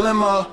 glimmer,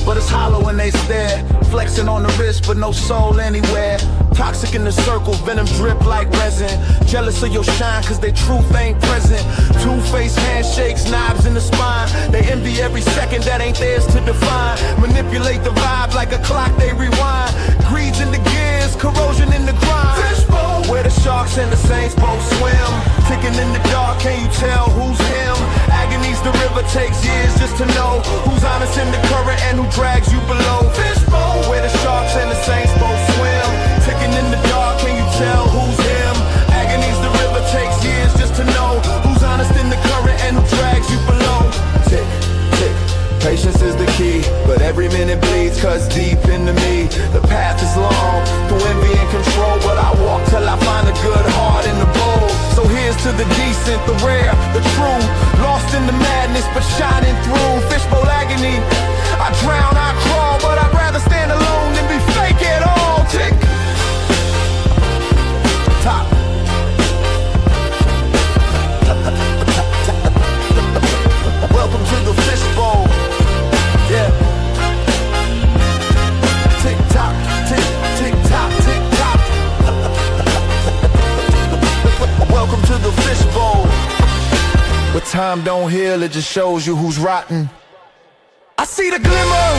but it's hollow when they stare. Flexing on the wrist, but no soul anywhere. Toxic in the circle, venom drip like resin. Jealous of your shine, cause their truth ain't present. Two-faced handshakes, knives in the spine. They envy every second that ain't theirs to define. Manipulate the vibe like a clock, they rewind. Greed's in the gears, corrosion in the grind. Fishbowl, where the sharks and the saints both swim. Ticking in the dark, can you tell who's him? Agony's the river, takes years just to know who's honest in the current and who drags you below. Fishbowl, where the sharks and the saints both swim. Ticking in the dark, can you tell who's him? Agony's the river, takes years just to know who's honest in the current and who drags you below. Tick, tick, patience is the key, but every minute bleeds, cause deep into me the path is long, through envy and control, but I walk till I find a good heart in the bowl. So here's to the decent, the rare, the true, lost in the madness but shining through. Fishbowl agony, I drown, I crawl, but I'd rather stand alone than be fake at all. Tick, top. Welcome to the Fishbowl. Yeah. Tick tock, tick, tick tock, tick tock. Welcome to the Fishbowl. But time don't heal, it just shows you who's rotten. I see the glimmer,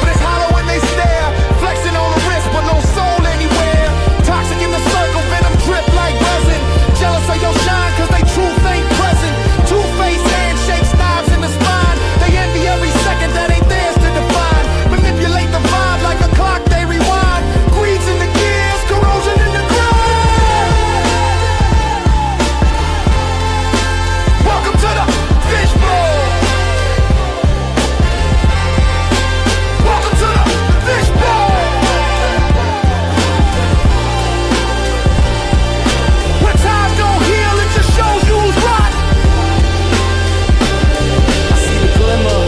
but it's hollow when they stare. Flexing on the wrist, but no soul anywhere. Toxic in the circle, venom drip like resin. Jealous of your shine, cause they truth ain't present. Two-faced handshakes, knives in the spine. They envy every second that ain't theirs to define. Manipulate the vibe like a clock, they rewind. Greed's in the gears, corrosion in the grind. Welcome to the Fishbowl. Welcome to the Fishbowl. When time don't heal, it just shows you who's rotten. I see the glimmer,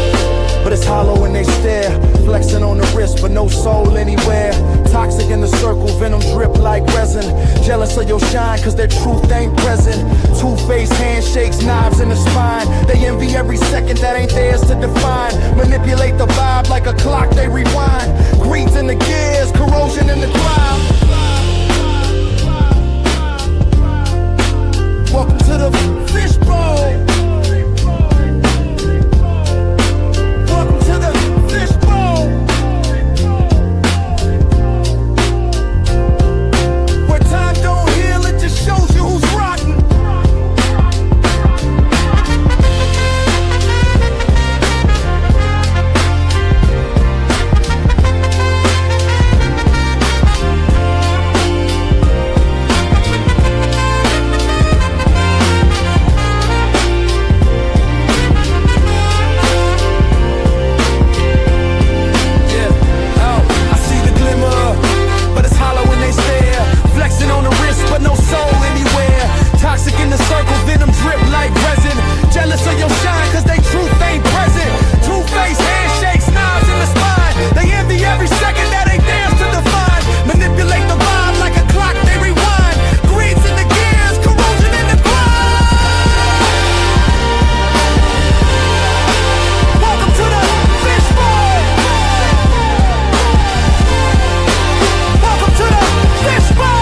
but it's hollow when they stare. Flexing on the wrist, but no soul anywhere. Toxic in the circle, venom drip like resin. Jealous of your shine, cause their truth ain't present. Two-faced handshakes, knives in the spine. They envy every second that ain't theirs to define. Manipulate the vibe like a clock, they rewind. Greed's in the gears, corrosion in the ground. Welcome to the Fishbowl. Welcome to the Fishbowl. Where time don't heal, it just shows you who's rotten. But no soul anywhere. Toxic in the circle, venom drip like resin. Jealous of your shine, cause they truth ain't present. Two-faced handshakes, knives in the spine. They envy every second that ain't theirs to define. Manipulate the vibe like a clock, they rewind. Greed's in the gears, corrosion in the grind. Welcome to the Fishbowl. Welcome to the Fishbowl.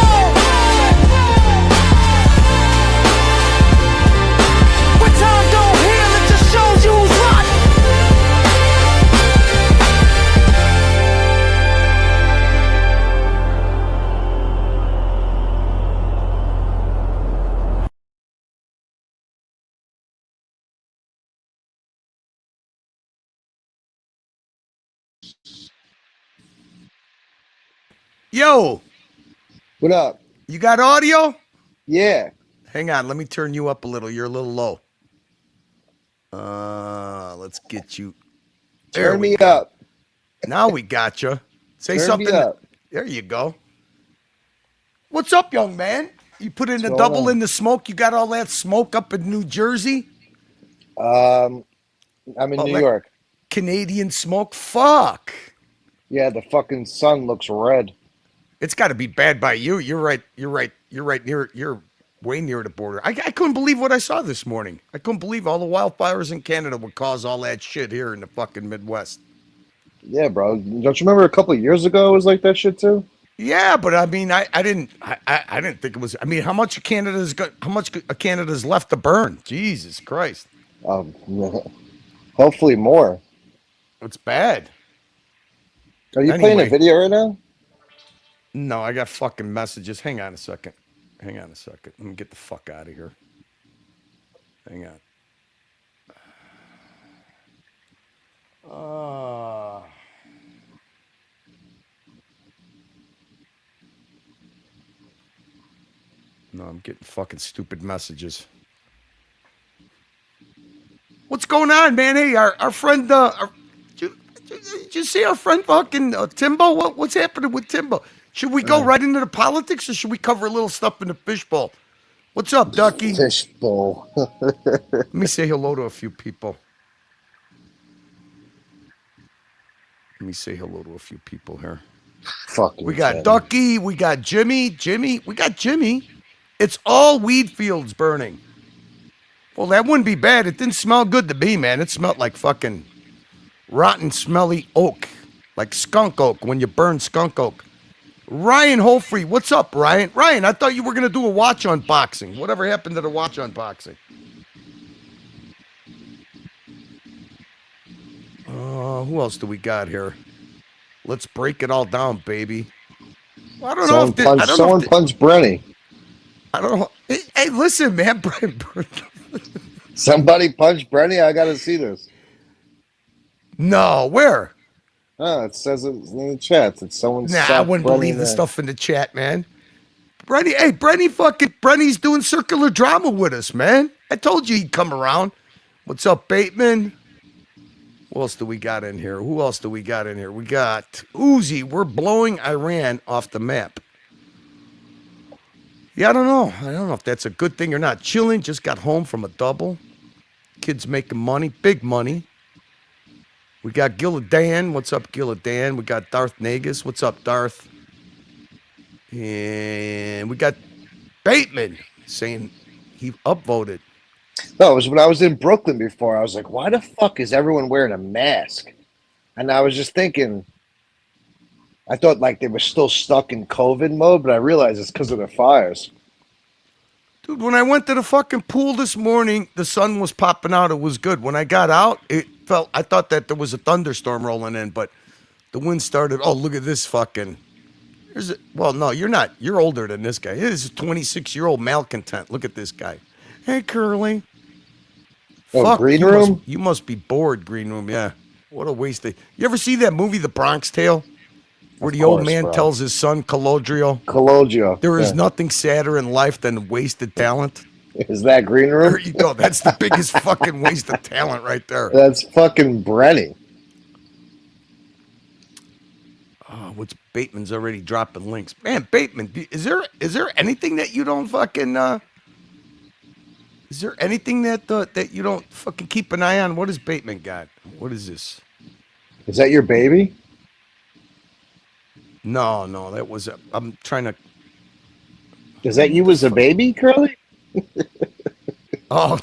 Yo, What up? you got audio? Yeah. Hang on, let me turn you up a little. You're a little low. Let's get you. There Turn we me go. up. Now we got you. Say Turn something. me up. There you go. What's up, young man? You put in a going double on? in the smoke. You got all that smoke up in New Jersey? I'm in New York. Canadian smoke? Fuck. Yeah, the fucking sun looks red. It's got to be bad by you. You're right. You're right. You're right near. You're way near the border. I couldn't believe what I saw this morning. I couldn't believe all the wildfires in Canada would cause all that shit here in the fucking Midwest. Yeah, bro. Don't you remember a couple of years ago it was like that shit too? Yeah, but I mean, I didn't think it was. I mean, how much of Canada's left to burn? Jesus Christ, Hopefully more. it's bad. Are you playing a Anyway. video right now? No, I got fucking messages. Hang on a second. Let me get the fuck out of here. Hang on. No, I'm getting fucking stupid messages. What's going on, man? Hey, our friend, did you see our friend fucking Timbo? What's happening with Timbo? Should we go right into the politics, or should we cover a little stuff in the fishbowl? What's up, Ducky? Fishbowl. Let me say hello to a few people. Here. Fucking We got Tim. Ducky. We got Jimmy. We got Jimmy. It's all weed fields burning. Well, that wouldn't be bad. It didn't smell good to me, man. It smelled like fucking rotten, smelly oak. Like skunk oak when you burn skunk oak. Ryan Holfrey, what's up, Ryan? Ryan, I thought you were going to do a watch unboxing. Whatever happened to the watch unboxing? Who else do we got here? Let's break it all down, baby. Well, I don't know if Someone punched Brenny. I don't know. Hey, listen, man. Somebody punched Brenny? I gotta see this. No, where? Oh, it says it in the chat. It's someone. Nah, I wouldn't believe the stuff in the chat, man. Brenny's doing circular drama with us, man. I told you he'd come around. What's up, Bateman? What else do we got in here? Who else do we got in here? We got Uzi. We're blowing Iran off the map. Yeah, I don't know if that's a good thing or not. Chilling, just got home from a double. Kids making money, big money. We got Gillidan. What's up, Gillidan? We got Darth Nagus. What's up, Darth? And we got Bateman saying he upvoted. No, it was when I was in Brooklyn before. I was like, why the fuck is everyone wearing a mask? And I was just thinking, I thought like they were still stuck in COVID mode, but I realized it's because of the fires. Dude, when I went to the fucking pool this morning, the sun was popping out. It was good. When I got out, I thought that there was a thunderstorm rolling in, but the wind started. Oh, look at this fucking. Well, no, you're not. You're older than this guy. This is a 26-year-old malcontent. Look at this guy. Hey, Curly. Oh, Fuck, Green Room? You must be bored, Green Room. Yeah. What a waste of. You ever see that movie, The Bronx Tale? Where the old man tells his son, Colodrio. There is nothing sadder in life than wasted talent. Is that Green Room? There you go. That's the biggest fucking waste of talent right there. That's fucking Brenny. Oh, what's Bateman's already dropping links. Man, Bateman, is there anything that you don't fucking is there anything that you don't fucking keep an eye on? What has Bateman got? What is this? Is that your baby? No, that was I'm trying to. Is that you as a baby, Curly? Oh,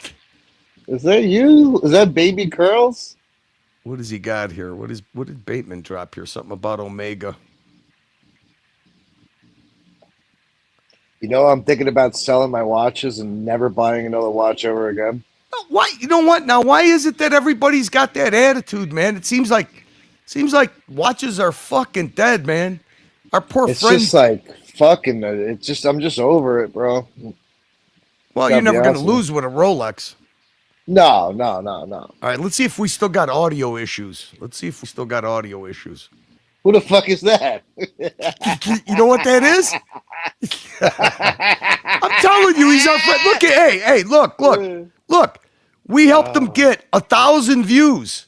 is that you? Is that baby Curls? what has he got here? What did Bateman drop here? Something about Omega. You know, I'm thinking about selling my watches and never buying another watch ever again. Why? You know what? Now, why is it that everybody's got that attitude, man? It seems like watches are fucking dead, man. Our poor It's friend. just like fucking. I'm just over it, bro. Well, you're never gonna lose with a Rolex. No. All right, let's see if we still got audio issues. Who the fuck is that? You know what that is? I'm telling you, he's our friend. Look at, look. We helped him get 1,000 views.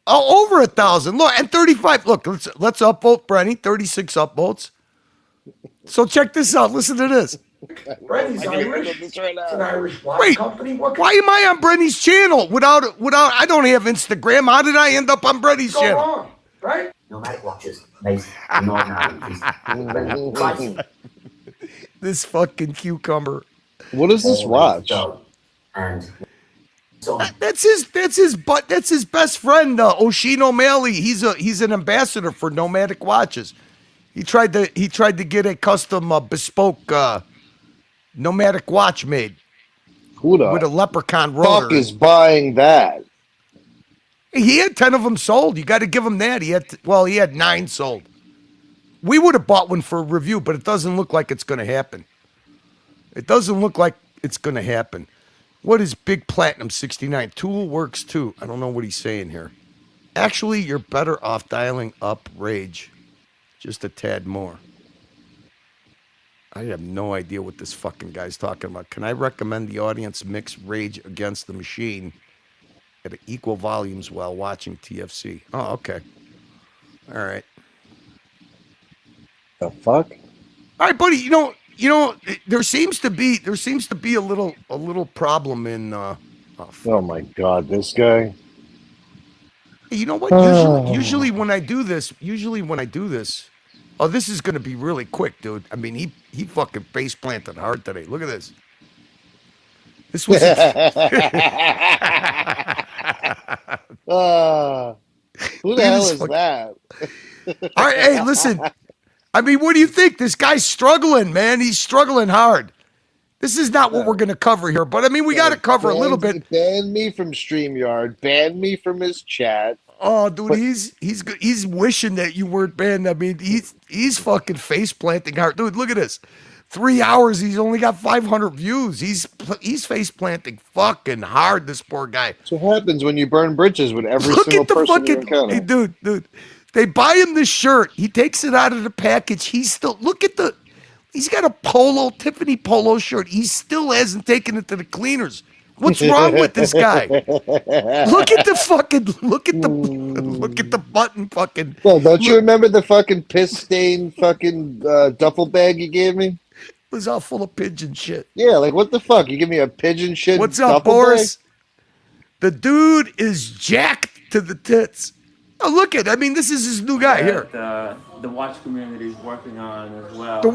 Oh, over 1,000. Look, and 35. Look, let's upvote Brenny. 36 upvotes. So check this out. Listen to this. Brenny's Irish. It's an Irish watch company. Why am I on Brenny's channel without? I don't have Instagram. How did I end up on Brenny's channel? Wrong, right? Nomadic watches based in Northern Ireland. This fucking cucumber. What is this watch? That's his best friend, Oshin O'Malley. He's an ambassador for Nomadic Watches. He tried to get a custom bespoke Nomadic watch made Who the with a leprechaun fuck rotor. is buying that? He had 10 of them sold. You got to give him that. He had 9 sold. We would have bought one for a review, but it doesn't look like it's going to happen. It doesn't look like it's going to happen. What is Big Platinum 69? Tool works too. I don't know what he's saying here. Actually, you're better off dialing up Rage just a tad more. I have no idea what this fucking guy's talking about. Can I recommend the audience mix Rage Against the Machine at equal volumes while watching TFC? Oh, okay. All right. The fuck? All right, buddy. You know, there seems to be a little problem in. Oh my god, this guy. You know what? Usually when I do this, oh, this is gonna be really quick, dude. I mean, he fucking face planted hard today. Look at this. This was. Who the hell is that? All right, hey, listen. I mean, what do you think? This guy's struggling, man. He's struggling hard. This is not what we're going to cover here, but I mean, we got to cover a little bit. Ban me from StreamYard. Ban me from his chat. Oh, dude, he's wishing that you weren't banned. I mean, he's fucking face planting hard, dude. Look at this. 3 hours, he's only got 500 views. He's face planting fucking hard. This poor guy. That's what happens when you burn bridges with every single person you encounter. Hey, dude. They buy him this shirt. He takes it out of the package. He's got a Tiffany polo shirt. He still hasn't taken it to the cleaners. What's wrong with this guy? Look at the button fucking. Well, don't you remember the fucking piss stained fucking duffel bag you gave me? It was all full of pigeon shit. Yeah, like what the fuck? You give me a pigeon shit. What's up, Boris? The dude is jacked to the tits. Oh, look at! I mean, this is his new guy here. The watch community is working on as well. The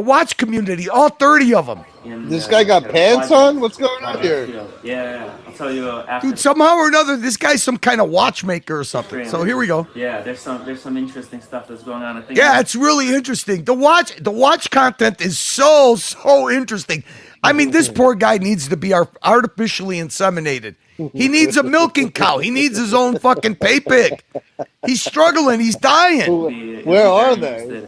watch community, all 30 of them. This guy got pants on? What's going on here? Yeah, I'll tell you after. Dude, somehow or another, this guy's some kind of watchmaker or something. So here we go. Yeah, there's some interesting stuff that's going on. I think. Yeah, it's really interesting. The watch content is so interesting. I mean, this poor guy needs to be artificially inseminated. He needs a milking cow. He needs his own fucking pay pig. He's struggling. He's dying. Where are they?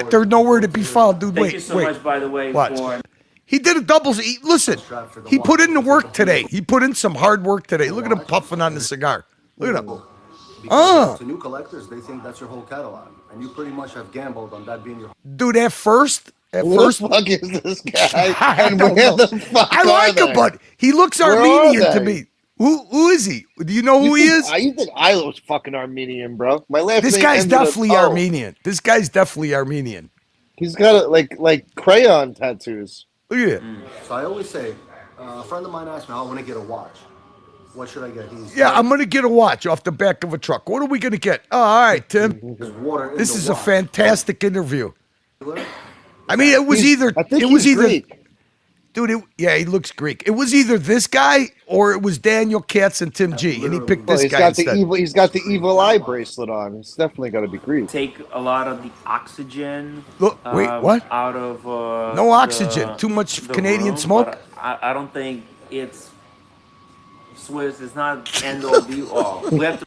They're nowhere to be found, dude. Thank you so much, by the way, for. He did a doubles. Listen, he put in the work today. He put in some hard work today. Look at him puffing on the cigar. Look at him. To new collectors, they think that's your whole catalog, and you pretty much have gambled on that being your. Dude, at first. Who the fuck is this guy? And where the fuck I like him, but he looks Armenian to me. Who is he? Do you know who he is? You think I was fucking Armenian, bro? My last This name guy's ended definitely in O. Armenian. This guy's definitely Armenian. He's got like crayon tattoos. Look at it. So I always say, a friend of mine asked me, I want to get a watch. What should I get? I'm going to get a watch off the back of a truck. What are we going to get? Oh, all right, Tim. This is a fantastic interview. I mean, it was Greek. Dude, he looks Greek. It was either this guy or it was Daniel Katz and Tim G, and he picked this guy instead. He's got the evil eye bracelet on. It's definitely got to be Greek. Take a lot of the oxygen. Look, wait, what? Out of no oxygen. Too much Canadian room, smoke. I don't think it's Swiss. It's not end all be all. We have to.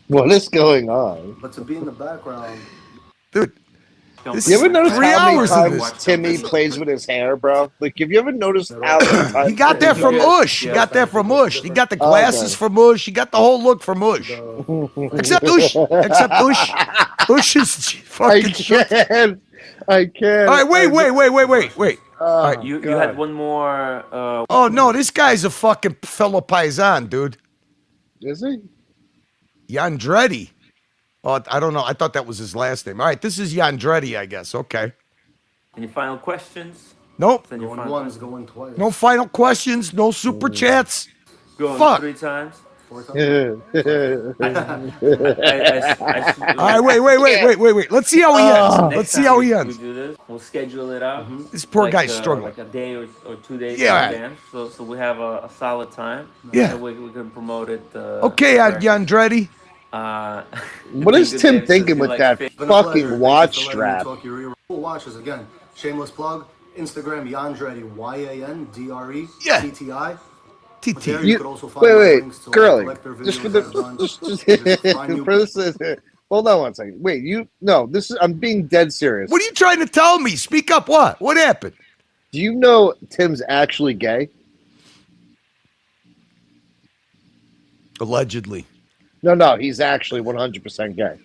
What is going on? But to be in the background, dude. You ever notice 3 how many hours times Timmy plays with his hair, bro? Like, have you ever noticed how many times He got that from Ush. He got that from Ush. He got the glasses from Ush. He got the whole look from Ush. Except Ush. Ush is fucking shit. I can't. All right, wait. All right. You had one more. Oh, no, this guy's a fucking fellow paisan, dude. Is he? Yandretti. Oh, I don't know. I thought that was his last name. All right, this is Yandretti, I guess. Okay. Any final questions? Nope. going once, going twice. No final questions. No super chats. Going Fuck. 3 times. 4 times. All right, wait. Let's see how he ends. Let's see how he We ends. do this. We'll schedule it out. This poor guy's struggling. Like a day or 2 days Yeah. in advance, so we have a solid time. Yeah. So we can promote it. Okay, Andretti. What is Good Tim Dave says thinking he with likes that fish. Been a pleasure. fucking Thank you watch for letting me strap? talk your ear. Cool watches again. Shameless plug. Instagram Yandretti YANDRE Yeah. TTI. TT. There You, you could also find my wait, links to girly. collector videos Just for the I've done. just Find you- for this. Hold on one second. Wait, this is. I'm being dead serious. What are you trying to tell me? Speak up. What? What happened? Do you know Tim's actually gay? Allegedly. No, he's actually 100% gay.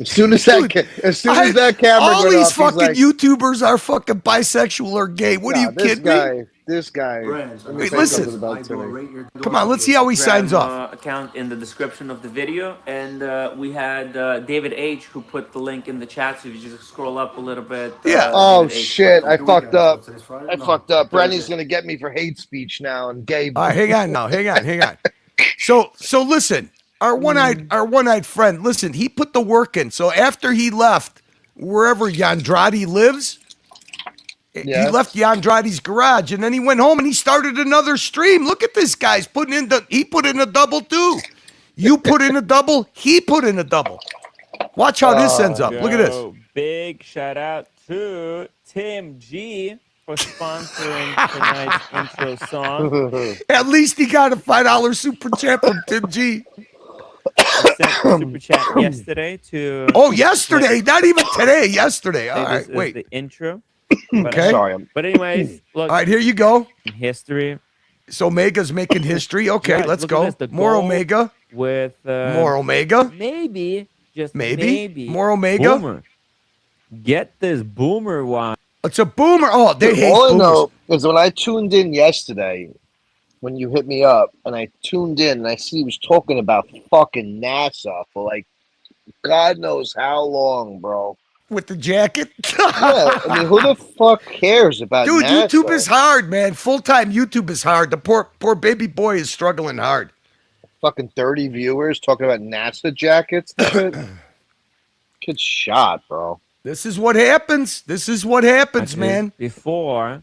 As soon as that camera all went these off, fucking he's like, YouTubers are fucking bisexual or gay. What are you kidding me? This guy. Brands. let me Wait, say listen. something about Timmy. Come on, let's see how he signs off. Account in the description of the video, and we had David H who put the link in the chat. So if you just scroll up a little bit. Yeah. Oh David H shit! I Your fucked weekend, up. so today's Friday? I No, fucked up. Thursday. Brenny's gonna get me for hate speech now and gay. All right, hang on now. Hang on. So listen, our one-eyed friend, listen, he put the work in. So after he left wherever Yandrati lives, he Yes. left Yandrati's garage and then he went home and he started another stream. Look at this guy's he put in a double too. You put in a double, he put in a double. Watch how this ends up. Look at this. Yo, big shout out to Tim G for sponsoring tonight's intro song. At least he got a $5 super chat from Tim G. I sent a super chat yesterday to. Oh, yesterday, not even today, yesterday. say All this right, is wait. the intro. Okay. Sorry, But anyways, look, All right, here you go. in history So Omega's making history. Okay, Right, let's look at go. this, the More gold Omega. with More Omega. maybe just Maybe. More Omega. Boomer. Get this boomer watch. It's a boomer. Oh, they hate all I boomers. know is when I tuned in yesterday, when you hit me up, and I tuned in and I see he was talking about fucking NASA for like God knows how long, bro. With the jacket. Yeah, I mean, who the fuck cares about Dude, NASA? YouTube is hard, man. Full-time YouTube is hard. The poor baby boy is struggling hard. fucking 30 viewers talking about NASA jackets. Kid's shot, bro. This is what happens. This is what happens, man. Before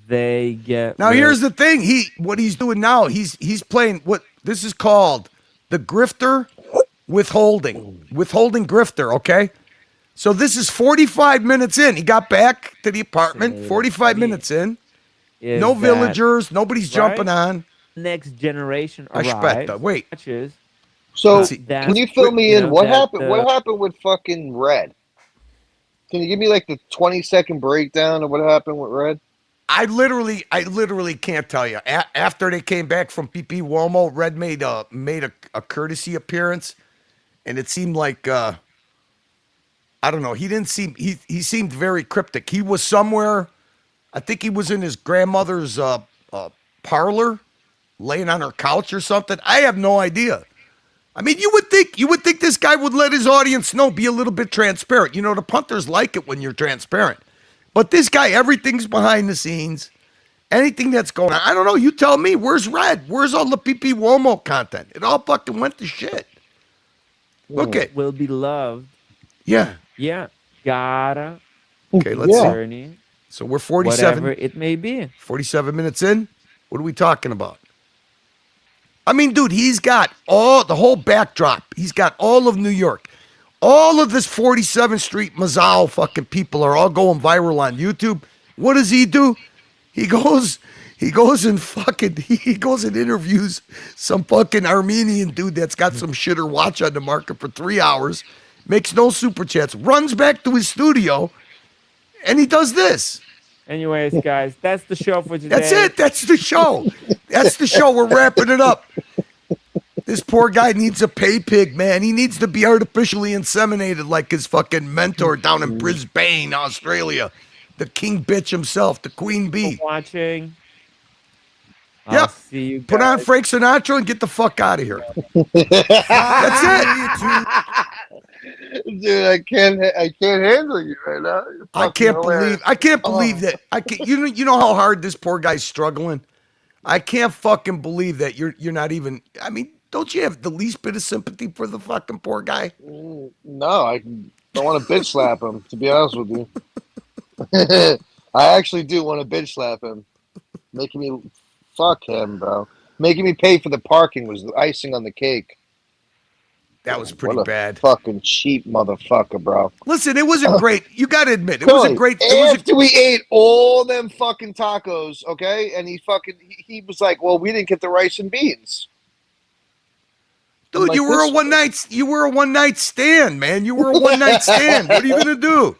they get Now rid- here's the thing. What he's doing now, he's playing what this is called the grifter withholding grifter, okay? So this is 45 minutes in. He got back to the apartment, 45 minutes in. is No that villagers, nobody's jumping on. next generation Aspetta, arrives. wait. Watches, So Let's see. can you fill me you in? know, What that, happened? What happened with fucking Red? Can you give me like the 20-second breakdown of what happened with Red? I literally can't tell you. After they came back from PP Uomo, Red made a courtesy appearance, and it seemed like I don't know. He seemed very cryptic. He was somewhere. I think he was in his grandmother's parlor, laying on her couch or something. I have no idea. I mean, you would think this guy would let his audience know, be a little bit transparent. You know, the punters like it when you're transparent. But this guy, everything's behind the scenes. Anything that's going on, I don't know. You tell me. Where's Red? Where's all the PP Uomo content? It all fucking went to shit. Look it. will be loved. Yeah. Yeah, gotta Okay, let's see. journey, So we're 47. whatever it may be. 47 minutes in. What are we talking about? I mean, dude, he's got the whole backdrop. He's got all of New York. All of this 47th Street Mazal fucking people are all going viral on YouTube. What does he do? He goes and interviews some fucking Armenian dude that's got some shitter watch on the market for 3 hours, makes no super chats, runs back to his studio, and he does this. Anyways, guys, that's the show for today. That's it. That's the show. That's the show. We're wrapping it up. This poor guy needs a pay pig, man. He needs to be artificially inseminated like his fucking mentor down in Brisbane, Australia. The king bitch himself, the queen bee. Watching. Yep. I'll see you guys. Put on Frank Sinatra and get the fuck out of here. That's it. Dude, I can't handle you right now. You're I fucking can't hilarious. believe that. You know how hard this poor guy's struggling. I can't fucking believe that you're not even. I mean, don't you have the least bit of sympathy for the fucking poor guy? No, I don't want to bitch slap him. To be honest with you, I actually do want to bitch slap him, making me fuck him, bro. Making me pay for the parking was the icing on the cake. That was pretty What a bad. fucking cheap motherfucker, bro. Listen, it wasn't great. You got to admit, it was a Tony, great. It was after we ate all them fucking tacos, okay, and he was like, "Well, we didn't get the rice and beans." dude. like, You were a this- one night stand, man. You were a one night stand. What are you gonna do?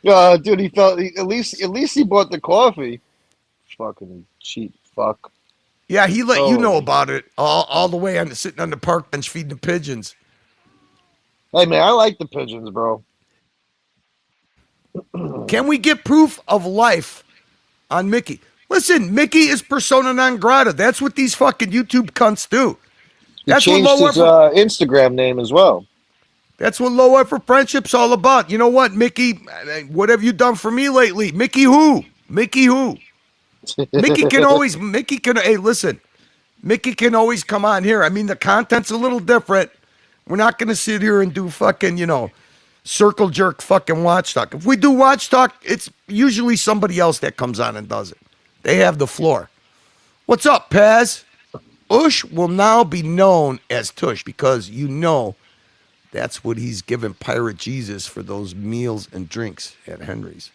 Dude, at least he bought the coffee. Fucking cheap fuck. Yeah, he let you know Holy about it all the way on sitting on the park bench feeding the pigeons. Hey man, I like the pigeons, bro. Can we get proof of life on Mickey? Listen, Mickey is persona non grata. That's what these fucking YouTube cunts do. He That's what changed low his effort. Instagram name as well. That's what low effort friendship's all about. You know what, Mickey? What have you done for me lately? Mickey who? Mickey who? Mickey can always. Mickey can. Hey, listen. Mickey can always come on here. I mean, the content's a little different. We're not going to sit here and do fucking, circle jerk fucking watch talk. If we do watch talk, it's usually somebody else that comes on and does it. They have the floor. What's up, Paz? Ush will now be known as Tush because that's what he's given Pirate Jesus for those meals and drinks at Henry's.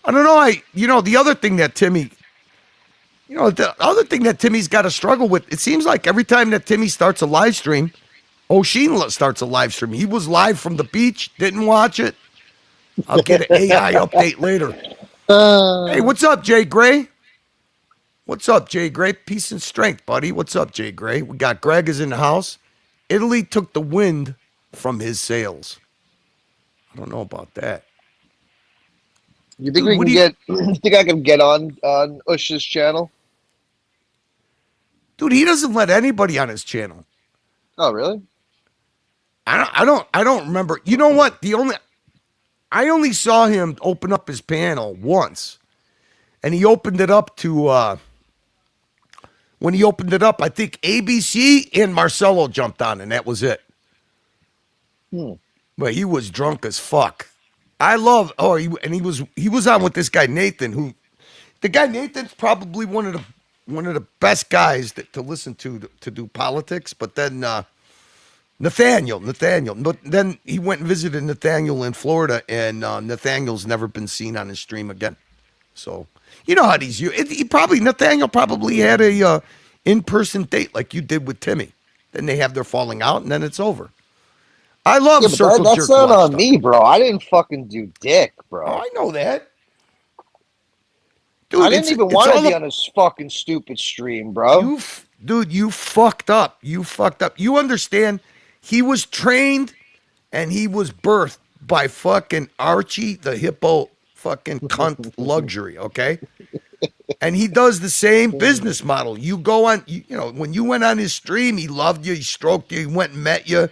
I don't know. The other thing that Timmy's got to struggle with, it seems like every time that Timmy starts a live stream, O'Sheen starts a live stream. He was live from the beach, didn't watch it. I'll get an AI update later. Hey, what's up, Jay Gray? What's up, Jay Gray? Peace and strength, buddy. What's up, Jay Gray? We got Greg is in the house. Italy took the wind from his sails. I don't know about that. You think Dude, we can get? You think I can get on Ush's channel? Dude, he doesn't let anybody on his channel. Oh, really? I don't remember. You know what? I only saw him open up his panel once. And he opened it up to when he opened it up, I think ABC and Marcelo jumped on, and that was it. But he was drunk as fuck. He was on with this guy Nathan, the guy Nathan's probably one of the best guys to listen to do politics. But then Nathaniel. Then he went and visited Nathaniel in Florida, and Nathaniel's never been seen on his stream again. So you know how these Nathaniel probably had a in-person date like you did with Timmy. Then they have their falling out, and then it's over. I love circle jerk. That's not on me, bro. I didn't fucking do dick, bro. Oh, I know that. Dude, I didn't even want to be on this fucking stupid stream, bro. You fucked up. You understand? He was trained and he was birthed by fucking Archie the hippo fucking cunt luxury, okay? And he does the same business model. You go on, when you went on his stream, he loved you, he stroked you, he went and met you,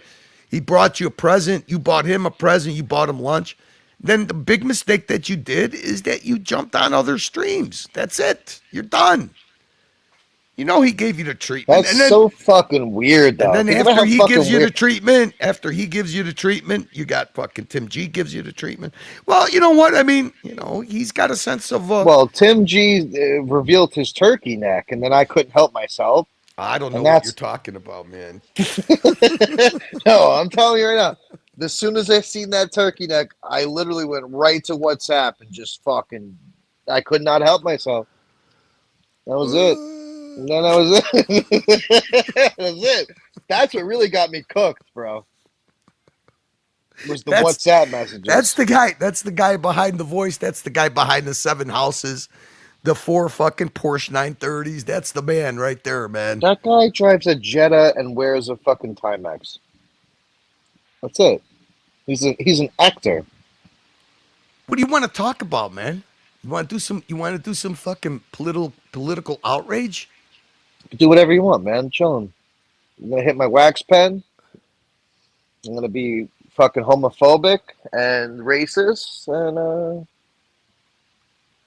he brought you a present, you bought him a present, you bought him lunch. Then the big mistake that you did is that you jumped on other streams. That's it. You're done. He gave you the treatment. That's so fucking weird, though. And then after he gives you the treatment, you got fucking Tim G gives you the treatment. Well, you know what? I mean, he's got a sense of... Well, Tim G revealed his turkey neck, and then I couldn't help myself. I don't know what you're talking about, man. No, I'm telling you right now. As soon as I seen that turkey neck, I literally went right to WhatsApp and just fucking... I could not help myself. That was it. No, that was it. That was it. That's what really got me cooked, bro. Was the WhatsApp messages. That's the guy. That's the guy behind the voice. That's the guy behind the 7 houses, the 4 fucking Porsche 930s. That's the man right there, man. That guy drives a Jetta and wears a fucking Timex. That's it. He's an actor. What do you want to talk about, man? You want to do some fucking political outrage? Do whatever you want, man. Chilling. I'm gonna hit my wax pen. I'm gonna be fucking homophobic and racist, and all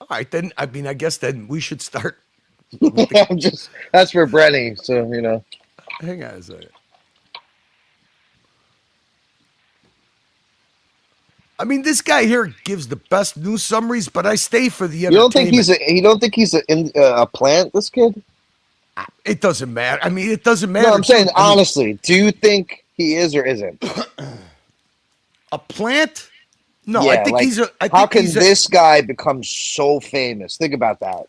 right, then. I mean, I guess then we should start That's for Brenny. So Hang on a second. I mean, this guy here gives the best news summaries, but I stay for the you entertainment. don't think he's a plant? This kid? It doesn't matter. I mean, it doesn't matter. No, I'm saying honestly. Do you think he is or isn't? A plant? No, Yeah, I think he's a. How can this guy become so famous? Think about that.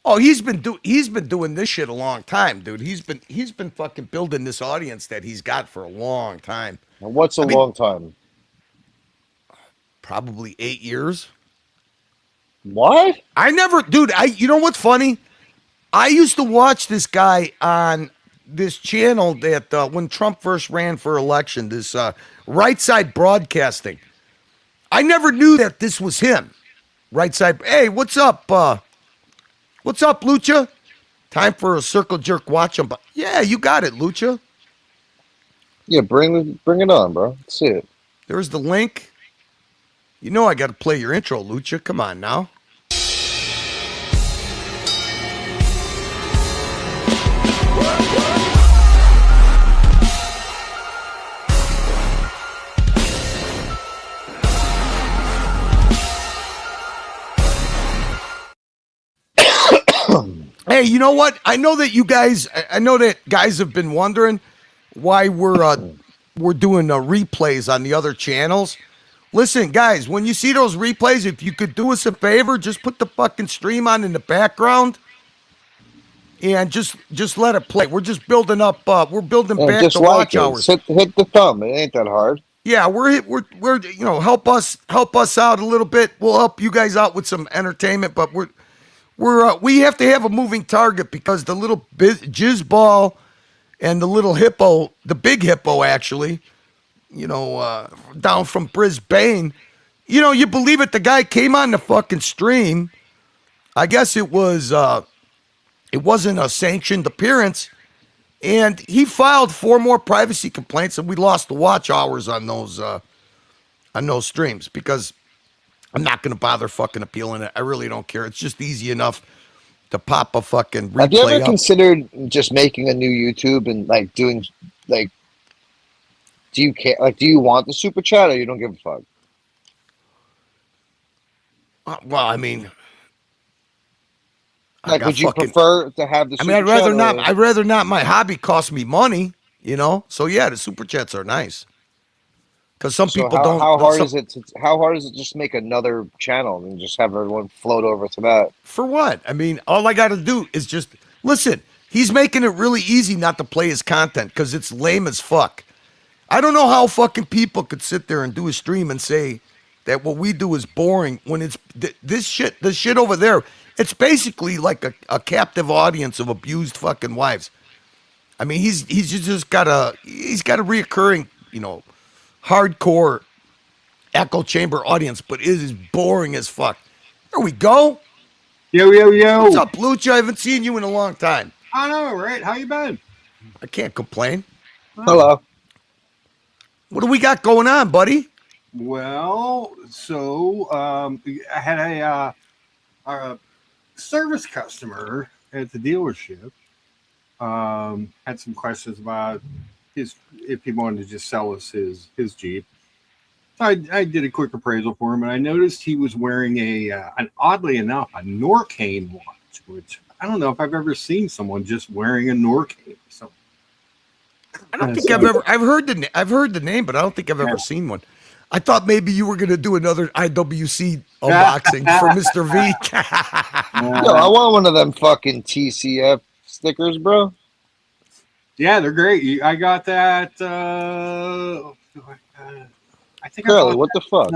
Oh, he's been doing this shit a long time, dude. He's been fucking building this audience that he's got for a long time. And what's a long time? Probably 8 years. What? You know what's funny? I used to watch this guy on this channel that when Trump first ran for election, this Right Side Broadcasting. I never knew that this was him. Right Side. Hey, what's up? What's up, Lucha? Time for a circle jerk watch 'em. Yeah, you got it, Lucha. Yeah, bring it on, bro. Let's see it. There's the link. You know I got to play your intro, Lucha. Come on now. Hey, you know what? I know that guys have been wondering why we're doing replays on the other channels. Listen, guys, when you see those replays, if you could do us a favor, just put the fucking stream on in the background and just let it play. We're just building up. We're building back the watch hours. Hit the thumb. It ain't that hard. Yeah, we're help us out a little bit. We'll help you guys out with some entertainment, but we have to have a moving target because the little jizz ball and the little hippo, the big hippo actually, down from Brisbane, you believe it, the guy came on the fucking stream. I guess it wasn't a sanctioned appearance, and he filed 4 more privacy complaints, and we lost the watch hours on those streams because I'm not going to bother fucking appealing it. I really don't care. It's just easy enough to pop a fucking replay. Have you ever up. considered just making a new YouTube and doing do you care? Do you want the super chat or you don't give a fuck? Well, I mean, would you prefer to have the super chat? I'd rather not. I'd rather not. My hobby costs me money, So yeah, the super chats are nice. Because some people don't. How hard is it? How hard is it just make another channel and just have everyone float over to that? For what? I mean, all I got to do is just listen. He's making it really easy not to play his content because it's lame as fuck. I don't know how fucking people could sit there and do a stream and say that what we do is boring when it's this shit over there. It's basically like a captive audience of abused fucking wives. I mean, he's just got a reoccurring, hardcore echo chamber audience, but it is boring as fuck. There we go. Yo. What's up, Lucha? I haven't seen you in a long time. I know, right? How you been? I can't complain. Hello. What do we got going on, buddy? Well, so I had a service customer at the dealership. Had some questions about if he wanted to just sell us his Jeep. So I did a quick appraisal for him, and I noticed he was wearing an oddly enough, a Norcane watch, which I don't know if I've ever seen someone just wearing a Norcane. So I don't think I've heard the name, but I don't think I've ever seen one. I thought maybe you were going to do another IWC unboxing for Mr. V. Yo, I want one of them fucking TCF stickers, bro. Yeah, they're great. I got that. I think Curly, what the fuck?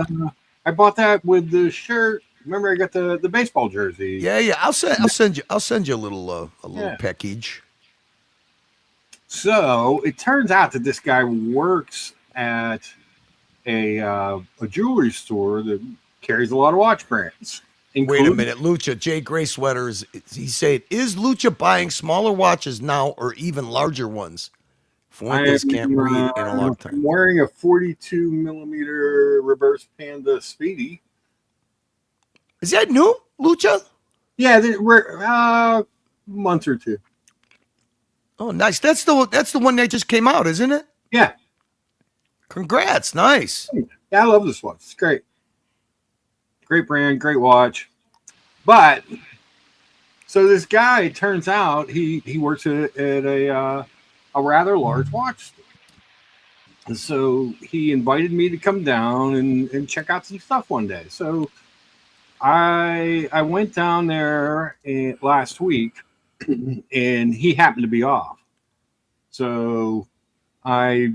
I bought that with the shirt. Remember, I got the baseball jersey. Yeah. I'll send you a little package. So it turns out that this guy works at a jewelry store that carries a lot of watch brands. Wait a minute, Lucha. Jay Gray Sweaters. He said, "Is Lucha buying smaller watches now, or even larger ones?" Fuentes can't read in a long time. I'm wearing a 42 millimeter reverse Panda Speedy. Is that new, Lucha? Yeah, month or two. Oh, nice. That's the one that just came out, isn't it? Yeah. Congrats. Nice. Yeah, I love this watch. It's great. Great brand, great watch. But so this guy, it turns out he works at a rather large watch store. And so he invited me to come down and check out some stuff one day. So I went down there last week, and he happened to be off. So I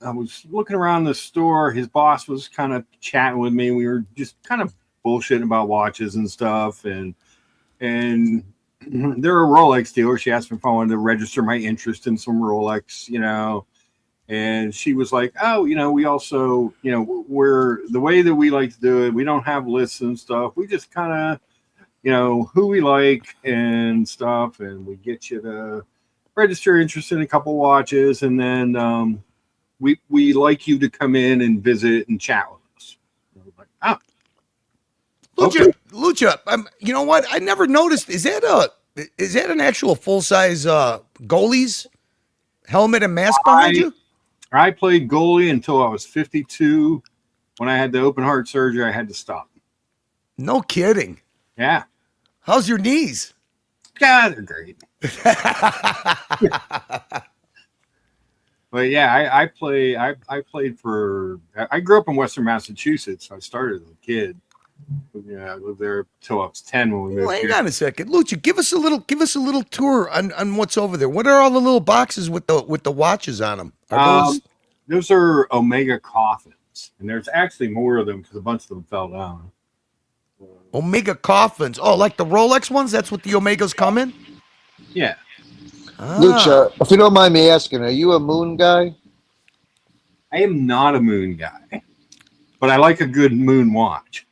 was looking around the store. His boss was kind of chatting with me. We were just kind of bullshitting about watches and stuff. And they're a Rolex dealer. She asked me if I wanted to register my interest in some Rolex, and she was like, oh, we also, we're the way that we like to do it. We don't have lists and stuff. We just kind of, who we like and stuff. And we get you to register interest in a couple watches. And then we like you to come in and visit and chat with us. And I was like, oh. Lucha, you know what? I never noticed. Is that an actual full-size goalie's helmet and mask behind you? I played goalie until I was 52. When I had the open heart surgery, I had to stop. No kidding. Yeah. How's your knees? Yeah, they're great. But yeah, I played for. I grew up in Western Massachusetts. So I started as a kid. Yeah, I lived there till I was 10 when we moved Hang here. on a second, Lucha. Give us a little tour on what's over there. What are all the little boxes with the watches on them? Are those are Omega coffins, and there's actually more of them because a bunch of them fell down. Omega coffins? Oh, like the Rolex ones? That's what the Omegas come in? Yeah. Lucha, if you don't mind me asking, are you a moon guy? I am not a moon guy, but I like a good moon watch.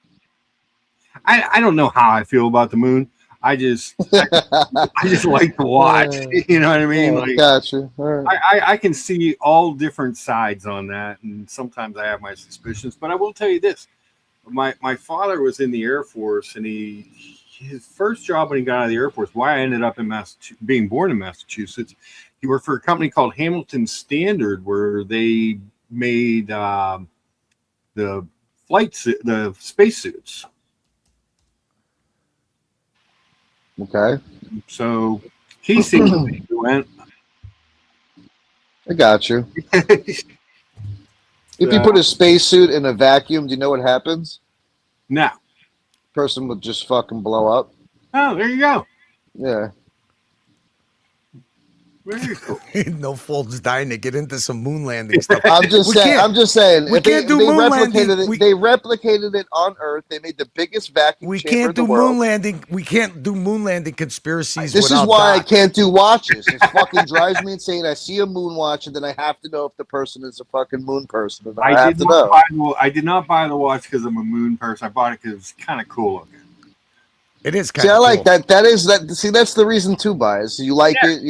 I don't know how I feel about the moon. I just like to watch. You know what I mean? Like, Gotcha. All right. I can see all different sides on that, and sometimes I have my suspicions. But I will tell you this: my father was in the Air Force, and his first job when he got out of the Air Force, why I ended up in being born in Massachusetts, he worked for a company called Hamilton Standard, where they made the spacesuits. Okay. So he seems to be went. I got you. If you put a spacesuit in a vacuum, do you know what happens? No. Person would just fucking blow up. Oh, there you go. Yeah. Very cool. No Folds dying to get into some moon landing stuff. I'm just saying. We If can't do they moon replicated landing. it. They replicated it on Earth. They made the biggest vacuum We chamber can't in the do world. moon landing. We can't do moon landing conspiracies. This is without why Doc. I can't do watches. It fucking drives me insane. I see a moon watch, and then I have to know if the person is a fucking moon person. And I have to know. I did not buy the watch because I'm a moon person. I bought it because it's kind of cool looking. It is kind See, of I like cool. that. That is that. See, that's the reason to buy it. So you like it,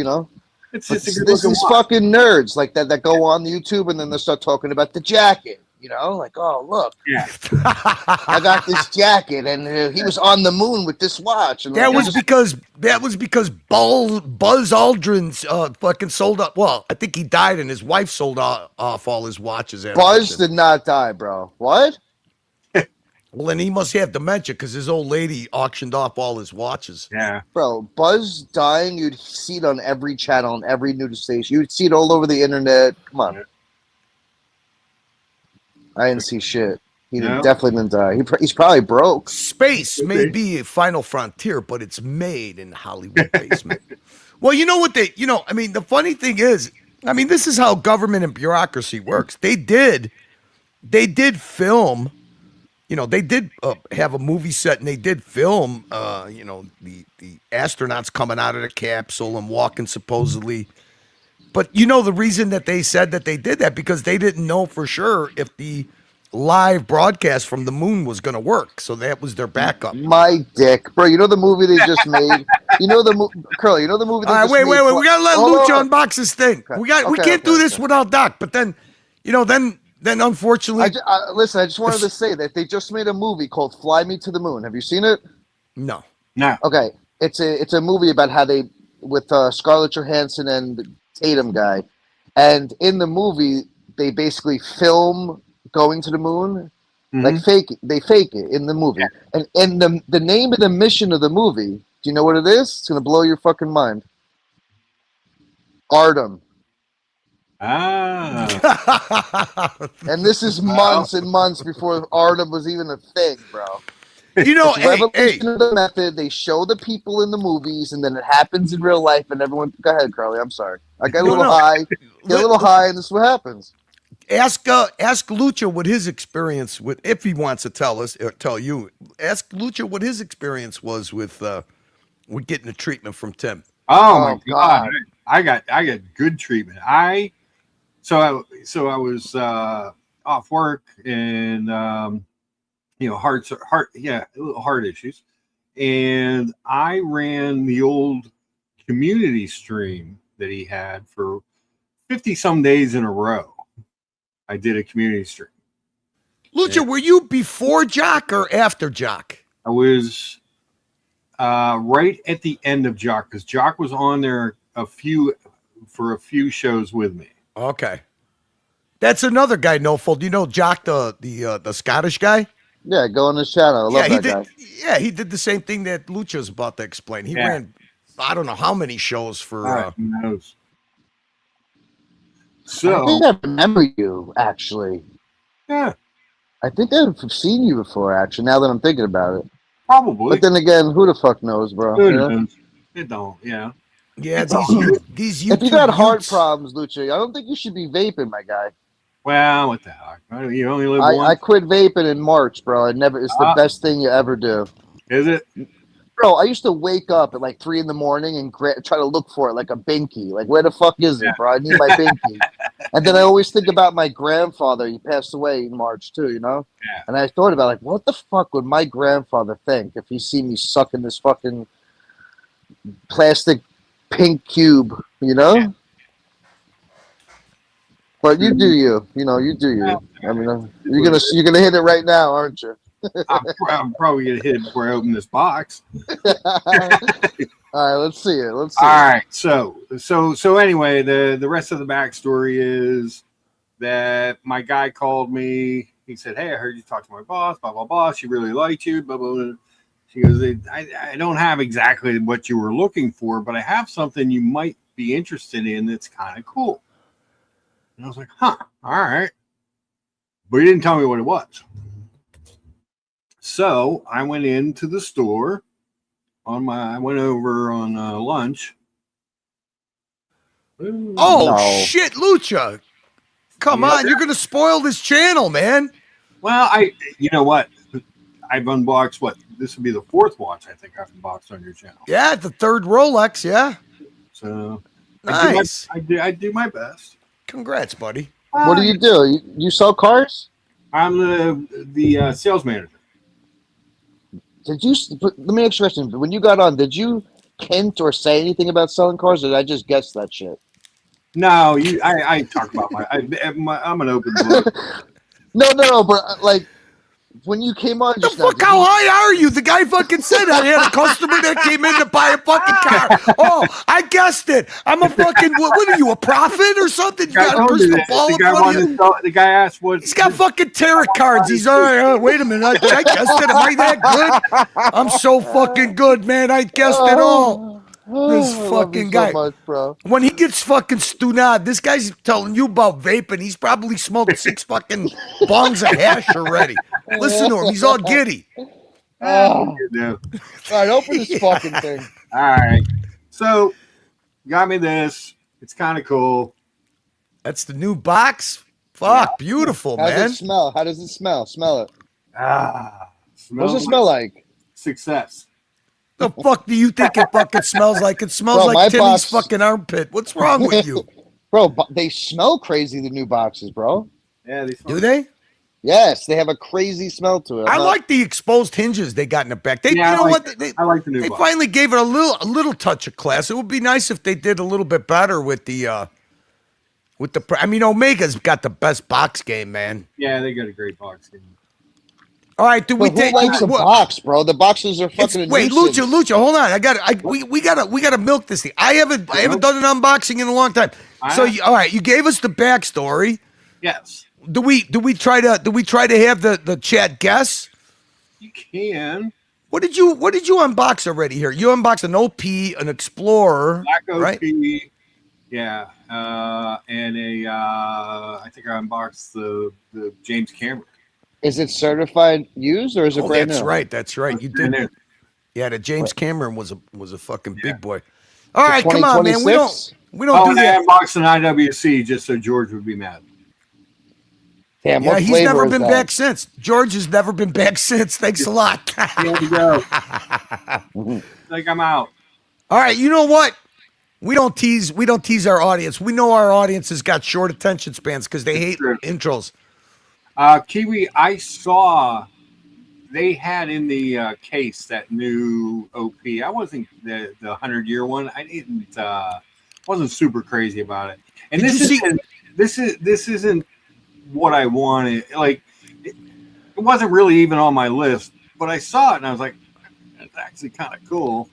It's But just a good this looking is watch. fucking nerds like that go on YouTube and then they start talking about the jacket. Like, oh look, Yeah. I got this jacket and he was on the moon with this watch. And That like, was because Buzz Aldrin fucking sold up. Well, I think he died and his wife sold off all his watches. Buzz did not die, bro. What? Well, then he must have dementia because his old lady auctioned off all his watches. Yeah. Bro, Buzz dying, you'd see it on every channel, on every news station. You'd see it all over the internet. Come on. I didn't see shit. He definitely didn't die. He's probably broke. Space may be a final frontier, but it's made in the Hollywood basement. Well, you know what the funny thing is, this is how government and bureaucracy works. They did film. They did have a movie set, and they did film, the astronauts coming out of the capsule and walking supposedly. But the reason that they said that they did that because they didn't know for sure if the live broadcast from the moon was going to work. So that was their backup. My dick, bro. You know the movie they just made. Curly. You know the movie. They All right, just wait. made? We gotta let Lucha unbox his thing. Okay. We can't do this without Doc. But then, then unfortunately, listen. I just wanted to say that they just made a movie called "Fly Me to the Moon." Have you seen it? no. No. Okay. it's a movie about how they with Scarlett Johansson and the Tatum guy, and in the movie they basically film going to the moon, like they fake it in the movie, and the name of the mission of the movie. Do you know what it is? It's gonna blow your fucking mind. Artem. Ah. And this is months and months before Artem was even a thing, bro. You know, Revelation of the method. They show the people in the movies, and then it happens in reil life, and everyone. Go ahead, Carly. I'm sorry. I got a little high. Get a little high, and this is what happens. Ask Lucha what his experience with, if he wants to tell us or tell you. Ask Lucha what his experience was with getting the treatment from Tim. Oh my God. I got good treatment. So I was off work and heart issues, and I ran the old community stream that he had for 50 some days in a row. I did a community stream. Lucha, were you before Jock or after Jock? I was right at the end of Jock, because Jock was on there for a few shows with me. Okay. That's another guy, No Fold. You know Jock, the Scottish guy? Yeah, go on his channel. I love that guy. Yeah, he did the same thing that Lucha's about to explain. He ran, I don't know how many shows for. Who knows? So I think I remember you, actually. Yeah. I think I've seen you before, actually, now that I'm thinking about it. Probably. But then again, who the fuck knows, bro? Who knows? It don't, yeah. Yeah, these if you got heart problems, Lucha, I don't think you should be vaping, my guy. Well, what the heck? You only live once. I quit vaping in March, bro. It's the best thing you ever do. Is it? Bro, I used to wake up at like 3 a.m. and try to look for it like a binky. Like, where the fuck is it, bro? I need my binky. And then I always think about my grandfather. He passed away in March, too, you know? Yeah. And I thought about, like, what the fuck would my grandfather think if he see me sucking this fucking plastic pink cube, you know? Yeah. But you do you. You know, you do you. I mean, you're gonna hit it right now, aren't you? I'm probably gonna hit it before I open this box. All right, let's see it. All right, so anyway, the rest of the backstory is that my guy called me. He said, "Hey, I heard you talk to my boss. Blah blah blah. She really liked you. Blah blah blah." She goes, "I don't have exactly what you were looking for, but I have something you might be interested in that's kind of cool." And I was like, "Huh, all right," but he didn't tell me what it was. So I went into the store I went over on lunch. Shit, Lucha! Come on, you're gonna spoil this channel, man. Well, you know what? I've unboxed this would be the 4th watch I think I've unboxed on your channel. Yeah, the 3rd Rolex. Yeah. So nice. I do my best. Congrats, buddy. What do? You sell cars? I'm the sales manager. Let me ask you a question. When you got on, did you hint or say anything about selling cars, or did I just guess that shit? No, I talk about I'm an open book. No, but like when you came on just now, how high are you? The guy fucking said I had a customer that came in to buy a fucking car. Oh, I guessed it. I'm a fucking, what are you, a prophet or something? You got a crystal ball in front of you? The guy asked what. He's got fucking tarot cards. He's all right. Wait a minute. I guessed it. Am I that good? I'm so fucking good, man. I guessed it all. This fucking guy. So much, bro. When he gets fucking stunad, this guy's telling you about vaping. He's probably smoked 6 fucking bongs of hash already. Listen to him. He's all giddy. All right, open this fucking thing. All right. So, got me this. It's kind of cool. That's the new box. Fuck, beautiful, man. How does it smell? How does it smell? Smell it. What does it smell like? Success. The fuck do you think it fucking smells like? It smells like Timmy's fucking armpit. What's wrong with you? Bro, they smell crazy, the new boxes, bro. Yeah, they smell. Do they? Yes, they have a crazy smell to it. I like the exposed hinges they got in the back. You know what? I like the new box. They finally gave it a little touch of class. It would be nice if they did a little bit better with the I mean, Omega's got the best box game, man. Yeah, they got a great box game. All right, do we But who take? likes a box, bro? The boxes are fucking. Wait, Lucha, hold on. We gotta milk this thing. I haven't done an unboxing in a long time. So, all right, you gave us the backstory. Yes. Do we try to have the chat guess? You can. What did you unbox already here? You unboxed an OP, an Explorer, Black OP, right? yeah, and I think I unboxed the James Cameron. Is it certified used or is it brand new? That's right. You Brand did. new. Yeah, the James Cameron was a fucking big boy. All right, come on, man. 2026? We don't do and I that. unboxed an IWC just so George would be mad. Damn, Yeah, what he's flavor never is been that? back since. George has never been back since. Thanks a lot. Here we go. Like I'm out. All right, you know what? We don't tease our audience. We know our audience has got short attention spans because they hate intros. Kiwi, I saw they had in the case that new OP. I wasn't the 100-year one. I didn't wasn't super crazy about it. And this isn't what I wanted. Like it wasn't really even on my list, but I saw it and I was like, that's actually kind of cool.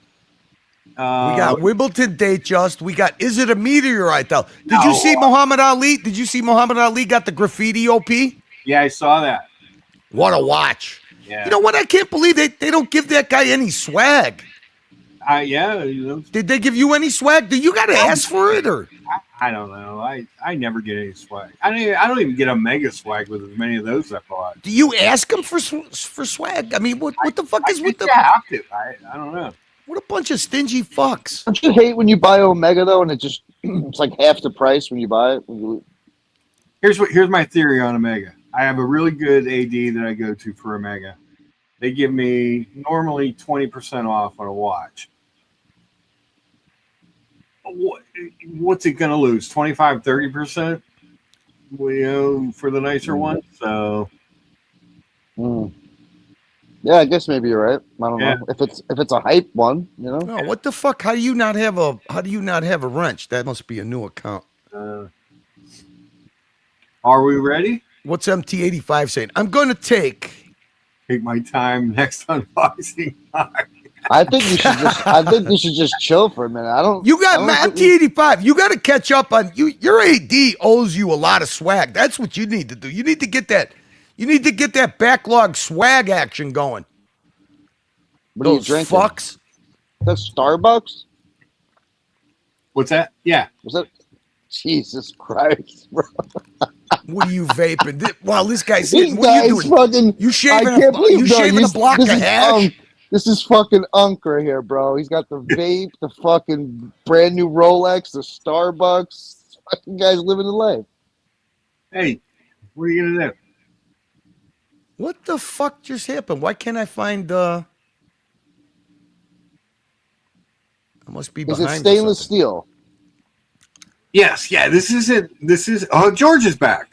We got Wimbledon date just. We got Is It a Meteorite though? Did you see Muhammad Ali? Did you see Muhammad Ali got the graffiti OP? Yeah, I saw that. What a watch. Yeah. You know what? I can't believe they don't give that guy any swag. Yeah. You know, Did they give you any swag? Do you got to ask for it or? I don't know. I never get any swag. I don't even get a mega swag with as many of those I bought. Do you ask them for swag? I mean, what the fuck is with the? You have to. I don't know. What a bunch of stingy fucks. Don't you hate when you buy Omega though, and it's like half the price when you buy it? Here's my theory on Omega. I have a really good AD that I go to for Omega. They give me normally 20% off on a watch. What's it going to lose? 25, 30%? Well, you know, for the nicer one. So, yeah, I guess maybe you're right. I don't know if it's a hype one. You know, no, what the fuck? How do you not have a wrench? That must be a new account. Are we ready? What's MT85 saying? I'm going to take my time next unboxing. I think you should just chill for a minute. You got MT85. You got to catch up on you. Your AD owes you a lot of swag. That's what you need to do. You need to get that. You need to get that backlog swag action going. What are you Those drinking? fucks. That's Starbucks. What's that? Yeah. Was that? Jesus Christ, bro. What are you vaping? Wow, this guy's This sitting. What are you guy's doing? fucking. You shaving? I can't believe, you bro, shaving a block of hash? This is fucking Unk right here, bro. He's got the vape, the fucking brand new Rolex, the Starbucks. This fucking guy's living the life. Hey, what are you gonna do? What the fuck just happened? Why can't I find? I must be behind. Is it stainless steel? Yes, yeah. This is it. This is. Oh, George is back.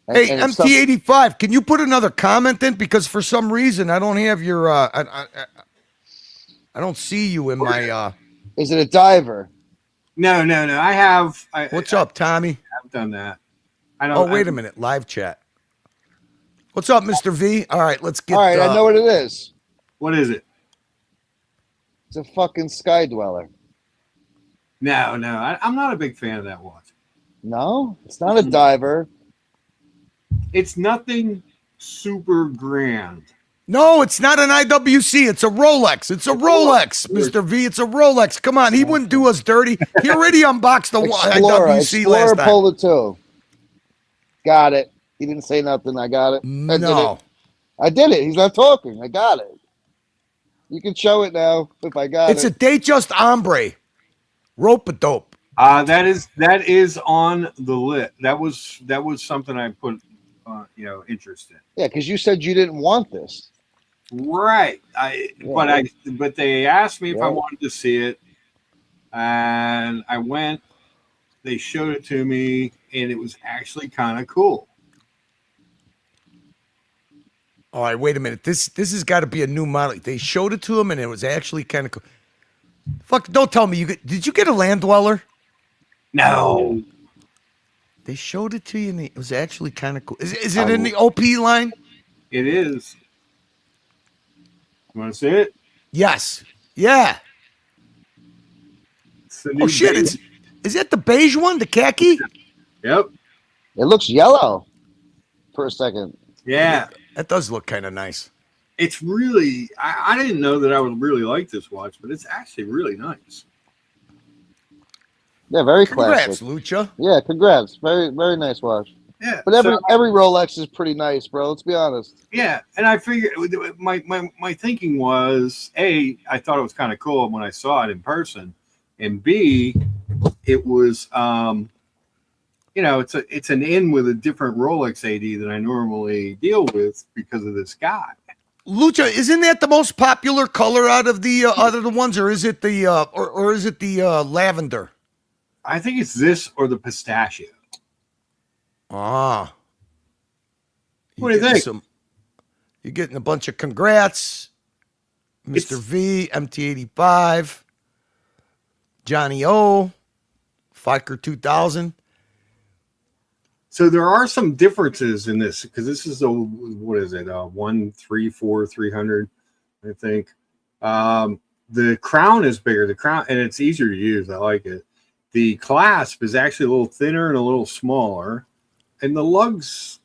Hey, MT85, can you put another comment in? Because for some reason I don't have your I don't see you in my Is it a diver? No. I have What's up, Tommy? I've done that. I don't. Oh, wait a minute. Live chat. What's up, Mr. V? All right, let's get All right, I know what it is. What is it? It's a fucking Sky Dweller. No. I'm not a big fan of that watch. No, it's not a diver. It's nothing super grand. No, it's not an IWC. It's a Rolex. It's a Rolex, Mr. V. It's a Rolex. Come on, he wouldn't do us dirty. He already unboxed the IWC last time. Polo 2. Got it. He didn't say nothing. I got it. No. I did it. He's not talking. I got it. You can show it now if I got it. It's a Datejust Ombre. Rope-a-dope. That is on the list. That was something I put interest in. Yeah, because you said you didn't want this. Right. But they asked me if I wanted to see it, and I went. They showed it to me, and it was actually kind of cool. All right, wait a minute. This has got to be a new model. They showed it to him, and it was actually kind of cool. Fuck! Don't tell me did you get a Land Dweller? No. They showed it to you, and it was actually kind of cool. Is it in the OP line? It is. You want to see it? Yes. Yeah. It's the new Oh shit! beige. Is that the beige one, the khaki? Yep. It looks yellow for a second. Yeah. That does look kind of nice. It's really. I didn't know that I would really like this watch, but it's actually really nice. Yeah, very Congrats, classic. Lucha. Yeah, congrats. Very, very nice watch. Yeah. But every Rolex is pretty nice, bro. Let's be honest. Yeah, and I figured my thinking was A, I thought it was kind of cool when I saw it in person, and B, it was it's an in with a different Rolex AD than I normally deal with because of this guy. Lucha, isn't that the most popular color out of the ones, or is it the lavender? I think it's this or the pistachio. Ah. What do you think? You're getting a bunch of congrats. Mr. V, MT85, Johnny O, Fiker 2000. So there are some differences in this because this is what is it? 134 300, I think. The crown is bigger. The crown, and it's easier to use. I like it. The clasp is actually a little thinner and a little smaller, and the lugs.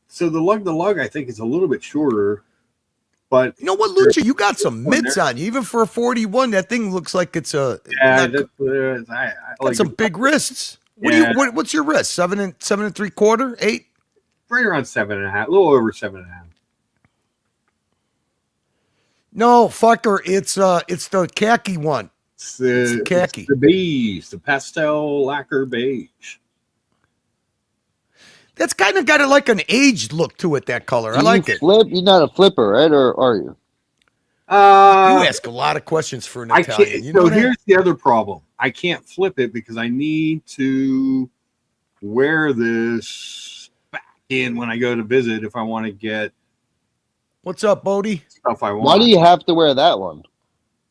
So the lug, I think, is a little bit shorter. But you know what, Lucha? You got some mitts on you. Even for a 41, that thing looks like it's a. Yeah, I like some big wrists. What's your wrist? 7 3/4, 8? Right around 7.5, a little over 7.5. No, fucker, it's the khaki one. It's the khaki. It's the beige, the pastel lacquer beige. That's kind of got like an aged look to it, that color. I like it. You're not a flipper, right? Or are you? You ask a lot of questions for an Italian. You know here's the other problem. I can't flip it because I need to wear this back in when I go to visit if I want to get. What's up, Bodie? Stuff I want. Why do you have to wear that one?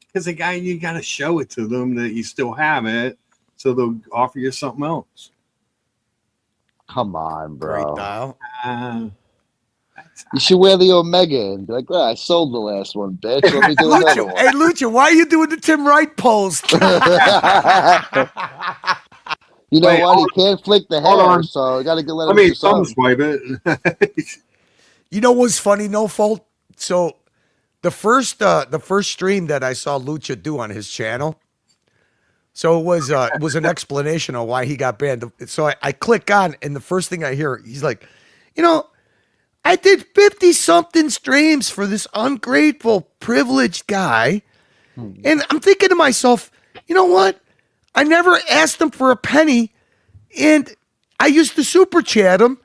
Because you got to show it to them that you still have it, so they'll offer you something else. Come on, bro. Great dial. You should wear the Omega and be like, well, I sold the last one, bitch. Let me do another one. Hey, Lucha, why are you doing the Tim Wright pose? You know what? He can't flick the hair, so you got to let him do something. Swipe it. You know what's funny? No fault. So the first stream that I saw Lucha do on his channel, so it was an explanation of why he got banned. So I click on, and the first thing I hear, he's like, I did 50-something streams for this ungrateful, privileged guy. And I'm thinking to myself, you know what? I never asked him for a penny, and I used to super chat him.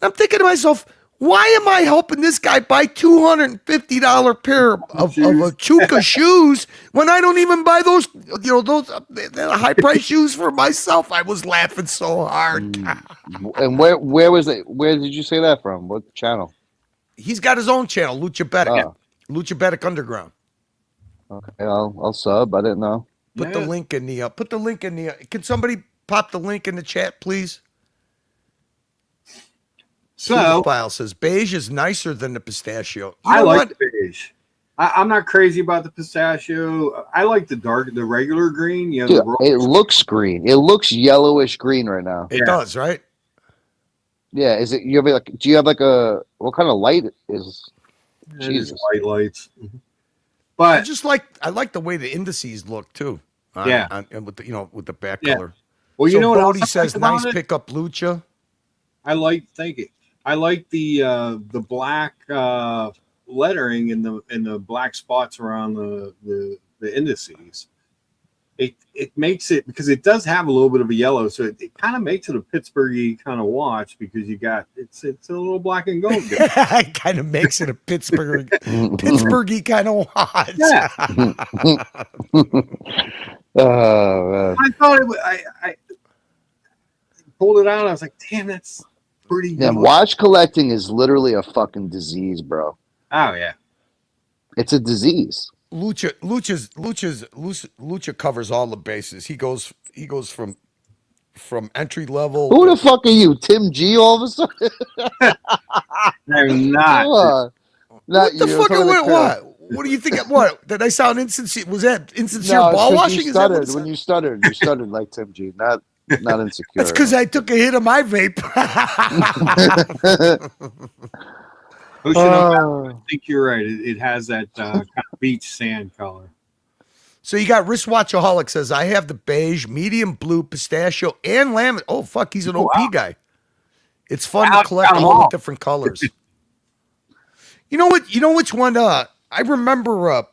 And I'm thinking to myself, why am I helping this guy buy $250 pair of Chuka shoes when I don't even buy those high price shoes for myself? I was laughing so hard. And where was it? Where did you say that from? What channel? He's got his own channel, Lucha Betic. Lucha Betic Underground. Okay, I'll sub. I didn't know. Put the link in the. Can somebody pop the link in the chat, please? So file says beige is nicer than the pistachio. I like the beige. I'm not crazy about the pistachio. I like the regular green. Dude, it looks green. It looks yellowish green right now. It does, right? Yeah. Is it? Do you have like a what kind of light is? Jesus, white lights. But I like the way the indices look too. And with the back color. Well, you know what Bodie says, nice pickup, Lucha. I like the black lettering and the black spots around the indices. It makes it, because it does have a little bit of a yellow, so it kind of makes it a Pittsburghy kind of watch, because you got it's a little black and gold. It kind of makes it a Pittsburghy kind of watch. Yeah. I thought I pulled it out. I was like, damn, that's pretty good. Yeah, watch collecting is literally a fucking disease, bro. Oh yeah, it's a disease. Lucha covers all the bases. He goes from from entry level. Who the fuck are you, Tim G? All of a sudden, I'm not. Come on. Not What the you. fuck? Talking to Chris. What do you think? What did I sound insincere? Was that insincere No, it's ball because washing? you Is that what stuttered. it When said? you stuttered like Tim G. Not insecure. That's because I took a hit of my vape. Ocean I think you're right. It has that kind of beach sand color. So you got Wristwatchaholic says, I have the beige, medium blue, pistachio, and lemon. Oh, fuck, he's an OP guy. It's fun to collect all the different colors. You know what? You know which one? I remember.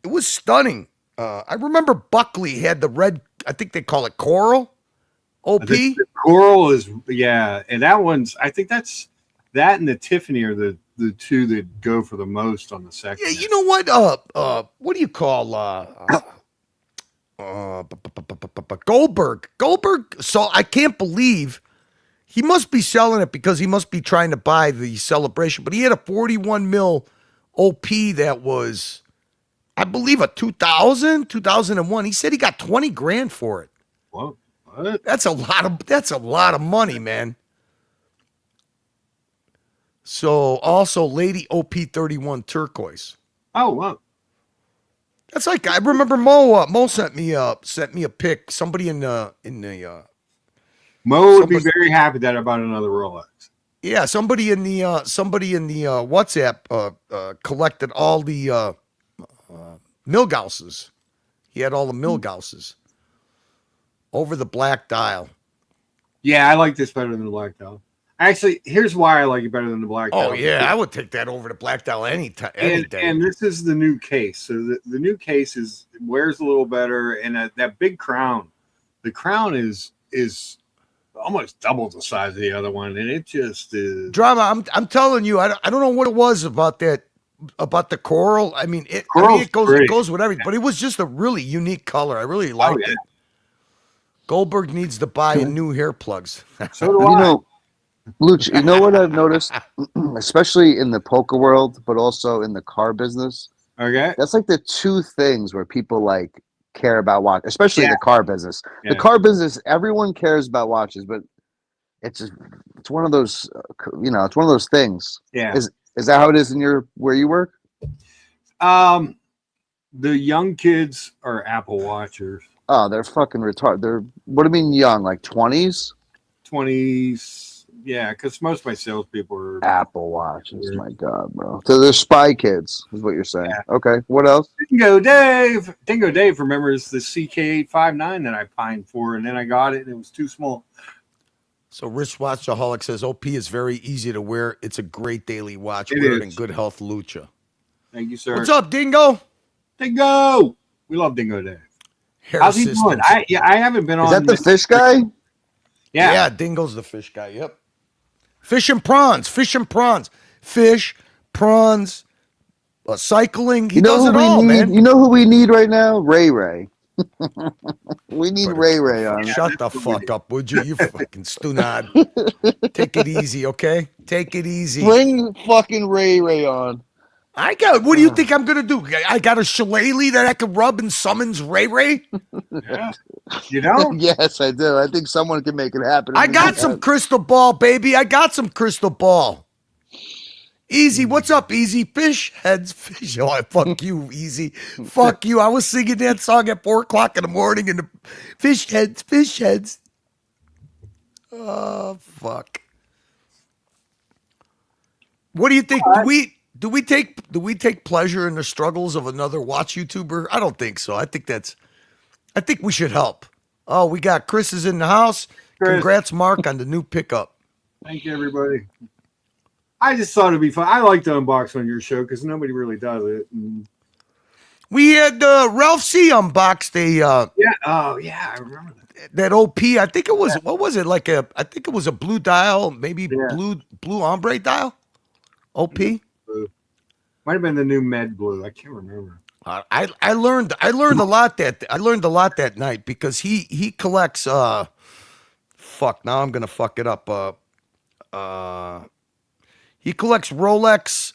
It was stunning. I remember Buckley had the red. I think they call it coral. OP. The coral is and that one's. I think that's that and the Tiffany are the two that go for the most on the second. Yeah, you know what? What do you call Goldberg? Goldberg. So I can't believe. He must be selling it because he must be trying to buy the celebration. But he had a 41 mil OP that was, I believe, a 2001. He said he got 20 grand for it. What? That's a lot of money, man. So also Lady OP 31 turquoise. Oh, wow. That's like, I remember Mo sent me a pic. Somebody in the Mo would be very happy that I bought another Rolex. Yeah, somebody in the WhatsApp collected all the Milgausses. He had all the Milgausses over the black dial. Yeah, I like this better than the black dial. Actually, here's why I like it better than the black dial. Oh yeah, I would take that over the black dial any day. And this is the new case. So the new case wears a little better, and that big crown. The crown is almost double the size of the other one, and it just is drama. I'm telling you, I don't know what it was about the coral. I mean, it goes with everything, but it was just a really unique color. I really liked it. Goldberg needs to buy new hair plugs. So do I. Luch, you know what I've noticed, especially in the poker world, but also in the car business. Okay, that's like the two things where people like care about watch, especially the car business. Yeah. The car business, everyone cares about watches, but it's one of those, it's one of those things. Yeah, is that how it is in where you work? The young kids are Apple watchers. Oh, they're fucking retarded. They're what do you mean young? Like 20s? 20s. Yeah, because most of my salespeople are Apple watches. My God, bro. So they're spy kids, is what you're saying. Yeah. Okay, what else? Dingo Dave remembers the CK859 that I pined for, and then I got it, and it was too small. So Wristwatchaholic says OP is very easy to wear. It's a great daily watch. Wear it in good health, Lucha. Thank you, sir. What's up, Dingo? Dingo. We love Dingo Dave. How's he doing? I haven't been on. Is that the fish guy? Yeah, Dingo's the fish guy. Yep. Fish and prawns. Fish, prawns, cycling. He does it all, man. You know who we need right now? Ray. We need Ray on. Shut the fuck up, would you? You fucking stunad. Take it easy, okay? Take it easy. Bring fucking Ray on. What do you think I'm gonna do? I got a shillelagh that I could rub and summons Ray? Yeah. You know? Yes, I do. I think someone can make it happen. I got some crystal ball, baby. I got some crystal ball. Easy, what's up, Easy? Fish heads, fish. Oh, fuck you, Easy. Fuck you. I was singing that song at 4:00 in the morning, and the fish heads. Oh, fuck. What do you think? Do we take pleasure in the struggles of another watch YouTuber? I don't think so. I think we should help. Oh, we got Chris is in the house. Chris. Congrats, Mark, on the new pickup. Thank you, everybody. I just thought it'd be fun. I like to unbox on your show because nobody really does it. And... We had Ralph C unboxed a. I remember that OP. I think it was what was it like I think it was a blue dial, maybe blue ombre dial. OP. Might have been the new Med Blue. I can't remember. I learned a lot that night because he collects fuck, now I'm gonna fuck it up. He collects Rolex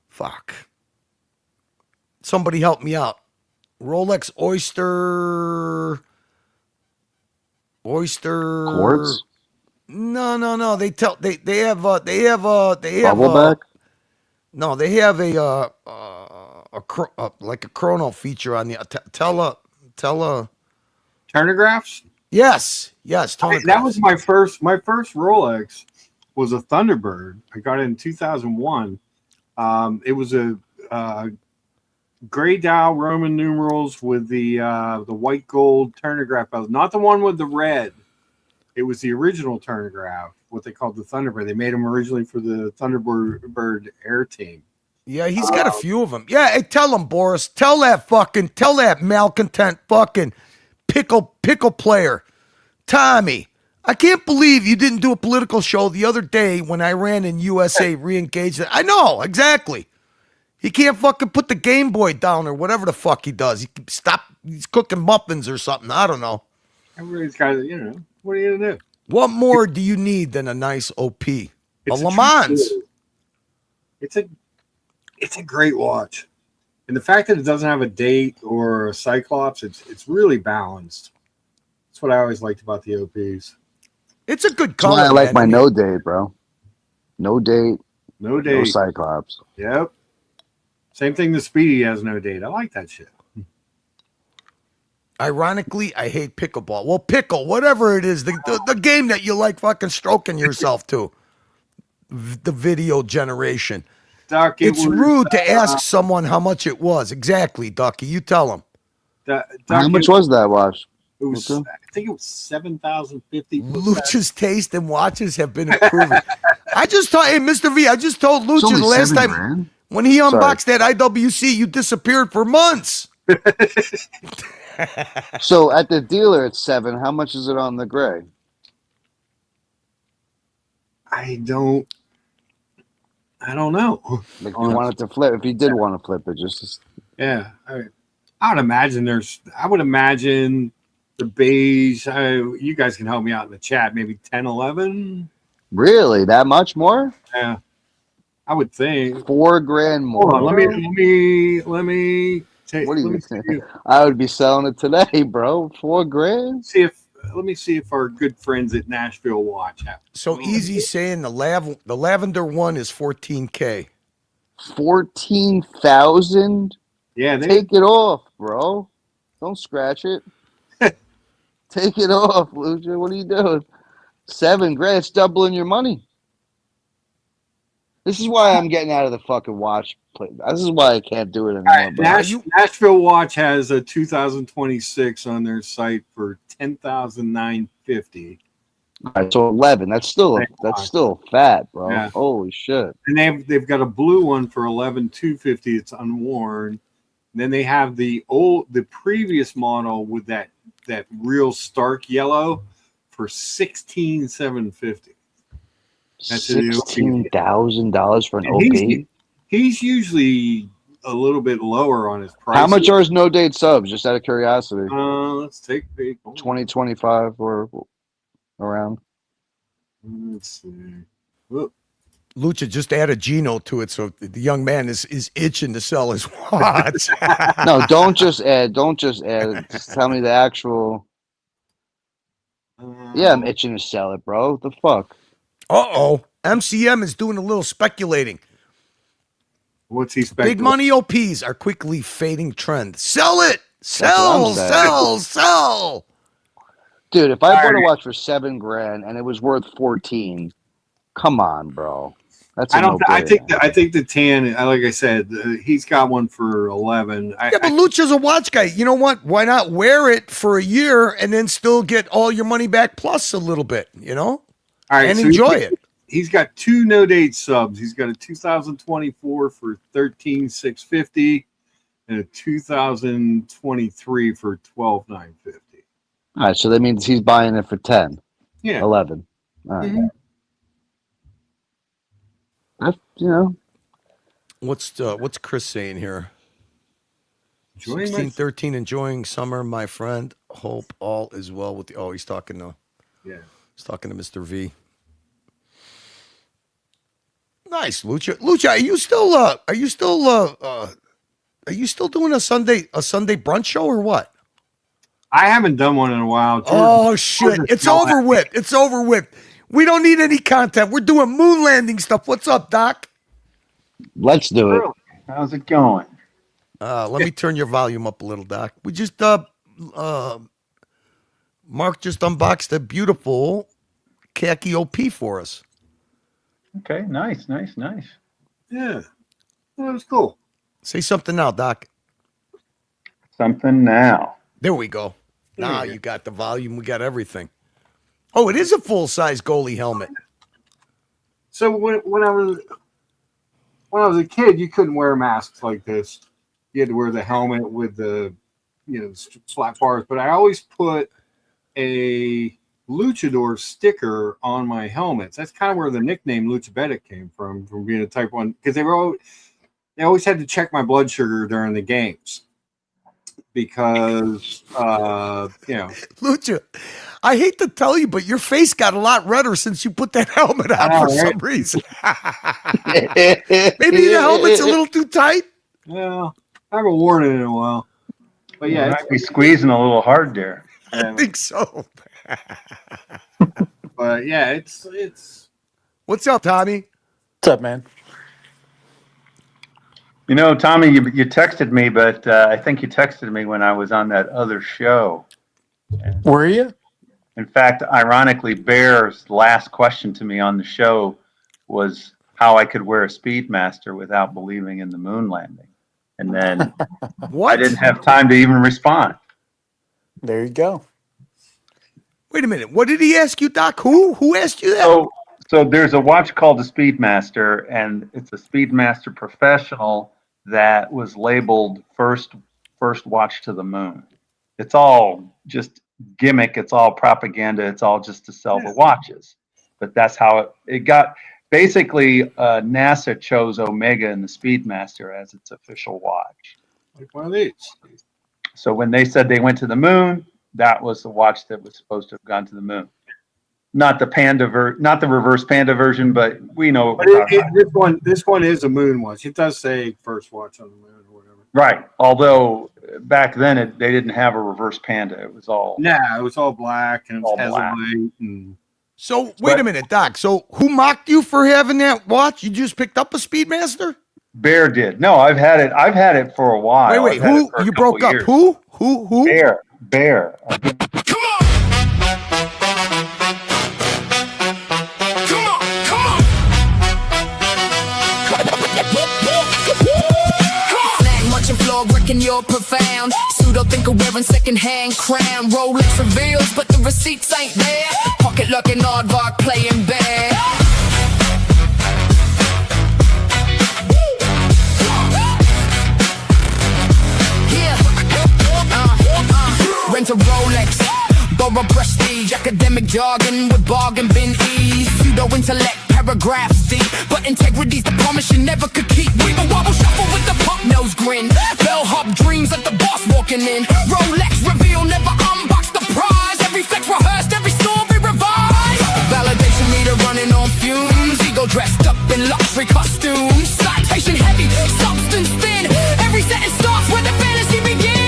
fuck. Somebody help me out. Rolex Oyster oyster. Quartz? No. They have Bubbleback? no, they have like a chrono feature on the tele. Turnographs. Yes, That was my first Rolex was a Thunderbird. I got it in 2001. It was a gray dial Roman numerals with the white gold turnograph bells, not the one with the red. It was the original turnograph, what they called the Thunderbird. They made them originally for the Thunderbird Air Team. Yeah, he's got a few of them. Yeah, hey, tell him, Boris. Tell that malcontent fucking pickle player, Tommy. I can't believe you didn't do a political show the other day when Iran and USA re-engaged. I know, exactly. He can't fucking put the Game Boy down or whatever the fuck he does. He can stop. He's cooking muffins or something. I don't know. Everybody's got, what are you gonna do? What more do you need than a nice OP? A Le Mans. It's a great watch, and the fact that it doesn't have a date or a Cyclops, it's really balanced. That's what I always liked about the OPs. It's a good That's color. why I like my no date, bro. No date. No date. No Cyclops. Yep. Same thing. The Speedy has no date. I like that shit. Ironically, I hate pickleball. Well, pickle, whatever it is, the game that you like fucking stroking yourself to. The video generation. Duck, it's rude to ask someone how much it was. Exactly, Ducky. You tell them. How much was that watch? It was, I think it was 7,050. Lucha's taste and watches have been improving. I just told, hey, Mr. V, I just told Lucha the last time grand. when he unboxed that IWC, you disappeared for months. So at the dealer, it's 7. How much is it on the gray? I don't know. Like, you wanted to flip. If you did want to flip it, just yeah. I would imagine the beige. You guys can help me out in the chat. Maybe 10, 11. Really that much more? Yeah, I would think $4,000 more. Hold on, let me take. What do you think? I would be selling it today, bro. $4,000. Let me see if our good friends at Nashville Watch have. So Easy saying the lavender one is $14,000. 14,000. Yeah, take it off, bro. Don't scratch it. Take it off, Lucha. What are you doing? $7,000. It's doubling your money. This is why I'm getting out of the fucking watch play. This is why I can't do it anymore. Right, Nashville Watch has a 2026 on their site for $10,950. All right, so 11. That's still fat, bro. Yeah. Holy shit. And they've got a blue one for $11,250. It's unworn. And then they have the previous model with that real stark yellow for $16,750. That's $16,000 for an OP. He's usually a little bit lower on his price. How much are his no date subs? Just out of curiosity. Let's take 2025 or around. Let's see. Whoop. Lucha just add a Gino to it, so the young man is itching to sell his watch. No, don't just add. Just tell me the actual. Yeah, I'm itching to sell it, bro. What the fuck? MCM is doing a little speculating. What's he speculating? Big money OPs are quickly fading trend. Sell it! Sell! Dude, if I bought a watch for $7,000 and it was worth 14, come on, bro. That's I think the tan. Like I said, he's got one for 11. But Lucha's a watch guy. You know what? Why not wear it for a year and then still get all your money back plus a little bit? You know, all right, and so enjoy it. He's got 2 no date subs. He's got a 2024 for $13,650 and a 2023 for $12,950. All right, so that means he's buying it for 10. Yeah, 11. All right. Mm-hmm. What's Chris saying here? 16-13, enjoying summer, my friend. Hope all is well with you. Oh, he's talking to he's talking to Mr. V. Nice, Lucha. Lucha, are you still doing a Sunday brunch show or what? I haven't done one in a while. Oh shit! It's over with. It's over with. We don't need any content. We're doing moon landing stuff. What's up, Doc? Let's do it. How's it going? Let me turn your volume up a little, Doc. We just Mark just unboxed a beautiful khaki OP for us. Okay, nice. Yeah, that was cool. Say something now, Doc. Something now. There we go. Now you got the volume. We got everything. Oh, it is a full-size goalie helmet. So when I was a kid, you couldn't wear masks like this. You had to wear the helmet with the slap bars. But I always put a luchador sticker on my helmets. That's kind of where the nickname Luchabedic came from being a type 1, because they always had to check my blood sugar during the games because Lucha, I hate to tell you, but your face got a lot redder since you put that helmet on for some reason. Maybe the helmet's a little too tight. Yeah, I haven't worn it in a while. But yeah, you might be squeezing a little hard there. I think so. But yeah, it's. What's up, Tommy? What's up, man? Tommy, you texted me, but I think you texted me when I was on that other show. Were you? In fact, ironically, Bear's last question to me on the show was how I could wear a Speedmaster without believing in the moon landing. And then I didn't have time to even respond. There you go. Wait a minute. What did he ask you, Doc? Who asked you that? So there's a watch called the Speedmaster, and it's a Speedmaster Professional that was labeled first watch to the moon. It's all just gimmick. It's all propaganda. It's all just to sell the watches. But that's how it got. Basically, NASA chose Omega and the Speedmaster as its official watch. Like one of these. So when they said they went to the moon, that was the watch that was supposed to have gone to the moon. Not the not the reverse panda version, but we know. This one is a moon watch. It does say first watch on the moon or whatever. Right. Although back then they didn't have a reverse panda. It was all. Yeah, it was all black and all it was black. and So wait a minute, Doc. So who mocked you for having that watch? You just picked up a Speedmaster? Bear did. No, I've had it for a while. Wait, who? You broke up. Years. Who? Bear. Reckon you're profound. Pseudo thinker wearing second-hand crown. Rolex reveals, but the receipts ain't there. Pocket looking aardvark playing bad. Rent a Rolex, borrow prestige, academic jargon with bargain bin ease. Pseudo intellect, paragraphs deep, but integrity's the promise you never could keep. Weeble wobble shuffle with the punk nose grin. Bellhop dreams like the boss walking in. Rolex reveal, never unbox the prize. Every flex rehearsed, every story revised. Validation meter running on fumes. Ego dressed up in luxury costumes. Citation heavy, substance thin. Every sentence starts where the fantasy begins.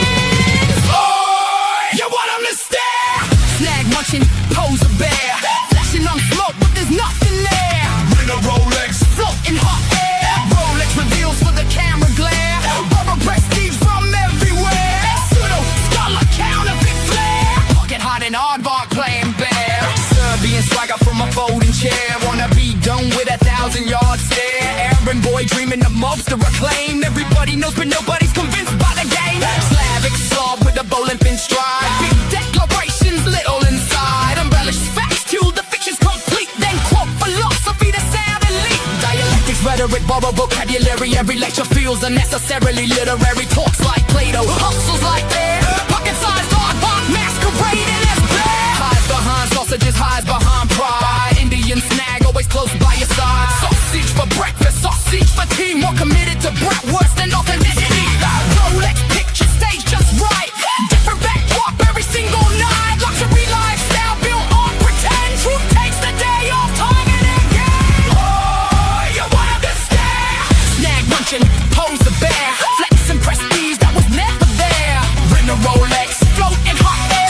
You want them to stare. Snag munching, pose a bear. Flashing on smoke, but there's nothing there. Bring a Rolex, floating hot air. Rolex reveals for the camera glare. Borrow prestige from everywhere. Pseudo scholar counterfeit flair. Pocket hot and aardvark playing bear. Serbian swagger from a folding chair. Wanna be done with 1,000-yard stare. Errand boy dreaming of mobster acclaim. Everybody knows, but nobody's convinced by the game. Slavic slob with a bowling pin stride. Big declarations, little inside. Embellished facts, till the fiction's complete. Then quote philosophy to sound elite. Dialectics, rhetoric, borrow vocabulary. Every lecture feels unnecessarily literary. Talks like Plato, hustles like air. Pocket-sized aardvark masquerading as bear. Hides behind sausages, hides behind pride. Indian snag, always close by your side. Sausage for breakfast, sausage for tea. More committed to bratwurst than authenticity. Rolex picture stage just right. Different backdrop every single night. Luxury lifestyle built on pretend. Truth takes the day off, timing again. Oh, you wanna be stare. Snag munching, pose the bear. Flex and prestige that was never there. Bring a Rolex, float in hot air.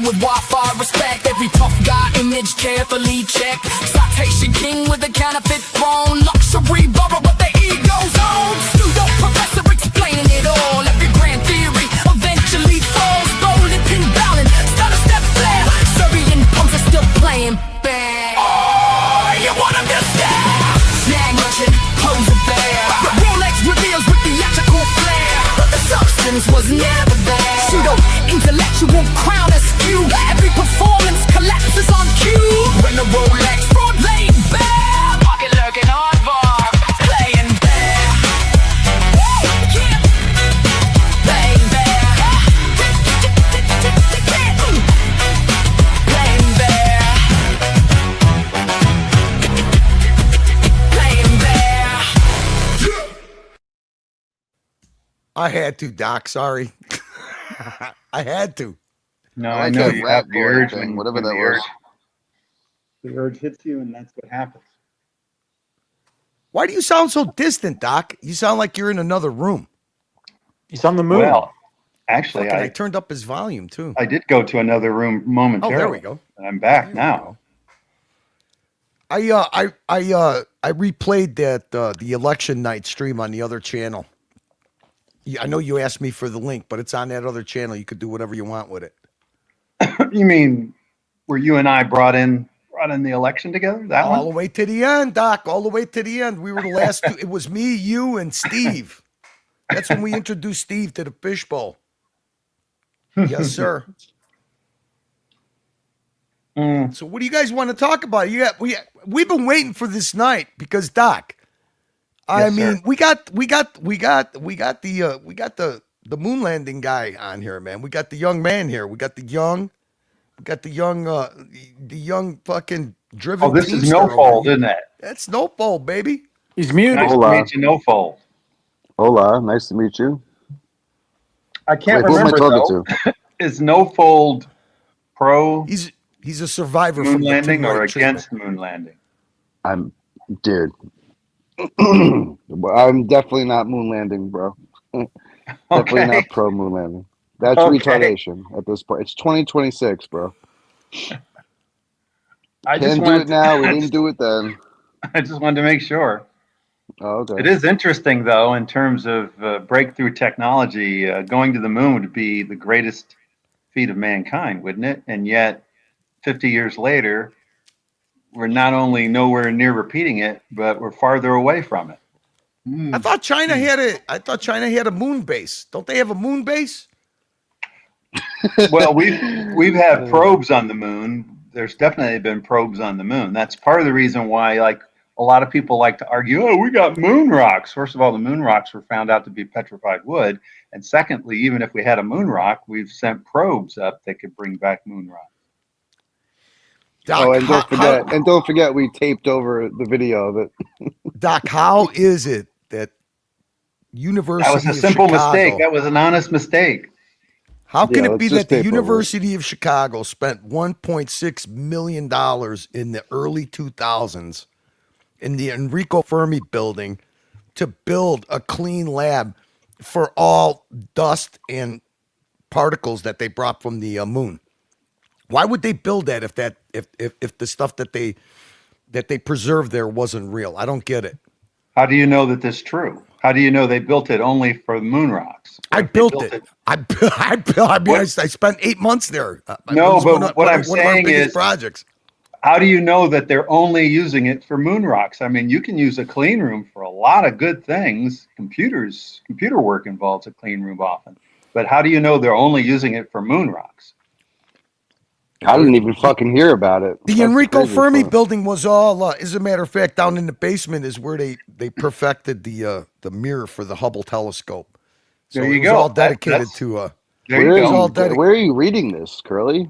with Wi-Fi respect. Every tough guy image carefully checked. Citation king with a counterfeit throne. Luxury borrow but the ego's own. Pseudo professor explaining it all. Every grand theory eventually falls. Golden pin balance, stutter step flare. Serbian punks are still playing bad. Oh, you want him to stare? Snag merchant, pose a bear. Rolex reveals with theatrical flair, but the substance was never there. Pseudo intellectual crown askew. Every performance collapses on cue. When the Rolex fraud laid bare, pocket lurking aardvark, playing bare. Yeah. Playing bare. Playing bare. Playing bare. I had to, Doc. Sorry. I had to. No, I I like know that you rap have the boy urge thing, when, whatever when that the was. the urge hits you, and that's what happens. Why do you sound so distant, Doc? You sound like you're in another room. He's on the moon. Well, actually, Fucking, I turned up his volume too. I did go to another room Oh, momentarily. there we go. And I'm back now. I replayed that the election night stream on the other channel. I know you asked me for the link, but it's on that other channel. You could do whatever you want with it. You mean where you and I brought in the election together? That All one? the way to the end, Doc. All the way to the end. We were the last two. It was me, you, and Steve. That's when we introduced Steve to the Fishbowl. Yes, sir. So what do you guys want to talk about? We've been waiting for this night because, Doc, I mean, we got the moon landing guy on here, man. We got the young man here. We got the young fucking driven. Oh, this is teamster No over Fold, here. isn't it? That's No Fold, baby. He's muted. Nice to meet you, No Fold. Hola, nice to meet you. I can't Wait, who am I remember talking though. Is No Fold pro He's a survivor moon from the landing two-night or treatment. against moon landing? Dude. I'm definitely not moon landing, bro. Definitely not pro moon landing. That's retardation at this point. It's 2026, bro. I Can't do it now. We didn't do it then. I just wanted to make sure. Oh, okay. It is interesting, though, in terms of breakthrough technology. Going to the moon would be the greatest feat of mankind, wouldn't it? And yet, 50 years later, we're not only nowhere near repeating it, but we're farther away from it. I thought China had a moon base. Don't they have a moon base? Well, we've had probes on the moon. There's definitely been probes on the moon. That's part of the reason why, like, a lot of people like to argue, oh, we got moon rocks. First of all, the moon rocks were found out to be petrified wood. And secondly, even if we had a moon rock, we've sent probes up that could bring back moon rocks. Doc, and don't forget, we taped over the video of it. Doc, how is it that University That was a of Chicago, mistake. That was an honest mistake. How can it be that the University of Chicago spent $1.6 million in the early 2000s in the Enrico Fermi building to build a clean lab for all dust and particles that they brought from the moon? Why would they build that if the stuff that they preserved there wasn't real? I don't get it. How do you know that this is true? How do you know they built it only for the moon rocks? I built it. I spent 8 months there. No, but what I'm saying is, projects. How do you know that they're only using it for moon rocks? I mean, you can use a clean room for a lot of good things. Computer work involves a clean room often. But how do you know they're only using it for moon rocks? I didn't even fucking hear about it. The Enrico Fermi building was all, as a matter of fact, down in the basement is where they perfected the mirror for the Hubble telescope. So there you it was go. all dedicated to. Where are you reading this, Curly?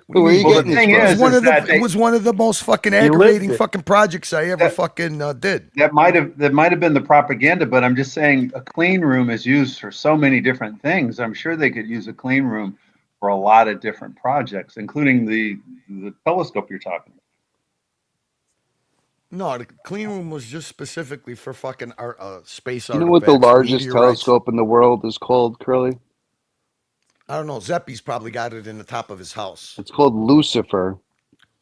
Where are you getting this from? It was one of the most fucking aggravating fucking projects I ever fucking did. That might have been the propaganda, but I'm just saying a clean room is used for so many different things. I'm sure they could use a clean room for a lot of different projects, including the telescope you're talking about. No, the clean room was just specifically for fucking space. You know what the largest telescope in the world is called, Curly? I don't know. Zeppi's probably got it in the top of his house. It's called Lucifer.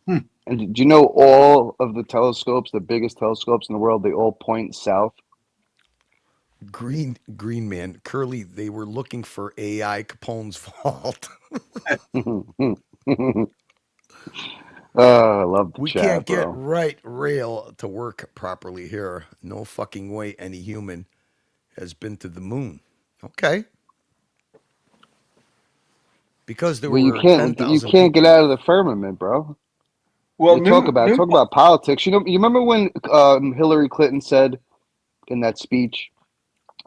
Hmm. And do you know all of the telescopes, the biggest telescopes in the world, they all point south? Green man, Curly, they were looking for AI Capone's fault. Oh, I love the We chat, can't get bro. right rail to work properly here. No fucking way any human has been to the moon. Okay. Because there Well, you were can't 10,000 get people. out of the firmament, bro. Well, They talk about politics. You remember when Hillary Clinton said in that speech,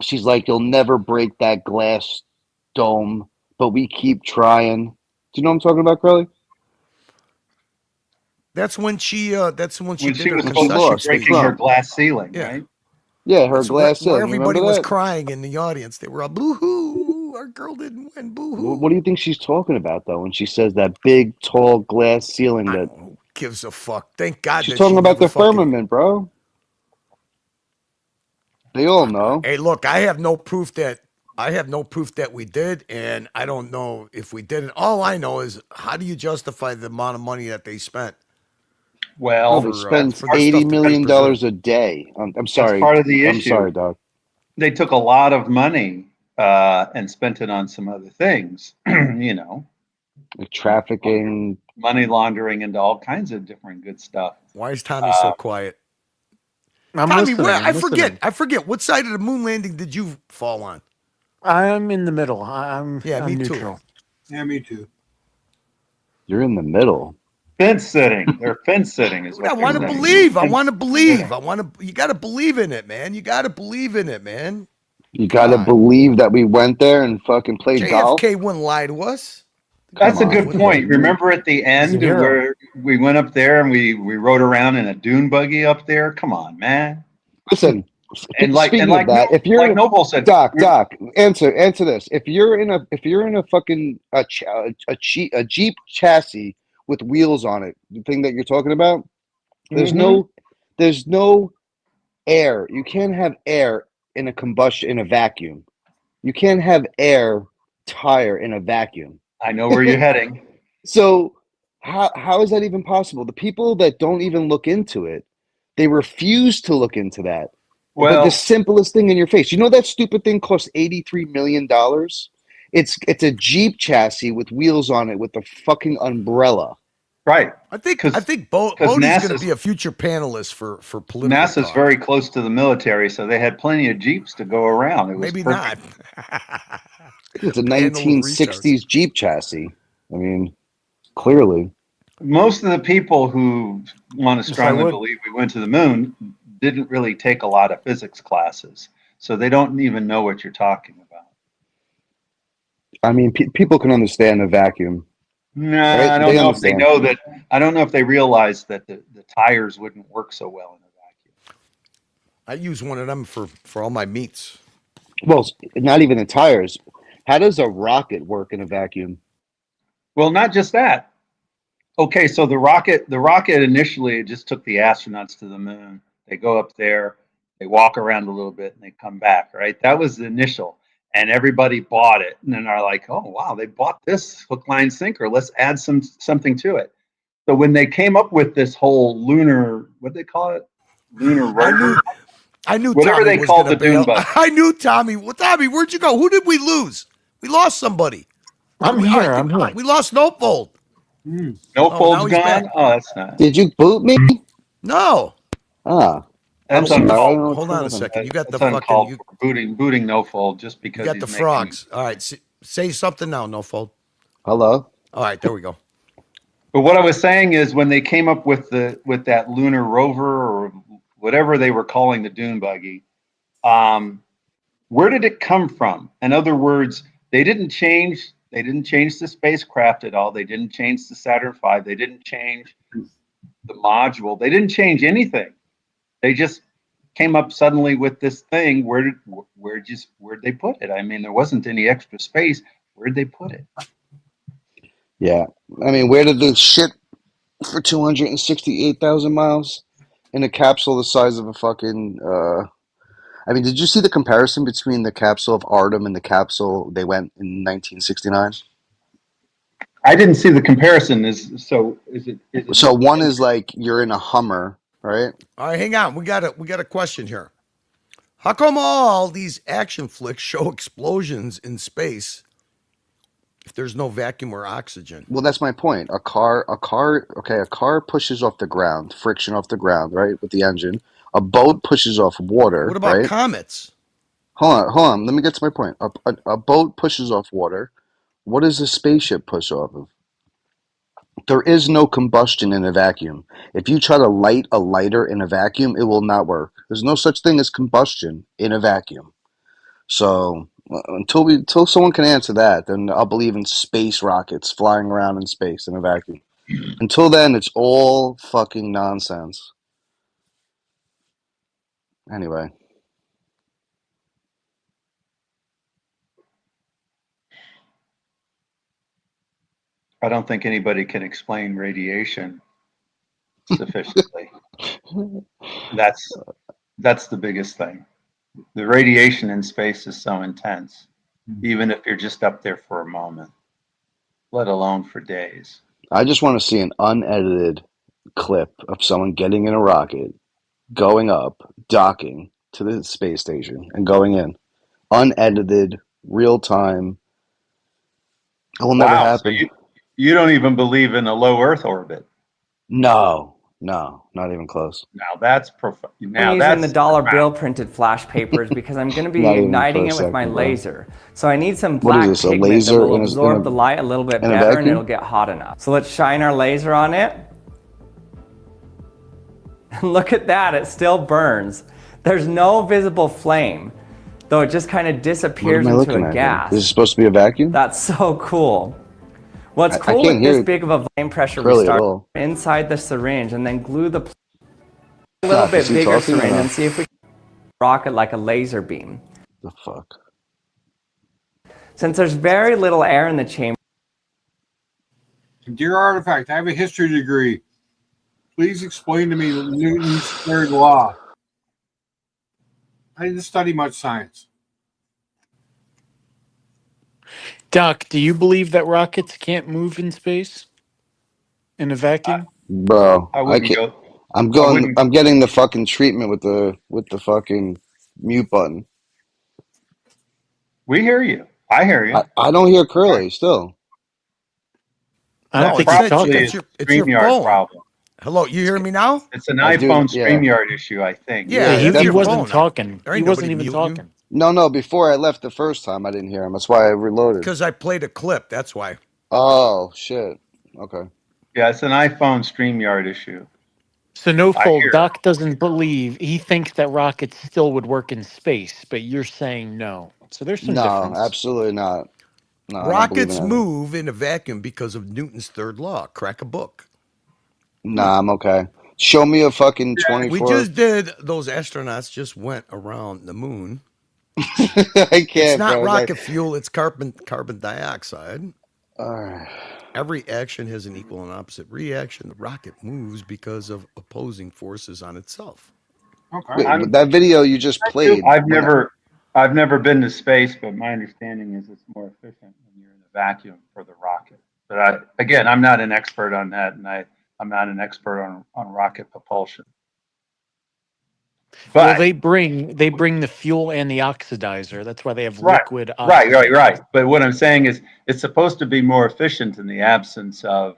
she's like, "You'll never break that glass dome, but we keep trying." Do you know what I'm talking about, Curly? That's when she when did she her was concession supposed to be speech. breaking her glass ceiling, Yeah. right? Yeah, her That's glass where ceiling. You everybody remember was that? crying in the audience. They were all boo-hoo. Our girl didn't win. Boo-hoo. What do you think she's talking about, though, when she says that big, tall glass ceiling? That Who gives a fuck? Thank God she's that talking she about never the fucking. firmament, bro. They all know. Hey, look, I have no proof that we did, and I don't know if we didn't. All I know is, how do you justify the amount of money that they spent? Well, They for spend the $80 stuff to be million preserved? a day. I'm that's sorry. part of the I'm issue. sorry, Doc. They took a lot of money and spent it on some other things, you know, Like trafficking. money laundering into all kinds of different good stuff. Why is Tommy so quiet? I'm Tommy, listening. where? I'm listening. I forget. What side of the moon landing did you fall on? I'm in the middle. I'm Yeah, me too. neutral. Yeah, me too. You're in the middle. Fence sitting. They're fence sitting is what I they're want to saying. believe. I Fence want to believe. sitting. You got to believe in it, man. You got to believe in it, man. You got to God. believe that we went there and fucking played golf. JFK wouldn't lie to us. That's a Come on. good point. Remember at the He's a end hero. where we went up there and we rode around in a dune buggy up there? Come on, man. Listen, And like speaking of that, if you're like Noble said, Doc, answer this. If you're in a fucking a Jeep chassis with wheels on it, the thing that you're talking about, there's no air. You can't have air in a vacuum. You can't have air tire in a vacuum. I know where you're heading. So how is that even possible? The people that don't even look into it, they refuse to look into that. But Well, the simplest thing in your face. You know that stupid thing costs $83 million? It's a Jeep chassis with wheels on it with a fucking umbrella. right. I think Bodie's going to be a future panelist for political NASA's talk. very close to the military, so they had plenty of Jeeps to go around. It was Maybe perfect. not. It's a Panel of 1960s Jeep chassis. I mean, clearly. Most of the people who want to Yes, I strongly would. believe we went to the moon didn't really take a lot of physics classes, so they don't even know what you're talking about. I mean, people can understand a vacuum. No, Right? I don't They know if they understand. know that. I don't know if they realize that the tires wouldn't work so well in a vacuum. I use one of them for all my meats. Well, not even the tires. How does a rocket work in a vacuum? Well, not just that. Okay, so the rocket initially just took the astronauts to the moon. They go up there, they walk around a little bit, and they come back. Right? That was the initial, and everybody bought it. And then they're like, "Oh, wow, they bought this hook, line, sinker. Let's add something to it." So when they came up with this whole lunar, what do they call it? Lunar rover. I knew Whatever Tommy they was called going to the dune bail. buggy. I knew Tommy. Well, Tommy, where'd you go? Who did we lose? We lost somebody. I'm here. I'm here. We lost Notefold. No now fold's he's gone. back. Oh, that's not. Did you boot me? No. Ah. That's I'm sorry. I don't know uncalled. what's Hold on a going second. You got the That's uncalled fucking. for. Booting no fold just because You got he's the making- frogs. All right. Say something now, Notefold. Hello? All right. There we go. But what I was saying is when they came up with that lunar rover or whatever they were calling the dune buggy, where did it come from? In other words, they didn't change the spacecraft at all. They didn't change the Saturn V. They didn't change the module. They didn't change anything. They just came up suddenly with this thing. Where'd they put it? I mean, there wasn't any extra space. Where'd they put it? Yeah. I mean, where did they ship for 268,000 miles in a capsule the size of a fucking I mean, did you see the comparison between the capsule of Artem and the capsule they went in 1969? I didn't see the comparison. Is it So one is like you're in a Hummer, right? All right, hang on. We got a question here. How come all these action flicks show explosions in space if there's no vacuum or oxygen? Well, that's my point. A car, okay, a car pushes off the ground, friction off the ground, right, with the engine. A boat pushes off water, What about right? comets? Hold on. Let me get to my point. A boat pushes off water. What does a spaceship push off of? There is no combustion in a vacuum. If you try to light a lighter in a vacuum, it will not work. There's no such thing as combustion in a vacuum. So until someone can answer that, then I'll believe in space rockets flying around in space in a vacuum. Until then, it's all fucking nonsense. Anyway. I don't think anybody can explain radiation sufficiently. That's the biggest thing. The radiation in space is so intense, even if you're just up there for a moment, let alone for days. I just want to see an unedited clip of someone getting in a rocket, going up, docking to the space station, and going in. Unedited, real time. It will never happen. So you don't even believe in a low Earth orbit? No, not even close. Now that's profound. I'm using the dollar bill printed flash papers because I'm going to be igniting it with my laser. So I need some black pigment that will absorb the light a little bit better and it'll get hot enough. So let's shine our laser on it. Look at that, it still burns. There's no visible flame, though it just kind of disappears into a gas. This is supposed to be a vacuum? That's so cool. What's cool with this big of a flame pressure restart inside the syringe and then glue the a little bit bigger syringe and see if we can rocket like a laser beam. The fuck? Since there's very little air in the chamber. Dear Artifact, I have a history degree. Please explain to me Newton's third law. I didn't study much science. Doc, do you believe that rockets can't move in space? In a vacuum? Bro, I can't. I'm getting the fucking treatment with the fucking mute button. We hear you. I hear you. I don't hear Curly still. I don't think he's talking. It's your phone. Problem. Hello, you hear me now? It's an iPhone StreamYard issue, I think. Yeah, he wasn't talking. He wasn't even talking. No, before I left the first time, I didn't hear him. That's why I reloaded. Because I played a clip, that's why. Oh, shit. Okay. Yeah, it's an iPhone StreamYard issue. So no fault. Doc doesn't believe. He thinks that rockets still would work in space, but you're saying no. So there's some difference. No, absolutely not. No, rockets move in a vacuum because of Newton's third law. Crack a book. Nah, I'm okay. Show me a fucking 24. We just did. Those astronauts just went around the moon. I can't. It's not rocket fuel. It's carbon dioxide. Right. Every action has an equal and opposite reaction. The rocket moves because of opposing forces on itself. Okay. Wait, that video you just played. I've never been to space, but my understanding is it's more efficient when you're in a vacuum for the rocket. But I'm not an expert on that, and I'm not an expert on rocket propulsion. But, well, they bring the fuel and the oxidizer. That's why they have liquid. Right. But what I'm saying is, it's supposed to be more efficient in the absence of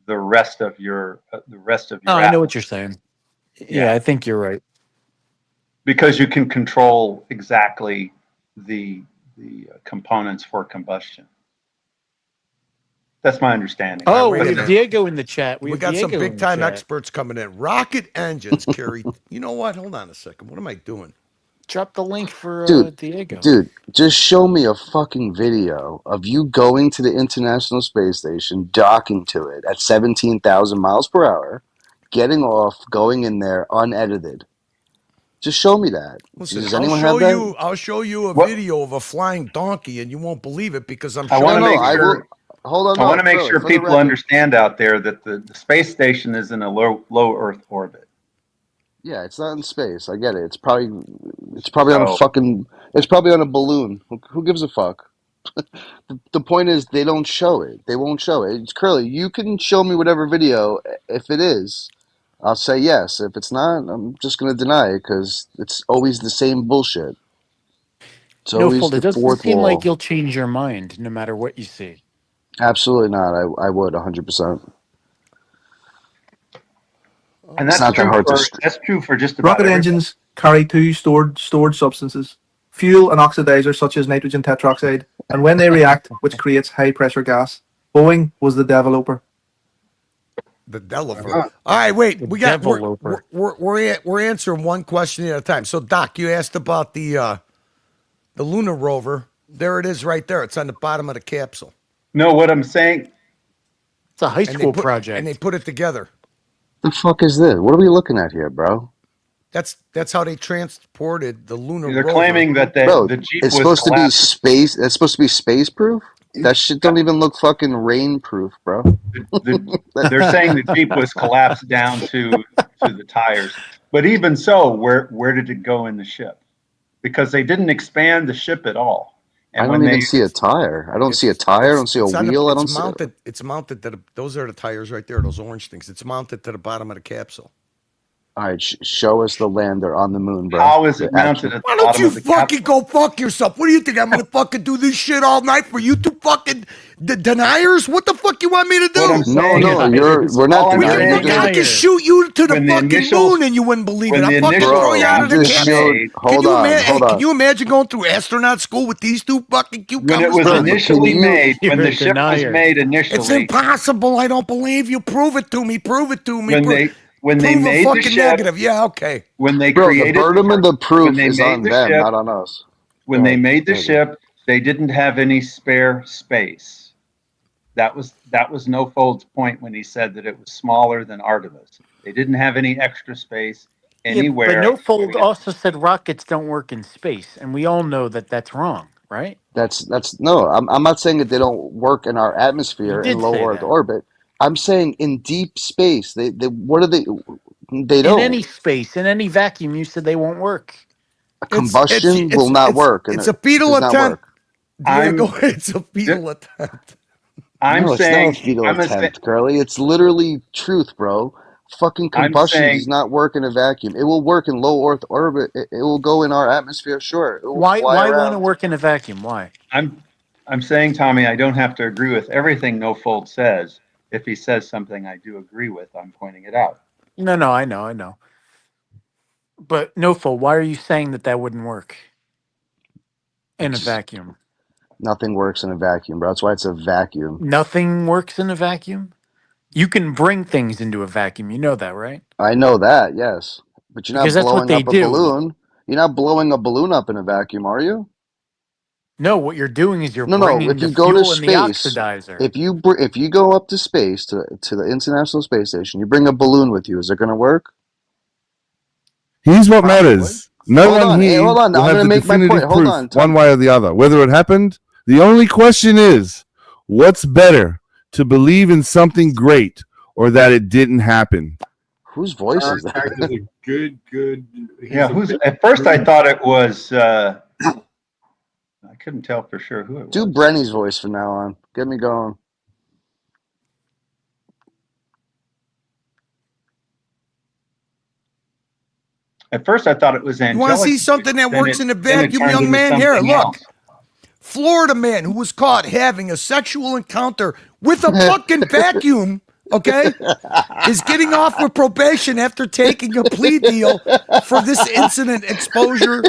the rest of your. I know what you're saying. Yeah, I think you're right. Because you can control exactly the components for combustion. That's my understanding. Oh, we have Diego in the chat. We got some big time experts coming in. Rocket engines carry. You know what? Hold on a second. What am I doing? Drop the link for Diego. Dude, just show me a fucking video of you going to the International Space Station, docking to it at 17,000 miles per hour, getting off, going in there unedited. Just show me that. Listen, Does anyone have that? I'll show you a video of a flying donkey, and you won't believe it because I'm. I want to make sure. Hold on. I want to make sure people understand out there that the space station is in a low Earth orbit. Yeah, it's not in space. I get it. It's probably on a fucking. It's probably on a balloon. Who gives a fuck? The point is, they don't show it. They won't show it. It's Curly. You can show me whatever video. If it is, I'll say yes. If it's not, I'm just gonna deny it because it's always the same bullshit. It's No, always Fold, it the doesn't fourth seem like wall. you'll change your mind no matter what you see. Absolutely not. I would 100%. And It's not that hard to. that's true for just about Rocket engines carry two stored substances, fuel and oxidizer such as nitrogen tetroxide, and when they react, which creates high pressure gas. Boeing was the developer. The developer. All right, wait. We're answering one question at a time. So, Doc, you asked about the lunar rover. There it is, right there. It's on the bottom of the capsule. No, what I'm saying. It's a high school project, and they put it together. The fuck is this? What are we looking at here, bro? That's how they transported the lunar They're rover. claiming that the Jeep it's was supposed collapsed. to be space. It's supposed to be space proof. That shit don't even look fucking rain proof, bro. They're saying the Jeep was collapsed down to the tires. But even so, where did it go in the ship? Because they didn't expand the ship at all. And I don't even see a tire. I don't see a tire. I don't see a wheel. I don't see it. It's mounted to those are the tires right there, those orange things. It's mounted to the bottom of the capsule. All right, show us the lander on the moon, bro. How is it mounted at the Why don't bottom you of the fucking go fuck yourself? What do you think? I'm gonna fucking do this shit all night for you two fucking deniers? What the fuck you want me to do? We're not denying. I can shoot you to the fucking moon and you wouldn't believe it. I'll fucking throw you out of the capsule. Can you imagine going through astronaut school with these two fucking cucumbers? When it was initially made, when the ship was made initially. It's impossible. I don't believe you. Prove it to me. Prove it to me. When they made the ship, negative. Yeah, okay. When they Bro, created the burden of the proof is on them, not on us. When they made the ship, they didn't have any spare space. That was No Fold's point when he said that it was smaller than Artemis. They didn't have any extra space anywhere. Yeah, but No Fold also said rockets don't work in space, and we all know that that's wrong, right? That's no. I'm not saying that they don't work in our atmosphere in low Earth orbit. I'm saying in deep space. They what are they? They don't. In any space, in any vacuum, you said they won't work. A combustion will not work. It's a fetal attempt. It's a fetal attempt. It's not a fetal attempt, Curly. It's literally truth, bro. Fucking combustion does not work in a vacuum. It will work in low Earth orbit. It will go in our atmosphere, sure. Why won't it work in a vacuum? Why? I'm saying, Tommy, I don't have to agree with everything No Fold says. If he says something I do agree with, I'm pointing it out. No, I know. But No Fold, why are you saying that wouldn't work in a vacuum? Nothing works in a vacuum, bro. That's why it's a vacuum. Nothing works in a vacuum? You can bring things into a vacuum. You know that, right? I know that, yes. But you're not blowing up a do. balloon. You're not blowing a balloon up in a vacuum, are you? No, what you're doing is bringing if you the go fuel to and the space, oxidizer. if you go up to space to the International Space Station, you bring a balloon with you. Is it going to work? Here's what matters. No one here hold on. will I'm have going to the make my definitive point. Hold proof on. one way or the other. Whether it happened, the only question is, what's better, to believe in something great or that it didn't happen? Whose voice is that? Good. Yeah, at first I thought it was. I couldn't tell for sure who it was. Do Brenny's voice from now on. Get me going. At first I thought it was Angelica. You want to see something that works in a vacuum, young man? Here, look. Florida man who was caught having a sexual encounter with a fucking vacuum, okay, is getting off with probation after taking a plea deal for this incident exposure.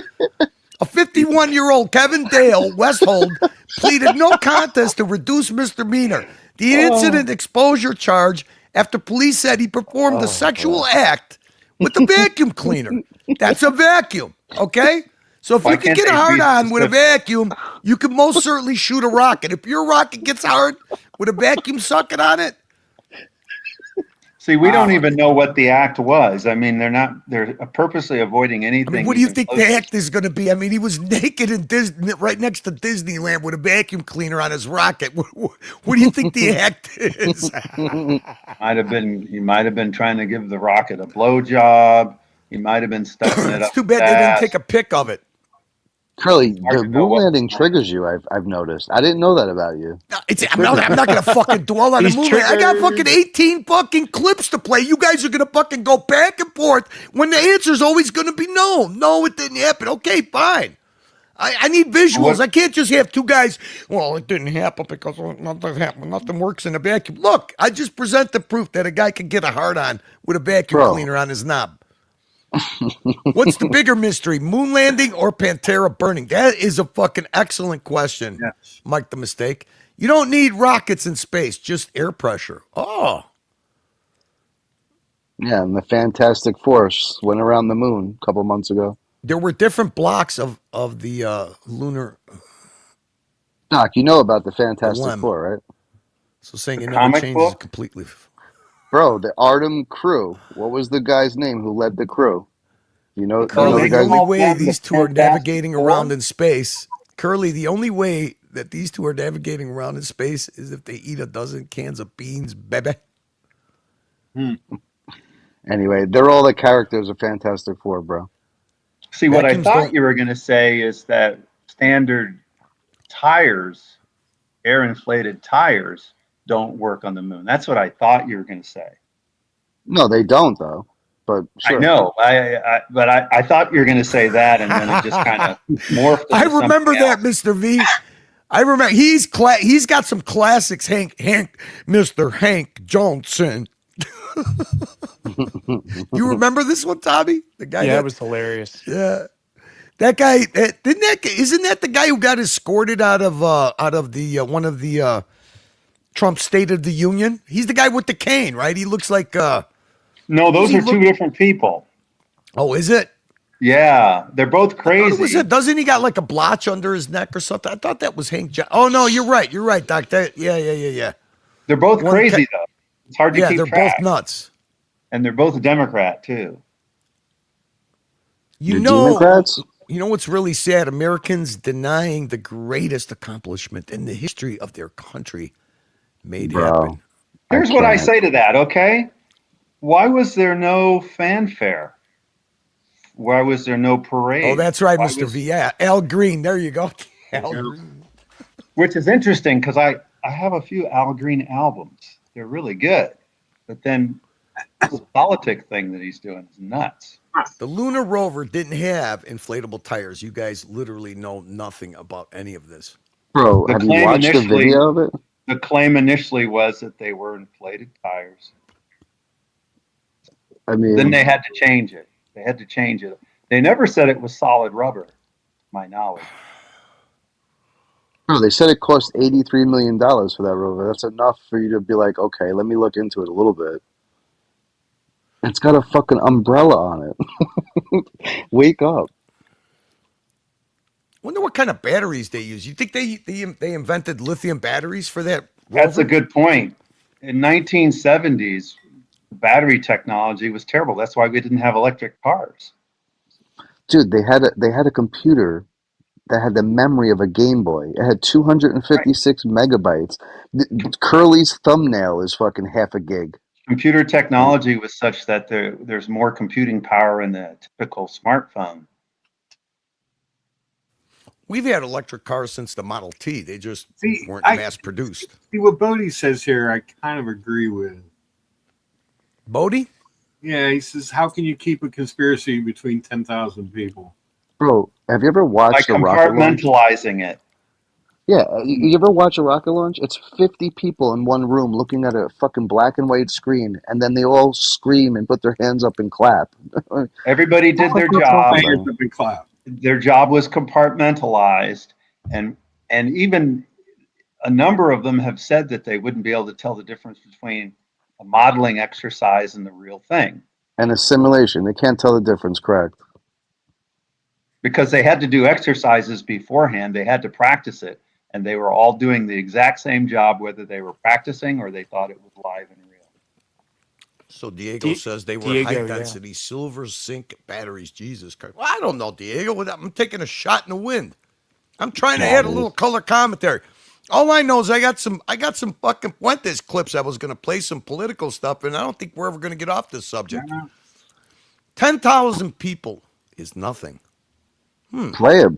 A 51-year-old Kevin Dale Westhold pleaded no contest to reduce misdemeanor. The incident exposure charge after police said he performed a sexual act with a vacuum cleaner. That's a vacuum, okay? So if you can get a hard on with a vacuum, you can most certainly shoot a rocket. If your rocket gets hard with a vacuum sucking on it. See, we don't even know what the act was. I mean, they're purposely avoiding anything. I mean, what do you think the act is going to be? I mean, he was naked in Disney, right next to Disneyland with a vacuum cleaner on his rocket. What do you think the act is? He might have been trying to give the rocket a blowjob. He might have been stuffing it It's up. too bad they didn't take a pic of it. Curly, the moon landing triggers you. I've noticed. I didn't know that about you. I'm not gonna fucking dwell on the moon landing. I got fucking 18 fucking clips to play. You guys are gonna fucking go back and forth when the answer's always gonna be no. No, it didn't happen. Okay, fine. I need visuals. I can't just have two guys. Well, it didn't happen because nothing happened. Nothing works in a vacuum. Look, I just present the proof that a guy can get a hard on with a vacuum cleaner on his knob. What's the bigger mystery, moon landing or Pantera burning? That is a fucking excellent question, Mike the Mistake. You don't need rockets in space, just air pressure. Oh. Yeah, and the Fantastic Force went around the moon a couple months ago. There were different blocks of the lunar. Doc, you know about the Fantastic Four, right? So saying it never changes completely. Bro, the Artem crew. What was the guy's name who led the crew? You know, Curly, the only way these two are navigating around in space. Curly, the only way that these two are navigating around in space is if they eat a dozen cans of beans, baby. Anyway, they're all the characters of Fantastic Four, bro. See, what I thought you were going to say is that standard tires, air-inflated tires, don't work on the moon. That's what I thought you were going to say. No, they don't, though. But sure. I know. But I thought you were going to say that, and then it just kind of morphed. I remember that, Mr. V. I remember he's got some classics. Mr. Hank Johnson. You remember this one, Tommy? The guy. Yeah, it was hilarious. Yeah, that guy. Isn't that the guy who got escorted out of the one of the Trump State of the Union? He's the guy with the cane, right? He looks like. No, those are two different people. Oh, is it? Yeah, they're both crazy. Doesn't he got like a blotch under his neck or something? I thought that was Hank. Oh no, you're right, Doc. Yeah. They're both crazy though. It's hard to keep track. They're both nuts, and they're both a Democrat too. You know what's really sad? Americans denying the greatest accomplishment in the history of their country made happen. Here's what I say to that. Okay. Why was there no fanfare? Why was there no parade? Oh, that's right, Mr. V. Yeah, Al Green. There you go. Al Green. Which is interesting because I have a few Al Green albums. They're really good. But then this politic thing that he's doing is nuts. The lunar rover didn't have inflatable tires. You guys literally know nothing about any of this. Bro, have you watched the video of it? The claim initially was that they were inflated tires. I mean, then they had to change it. They never said it was solid rubber, to my knowledge. No, they said it cost $83 million for that rover. That's enough for you to be like, okay, let me look into it a little bit. It's got a fucking umbrella on it. Wake up. Wonder what kind of batteries they use. You think they invented lithium batteries for that rover? That's a good point. In 1970s, battery technology was terrible. That's why we didn't have electric cars. Dude, they had a computer that had the memory of a Game Boy. It had 256 megabytes. Curly's thumbnail is fucking half a gig. Computer technology was such that there's more computing power in the typical smartphone. We've had electric cars since the Model T. They just weren't mass produced. See what Bodie says here, I kind of agree with. Bodie? Yeah, he says, how can you keep a conspiracy between 10,000 people? Bro, have you ever watched a rocket launch? Compartmentalizing it. Yeah, you ever watch a rocket launch? It's 50 people in one room looking at a fucking black and white screen, and then they all scream and put their hands up and clap. Everybody did their job. Hands up and clap. Their job was compartmentalized, and even a number of them have said that they wouldn't be able to tell the difference between a modeling exercise and the real thing. And a simulation. They can't tell the difference, correct? Because they had to do exercises beforehand. They had to practice it. And they were all doing the exact same job, whether they were practicing or they thought it was live and real. So Diego says they were high-density silver zinc batteries. Jesus Christ. Well, I don't know, Diego. I'm taking a shot in the wind. I'm trying to add a little color commentary. All I know is I got some fucking Fuentes clips. I was going to play some political stuff, and I don't think we're ever going to get off this subject. 10,000 people is nothing. Play him.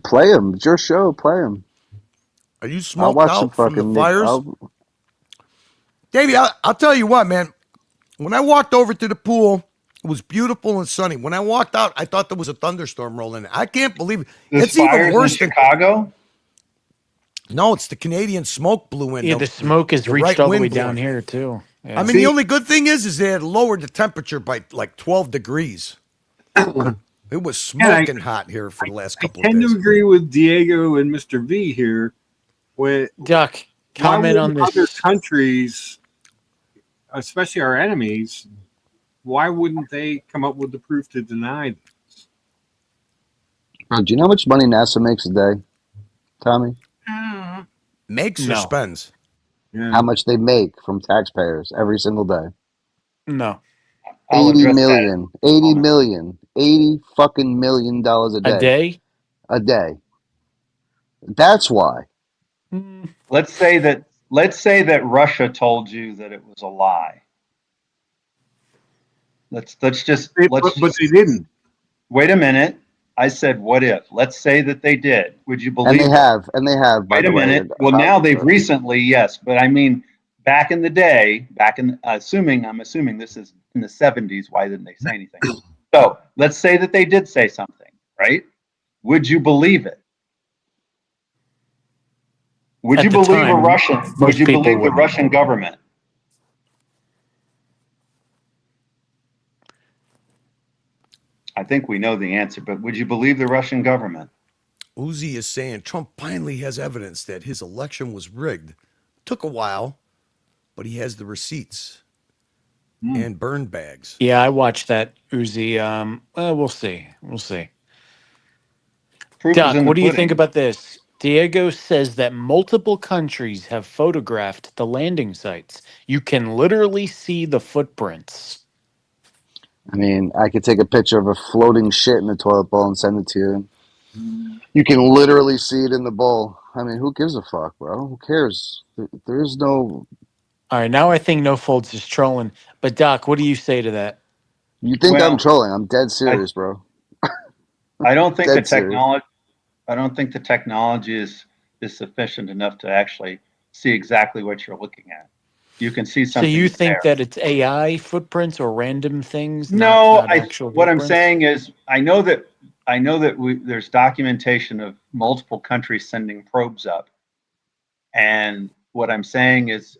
It's your show. Play him. Are you I'll smoked watch some out from the fucking. fires? Davey, I'll tell you what, man. When I walked over to the pool, it was beautiful and sunny. When I walked out, I thought there was a thunderstorm rolling in. I can't believe it. It's even worse in Chicago. No, it's the Canadian smoke blew in. Yeah, the smoke has reached all the way down here too. Yeah. I mean, the only good thing is they had lowered the temperature by like 12 degrees. It was smoking hot here for the last couple of days. I tend to agree with Diego and Mr. V here. With Duck, comment on this. Other countries, especially our enemies, why wouldn't they come up with the proof to deny this? Bro, do you know how much money NASA makes a day, Tommy? Makes or spends? Yeah. How much they make from taxpayers every single day? No. 80 million. 80 million. 80 fucking $1 million a day. A day? A day. That's why. Let's say that Russia told you that it was a lie. Let's just but they didn't. Wait a minute. I said, what if? Let's say that they did. Would you believe? And they have. Wait a minute. Well, now they've recently, yes, but I mean, back in the day, I'm assuming this is in the 70s. Why didn't they say anything? So let's say that they did say something, right? Would you believe it? Would you believe a Russian? Would you believe the Russian government? I think we know the answer, but would you believe the Russian government? Uzi is saying Trump finally has evidence that his election was rigged. Took a while, but he has the receipts and burn bags. Yeah, I watched that, Uzi. We'll see. Doc, what do you think about this? Diego says that multiple countries have photographed the landing sites. You can literally see the footprints. I mean, I could take a picture of a floating shit in the toilet bowl and send it to you. You can literally see it in the bowl. I mean, who gives a fuck, bro? Who cares? There's no... All right, now I think No Folds is trolling. But, Doc, what do you say to that? You think I'm trolling? I'm dead serious, bro. I don't think the technology... I don't think the technology is sufficient enough to actually see exactly what you're looking at. You can see something. So you think that it's AI footprints or random things? No, not actual what I'm footprints? saying is I know that there's documentation of multiple countries sending probes up, and what I'm saying is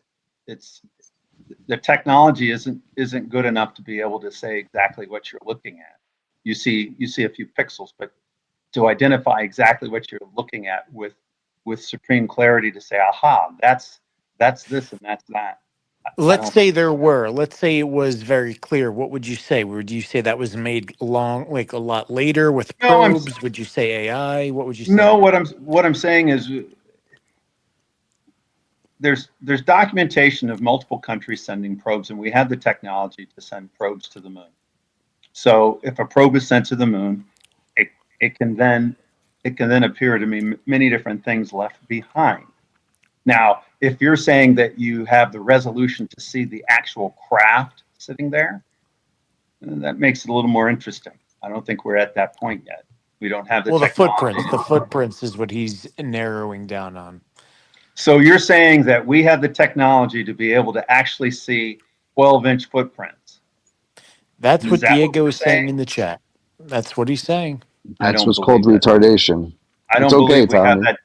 the technology isn't good enough to be able to say exactly what you're looking at. You see a few pixels, but to identify exactly what you're looking at with supreme clarity to say, aha, that's this and that's that. Let's say there were. Let's say it was very clear. What would you say? Would you say that was made a lot later with probes? Would you say AI? What would you say? No, what I'm saying is there's documentation of multiple countries sending probes, and we have the technology to send probes to the moon. So if a probe is sent to the moon, it can then appear to me many different things left behind. Now, if you're saying that you have the resolution to see the actual craft sitting there, that makes it a little more interesting. I don't think we're at that point yet. We don't have the technology. The footprints is what he's narrowing down on. So you're saying that we have the technology to be able to actually see 12-inch footprints. That's what Diego is saying in the chat. That's what he's saying. That's what's called retardation. I don't believe we have that.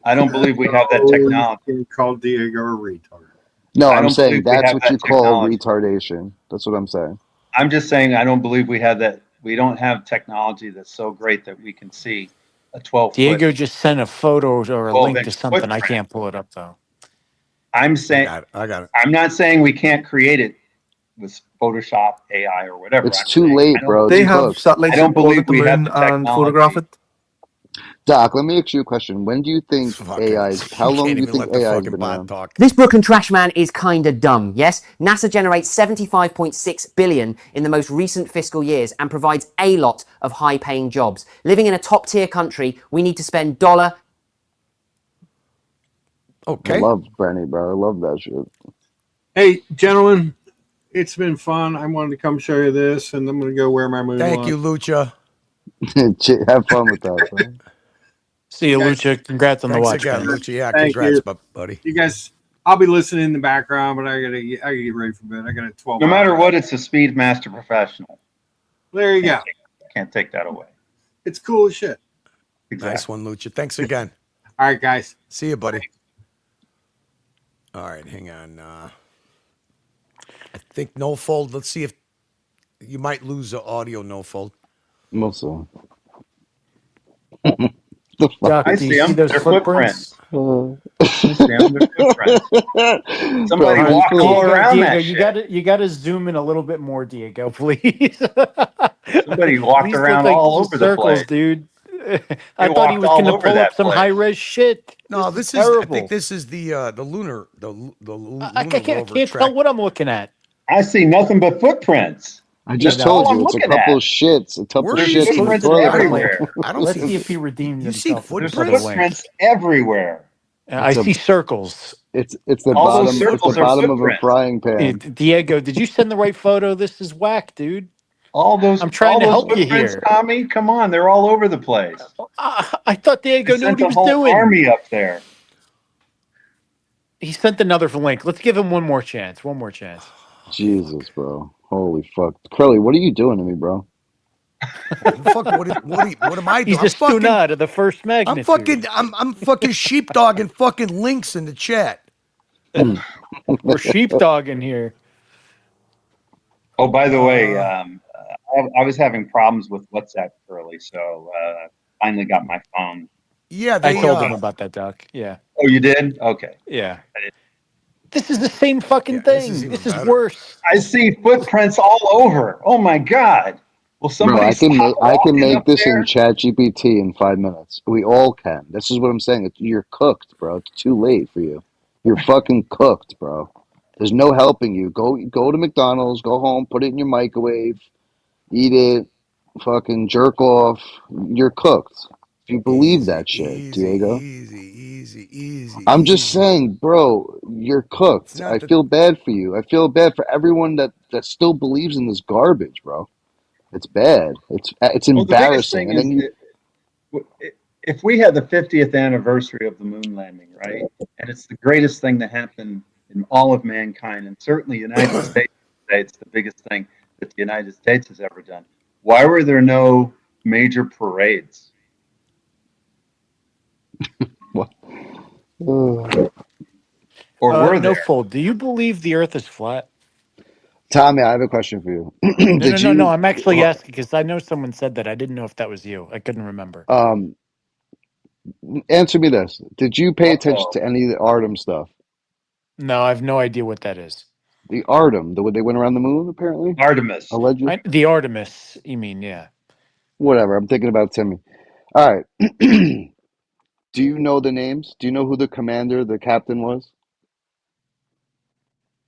I don't believe we have that technology. Called Diego a retard. No, I'm saying that's what you call retardation. That's what I'm saying. I'm just saying I don't believe we have that. We don't have technology that's so great that we can see a 12. Diego just sent a photo or a link to something. Footprint. I can't pull it up though. I'm saying I got it. I'm not saying we can't create it with Photoshop, AI, or whatever. It's too late, bro. They have satellites I don't believe we have and the technology. photograph it. Doc, let me ask you a question. When do you think AI? How long do you think AI has been around? This Brooklyn trash man is kinda dumb, yes? NASA generates $75.6 billion in the most recent fiscal years and provides a lot of high-paying jobs. Living in a top-tier country, we need to spend dollar... I love Brenny, bro. I love that shit. Hey, gentlemen, It's been fun. I wanted to come show you this, and I'm going to go wear my moon. Thank you, Lucha. Have fun with that, bro. See you, Lucha. Congrats on the Thanks watch. again, man. Lucha. Yeah, Thank congrats, you. buddy. You guys, I'll be listening in the background, but I gotta get ready for bed. I got a 12. No matter what, it's a Speedmaster Professional. There you go. Can't take that away. It's cool as shit. Exactly. Nice one, Lucha. Thanks again. All right, guys. See you, buddy. All right, hang on. I think no fold. Let's see if you might lose the audio. No fold. Mostly. Doc, I do you see them. those They're footprints? I see them. They're footprints. Somebody Bro, walked all around Diego, that shit. you gotta zoom in a little bit more, Diego, please. Somebody walked These around look like all over the circles, place. dude. I thought he walked was all gonna over pull up that some place. high res shit. No, this is terrible. I think this is the lunar lunar I can't rover tell track. what I'm looking at. I see nothing but footprints. I just Yeah, told all you I'm it's a looking couple at. of shits. A couple of Where do you shits see in the footprints toilet. everywhere? I don't Let's see. see if he redeemed You see himself. with There's this other link. footprints everywhere. I It's a- see circles. It's the All those bottom. It's the circles are bottom of a footprints. frying pan. Diego, did you send the right photo? This is whack, dude. I'm trying to help you footprints, here. Tommy, come on, they're all over the place. I thought Diego They knew what sent he the was whole doing. army up there. He sent another link. Let's give him one more chance. One more chance. Jesus, bro. Holy fuck. Curly, what are you doing to me, bro? Fuck, what am I doing? He's just tune out of the first magnitude. I'm fucking sheepdogging fucking links in the chat. We're sheepdogging here. Oh, by the way, I was having problems with WhatsApp early, so finally got my phone. Yeah, I told him about that, Doc. Yeah. Oh, you did? Okay. Yeah. This is the same fucking thing. This is worse. I see footprints all over. Oh my god. Will somebody? Bro, I can make up this there? in ChatGPT in 5 minutes. We all can. This is what I'm saying. You're cooked, bro. It's too late for you. You're fucking cooked, bro. There's no helping you. Go to McDonald's. Go home. Put it in your microwave. Eat it. Fucking jerk off. You're cooked. If you believe that shit, Diego. Easy. I'm just saying, bro, you're cooked. I feel bad for you. I feel bad for everyone that still believes in this garbage, bro. It's bad. It's embarrassing. And then if we had the 50th anniversary of the moon landing, right, and it's the greatest thing that happened in all of mankind, and certainly the United States, it's the biggest thing that the United States has ever done. Why were there no major parades? What? Or were no there? fold. Do you believe the Earth is flat? Tommy, I have a question for you. No. I'm actually asking because I know someone said that. I didn't know if that was you. I couldn't remember. Answer me this: did you pay attention to any of the Artem stuff? No, I have no idea what that is. The Artem, they went around the moon, apparently. Artemis, allegedly. The Artemis. You mean, yeah? Whatever. I'm thinking about Timmy. All right. Do you know the names? Do you know who the commander, the captain was?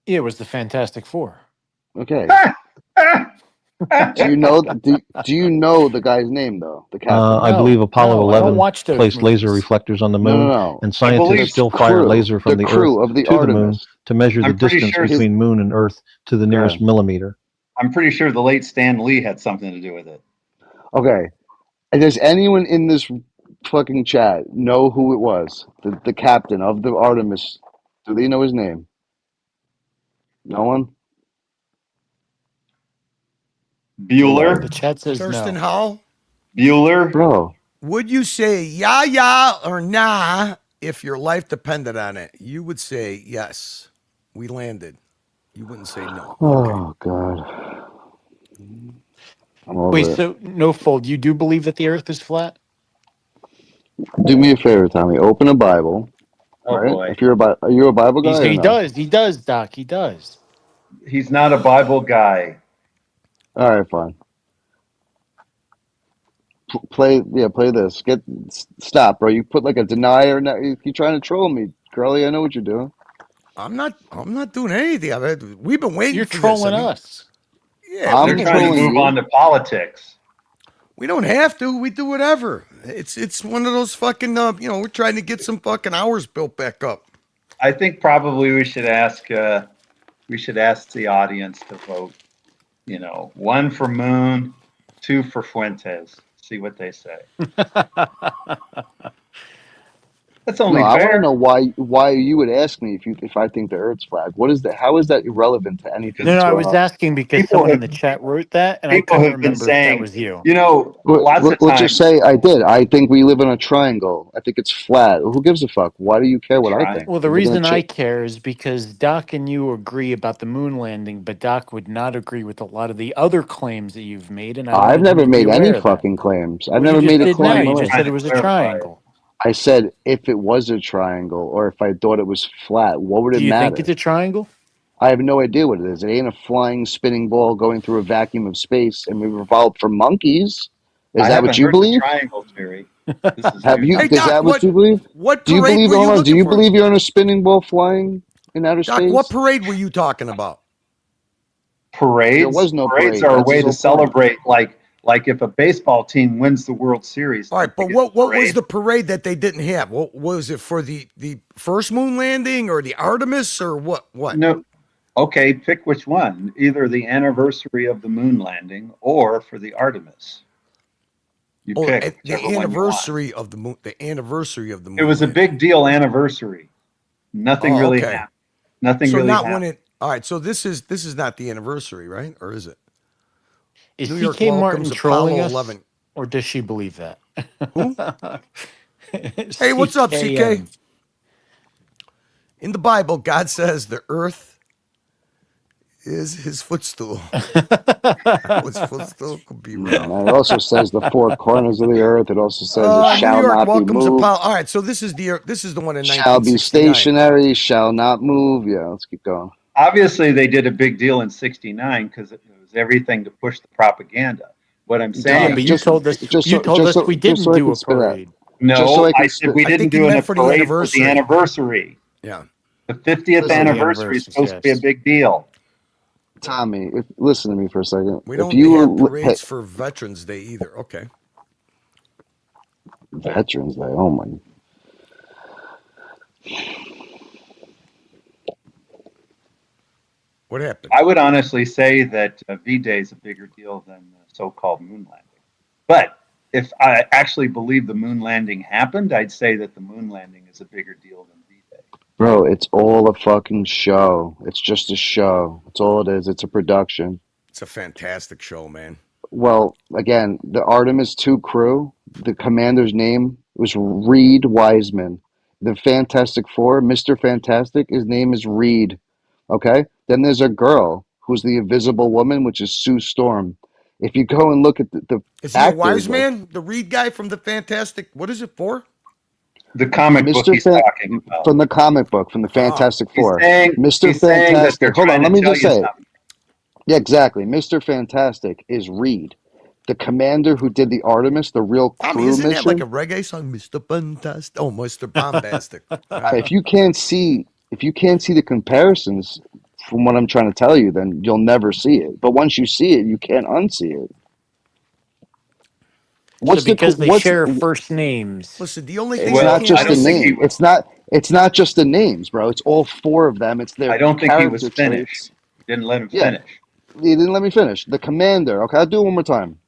Yeah, it was the Fantastic Four. Okay. Do you know the guy's name though? The captain. No, I believe Apollo no, I don't 11 watch those placed laser movies. reflectors on the moon, No. and scientists still fire laser from the crew Earth of the to the moon Artemis. to measure the I'm pretty distance sure between moon and Earth to the nearest millimeter. I'm pretty sure the late Stan Lee had something to do with it. Okay. And does anyone in this fucking chat know who it was? The captain of the Artemis. Do they know his name? No one? Bueller? The chat says Thurston no. Howell? Bueller? Bro. Would you say yeah or nah if your life depended on it? You would say yes. We landed. You wouldn't say no. Oh, God. I'm over Wait, it. so no fold. You do believe that the Earth is flat? Do me a favor, Tommy. Open a Bible. Oh, right? boy. If you're are you a Bible guy? He or no? does. He does, Doc. He does. He's not a Bible guy. All right, fine. Play this. Stop, bro. You put like a denier. You're trying to troll me, Curly. I know what you're doing. I'm not doing anything of it. We've been waiting You're for trolling this. us. Yeah, I'm They're trying to move on to politics. We don't have to. We do whatever. It's one of those fucking we're trying to get some fucking hours built back up. I think probably we should ask We should ask the audience to vote. 1 for Moon, 2 for Fuentes. See what they say. That's only I want to fair. know why you would ask me if I think the Earth's flat. What is that? How is that irrelevant to anything? No, that's I going was on? asking because someone in the chat wrote that, and I People couldn't have been remember if that saying, was you. lots of Let's just times. say I did. I think we live in a triangle. I think it's flat. Who gives a fuck? Why do you care what I think? Well, the If they're gonna reason I care is because Doc and you agree about the moon landing, but Doc would not agree with a lot of the other claims that you've made, and I I've wanted him never to be made any aware of that. fucking claims. I've Well, you never just made a did now. claim. You just said it was a triangle. I said if it was a triangle or if I thought it was flat, what would it Do you matter? think it's a triangle? I have no idea what it is. It ain't a flying spinning ball going through a vacuum of space, and we've evolved from monkeys. Is that what you believe? Triangle theory. Have you? Hey, Is Doc, that what you believe? what Do you parade believe? were you Hold on. Do looking you for? believe you're on a spinning ball flying in outer Doc, space? what parade were you talking about? Parades. There was no Parades parade. are a That's way his to whole point. celebrate, like if a baseball team wins the World Series. All right, but what was the parade that they didn't have? What was it for the first moon landing or the Artemis or what? What? No. Okay, pick which one. Either the anniversary of the moon landing or for the Artemis. You pick the anniversary of the moon. The anniversary of the moon. It was a big deal anniversary. Nothing really happened. Nothing so really not happened. when it. All right, so this is not the anniversary, right? Or is it? Is New York CK Martin welcomes trolling Apollo us, 11. or does she believe that? Who? Hey, what's up, CK? In the Bible, God says the earth is his footstool. His footstool could be round. And it also says the four corners of the earth. It also says it New shall York not be welcomes moved. Apollo. All right, so this is the one in Shall be 1969. stationary. Shall not move. Yeah, let's keep going. Obviously, they did a big deal in '69 because it was everything to push the propaganda. What I'm saying, Yeah, but you told us we didn't do a parade. No, I said we didn't do a parade for the anniversary. Yeah, the 50th anniversary is supposed to be a big deal. Tommy, listen to me for a second. We don't have parades for Veterans Day either. Okay. Veterans Day. Oh my. What happened? I would honestly say that V-Day is a bigger deal than the so-called moon landing. But if I actually believe the moon landing happened, I'd say that the moon landing is a bigger deal than V-Day. Bro, it's all a fucking show. It's just a show. That's all it is. It's a production. It's a fantastic show, man. Well, again, the Artemis 2 crew, the commander's name was Reed Wiseman. The Fantastic Four, Mr. Fantastic, his name is Reed. Okay? Then there's a girl who's the Invisible Woman, which is Sue Storm. If you go and look at the is he actors, a wise man? The Reed guy from the Fantastic. What is it for? The comic book he's talking about. From the comic book, from the Fantastic Four. Mr. Fantastic. Hold on, let me just say it. Yeah, exactly. Mr. Fantastic is Reed, the commander who did the Artemis, the real crew Tommy, isn't mission. that like a reggae song, Mr. Fantastic? Oh, Mr. Bombastic. If you can't see the comparisons from what I'm trying to tell you, then you'll never see it. But once you see it, you can't unsee it. Because they share first names. Listen, the only thing it's not just the name. It's not just the names, bro. It's all four of them. It's their. I don't think he was finished. Traits. Didn't let him finish. He didn't let me finish. The commander. Okay, I'll do it one more time.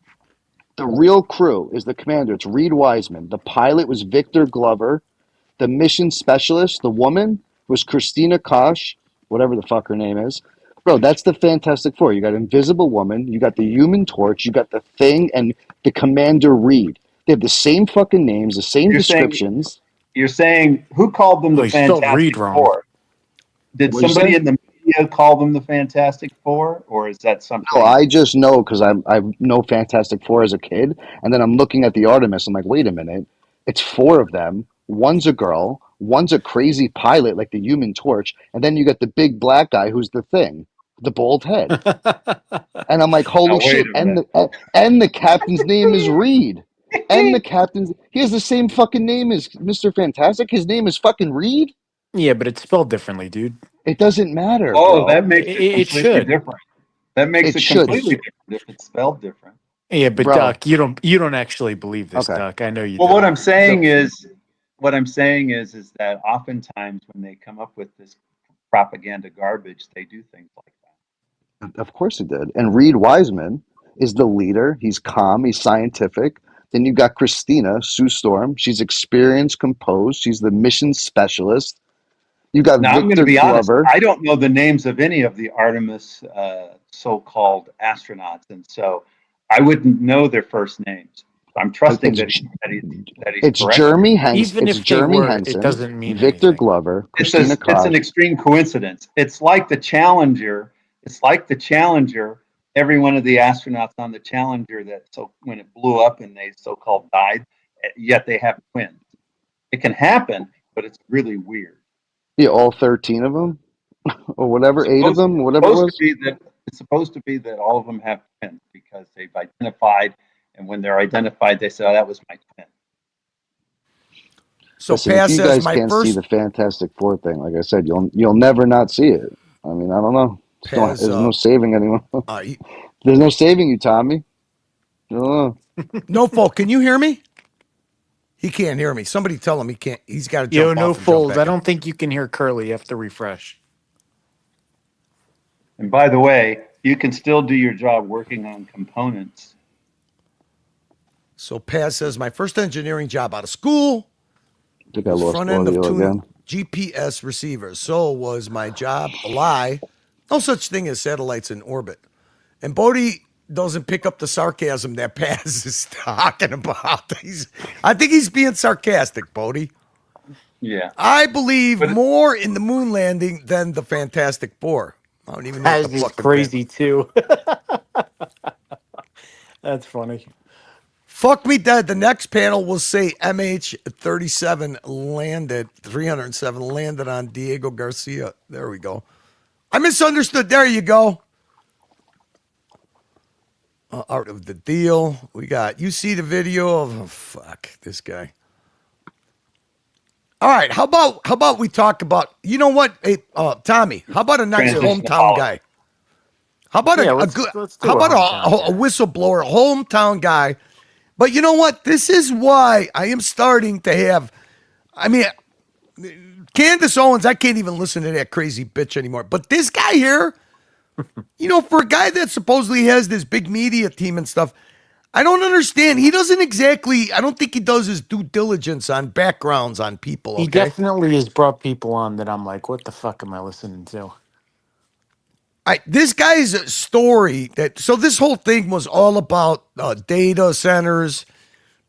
The real crew is the commander. It's Reed Wiseman. The pilot was Victor Glover. The mission specialist, the woman, was Christina Koch, whatever the fuck her name is. Bro, that's the Fantastic Four. You got Invisible Woman, you got the Human Torch, you got the Thing, and the Commander Reed. They have the same fucking names, the same descriptions. You're saying who called them the Fantastic Four? Did somebody in the media call them the Fantastic Four, or is that something? No, I just know because I know Fantastic Four as a kid, and then I'm looking at the Artemis. I'm like, wait a minute, it's four of them. One's a girl, one's a crazy pilot like the Human Torch, and then you got the big black guy who's the Thing, the bald head. And I'm like, holy shit! And the captain's name is Reed. And he has the same fucking name as Mr. Fantastic. His name is fucking Reed. Yeah, but it's spelled differently, dude. It doesn't matter. Oh, bro. that makes it completely different. That makes it completely different if it's spelled different. Yeah, but Doc, you don't actually believe this, Doc. I know you. Well, what I'm saying is that oftentimes when they come up with this propaganda garbage, they do things like that. Of course he did. And Reed Wiseman is the leader. He's calm. He's scientific. Then you've got Christina Sue Storm. She's experienced, composed. She's the mission specialist. You got Now, I'm going to Victor be honest. Glover. I don't know the names of any of the Artemis so-called astronauts, and so I wouldn't know their first names. I'm trusting that he's It's correct. Jeremy Henson. Even It's if they Jeremy were, Henson, it doesn't mean Victor anything. Glover, It's Christina an extreme coincidence. It's like the Challenger. It's like the Challenger. Every one of the astronauts on the Challenger when it blew up and they so-called died, yet they have twins. It can happen, but it's really weird. Yeah, all 13 of them, or whatever, 8 of them, whatever it was. It's supposed to be that all of them have twins because they've identified, and when they're identified, they say, "Oh, that was my twin." So Listen, Paz if you says guys my can't first see the Fantastic Four thing, like I said, you'll never not see it. I mean, I don't know. Paz, There's no saving anyone. There's no saving you, Tommy. I don't know. No fault. Can you hear me? He can't hear me. Somebody tell him he can't. He's got to jump off No and jump fold. back I in. don't think you can hear Curly. You have to refresh. And by the way, you can still do your job working on components. So Paz says my first engineering job out of school I think I was lost front end of audio tuning again. GPS receivers. So was my job a lie? No such thing as satellites in orbit. And Bodie doesn't pick up the sarcasm that Paz is talking about. I think he's being sarcastic, Bodie. Yeah. I believe more in the moon landing than the Fantastic Four. I don't even know what Paz the is fuck crazy too. That's funny. Fuck me dead. The next panel will say MH37 landed, 307 landed on Diego Garcia. There we go. I misunderstood. There you go. Art of the deal. You see the video of, fuck this guy. All right. How about we talk about, you know what? Hey, Tommy, how about a nice hometown guy? How about a whistleblower, a hometown guy? But you know what? This is why I am starting to have, Candace Owens, I can't even listen to that crazy bitch anymore. But this guy here, for a guy that supposedly has this big media team and stuff, I don't understand. He doesn't exactly, I don't think he does his due diligence on backgrounds on people. Okay? He definitely has brought people on that I'm like, what the fuck am I listening to? This guy's story so this whole thing was all about data centers,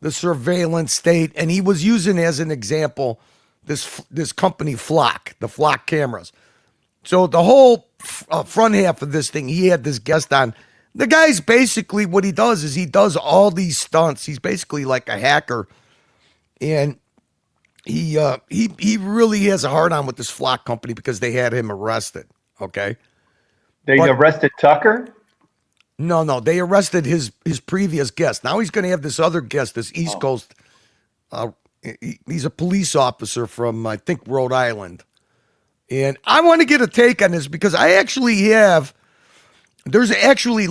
the surveillance state, and he was using as an example this company Flock, the Flock cameras. So the whole front half of this thing, he had this guest on. The guy's basically, what he does is he does all these stunts. He's basically like a hacker, and he really has a hard on with this Flock company because they had him arrested. Okay. They arrested Tucker? No. They arrested his previous guest. Now he's going to have this other guest, this East Coast. He's a police officer from, I think, Rhode Island. And I want to get a take on this because there's actually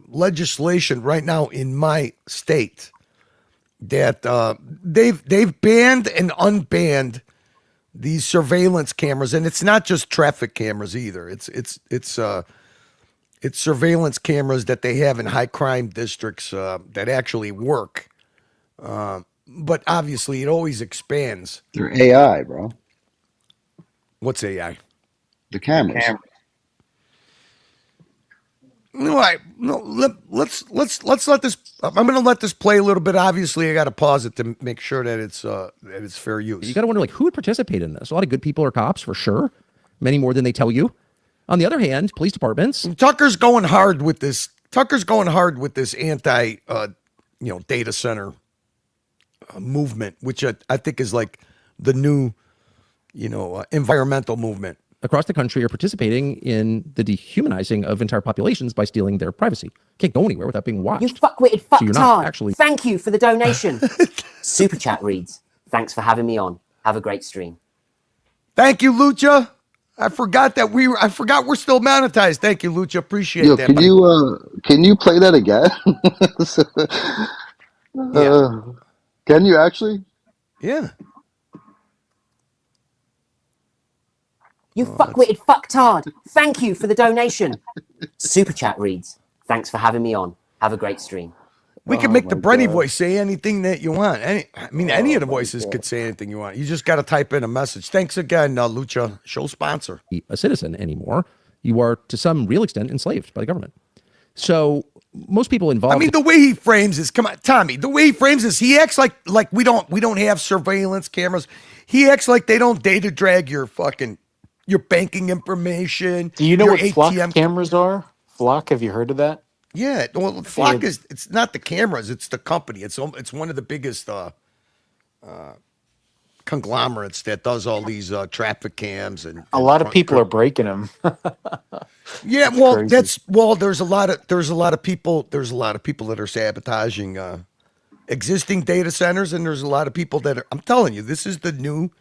legislation right now in my state that they've banned and unbanned these surveillance cameras, and it's not just traffic cameras either. It's surveillance cameras that they have in high crime districts that actually work. But obviously, it always expands. They're AI, bro. What's AI? The cameras. Let's let this. I'm going to let this play a little bit. Obviously, I got to pause it to make sure that it's fair use. You got to wonder who would participate in this. A lot of good people are cops for sure, many more than they tell you. On the other hand, police departments. Tucker's going hard with this. Anti, data center movement, which I think is like the new, environmental movement. Across the country are participating in the dehumanizing of entire populations by stealing their privacy. Can't go anywhere without being watched. You fuckwitted fucktard. So you're not actually... Thank you for the donation. Super chat reads, thanks for having me on. Have a great stream. Thank you, Lucha. I forgot we're still monetized. Thank you, Lucha. Appreciate that. Can you play that again? Can you actually? Yeah. You fuckwitted fucktard. Thank you for the donation. Super chat reads, thanks for having me on. Have a great stream. We can make the Brenny voice say anything that you want. Any of the voices could say anything you want. You just got to type in a message. Thanks again, Lucha, show sponsor. A citizen anymore. You are, to some real extent, enslaved by the government. So most people involved. I mean, the way he frames this, come on, Tommy. The way he frames this, he acts like we don't have surveillance cameras. He acts like they don't data drag your banking information. Do you know what ATM flock cameras are? Flock, have you heard of that? Yeah, well, Flock it's not the cameras, it's the company. It's one of the biggest conglomerates that does all these traffic cams and a lot of people are breaking them. Yeah, well, there's a lot of people that are sabotaging existing data centers, and there's a lot of people that are, I'm telling you, this is the new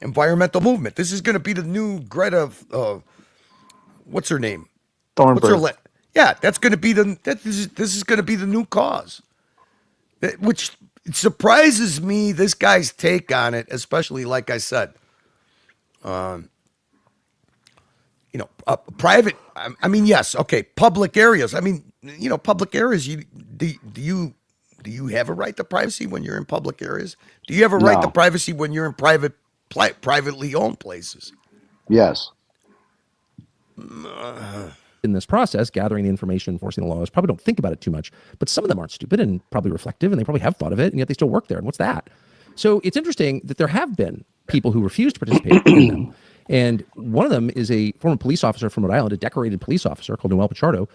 environmental movement. This is going to be the new Greta what's her name? Thornburg. Yeah, that's going to be this is going to be the new cause. Which surprises me, this guy's take on it, especially like I said, private. I mean, yes, okay, public areas. I mean, public areas. Do you have a right to privacy when you're in public areas? Do you have a right to privacy when you're in privately owned places? Yes. In this process, gathering the information, enforcing the laws, probably don't think about it too much, but some of them aren't stupid and probably reflective, and they probably have thought of it, and yet they still work there. And what's that? So it's interesting that there have been people who refuse to participate in them. And one of them is a former police officer from Rhode Island, a decorated police officer called Noel Pichardo,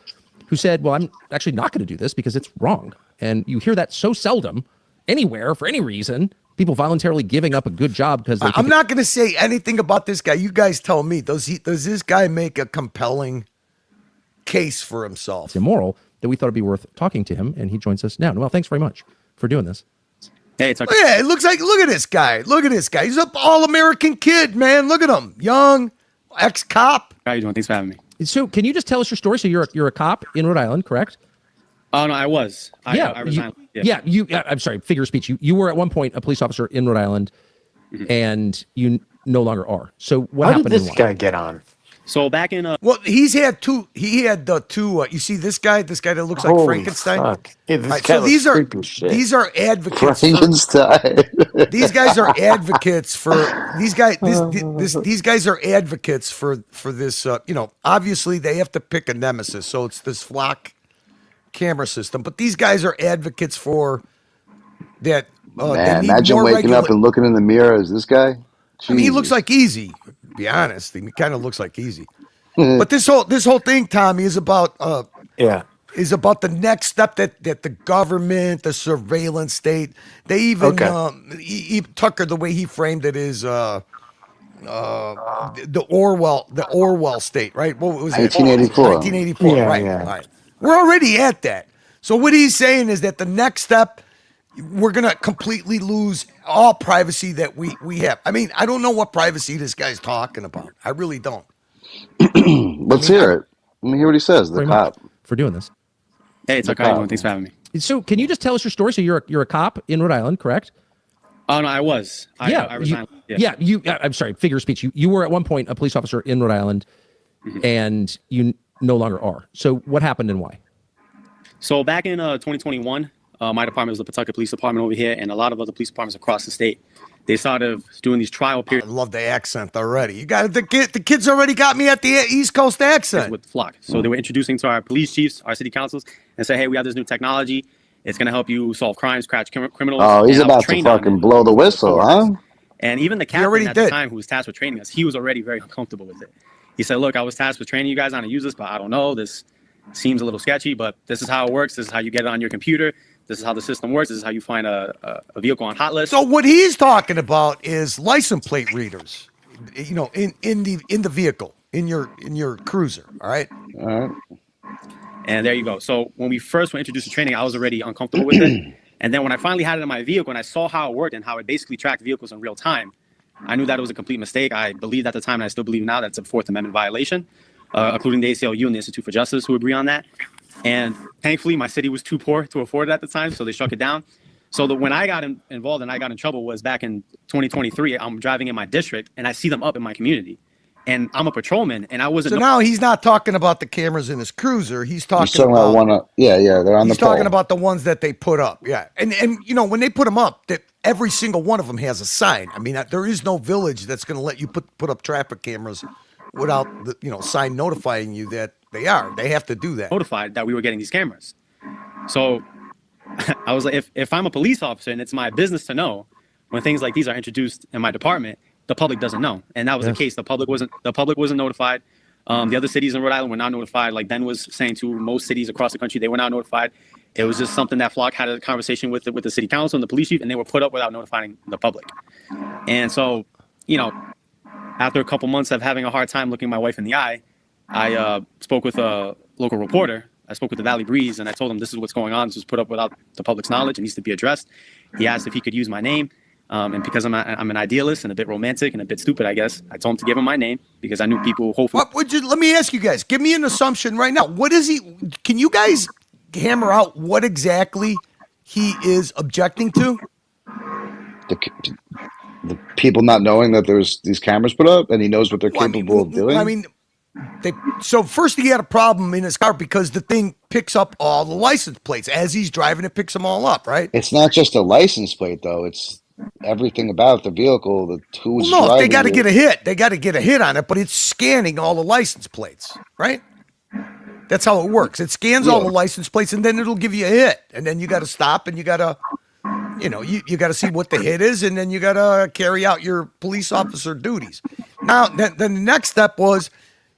who said, well, I'm actually not going to do this because it's wrong. And you hear that so seldom anywhere for any reason, people voluntarily giving up a good job because they I'm not going to say anything about this guy. You guys tell me, does this guy make a compelling case for himself? It's immoral, that we thought it'd be worth talking to him, and he joins us now. Noel, thanks very much for doing this. Hey, it's okay. Yeah, it looks like, look at this guy. He's an all-American kid, man. Look at him. Young, ex-cop. How you doing? Thanks for having me. So can you just tell us your story? So you're a cop in Rhode Island, correct? Oh, no, I was. I resigned. I'm sorry, figure of speech. You were at one point a police officer in Rhode Island, and you no longer are. So what happened? How did this guy get on? So back in well, he had two. You see this guy that looks like Frankenstein. Fuck. Hey, So these are advocates. Frankenstein. These guys are advocates for these guys. These guys are advocates for this. Obviously they have to pick a nemesis, so it's this Flock camera system. But these guys are advocates for that. Man, imagine waking up and looking in the mirror as this guy. I mean, he looks like Easy. To be honest, he kind of looks like Easy. But this whole thing, Tommy, is about the next step that the government, the surveillance state, they even Tucker, the way he framed it is the Orwell state, right? What was it? 1984. 1984, right. We're already at that. So what he's saying is that the next step, we're going to completely lose all privacy that we have. I mean, I don't know what privacy this guy's talking about. I really don't. Let's hear it. Let me hear what he says, the cop. For doing this. Hey, it's okay. Thanks for having me. So can you just tell us your story? So you're a cop in Rhode Island, correct? Oh, no, I was. I resigned. I'm sorry, figure of speech. You were at one point a police officer in Rhode Island, and you no longer are. So what happened and why? So back in 2021, my department was the Pawtucket Police Department over here, and a lot of other police departments across the state. They started doing these trial periods. I love the accent already. You got the kids already got me at the East Coast accent with Flock. So they were introducing to our police chiefs, our city councils, and say, "Hey, we have this new technology. It's going to help you solve crimes, catch criminals." Oh, he's about to fucking blow the whistle, huh? And even the captain at the time, who was tasked with training us, he was already very uncomfortable with it. He said, "Look, I was tasked with training you guys on how to use this, but I don't know. This seems a little sketchy, but this is how it works. This is how you get it on your computer. This is how the system works. This is how you find a vehicle on hot list." So what he's talking about is license plate readers, in the vehicle, in your cruiser. All right. And there you go. So when we first were introduced to training, I was already uncomfortable with it. And then when I finally had it in my vehicle and I saw how it worked and how it basically tracked vehicles in real time, I knew that it was a complete mistake. I believed at the time, and I still believe now, that it's a Fourth Amendment violation, including the ACLU and the Institute for Justice, who agree on that. And thankfully, my city was too poor to afford it at the time, so they struck it down. So when I got involved and I got in trouble was back in 2023. I'm driving in my district, and I see them up in my community. and I'm a patrolman, and I wasn't. So now he's not talking about the cameras in his cruiser. He's talking about one. Yeah, they're on the pole. He's talking about the ones that they put up. Yeah, and when they put them up, that every single one of them has a sign. I mean, there is no village that's going to let you put up traffic cameras without the sign notifying you that they are. They have to do that. Notified that we were getting these cameras. So I was like, if I'm a police officer and it's my business to know when things like these are introduced in my department, the public doesn't know. And that was the case. The public wasn't notified. The other cities in Rhode Island were not notified. Like Ben was saying to most cities across the country, they were not notified. It was just something that Flock had a conversation with the city council and the police chief, and they were put up without notifying the public. And so, after a couple months of having a hard time looking my wife in the eye, I spoke with a local reporter. I spoke with the Valley Breeze, and I told him this is what's going on. This was put up without the public's knowledge. It needs to be addressed. He asked if he could use my name. And because I'm an idealist and a bit romantic and a bit stupid, I guess, I told him to give him my name because I knew people hopefully. Let me ask you guys. Give me an assumption right now. What is he? Can you guys hammer out what exactly he is objecting to? The people not knowing that there's these cameras put up, and he knows what they're capable of doing. I mean, so first he had a problem in his car because the thing picks up all the license plates as he's driving. It picks them all up, right? It's not just a license plate, though. It's everything about the vehicle. Who's driving they got to get a hit. They got to get a hit on it, but it's scanning all the license plates, right? That's how it works. It scans all the license plates, and then it'll give you a hit, and then you got to stop, and you got to. You got to see what the hit is, and then you got to carry out your police officer duties. Now, then the next step was,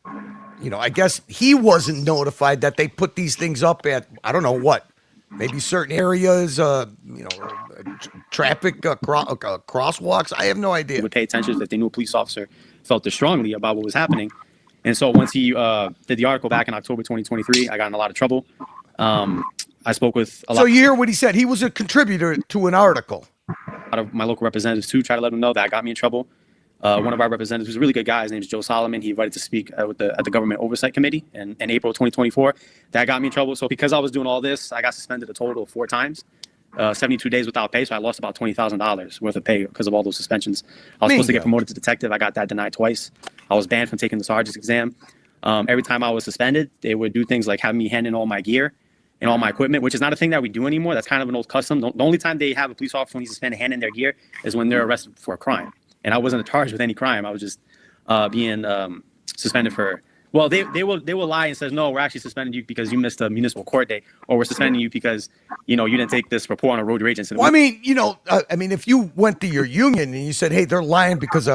I guess he wasn't notified that they put these things up at, I don't know what, maybe certain areas, traffic crosswalks. I have no idea. Would pay attention if they knew a police officer felt this strongly about what was happening. And so once he did the article back in October 2023, I got in a lot of trouble. I spoke with a lot. So you hear what he said. He was a contributor to an article. A lot of my local representatives too tried to let him know that got me in trouble. One of our representatives, who's a really good guy, his name is Joe Solomon. He invited to speak at the Government Oversight Committee in April 2024. That got me in trouble. So because I was doing all this, I got suspended a total of 4 times, 72 days without pay. So I lost about $20,000 worth of pay because of all those suspensions. I was supposed to get promoted to detective. I got that denied twice. I was banned from taking the sergeant's exam. Every time I was suspended, they would do things like have me hand in all my gear and all my equipment, which is not a thing that we do anymore. That's kind of an old custom. The only time they have a police officer when he's suspended hand in their gear is when they're arrested for a crime. And I wasn't charged with any crime. I was just being suspended for. Well, they will lie and says, no, we're actually suspending you because you missed a municipal court date, or we're suspending you because you didn't take this report on a road rage incident. Well, I mean, if you went to your union and you said, hey, they're lying because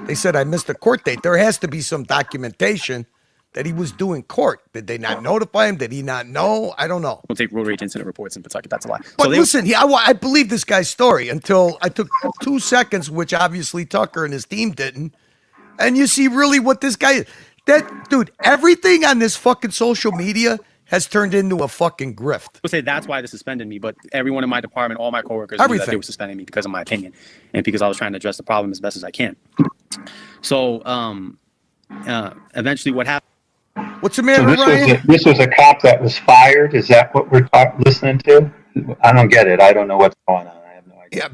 they said I missed a court date, there has to be some documentation that he was doing court. Did they not notify him? Did he not know? I don't know. We'll take road rage incident reports in Pawtucket. That's a lie. But listen, I believe this guy's story until I took 2 seconds, which obviously Tucker and his team didn't. And you see really what this guy is. Dude, everything on this fucking social media has turned into a fucking grift. We'll say that's why they suspended me, but everyone in my department, all my coworkers, knew that they were suspending me because of my opinion and because I was trying to address the problem as best as I can. So eventually what happened. What's the matter, Ryan? This was a cop that was fired. Is that what we're listening to? I don't get it. I don't know what's going on. I have no idea. Yeah,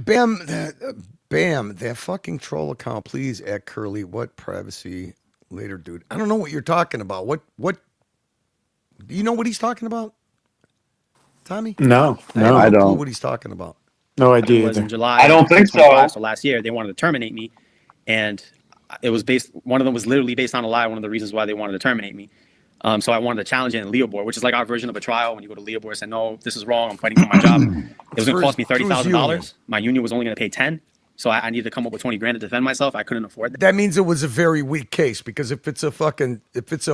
Bam, that fucking troll account, please at Curly. What privacy later, dude? I don't know what you're talking about. What do you know what he's talking about? Tommy? No, I don't know what he's talking about. No idea. It was in July. I don't think so. So last year they wanted to terminate me, and it was one of them was literally based on a lie. One of the reasons why they wanted to terminate me. So I wanted to challenge it in Leoboard, which is like our version of a trial. When you go to Leoboard and say, no, this is wrong, I'm fighting for my job. It was going to cost me $30,000. My union was only going to pay 10. So I needed to come up with 20 grand to defend myself. I couldn't afford that. That means it was a very weak case, because if it's an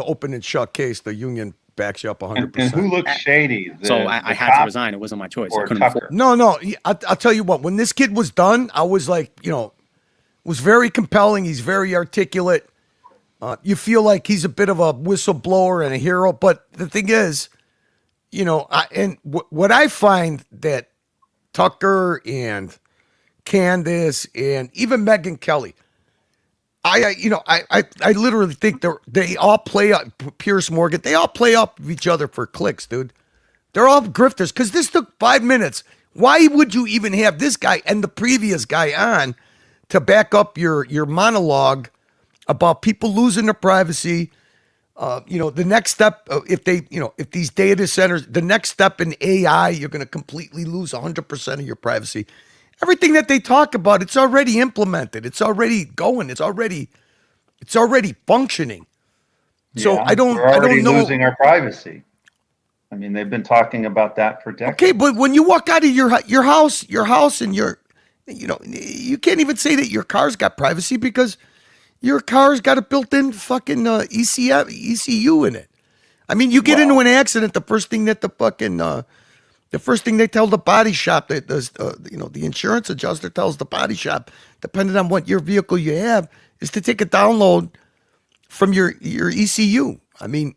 open and shut case, the union backs you up 100%. And who looks shady? So I had to resign. It wasn't my choice. I couldn't afford it. No. I'll tell you what, when this kid was done, I was like, it was very compelling. He's very articulate. You feel like he's a bit of a whistleblower and a hero. But the thing is, what I find that Tucker and Candace and even Megyn Kelly, I literally think they all play up, Pierce Morgan, they all play up each other for clicks, dude. They're all grifters, because this took 5 minutes. Why would you even have this guy and the previous guy on to back up your monologue about people losing their privacy. The next step, if these data centers, the next step in AI, you're going to completely lose 100% of your privacy. Everything that they talk about, it's already implemented. It's already going. It's already functioning. So I don't know. Losing our privacy. I mean, they've been talking about that for decades. Okay, but when you walk out of your house, and you can't even say that your car's got privacy because your car's got a built-in fucking ECU in it. I mean, you get into an accident, the first thing they tell the body shop, that does, the insurance adjuster tells the body shop, depending on what your vehicle you have, is to take a download from your ECU. I mean,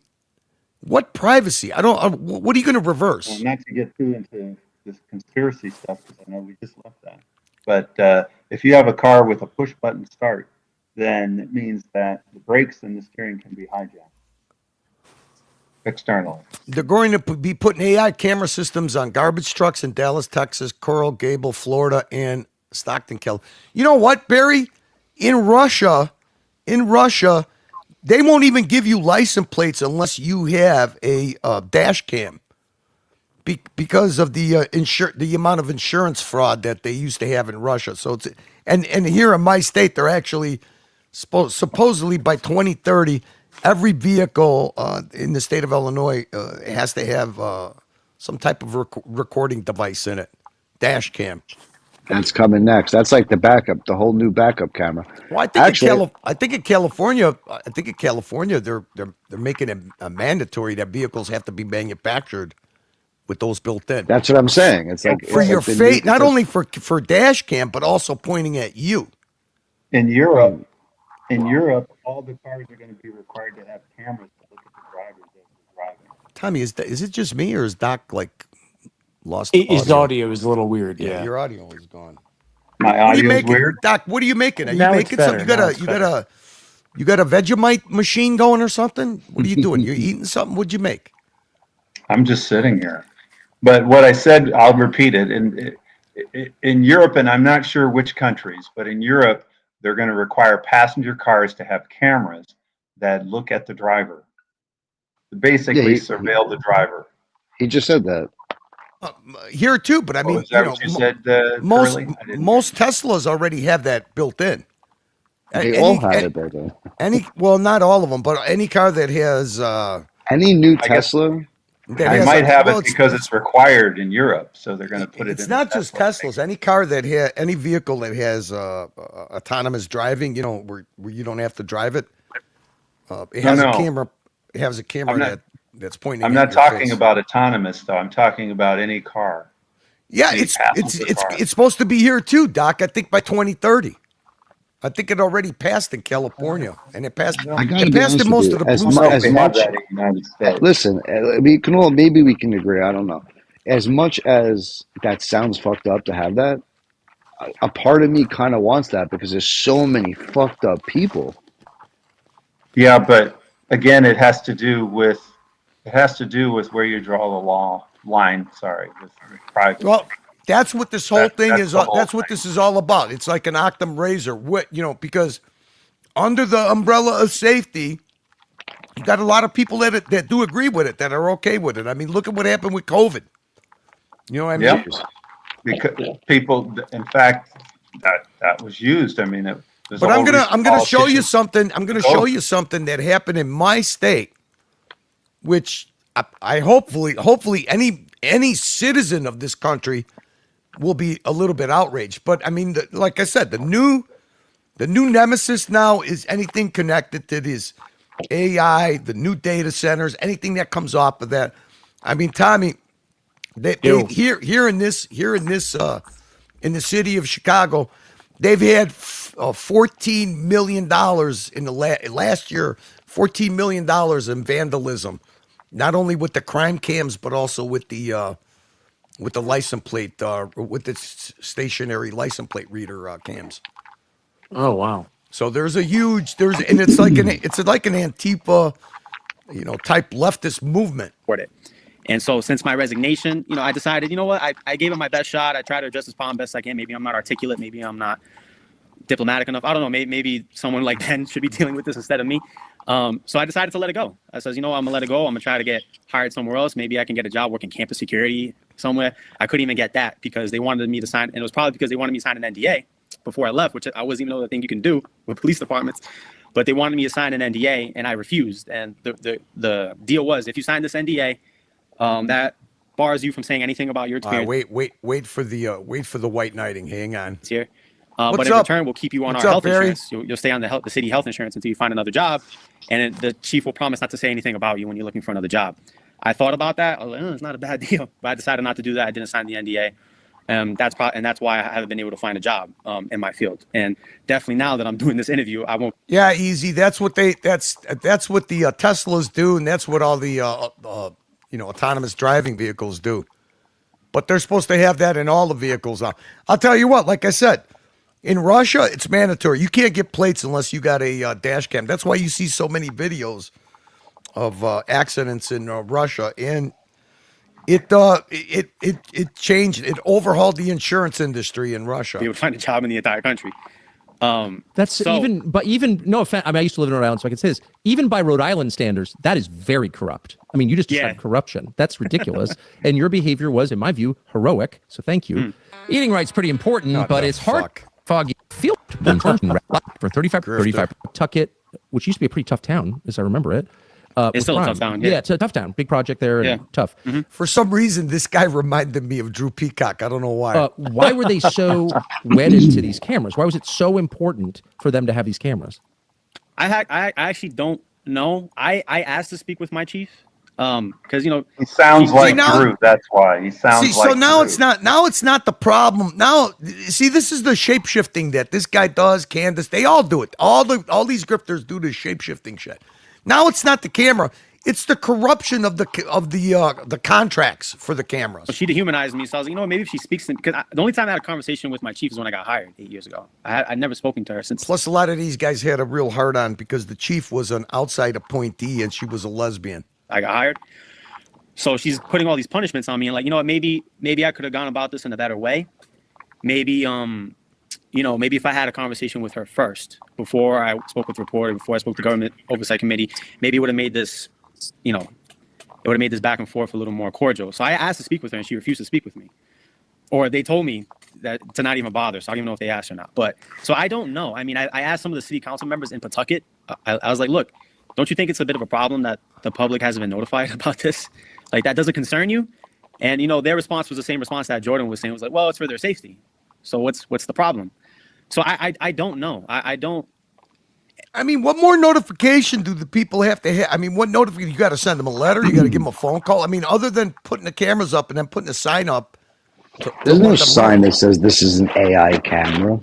what privacy? What are you going to reverse? Well, not to get too into this conspiracy stuff, because I know we just left that. But if you have a car with a push-button start, then it means that the brakes and the steering can be hijacked externally. They're going to be putting AI camera systems on garbage trucks in Dallas, Texas, Coral Gable, Florida, and Stockton, California. You know what, Barry? In Russia, they won't even give you license plates unless you have a dash cam because of the amount of insurance fraud that they used to have in Russia. So it's and here in my state, they're actually supposedly by 2030, every vehicle in the state of Illinois has to have some type of recording device in it, dash cam. That's coming next. That's like the backup, the whole new backup camera. Well, I think in California, they're making it mandatory that vehicles have to be manufactured with those built in. That's what I'm saying. It's like for your face, not only for dash cam, but also pointing at you. In Europe, all the cars are going to be required to have cameras to look at the drivers as they're driving. Tommy, is it just me or is Doc like lost? His audio is a little weird. Yeah, your audio is gone. My audio is weird. Doc, what are you making? Are you Now making it's something? better. You got a Vegemite machine going or something? What are you doing? You're eating something? What'd you make? I'm just sitting here. But what I said, I'll repeat it. In Europe, and I'm not sure which countries, but in Europe, they're going to require passenger cars to have cameras that look at the driver. Basically, surveil the driver. He just said that. Here too, but I mean, is that what you said, most Teslas already have that built in. They all have it built in. Not all of them, but any car that has any new Tesla. They might have it because it's required in Europe, so they're going to put it in. It's not just Teslas. Any car that any vehicle that has autonomous driving, where you don't have to drive it, it has a camera. It has a camera that's pointing. I'm not talking about autonomous, though. I'm talking about any car. Yeah, it's supposed to be here too, Doc. I think by 2030. I think it already passed in California, and it passed. It passed in most of the blue states. Listen, maybe we can agree. I don't know. As much as that sounds fucked up to have that, a part of me kind of wants that because there's so many fucked up people. Yeah, but again, it has to do with where you draw the line. Sorry, with privacy. Well, that's what this whole thing is. That's what this is all about. It's like an Occam razor. Because under the umbrella of safety, you got a lot of people that do agree with it, that are okay with it. I mean, look at what happened with COVID. You know what I mean? Yep. Because people, in fact, that was used. I mean, but I'm gonna show you something. I'm gonna show you something that happened in my state, which I hopefully any citizen of this country will be a little bit outraged. But I mean, like I said, the new nemesis now is anything connected to this AI, the new data centers, anything that comes off of that. I mean, Tommy, they here in the city of Chicago, they've had $14 million in the last year, $14 million in vandalism, not only with the crime cams but also with the license plate, with the stationary license plate reader cams. Oh wow! So and it's like an Antifa, type leftist movement. And so since my resignation, I decided, I gave it my best shot. I tried to address this problem best I can. Maybe I'm not articulate. Maybe I'm not diplomatic enough. I don't know. Maybe someone like Ben should be dealing with this instead of me. So I decided to let it go. I says, I'm gonna let it go. I'm gonna try to get hired somewhere else. Maybe I can get a job working campus security somewhere. I couldn't even get that because they wanted me to sign, and it was probably because they wanted me to sign an NDA before I left, which I wasn't even know the thing you can do with police departments. But they wanted me to sign an NDA, and I refused. And the deal was, if you sign this NDA, that bars you from saying anything about your experience. Wait for the white knighting. Hang on. It's here. But in return, we'll keep you on our health insurance. You'll stay on the city health insurance until you find another job. And the chief will promise not to say anything about you when you're looking for another job. I thought about that. I was like, it's not a bad deal. But I decided not to do that. I didn't sign the NDA. That's why I haven't been able to find a job in my field. And definitely now that I'm doing this interview, I won't. Yeah, easy. That's what the Teslas do, and that's what all the autonomous driving vehicles do. But they're supposed to have that in all the vehicles. I'll tell you what. Like I said, in Russia, it's mandatory. You can't get plates unless you got a dash cam. That's why you see so many videos of accidents in Russia, and it changed. It overhauled the insurance industry in Russia. Be able to find a job in the entire country. That's even no offense. I mean, I used to live in Rhode Island, so I can say this. Even by Rhode Island standards, that is very corrupt. I mean, you just described corruption. That's ridiculous. And your behavior was, in my view, heroic. So thank you. Eating right's pretty important, but it's hard. Foggy field for 35 Tucket, which used to be a pretty tough town, as I remember it. It's still a tough town. Yeah, it's a tough town. Big project there. And tough. For some reason, this guy reminded me of Drew Peacock. I don't know why. Why were they so wedded to these cameras? Why was it so important for them to have these cameras? I actually don't know. I asked to speak with my chief. Because he sounds like Drew. That's why he sounds like. So now Drew. it's not. Now it's not the problem. Now, see, this is the shape shifting that this guy does. Candace, they all do it. All these grifters do this shape shifting shit. Now it's not the camera. It's the corruption of the contracts for the cameras. She dehumanized me, so I was like, maybe if she speaks to me, because the only time I had a conversation with my chief is when I got hired 8 years ago. I'd never spoken to her since. Plus, a lot of these guys had a real hard on because the chief was an outside appointee and she was a lesbian. I got hired. So she's putting all these punishments on me, and like, maybe I could have gone about this in a better way. Maybe maybe if I had a conversation with her first, before I spoke with the reporter, before I spoke to the government oversight committee, maybe it would have made this, it would have made this back and forth a little more cordial. So I asked to speak with her, and she refused to speak with me. Or they told me that to not even bother, so I don't even know if they asked or not. But so I don't know. I mean, I asked some of the city council members in Pawtucket. I was like, look, don't you think it's a bit of a problem that the public hasn't been notified about this? Like, that doesn't concern you? And, their response was the same response that Jordan was saying. It was like, well, it's for their safety. So what's the problem? So I don't know. I don't. I mean, what more notification do the people have to have? I mean, what notification? You got to send them a letter? You got to give them a phone call? I mean, other than putting the cameras up and then putting a sign up. There's no sign that says this is an AI camera.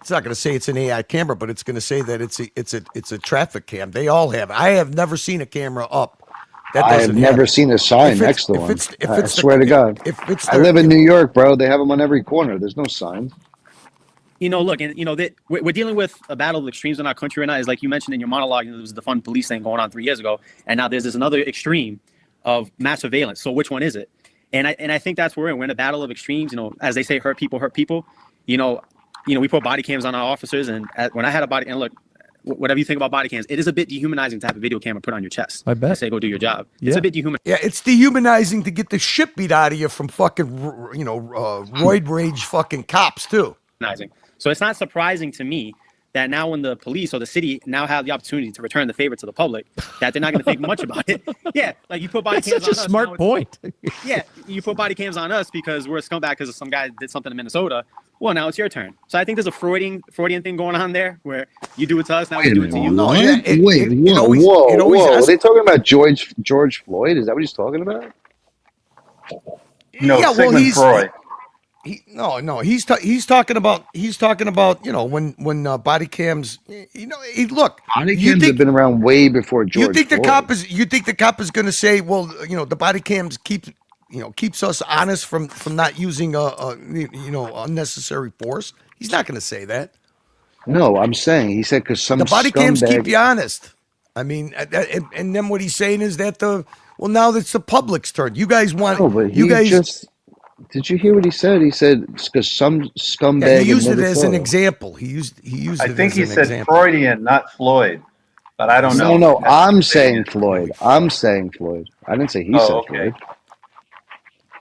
It's not going to say it's an AI camera, but it's going to say that it's a traffic cam. They all have. I have never seen a camera up. I have never seen a sign next to one. I swear to God. I live in New York, bro. They have them on every corner. There's no sign. Look, and that we're dealing with a battle of extremes in our country right now. Is like you mentioned in your monologue, there was the fun police thing going on 3 years ago, and now there's this another extreme of mass surveillance. So which one is it? And I think that's where we're in. We're in a battle of extremes. As they say, hurt people hurt people. We put body cams on our officers, and when I had a body, and look, whatever you think about body cams, it is a bit dehumanizing to have a video camera put on your chest. I bet. And say, go do your job. Yeah. It's a bit dehumanizing. Yeah, it's dehumanizing to get the shit beat out of you from fucking, roid rage fucking cops too. So it's not surprising to me that now when the police or the city now have the opportunity to return the favor to the public, that they're not going to think much about it. Yeah, like you put body cams on us. That's such a smart point. Yeah, you put body cams on us because we're a scumbag because some guy did something in Minnesota. Well, now it's your turn. So I think there's a Freudian thing going on there where you do it to us, now we do it to you. Whoa. Are they talking about George Floyd? Is that what he's talking about? No, yeah, Sigmund Freud. He's talking about when body cams. Look, body cams have been around way before George. You think Floyd. the cop is going to say, well, the body cams keeps us honest from not using unnecessary force? He's not going to say that. No, I'm saying he said because some the body cams scumbag... keep you honest. I mean, and then what he's saying is that now it's the public's turn. You guys want Did you hear what he said? He said because some scumbag. Yeah, he used it as an example. He used I it think as he an said example. Freudian, not Floyd, but I don't know. No, I'm saying Floyd. I'm saying Floyd. I didn't say he said Floyd.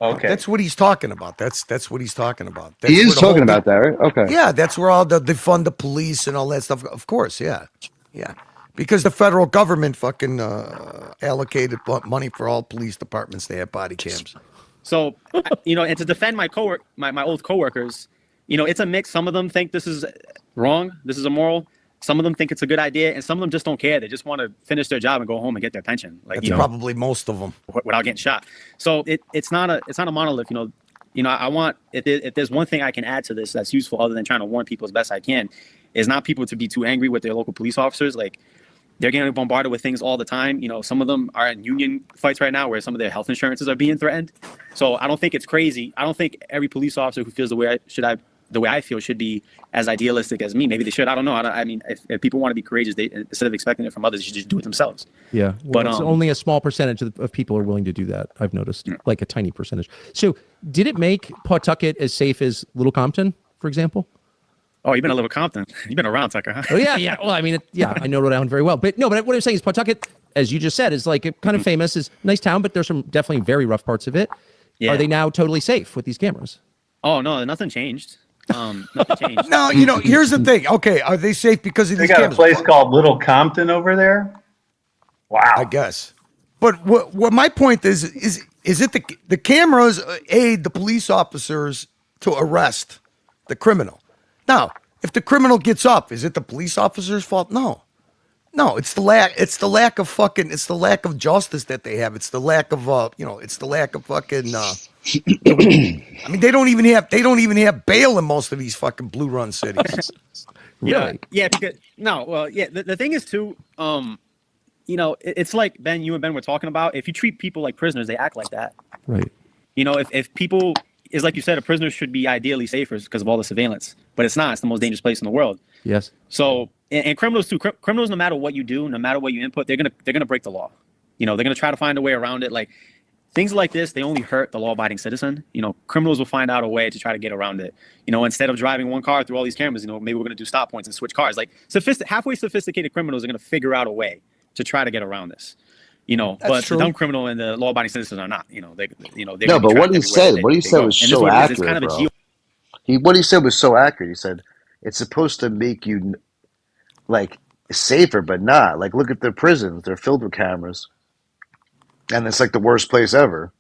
Okay. That's what he's talking about. That's what he's talking about. That's He where is the talking whole about that, right? Okay. Yeah, that's where all the defund the police and all that stuff. Of course, yeah. Because the federal government fucking allocated money for all police departments to have body cams. So, and to defend my my old coworkers, it's a mix. Some of them think this is wrong, this is immoral. Some of them think it's a good idea, and some of them just don't care. They just want to finish their job and go home and get their pension. Like, That's probably most of them without getting shot. So it's not a monolith. I want if there's one thing I can add to this that's useful other than trying to warn people as best I can, is not people to be too angry with their local police officers. Like, they're getting bombarded with things all the time. Some of them are in union fights right now where some of their health insurances are being threatened. So I don't think it's crazy. I don't think every police officer who feels the way I feel should be as idealistic as me. Maybe they should. I don't know. I mean, if people want to be courageous, they, instead of expecting it from others, they should just do it themselves. Yeah, well, but it's only a small percentage of people are willing to do that. I've noticed, like a tiny percentage. So, did it make Pawtucket as safe as Little Compton, for example? Oh, you've been to Little Compton. You've been around, Tucker, huh? Oh yeah. Well, I mean, I know Rhode Island very well. But what I'm saying is Pawtucket, as you just said, is like kind of famous, is a nice town, but there's some definitely very rough parts of it. Yeah. Are they now totally safe with these cameras? Oh no, nothing changed. Nothing changed. No, here's the thing. Okay, are they safe because of these cameras? They got a place called Little Compton over there. Wow. I guess. But what my point is it the cameras aid the police officers to arrest the criminal. Now, if the criminal gets up, is it the police officer's fault? No, it's the lack of justice that they have. It's the lack of it's the lack of fucking. I mean, they don't even have bail in most of these fucking blue run cities. Really? Yeah. Because the thing is too. It's like you and Ben were talking about. If you treat people like prisoners, they act like that. Right. If people. Is like you said, a prisoner should be ideally safer because of all the surveillance, but it's not. It's the most dangerous place in the world. Yes. So, and criminals too. Criminals, no matter what you do, no matter what you input, they're gonna break the law. They're gonna try to find a way around it. Like things like this, they only hurt the law-abiding citizen. Criminals will find out a way to try to get around it. Instead of driving one car through all these cameras, maybe we're gonna do stop points and switch cars. Like halfway sophisticated criminals are gonna figure out a way to try to get around this. But true. The dumb criminal and the law-abiding citizens are not. No, but what he said was so accurate, bro. What he said was so accurate. He said it's supposed to make you like safer, but not. Like, look at the prisons; they're filled with cameras, and it's like the worst place ever.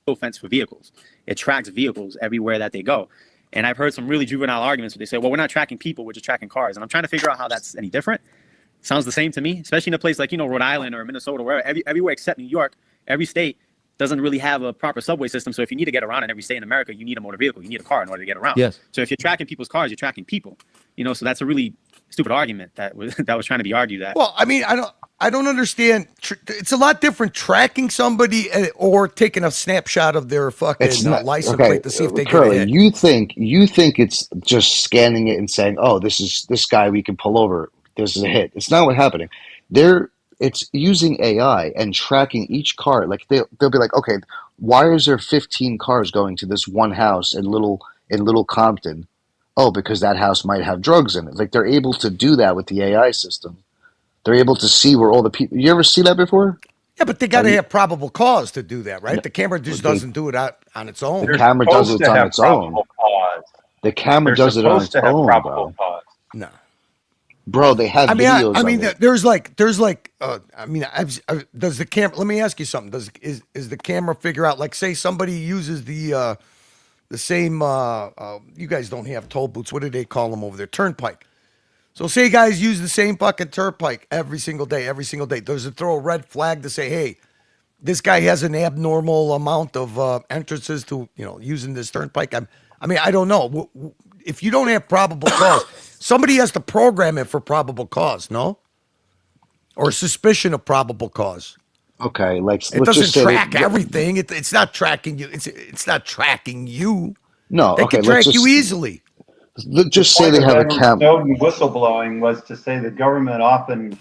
Offense for vehicles. It tracks vehicles everywhere that they go. And I've heard some really juvenile arguments where they say, "Well, we're not tracking people; we're just tracking cars." And I'm trying to figure out how that's any different. Sounds the same to me, especially in a place like, Rhode Island or Minnesota, where everywhere except New York, every state doesn't really have a proper subway system. So if you need to get around in every state in America, you need a motor vehicle. You need a car in order to get around. Yes. So if you're tracking people's cars, you're tracking people. So that's a really stupid argument that was trying to be argued at. Well, I mean, I don't understand. It's a lot different tracking somebody or taking a snapshot of their fucking license plate to see if they get a hit. You think it's just scanning it and saying, "Oh, this guy we can pull over. This is a hit." It's not what's happening. It's using AI and tracking each car. Like they'll be like, okay, why is there 15 cars going to this one house in Little Compton? Oh, because that house might have drugs in it. Like they're able to do that with the AI system. They're able to see where all the people. You ever see that before? Yeah, but they got to have probable cause to do that, right? The camera just doesn't do it on its own. The camera does it on its own. The camera does it on its own, bro. No. Bro, they have videos. I mean, there's does the camera? Let me ask you something. Is the camera figure out? Like, say somebody uses the same. You guys don't have toll booths. What do they call them over there? Turnpike. So say guys use the same fucking turnpike every single day. Does it throw a red flag to say, hey, this guy has an abnormal amount of entrances to using this turnpike? I don't know. If you don't have probable cause, somebody has to program it for probable cause, no? Or suspicion of probable cause. Okay, like it doesn't track everything. It's not tracking you. It's not tracking you. No, they can track you easily. Just say they have a camera. Snowden whistleblowing was to say the government often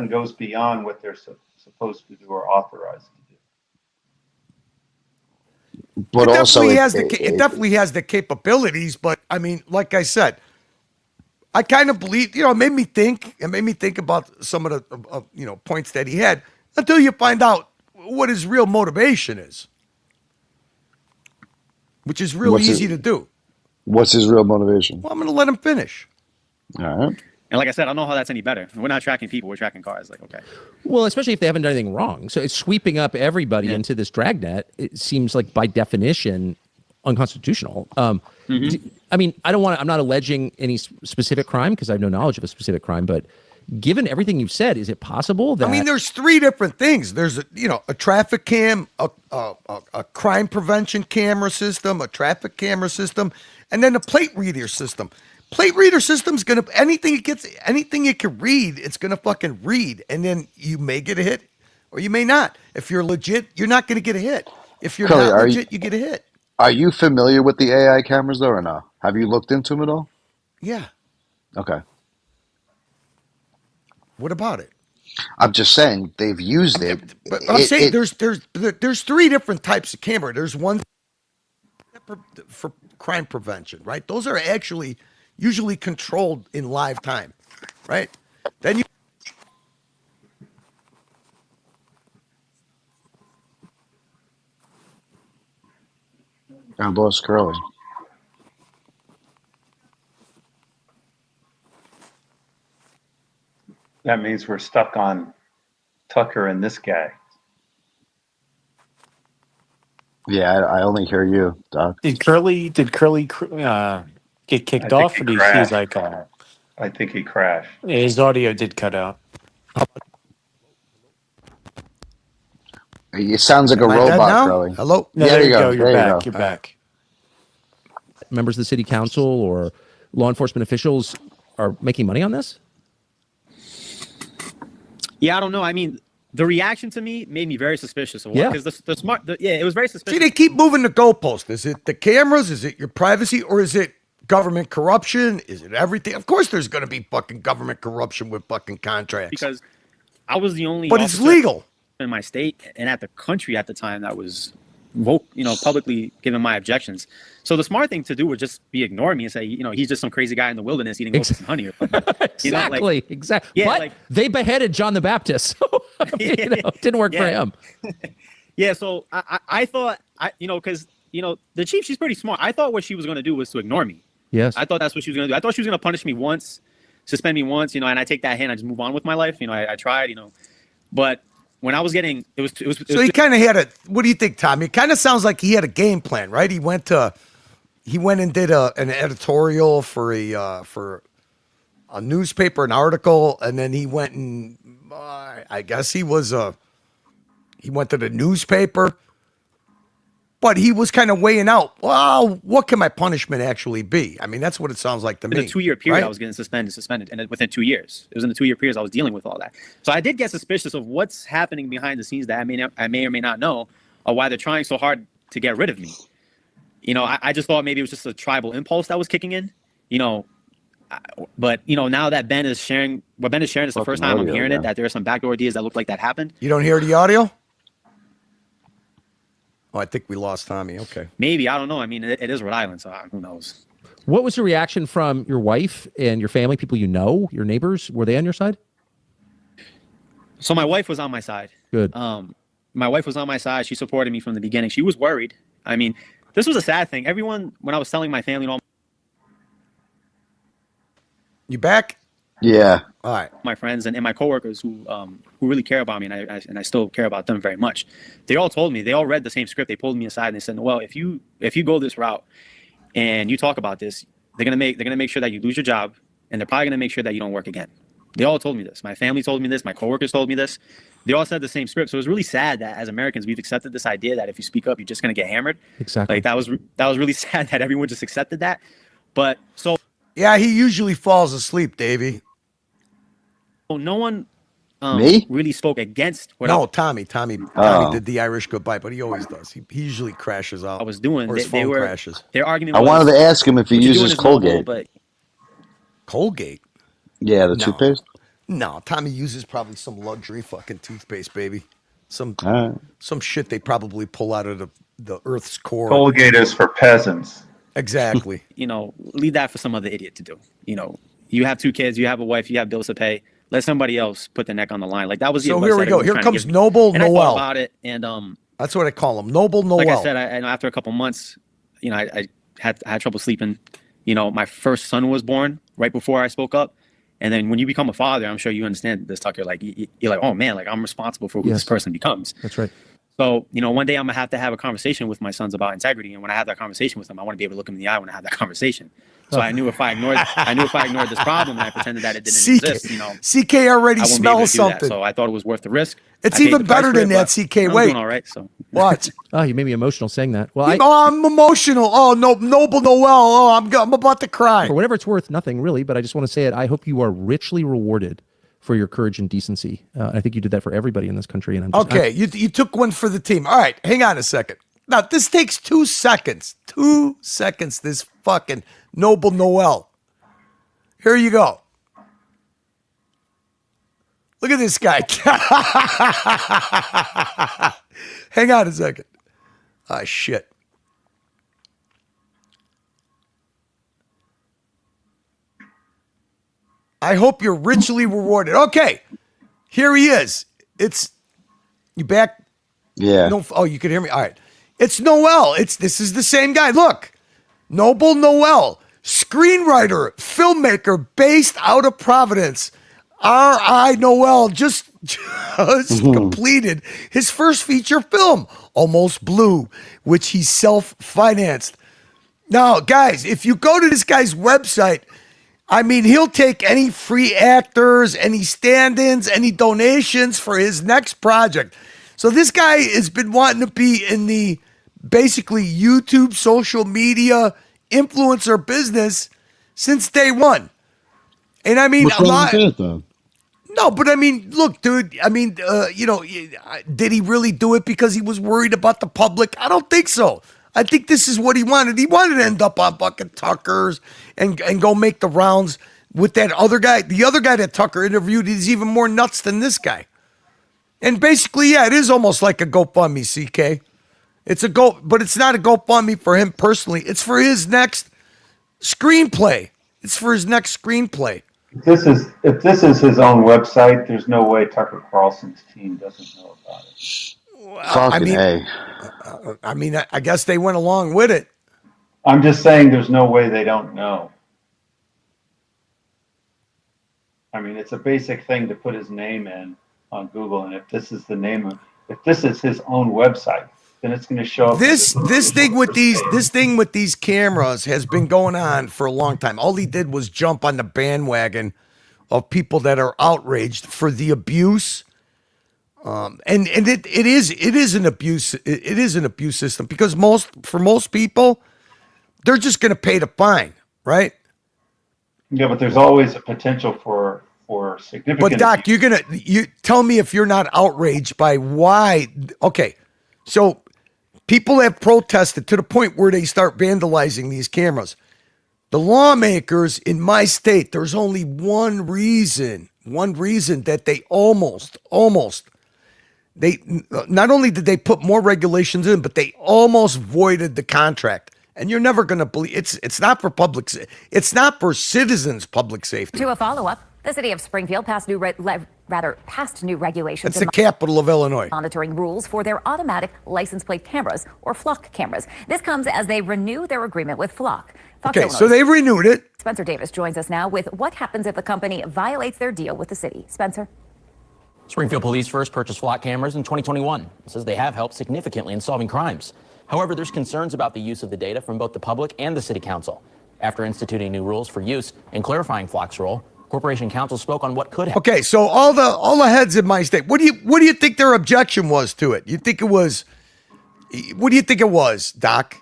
goes beyond what they're supposed to do or authorized to do. But it definitely has the capabilities. But I mean, like I said, I kind of believe, it made me think about some of the, points that he had until you find out what his real motivation is, which is really easy to do. What's his real motivation? Well, I'm going to let him finish. All right. And like I said, I don't know how that's any better. We're not tracking people, we're tracking cars. Like, okay. Well, especially if they haven't done anything wrong. So it's sweeping up everybody into this dragnet. It seems like by definition unconstitutional. I mean, I'm not alleging any specific crime because I have no knowledge of a specific crime, but given everything you've said, is it possible that... I mean, there's three different things. There's a traffic cam, a crime prevention camera system, a traffic camera system, and then a plate reader system. Plate reader system's gonna anything it can read, it's gonna fucking read, and then you may get a hit, or you may not. If you're legit, you're not gonna get a hit. If you're not legit, you get a hit. Are you familiar with the AI cameras though, or no? Have you looked into them at all? Yeah. Okay. What about it? I'm just saying they've used it. But I'm saying there's three different types of camera. There's one for crime prevention, right? Those are actually usually controlled in live time, right? Then you I lost Curly. That means we're stuck on Tucker and this guy. Yeah, I only hear you, Doc. Did Curly get kicked off, or do you see like I think he crashed. His audio did cut out. It sounds like a robot, Curly. Hello? No, there you go. You're back. You're back. Members of the city council or law enforcement officials are making money on this? Yeah, I don't know. I mean, the reaction to me made me very suspicious of what, because it was very suspicious. See, they keep moving the goalpost. Is it the cameras? Is it your privacy? Or is it government corruption? Is it everything? Of course there's going to be fucking government corruption with fucking contracts. Because I was the only But it's legal. in my state and at the country at the time that was publicly giving my objections. So the smart thing to do would just be ignore me and say, he's just some crazy guy in the wilderness eating locusts and honey. Or Exactly. Yeah, but they beheaded John the Baptist. So, it didn't work for him. Yeah, so I thought, because, the chief, she's pretty smart. I thought what she was going to do was to ignore me. Yes. I thought that's what she was going to do. I thought she was going to punish me once, suspend me once, and I take that hit and I just move on with my life. I tried, but when I was getting, it was so he kind of had what do you think, Tom? It kind of sounds like he had a game plan, right? He went and did an editorial for a newspaper, an article, and then he went and I guess he went to the newspaper, but he was kind of weighing out, well, what can my punishment actually be? I mean, that's what it sounds like to me. In a 2-year period, right? I was getting suspended, and within 2 years, it was in the 2-year period I was dealing with all that. So I did get suspicious of what's happening behind the scenes that I may or may not know, or why they're trying so hard to get rid of me. I just thought maybe it was just a tribal impulse that was kicking in, but now that Ben is sharing, it's the first time I'm hearing it, that there are some backdoor ideas that look like that happened. You don't hear the audio? Oh, I think we lost Tommy. Okay. Maybe. I don't know. I mean, it is Rhode Island, so who knows? What was the reaction from your wife and your family, people your neighbors? Were they on your side? So my wife was on my side. Good. My wife was on my side. She supported me from the beginning. She was worried. I mean, this was a sad thing. Everyone, when I was telling my family, you back? Yeah. All right. My friends and my coworkers who really care about me, and I still care about them very much. They all told me, they all read the same script. They pulled me aside and they said, well, if you go this route and you talk about this, they're gonna make sure that you lose your job, and they're probably gonna make sure that you don't work again. They all told me this. My family told me this. My coworkers told me this. They all said the same script. So it was really sad that as Americans we've accepted this idea that if you speak up, you're just gonna get hammered. Exactly. Like that was really sad that everyone just accepted that. But so yeah, he usually falls asleep, Davey. No one Me? really spoke against what Tommy did the Irish goodbye, but he always does. He usually crashes out. I was doing. Or his phone crashes. Their argument I was, wanted to ask him if he uses Colgate. Colgate? Yeah, the toothpaste? No, Tommy uses probably some luxury fucking toothpaste, baby. Some shit they probably pull out of the the Earth's core. Colgate is for peasants. Exactly. Leave that for some other idiot to do. You have 2 kids, you have a wife, you have bills to pay. Let somebody else put the neck on the line. Like that was the So advice here we that go. everyone was Here trying to comes give me. Noble And I Noel. thought about it, and that's what I call him, Noble Noel. like I said, after a couple months, I had trouble sleeping. My first son was born right before I spoke up. And then when you become a father, I'm sure you understand this, Tucker. Like you're like, oh man, like I'm responsible for who this person becomes. That's right. So one day I'm gonna have to have a conversation with my sons about integrity, and when I have that conversation with them, I want to be able to look them in the eye when I have that conversation. So I knew if I ignored this problem and I pretended that it didn't exist, CK already I won't be able to smells do that. something. So I thought it was worth the risk. It's I paid even the price better for than it, that, but CK. I'm Wait. doing all right. So What? Oh, you made me emotional saying that. Well, I'm emotional. Oh, no, Noble Noel. Oh, I'm about to cry. For whatever it's worth, nothing really, but I just want to say it. I hope you are richly rewarded for your courage and decency. I think you did that for everybody in this country. And You took one for the team. All right, hang on a second. Now, this takes 2 seconds. 2 seconds, this fucking Noble Noel. Here you go. Look at this guy. Hang on a second. Ah, shit. I hope you're richly rewarded. Okay. Here he is. You back? Yeah. No, oh, you can hear me? All right. It's Noel. This is the same guy. Look. Noble Noel, screenwriter, filmmaker based out of Providence. R.I. Noel just completed his first feature film, Almost Blue, which he self-financed. Now, guys, if you go to this guy's website, I mean, he'll take any free actors, any stand-ins, any donations for his next project. So this guy has been wanting to be in the basically YouTube, social media, influencer business since day one. And I mean, What's wrong with that, though? No, but I mean, look, dude, I mean, did he really do it because he was worried about the public? I don't think so. I think this is what he wanted. He wanted to end up on fucking Tucker's and go make the rounds with that other guy. The other guy that Tucker interviewed is even more nuts than this guy. And basically, yeah, it is almost like a GoFundMe, CK. It's but it's not a GoFundMe for him personally. It's for his next screenplay. If this is his own website, there's no way Tucker Carlson's team doesn't know about it. I mean, I guess they went along with it. I'm just saying there's no way they don't know. I mean, it's a basic thing to put his name in on Google, and if this is his own website, then it's going to show up. This thing with these cameras has been going on for a long time. All he did was jump on the bandwagon of people that are outraged for the abuse. And it is an abuse. It is an abuse system because for most people, they're just going to pay the fine, right? Yeah, but there's always a potential for significant. But Doc, you tell me if you're not outraged by why. Okay, so people have protested to the point where they start vandalizing these cameras. The lawmakers in my state, there's only one reason that they they not only did they put more regulations in, but they almost voided the contract. And you're never going to believe it's not for it's not for citizens' public safety. To a follow-up, the city of Springfield passed new regulations. It's the capital of Illinois. Monitoring rules for their automatic license plate cameras, or Flock cameras. This comes as they renew their agreement with Flock. Okay, so they renewed it. Spencer Davis joins us now with what happens if the company violates their deal with the city. Spencer? Springfield police first purchased Flock cameras in 2021. It says they have helped significantly in solving crimes. However, there's concerns about the use of the data from both the public and the city council. After instituting new rules for use and clarifying Flock's role, Corporation Counsel spoke on what could happen. Okay, so all the heads in my state, what do you think their objection was to it? What do you think it was, Doc?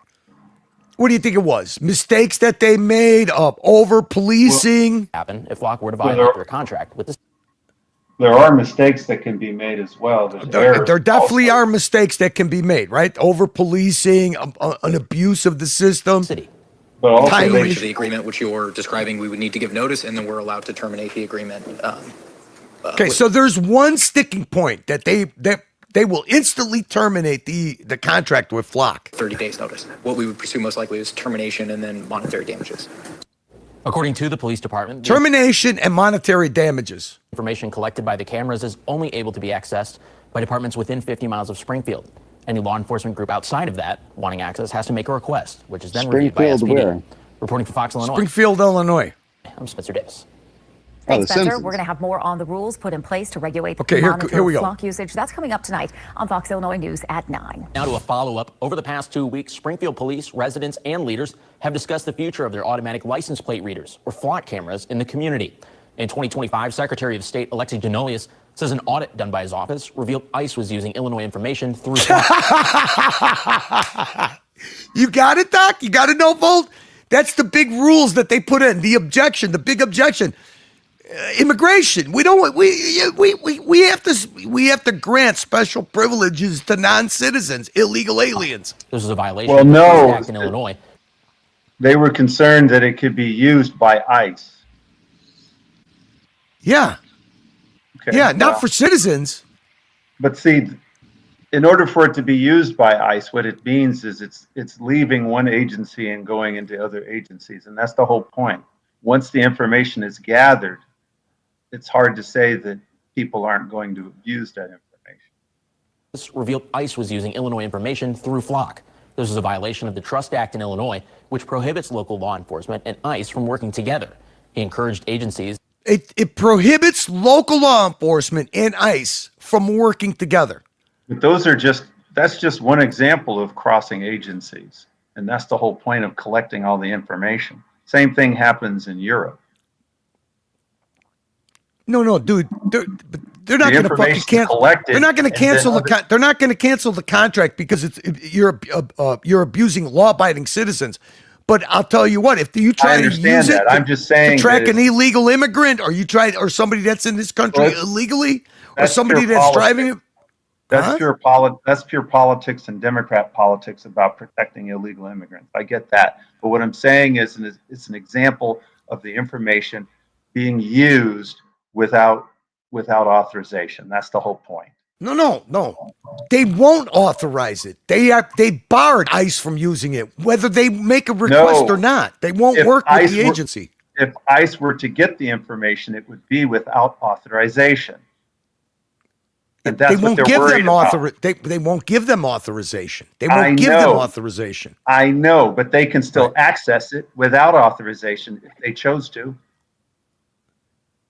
What do you think it was? Mistakes that they made, over policing? Happen if Flock were to violate their contract with the. There are mistakes that can be made as well. There definitely are mistakes that can be made, right? Over policing, an abuse of the system. But also to the agreement which you're describing, we would need to give notice, and then we're allowed to terminate the agreement. Okay, so there's one sticking point that they will instantly terminate the contract with Flock. 30 days notice. What we would pursue most likely is termination and then monetary damages. According to the police department, Termination and monetary damages. Information collected by the cameras is only able to be accessed by departments within 50 miles of Springfield. Any law enforcement group outside of that wanting access has to make a request, which is then reviewed by SPD. Where? Reporting for Fox, Illinois. Springfield, Illinois. I'm Spencer Davis. Thanks, Spencer. We're going to have more on the rules put in place to regulate here we go. flock usage. That's coming up tonight on Fox Illinois News at 9. Now to a follow-up. Over the past 2 weeks, Springfield police, residents, and leaders have discussed the future of their automatic license plate readers, or flock cameras, in the community. In 2025, Secretary of State Alexi Denolis says an audit done by his office revealed ICE was using Illinois information through flock. You got it, Doc? You got it, no vote? That's the big rules that they put in. The objection, the big objection. Immigration. We don't. We have to grant special privileges to non-citizens, illegal aliens. This is a violation Well, of the no. Act in Illinois. They were concerned that it could be used by ICE. Yeah. Okay, Yeah, not well, for citizens. But see, in order for it to be used by ICE, what it means is it's leaving one agency and going into other agencies, and that's the whole point. Once the information is gathered, it's hard to say that people aren't going to abuse that information. This revealed ICE was using Illinois information through flock. This is a violation of the Trust Act in Illinois, which prohibits local law enforcement and ICE from working together. He encouraged agencies. It prohibits local law enforcement and ICE from working together. But that's just one example of crossing agencies. And that's the whole point of collecting all the information. Same thing happens in Europe. No, dude. They're not going to fucking cancel. They're not going to cancel they're not going to cancel the contract because you're abusing law-abiding citizens. But I'll tell you what, if you try to use it I'm just saying to track an illegal immigrant, or somebody that's in this country illegally, or somebody that's driving it. That's pure politics and Democrat politics about protecting illegal immigrants. I get that. But what I'm saying is it's an example of the information being used without authorization. That's the whole point. No. They won't authorize it. They barred ICE from using it, whether they make a request or not. They won't work with the agency. If ICE were to get the information, it would be without authorization. And that's what they're worried about. They won't give them authorization. They won't give them authorization. I know, but they can still access it without authorization if they chose to.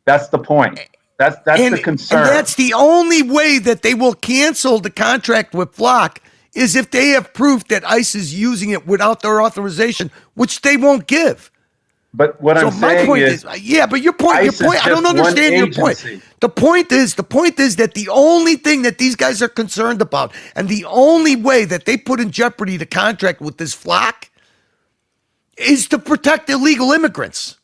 That's the point. That's the concern. And that's the only way that they will cancel the contract with Flock is if they have proof that ICE is using it without their authorization, which they won't give. But what I'm saying is, but your point, I don't understand your point. The point is that the only thing that these guys are concerned about, and the only way that they put in jeopardy the contract with this Flock, is to protect illegal immigrants.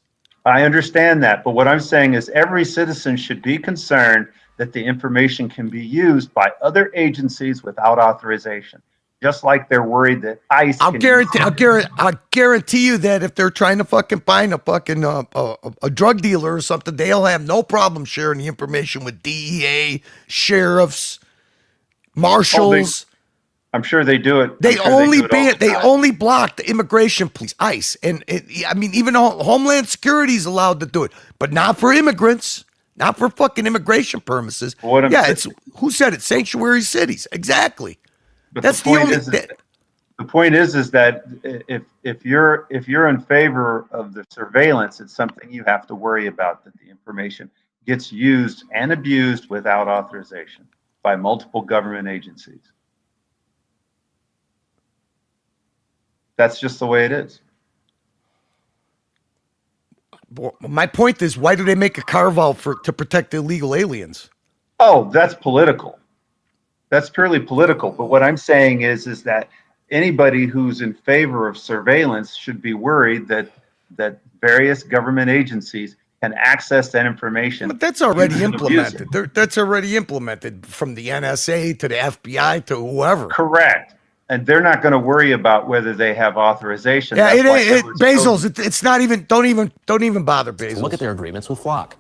I understand that, but what I'm saying is every citizen should be concerned that the information can be used by other agencies without authorization, just like they're worried that ICE. I'll guarantee you that if they're trying to fucking find a fucking a drug dealer or something, they'll have no problem sharing the information with DEA, sheriffs, marshals. I'm sure they do it. They only block the immigration police, ICE, and even Homeland Security is allowed to do it, but not for immigrants, not for fucking immigration purposes. Who said it? Sanctuary cities, exactly. But that's the point is that if you're in favor of the surveillance, it's something you have to worry about, that the information gets used and abused without authorization by multiple government agencies. That's just the way it is. My point is, why do they make a carve-out to protect illegal aliens? Oh, that's political. That's purely political. But what I'm saying is that anybody who's in favor of surveillance should be worried that various government agencies can access that information. But that's already implemented. That's already implemented from the NSA to the FBI to whoever. Correct. And they're not going to worry about whether they have authorization. Yeah, Bezos. It's not even. Don't even bother Bezos. Look at their agreements with Flock.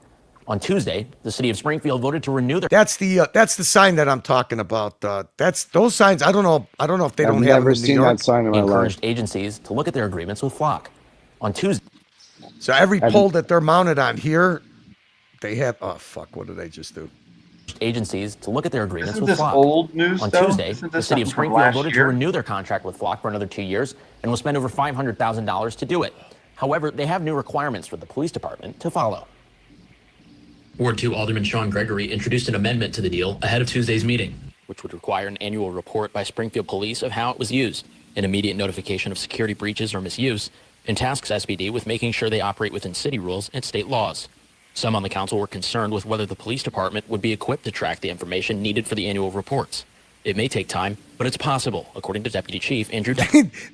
On Tuesday, the city of Springfield voted to renew their. That's the sign that I'm talking about. That's those signs. I don't know if they don't have them in New York. That sign in my encouraged life. agencies to look at their agreements with Flock. On Tuesday. So every pole that they're mounted on here, they have. Oh fuck! What did they just do? Agencies to look at their agreements Isn't with this Flock. old news, On though? Tuesday, Isn't the this city of something from Springfield last voted year? to renew their contract with Flock for another 2 years and will spend over $500,000 to do it. However, they have new requirements for the police department to follow. Ward 2 Alderman Sean Gregory introduced an amendment to the deal ahead of Tuesday's meeting, which would require an annual report by Springfield Police of how it was used, an immediate notification of security breaches or misuse, and tasks SPD with making sure they operate within city rules and state laws. Some on the council were concerned with whether the police department would be equipped to track the information needed for the annual reports. It may take time, but it's possible, according to Deputy Chief Andrew.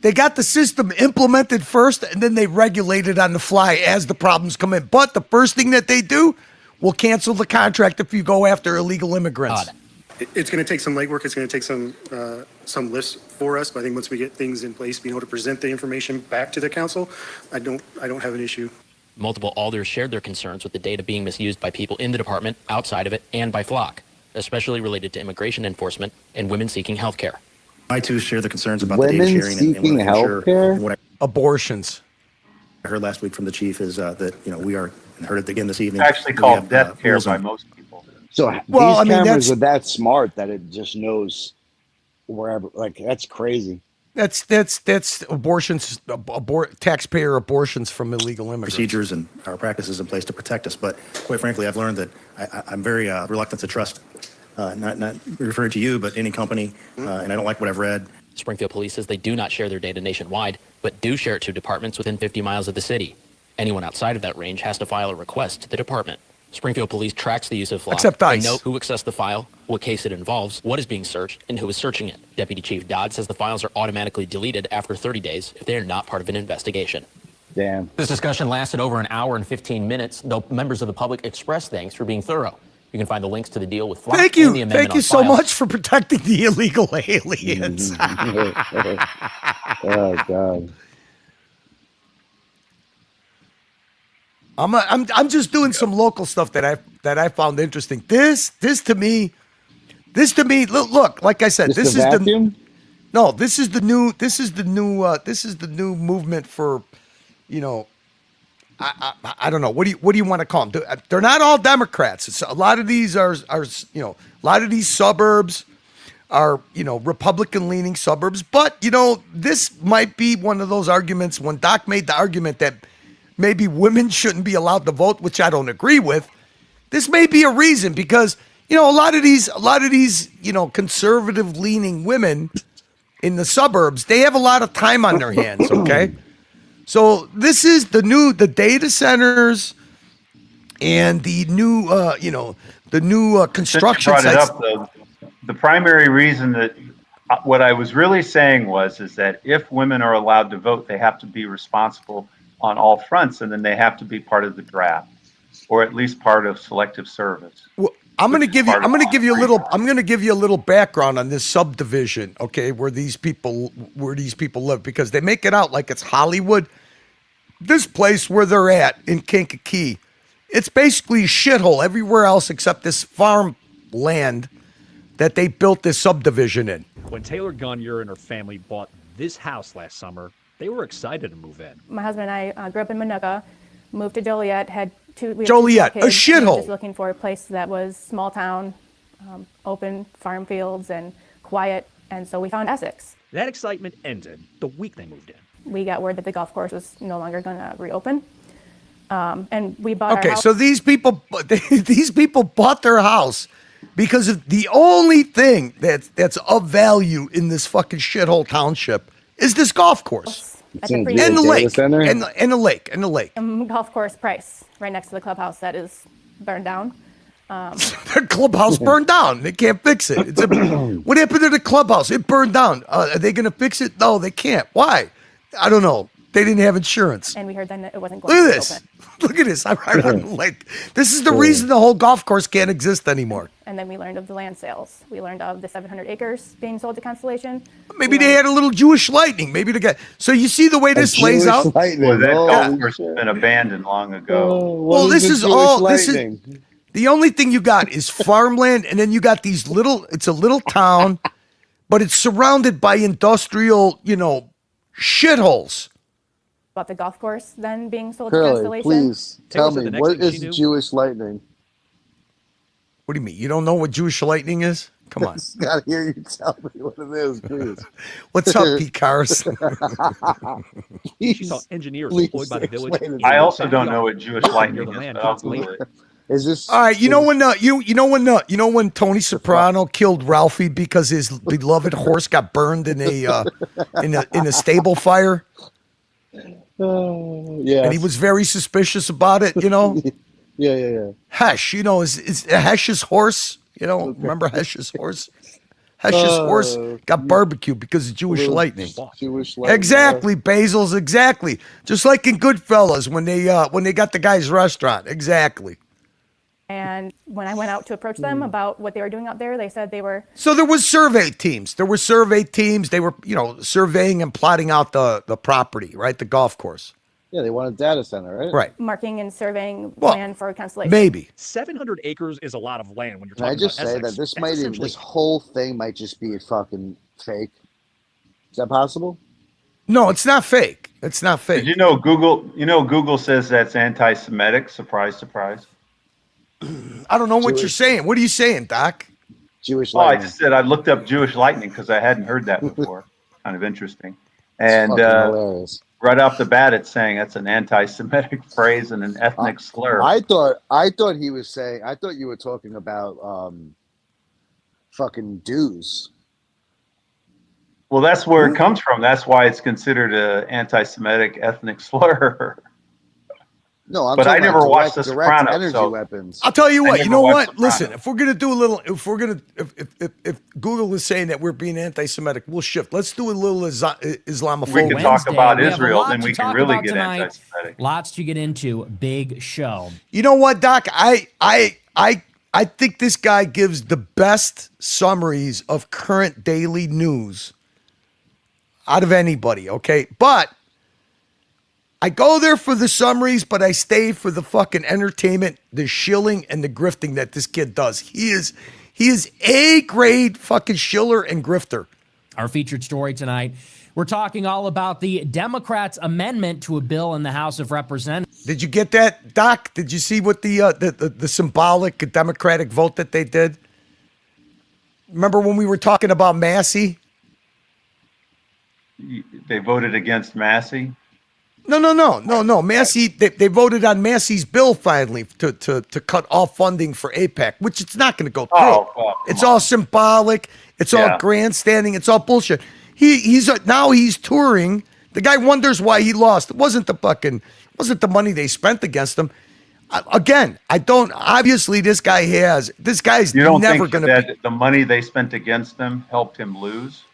They got the system implemented first, and then they regulate it on the fly as the problems come in. But the first thing that they do will cancel the contract if you go after illegal immigrants. It's going to take some legwork. It's going to take some lifts for us. But I think once we get things in place, being able to present the information back to the council, I don't have an issue. Multiple alders shared their concerns with the data being misused by people in the department, outside of it, and by Flock, especially related to immigration enforcement and women seeking health care. I too share the concerns about Women the data sharing seeking health care? What Abortions. I heard last week from the chief is that we are, and heard it again this evening. It's actually we called have, death care rules by on- most people. So Well, I these mean, cameras are that smart that it just knows wherever. Like that's crazy. That's abortions, taxpayer abortions from illegal immigrants. procedures and our practices in place to protect us. But quite frankly, I've learned that I'm very reluctant to trust, not referring to you, but any company, and I don't like what I've read. Springfield Police says they do not share their data nationwide, but do share it to departments within 50 miles of the city. Anyone outside of that range has to file a request to the department. Springfield Police tracks the use of Flock. Except ICE. They know who accessed the file, what case it involves, what is being searched, and who is searching it. Deputy Chief Dodd says the files are automatically deleted after 30 days if they are not part of an investigation. Damn. This discussion lasted over an hour and 15 minutes, though members of the public expressed thanks for being thorough. You can find the links to the deal with Flock Thank and you. the amendment Thank you on so file. much for protecting the illegal aliens. Oh God. I'm just doing some local stuff that I found interesting. This to me, look, like I said, this is the new movement for, I don't know. What do you want to call them? They're not all Democrats. It's, a lot of these are a lot of these suburbs are, Republican leaning suburbs, but this might be one of those arguments when Doc made the argument that maybe women shouldn't be allowed to vote, which I don't agree with. This may be a reason because, a lot of these, conservative leaning women in the suburbs, they have a lot of time on their hands. Okay. So this is the data centers and the new, construction Since you brought sites. it up, though, the primary reason that what I was really saying is that if women are allowed to vote, they have to be responsible on all fronts, and then they have to be part of the draft, or at least part of selective service. Well, I'm going to give you a little background on this subdivision, okay, where these people live, because they make it out like it's Hollywood. This place where they're at in Kankakee, it's basically a shithole everywhere else except this farm land that they built this subdivision in. When Taylor Gunyer and her family bought this house last summer, they were excited to move in. My husband and I grew up in Minooka, moved to Joliet, had two Joliet, kids, a shithole. and we were just looking for a place that was small town, open farm fields and quiet, and so we found Essex. That excitement ended the week they moved in. We got word that the golf course was no longer going to reopen, and we bought our Okay, house. so these people bought their house because of the only thing that's of value in this fucking shithole township is this golf course and the lake and the lake. Golf course price right next to the clubhouse that is burned down. The clubhouse burned down. They can't fix it. What happened to the clubhouse? It burned down. Are they going to fix it? No, they can't. Why? I don't know. they didn't have insurance. And we heard then that it wasn't going Look to at be this. open. Look at this. I'm like, this is the reason the whole golf course can't exist anymore. And then we learned of the land sales. We learned of the 700 acres being sold to Constellation. Maybe they had a little Jewish lightning. Maybe the guy. So you see the way this lays out. Well, that golf course has been abandoned long ago. Well, this is all. This is the only thing you got is farmland, and then you got these little. It's a little town, but it's surrounded by industrial, shitholes. About the golf course then being sold to Curly, Constellation. please tell me, what is Jewish lightning? What do you mean? You don't know what Jewish lightning is? Come on. Gotta hear you tell me what it is, please. What's up, Pete Carlson? She saw engineers employed by the village. I also don't know what Jewish lightning is. But I'll Google it. Is this all right? You know when Tony Soprano killed Ralphie because his beloved horse got burned in a stable fire? Yeah. And he was very suspicious about it, Yeah. Hesh, is Hesh's horse, remember Hesh's horse? Hesh's horse got barbecued because of Jewish lightning. Jewish lightning. Exactly, Basil's, exactly. Just like in Goodfellas when they got the guy's restaurant. Exactly. And when I went out to approach them about what they were doing out there, they said they were. So there was survey teams. They were, surveying and plotting out the property, right? The golf course. Yeah, they want a data center, right? Right. Marking and surveying land for Constellation. Maybe 700 acres is a lot of land when you're Can talking I just about say Essex. that this whole thing might just be a fucking fake? Is that possible? No, it's not fake. It's not fake. Did you know Google says that's anti-Semitic? Surprise, surprise. I don't know what you're saying. What are you saying, Doc? Jewish lightning. lightning. I just said I looked up Jewish lightning because I hadn't heard that before. Kind of interesting. And right off the bat, it's saying that's an anti-Semitic phrase and an ethnic slur. I thought he was saying. I thought you were talking about fucking dues. Well, that's where it comes from. That's why it's considered an anti-Semitic ethnic slur. No, I'm but I talking never about watched The direct Sopranos. energy So weapons. I'll tell you what. You know what? Sopranos. Listen, if we're gonna do a little, if Google is saying that we're being anti-Semitic, we'll shift. Let's do a little Islamophobia. We can talk about We have a Israel, lot then to we can talk really about get tonight. anti-Semitic. Lots to get into. Big show. You know what, Doc? I think this guy gives the best summaries of current daily news out of anybody. Okay, but I go there for the summaries, but I stay for the fucking entertainment, the shilling, and the grifting that this kid does. He is A-grade fucking shiller and grifter. Our featured story tonight, we're talking all about the Democrats' amendment to a bill in the House of Representatives. Did you get that, Doc? Did you see what the symbolic Democratic vote that they did? Remember when we were talking about Massey? They voted against Massey. No. Massey, they voted on Massey's bill finally to cut all funding for AIPAC, which it's not going to go through. It's all symbolic. It's all grandstanding. It's all bullshit. Now he's touring. The guy wonders why he lost. It wasn't the money they spent against him. Again, I don't. Obviously, this guy's You don't never think going that to. the money they spent against him helped him lose?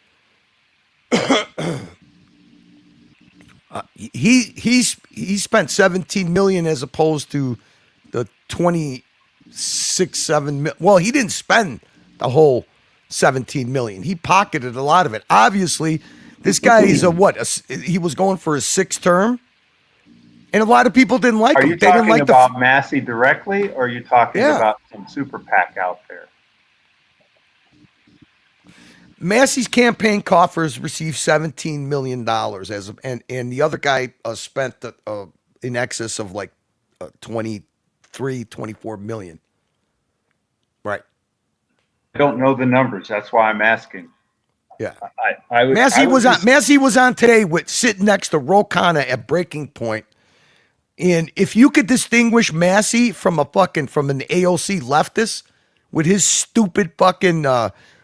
He spent 17 million as opposed to the 26.7 million. Well, he didn't spend the whole 17 million. He pocketed a lot of it. Obviously, this guy is he was going for his sixth term, and a lot of people didn't like him. Are you talking about Massey directly, or are you talking about some super PAC out there? Massey's campaign coffers received $17 million and the other guy spent in excess of like 24 million. Right. I don't know the numbers. That's why I'm asking. Yeah. Massey was on today sitting next to Ro Khanna at breaking point. And if you could distinguish Massey from an AOC leftist with his stupid fucking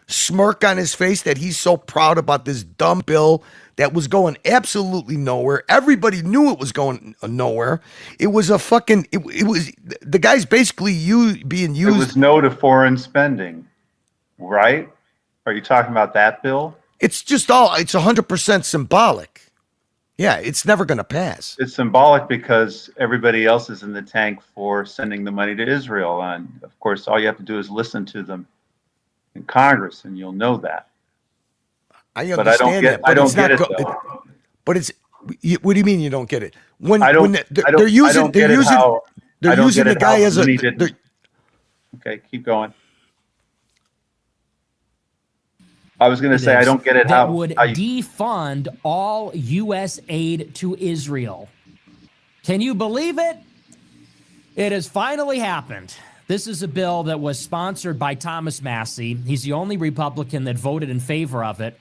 smirk on his face that he's so proud about this dumb bill that was going absolutely nowhere. Everybody knew it was going nowhere. It was the guy's basically being used. It was no to foreign spending, right? Are you talking about that bill? It's just it's 100% symbolic. Yeah, it's never going to pass. It's symbolic because everybody else is in the tank for sending the money to Israel. And of course, all you have to do is listen to them in Congress, and you'll know that. I understand that, but I don't it's get not it, though. But it's, what do you mean you don't get it? When They're using the guy as a. Okay, keep going. I was going to say I don't get it that would defund all U.S. aid to Israel. Can you believe it? It has finally happened. This is a bill that was sponsored by Thomas Massie. He's the only Republican that voted in favor of it.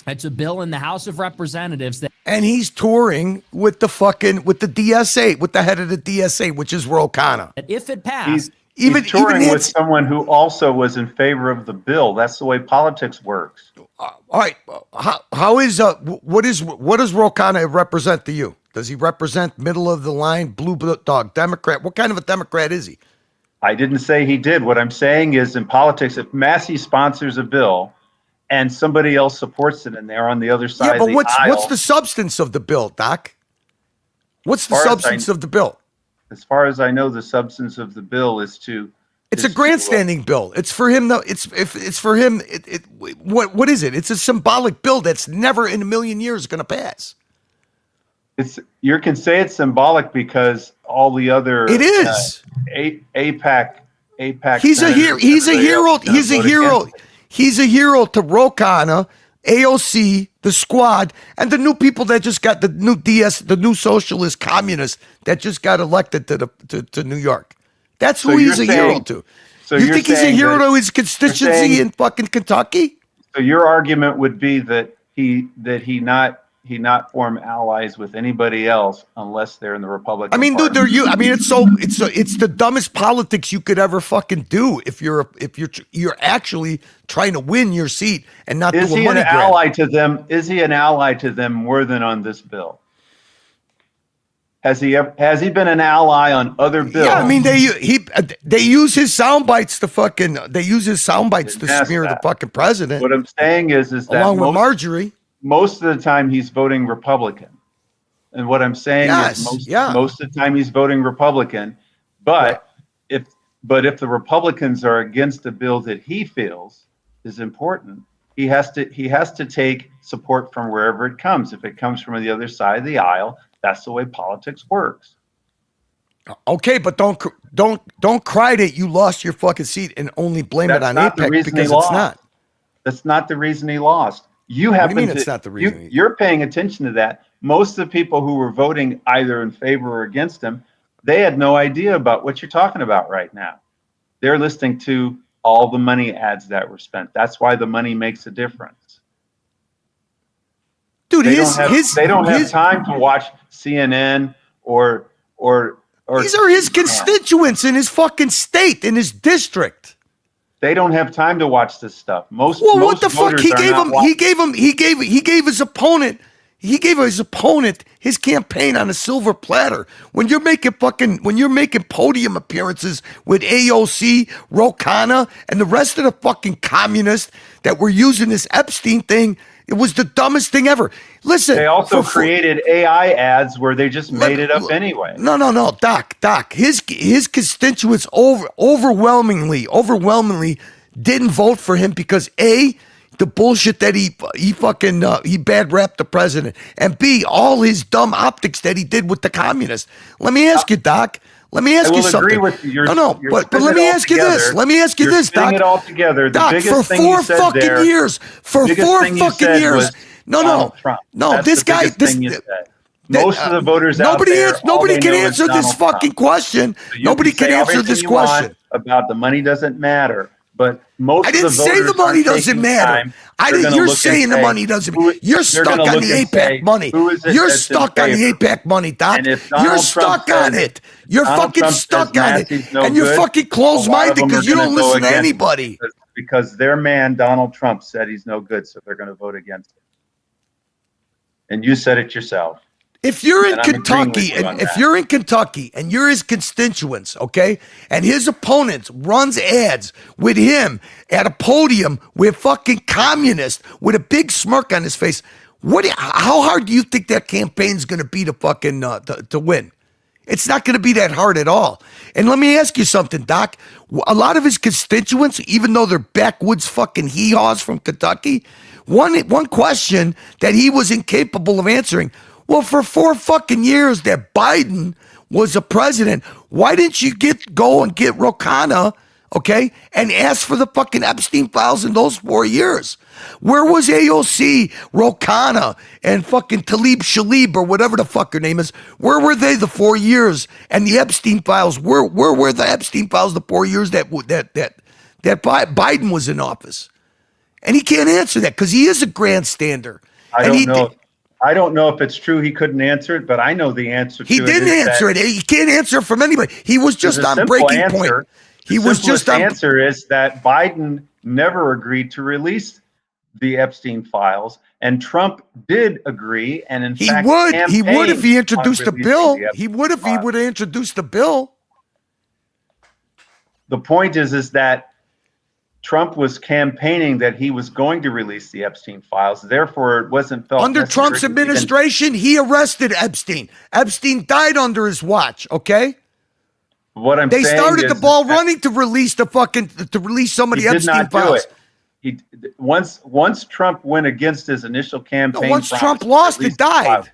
It's a bill in the House of Representatives that. And he's touring with the DSA, with the head of the DSA, which is Ro Khanna. If it passed. He's touring with someone who also was in favor of the bill. That's the way politics works. All right. What does Ro Khanna represent to you? Does he represent middle of the line, blue dog, Democrat? What kind of a Democrat is he? I didn't say he did. What I'm saying is in politics, if Massie sponsors a bill and somebody else supports it and they're on the other side of the aisle. What's the substance of the bill, Doc? What's the substance of the bill? As far as I know, the substance of the bill is to. It's a grandstanding bill. It's for him. What is it? It's a symbolic bill that's never in a million years going to pass. You can say it's symbolic because all the other. It is. AIPAC. He's a hero. He's a hero. He's a hero. He's a hero to Ro Khanna, AOC, the Squad, and the new people that just got the new socialist communists that just got elected to New York. That's who he's a hero to. So you think he's a hero to his constituency in fucking Kentucky? So your argument would be that he not form allies with anybody else unless they're in the Republican Party. Dude, it's the dumbest politics you could ever fucking do if you're actually trying to win your seat and not do a money grab. Is he an ally to them? Is he an ally to them more than on this bill? Has he been an ally on other bills? Yeah, they use his sound bites to smear the fucking president. What I'm saying is that along with Marjorie. Most of the time he's voting Republican. And what I'm saying is most of the time he's voting Republican. But if the Republicans are against a bill that he feels is important, he has to take support from wherever it comes. If it comes from the other side of the aisle, that's the way politics works. Okay, but don't cry that you lost your fucking seat and only blame it on AIPAC because it's not. That's not the reason he lost. You happen to, it's not the reason you're paying attention to that. Most of the people who were voting either in favor or against him, they had no idea about what you're talking about right now. They're listening to all the money ads that were spent. That's why the money makes a difference. Dude, they don't have time to watch CNN or these are his constituents in his fucking state, in his district. They don't have time to watch this stuff. What the fuck? He gave his opponent his campaign on a silver platter. When you're making podium appearances with AOC, Ro Khanna, and the rest of the fucking communists that were using this Epstein thing, it was the dumbest thing ever. Listen, they also created AI ads where they just made it up anyway. No, Doc. His constituents overwhelmingly didn't vote for him because A, the bullshit that he bad rapped the president, and B, all his dumb optics that he did with the communists. Let me ask you, Doc. Let me ask you something. But let me ask you this. Let me ask you this, Doc. It all together. Doc, for 4 fucking years. No. This guy. Most of the voters nobody out there. Nobody can answer this fucking question. Nobody can answer this question. About the money doesn't matter. But most I didn't say the money doesn't matter. You're saying the money doesn't matter. You're stuck on the AIPAC money. You're stuck on the AIPAC money, Doc. You're stuck on it. You're fucking stuck on it. And you're fucking closed-minded because you don't listen to anybody. Because their man, Donald Trump, said he's no good, so they're going to vote against him. And you said it yourself. If you're in Kentucky, and you're his constituents, okay, and his opponents runs ads with him at a podium with fucking communists with a big smirk on his face, How hard do you think that campaign's going to be to fucking to win? It's not going to be that hard at all. And let me ask you something, Doc. A lot of his constituents, even though they're backwoods fucking hee-haws from Kentucky, one question that he was incapable of answering. Well, for 4 fucking years that Biden was a president, why didn't you go and get Ro Khanna, okay, and ask for the fucking Epstein files in those 4 years? Where was AOC, Ro Khanna, and fucking Talib Shalib, or whatever the fuck her name is? Where were they the 4 years? And the Epstein files, where were the Epstein files the 4 years that Biden was in office? And he can't answer that because he is a grandstander. I don't know if it's true he couldn't answer it, but I know the answer to it. He didn't answer it. He can't answer it from anybody. He was just on breaking point. The answer is that Biden never agreed to release the Epstein files, and Trump did agree, and in fact, he would if he introduced the bill. He would if he would have introduced the bill. The point is that Trump was campaigning that he was going to release the Epstein files. Therefore, it wasn't felt under Trump's administration. He arrested Epstein. Epstein died under his watch. Okay. They started the ball running to release some of the Epstein files. Once Trump went against his initial campaign. Once Trump lost, it died.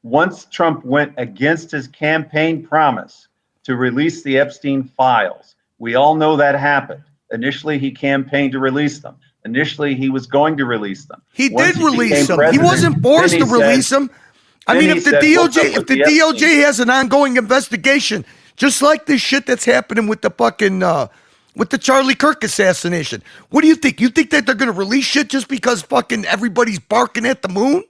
Once Trump went against his campaign promise to release the Epstein files, we all know that happened. Initially, he campaigned to release them. Initially, he was going to release them. He did release them. He wasn't forced to release them. I mean, if the DOJ has an ongoing investigation, just like this shit that's happening with the fucking with the Charlie Kirk assassination, what do you think? You think that they're going to release shit just because fucking everybody's barking at the moon?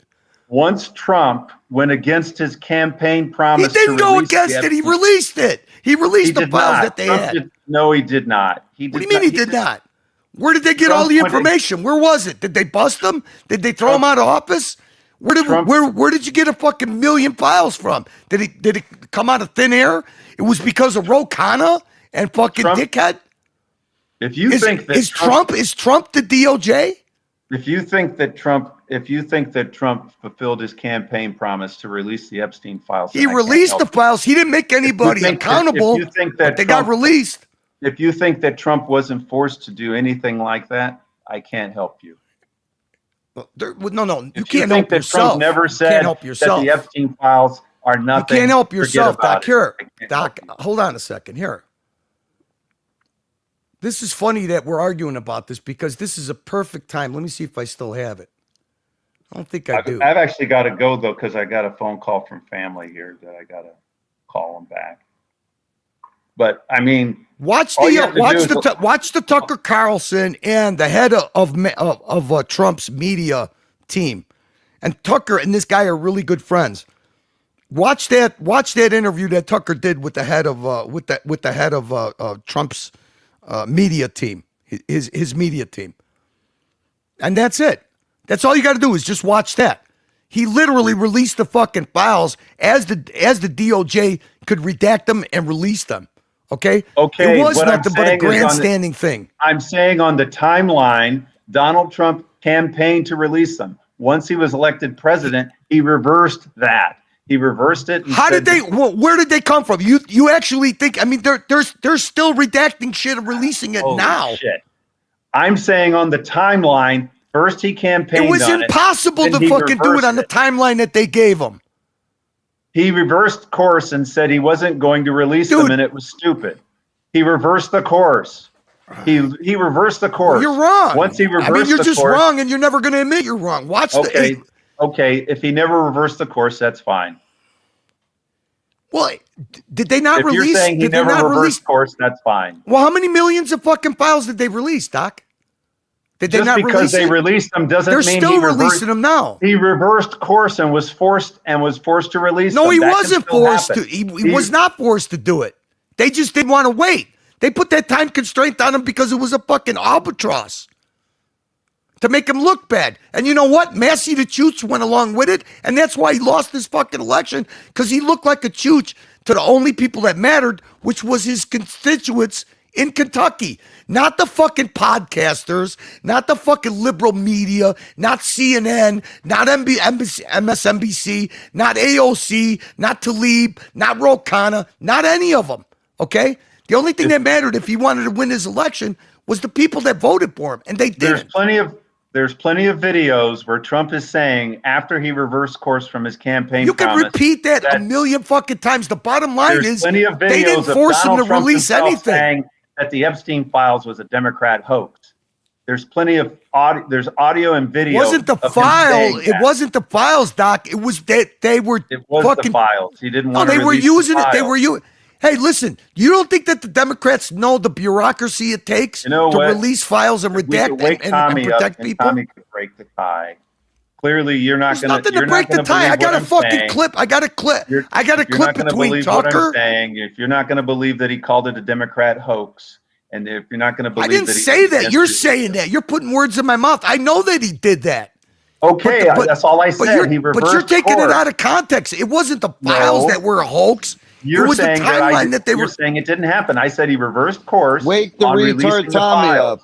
Once Trump went against his campaign promise, he didn't go against it. He released it. He released the files that they had. No, he did not. What do you mean he did not? Where did they get all the information? Where was it? Did they bust them? Did they throw him out of office? Where did you get a fucking million files from? Did it come out of thin air? It was because of Ro Khanna and fucking dickhead. If you think that is Trump the DOJ? If you think that Trump fulfilled his campaign promise to release the Epstein files, he released the files. He didn't make anybody accountable. But they got released. If you think that Trump wasn't forced to do anything like that, I can't help you. No, you can't help yourself. Trump never said that the Epstein files are nothing. You can't help yourself, Doc. Here, Doc, hold on a second. Here. This is funny that we're arguing about this because this is a perfect time. Let me see if I still have it. I don't think I do. I've actually got to go, though, because I got a phone call from family here that I got to call them back. But, I mean, watch the Tucker Carlson and the head of Trump's media team. And Tucker and this guy are really good friends. Watch that interview that Tucker did with the head of Trump's media team, his media team. And that's it. That's all you got to do is just watch that. He literally released the fucking files as the DOJ could redact them and release them. Okay. It was nothing but a grandstanding thing. I'm saying on the timeline, Donald Trump campaigned to release them. Once he was elected president, he reversed that. He reversed it. How did they? Where did they come from? You actually think? I mean, they're still redacting shit and releasing it now. Shit. I'm saying on the timeline. First, he campaigned. It was impossible to fucking do it on the timeline that they gave him. He reversed course and said he wasn't going to release them, and it was stupid. He reversed the course. He reversed the course. Well, you're wrong. Once he reversed, you're just wrong, and you're never going to admit you're wrong. Okay. If he never reversed the course, that's fine. Well, did they not release? If you're saying he never reversed course, that's fine. Well, how many millions of fucking files did they release, Doc? Did they Just not because release they it? released them doesn't They're mean still releasing them now. He reversed course and was forced to release them. No, he wasn't forced to. He was not forced to do it. They just didn't want to wait. They put that time constraint on him because it was a fucking albatross to make him look bad. And you know what? Massey the Chooch went along with it, and that's why he lost this fucking election, because he looked like a chooch to the only people that mattered, which was his constituents in Kentucky. Not the fucking podcasters, not the fucking liberal media, not CNN, not MSNBC, not AOC, not Tlaib, not Ro Khanna, not any of them, okay? The only thing that mattered if he wanted to win his election was the people that voted for him, and they didn't. There's plenty of videos where Trump is saying after he reversed course from his campaign You can repeat that a million fucking times. The bottom line is they didn't force him to release anything. Saying that the Epstein files was a Democrat hoax. There's plenty of there's audio and video. It wasn't the file. It wasn't the files, Doc. It was that they were fucking the files. He didn't want to. No, they were using it. They were using. Hey, listen, you don't think that the Democrats know the bureaucracy it takes to release files and redact and protect people? Tommy could break the tie. Clearly, you're not going to. Nothing to break the tie. I got a fucking clip. I got a clip. I got a clip between Tucker. If you're not going to believe that he called it a Democrat hoax, and if you're not going to believe, I didn't say that. You're saying that. You're putting words in my mouth. I know that he did that. Okay, that's all I said. But you're taking it out of context. It wasn't the files that were a hoax. You're saying the timeline that they were saying it didn't happen. I said he reversed course. Wake the retard Tommy up.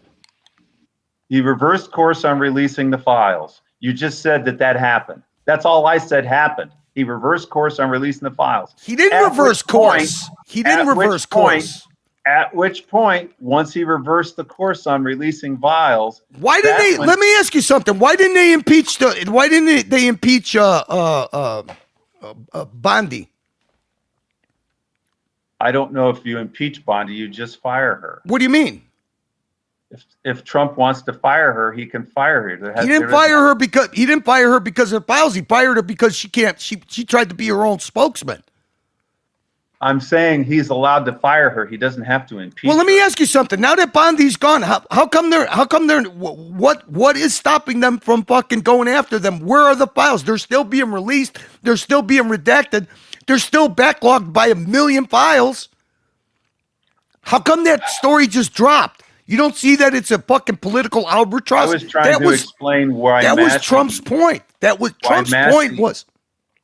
He reversed course on releasing the files. You just said that happened. That's all I said happened. He reversed course on releasing the files. He didn't reverse course. He didn't reverse course. At which point, once he reversed the course on releasing files, why didn't they? Let me ask you something. Why didn't they impeach Bondi? I don't know if you impeach Bondi, you just fire her. What do you mean? If Trump wants to fire her, he can fire her. He didn't fire her because of the files. He fired her because she can't. She tried to be her own spokesman. I'm saying he's allowed to fire her. He doesn't have to impeach. Well, let me ask you something. Now that Bondi's gone, how come they're what is stopping them from fucking going after them? Where are the files? They're still being released. They're still being redacted. They're still backlogged by 1 million files. How come that story just dropped? You don't see that it's a fucking political albatross? I was trying to explain why that was Trump's point. That was Trump's point was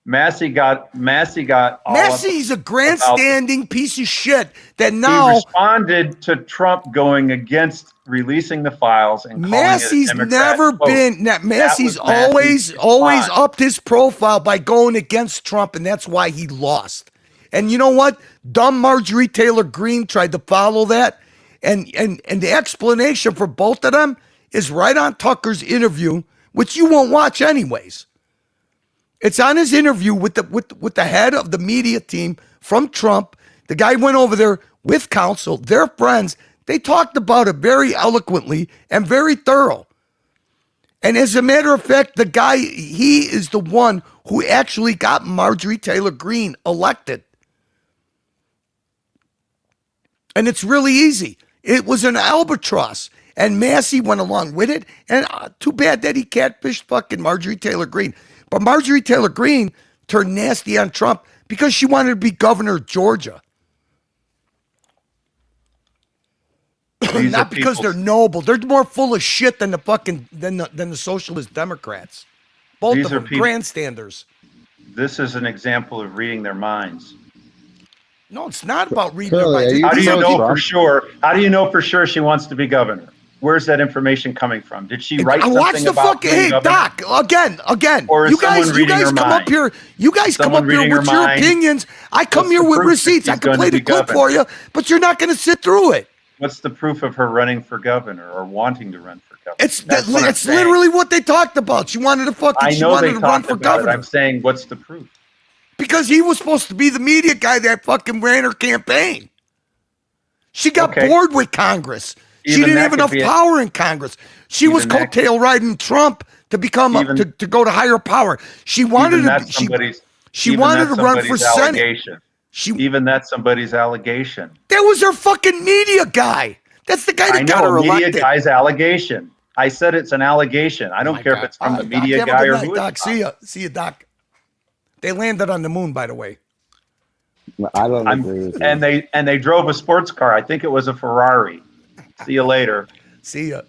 Massey got Massey's a grandstanding piece of shit that now he responded to Trump going against releasing the files and calling Massey's it a Democrat Massey's always upped his profile by going against Trump, and that's why he lost. And you know what? Dumb Marjorie Taylor Greene tried to follow that, and the explanation for both of them is right on Tucker's interview, which you won't watch anyways. It's on his interview with the head of the media team from Trump. The guy went over there with counsel, their friends. They talked about it very eloquently and very thorough. And as a matter of fact, the guy, he is the one who actually got Marjorie Taylor Greene elected. And it's really easy. It was an albatross. And Massey went along with it. And too bad that he catfished fucking Marjorie Taylor Greene. But Marjorie Taylor Greene turned nasty on Trump because she wanted to be governor of Georgia. Not because they're noble. They're more full of shit than the fucking than the socialist Democrats. Both of them grandstanders. This is an example of reading their minds. No, it's not about reading their minds. How do you know for sure? How do you know for sure she wants to be governor? Where's that information coming from? Did she write something about being governor? Doc, again. Or is you guys come up here. You guys come up here with your opinions. I come here with receipts. I can play the clip for you, but you're not going to sit through it. What's the proof of her running for governor or wanting to run for governor? It's literally what they talked about. She wanted to run for governor. I'm saying, what's the proof? Because he was supposed to be the media guy that fucking ran her campaign. She got bored with Congress. She didn't have enough power in Congress. She was coattail riding Trump to become to go to higher power. She wanted to run for Senate. Even that's somebody's allegation. That was her fucking media guy. That's the guy that got her elected. Media guy's allegation. I said it's an allegation. I don't care if it's from the media guy or who. Doc, see you, Doc. They landed on the moon, by the way. I don't agree with you. And they drove a sports car. I think it was a Ferrari. See you later. See ya.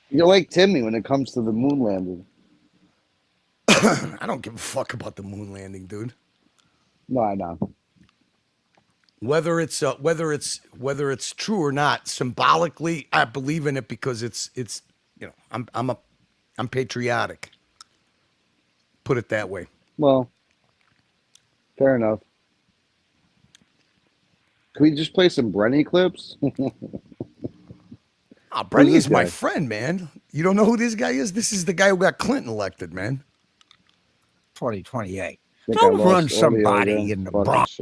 You're like Timmy when it comes to the moon landing. I don't give a fuck about the moon landing, dude. No, I know. Whether it's true or not, symbolically, I believe in it because it's I'm patriotic. Put it that way. Well, fair enough. Can we just play some Brenny clips? Brenny is my friend, man. You don't know who this guy is? This is the guy who got Clinton elected, man. 2028. Don't run somebody in the Bronx.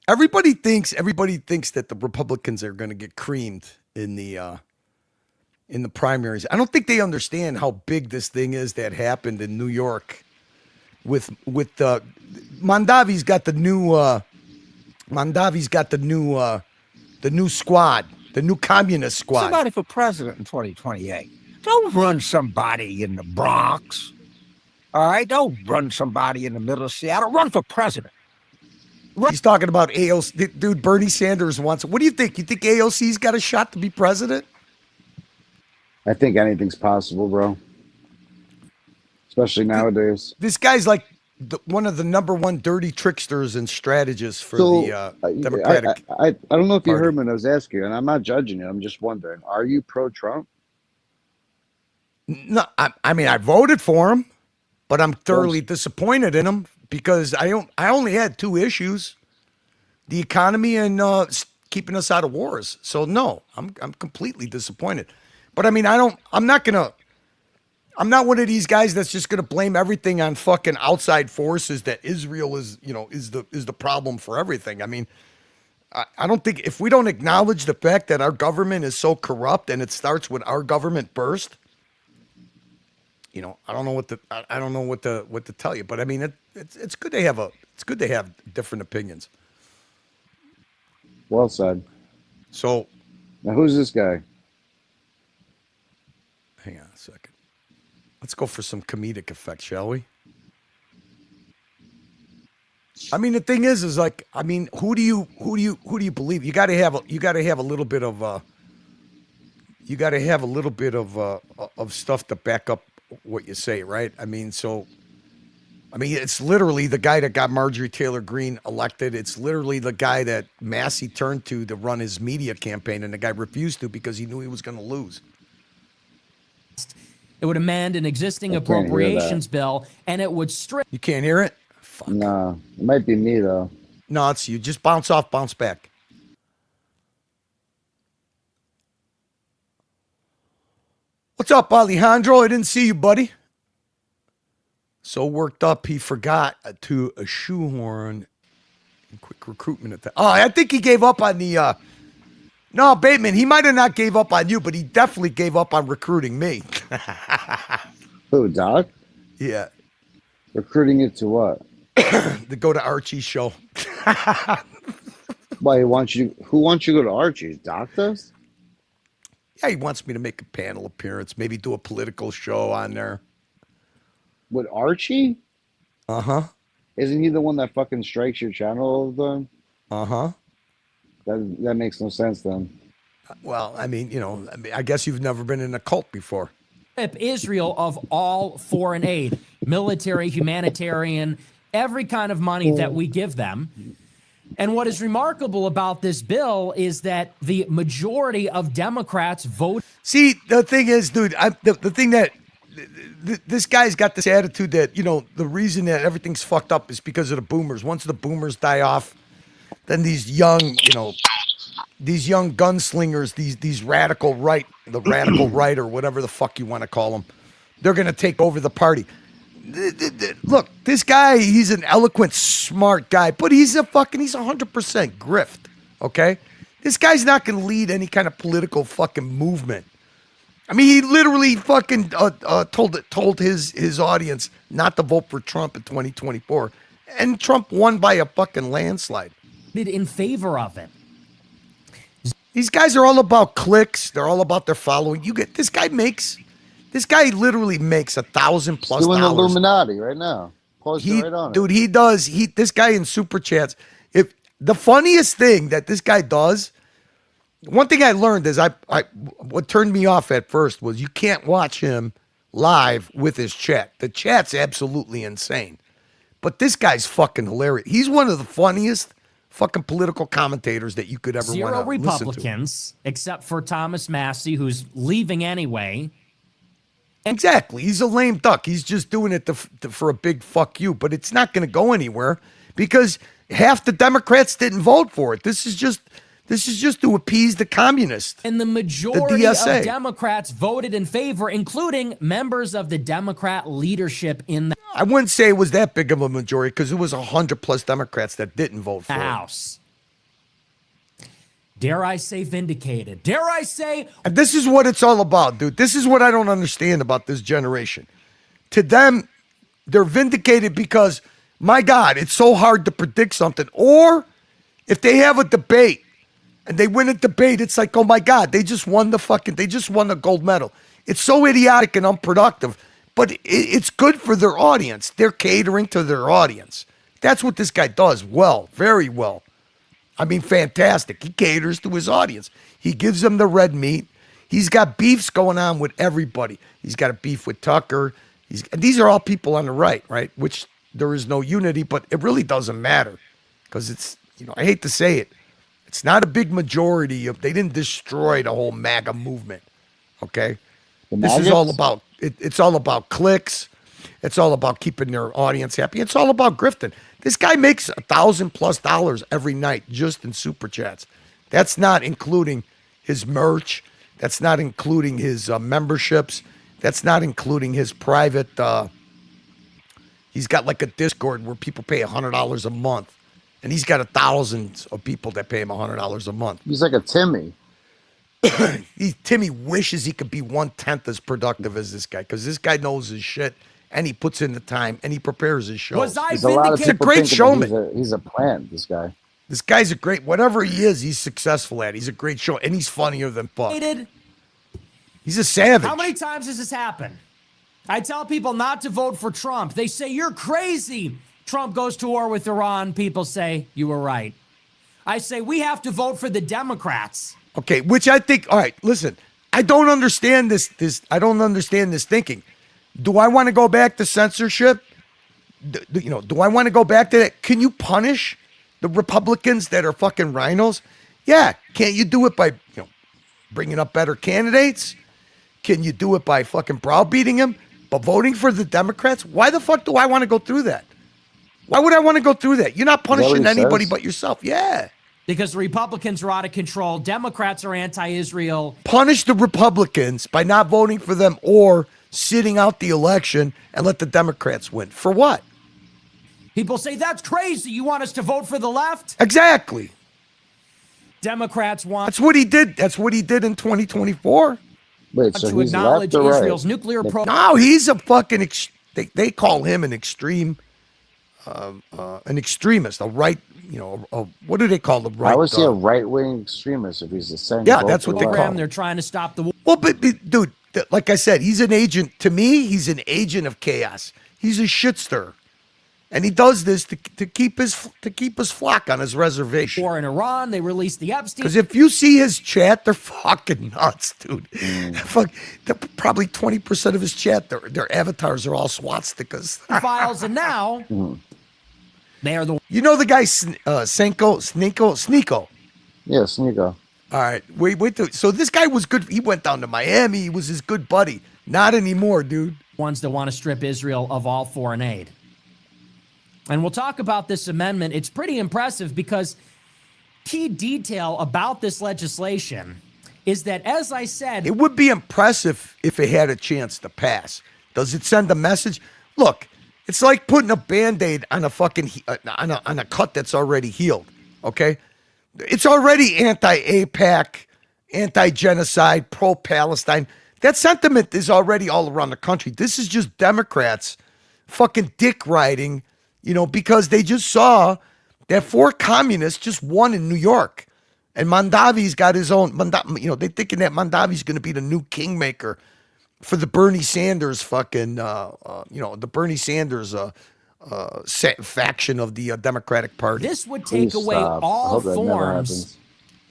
Everybody thinks that the Republicans are going to get creamed in the primaries. I don't think they understand how big this thing is that happened in New York with Mondavi's got the new squad, the new communist squad. Somebody for president in 2028. Don't run somebody in the Bronx. All right? Don't run somebody in the middle of Seattle. Run for president. He's talking about AOC. Dude, Bernie Sanders wants it. What do you think? You think AOC's got a shot to be president? I think anything's possible, bro. Especially nowadays. This guy's like one of the number one dirty tricksters and strategists for the Democratic. I don't know if you heard me when I was asking you, and I'm not judging you. I'm just wondering, are you pro-Trump? No, I mean, I voted for him, but I'm thoroughly disappointed in him because I only had two issues: the economy and keeping us out of wars. So no, I'm completely disappointed. But I mean, I'm not one of these guys that's just gonna blame everything on fucking outside forces, that Israel is the problem for everything. I mean, I don't think, if we don't acknowledge the fact that our government is so corrupt and it starts with our government burst, I don't know what to tell you. But I mean, it's good to have different opinions. Well said. So now, who's this guy? Hang on a second. Let's go for some comedic effect, shall we? I mean, the thing is like, I mean, who do you believe? You got to have a little bit of stuff to back up what you say, right? I mean, it's literally the guy that got Marjorie Taylor Greene elected. It's literally the guy that Massey turned to run his media campaign, and the guy refused to because he knew he was going to lose. It would amend an existing appropriations bill, and it would strip. You can't hear it? Fuck. No, it might be me though. No, it's you. Just bounce off, bounce back. What's up, Alejandro? I didn't see you, buddy. So worked up, he forgot to shoehorn quick recruitment at that. Oh, I think he gave up on the. No, Bateman, he might have not gave up on you, but he definitely gave up on recruiting me. Who, Doc? Yeah. Recruiting it to what? To go to Archie's show. Why, who wants you to go to Archie's? Doc does? Yeah, he wants me to make a panel appearance, maybe do a political show on there. With Archie? Uh-huh. Isn't he the one that fucking strikes your channel all the time? Uh-huh. That makes no sense then. Well, I mean, I guess you've never been in a cult before. Israel of all foreign aid, military, humanitarian, every kind of money that we give them. And what is remarkable about this bill is that the majority of Democrats vote. See, the thing is, dude, the thing that this guy's got this attitude that, the reason that everything's fucked up is because of the boomers. Once the boomers die off, then these young gunslingers, these radical right or whatever the fuck you want to call them, they're going to take over the party. Look, this guy, he's an eloquent, smart guy, but he's 100% grift, okay? This guy's not going to lead any kind of political fucking movement. I mean, he literally fucking told his audience not to vote for Trump in 2024, and Trump won by a fucking landslide. In favor of it. These guys are all about clicks. They're all about their following. This guy literally makes $1,000+ doing Illuminati right now. Posting right on dude, he does. This guy in super chats. If the funniest thing that this guy does, one thing I learned is what turned me off at first was you can't watch him live with his chat. The chat's absolutely insane. But this guy's fucking hilarious. He's one of the funniest fucking political commentators that you could ever want to Zero listen to. Republicans, except for Thomas Massey, who's leaving anyway. Exactly. He's a lame duck. He's just doing it for a big fuck you. But it's not going to go anywhere because half the Democrats didn't vote for it. This is just to appease the communists. And the majority of Democrats voted in favor, including members of the Democrat leadership in the I wouldn't say it was that big of a majority because it was 100+ Democrats that didn't vote for House. Dare I say vindicated? Dare I say? And this is what it's all about, dude. This is what I don't understand about this generation. To them, they're vindicated because, my God, it's so hard to predict something. Or if they have a debate and they win a debate, it's like, oh my God, they just won the gold medal. It's so idiotic and unproductive, but it's good for their audience. They're catering to their audience. That's what this guy does well, very well. I mean, fantastic. He caters to his audience. He gives them the red meat. He's got beefs going on with everybody. He's got a beef with Tucker. These are all people on the right? Which there is no unity, but it really doesn't matter because it's, I hate to say it. It's not a big majority they didn't destroy the whole MAGA movement. Okay. This is all about, it's all about clicks. It's all about keeping their audience happy. It's all about grifting. This guy makes $1,000+ every night just in super chats. That's not including his merch. That's not including his memberships. That's not including his private. He's got like a Discord where people pay $100 a month, and he's got thousands of people that pay him $100 a month. He's like a Timmy. Timmy wishes he could be 1/10 as productive as this guy because this guy knows his shit. And he puts in the time, and he prepares his shows. He's a great showman. He's a plant, this guy. This guy's whatever he is, he's successful at. He's a great show, and he's funnier than fuck. He's a savage. How many times has this happened? I tell people not to vote for Trump. They say, you're crazy. Trump goes to war with Iran. People say, you were right. I say, we have to vote for the Democrats. Okay, which I think, all right, listen, I don't understand this. I don't understand this thinking. Do I want to go back to censorship? Do I want to go back to that? Can you punish the Republicans that are fucking rhinos? Yeah. Can't you do it by bringing up better candidates? Can you do it by fucking browbeating them? But voting for the Democrats? Why the fuck do I want to go through that? Why would I want to go through that? You're not punishing anybody but yourself. Yeah. Because the Republicans are out of control. Democrats are anti-Israel. Punish the Republicans by not voting for them or sitting out the election and let the Democrats win. For what? People say, that's crazy. You want us to vote for the left? Exactly. Democrats want... That's what he did. That's what he did in 2024. Wait, so to he's acknowledge left or Israel's right? nuclear program. No, he's a fucking... They call him an extreme... an extremist, a right... what do they call the right? How is he a right-wing extremist if he's the same? Yeah, that's what they call him. They're trying to stop the war. Well, but dude, like I said, he's an agent. To me, he's an agent of chaos. He's a shit stirrer, and he does this to keep his flock on his reservation. War in Iran, they released the Epstein. Because if you see his chat, they're fucking nuts, dude. Probably 20% of his chat, their avatars are all swastikas. Files, and now they are the. You know the guy Sneeko? Yeah, Sneeko. All right, wait. So this guy was good. He went down to Miami. He was his good buddy. Not anymore, dude. Ones that want to strip Israel of all foreign aid. And we'll talk about this amendment. It's pretty impressive because key detail about this legislation is that, as I said, it would be impressive if it had a chance to pass. Does it send a message? Look, it's like putting a Band-Aid on a fucking on a cut that's already healed. Okay. It's already anti-APAC, anti-genocide, pro-Palestine. That sentiment is already all around the country. This is just Democrats fucking dick riding, because they just saw that 4 communists just won in New York. And Mondavi's got his own, they're thinking that Mondavi's going to be the new kingmaker for the Bernie Sanders fucking, the Bernie Sanders faction of the Democratic Party. This would take away all forms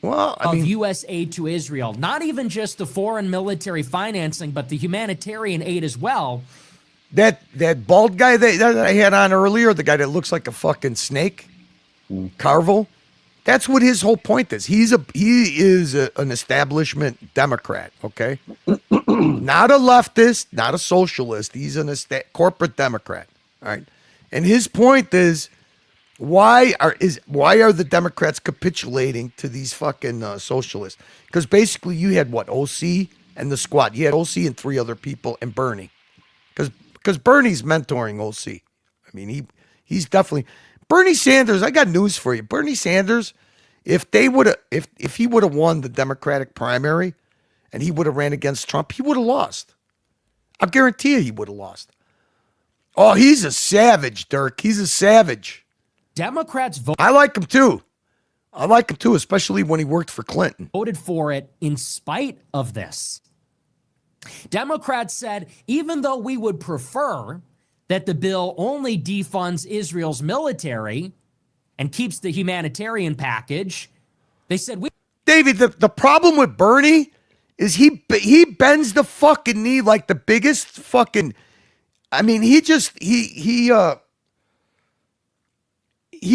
of U.S. aid to Israel. Not even just the foreign military financing, but the humanitarian aid as well. That bald guy that I had on earlier, the guy that looks like a fucking snake, Carvel, that's what his whole point is. He is an establishment Democrat, okay? Not a leftist, not a socialist. He's an corporate Democrat, all right? And his point is, why are the Democrats capitulating to these fucking socialists? Because basically you had what, OC and the squad. You had OC and 3 other people and Bernie. Because Bernie's mentoring OC. I mean, he's definitely Bernie Sanders. I got news for you. Bernie Sanders, if he would have won the Democratic primary and he would have ran against Trump, he would have lost. I guarantee you he would have lost. Oh, he's a savage, Dirk. He's a savage. Democrats I like him too. I like him too, especially when he worked for Clinton. Voted for it in spite of this. Democrats said, even though we would prefer that the bill only defunds Israel's military and keeps the humanitarian package, they said David, the problem with Bernie is he bends the fucking knee like the biggest fucking. I mean, he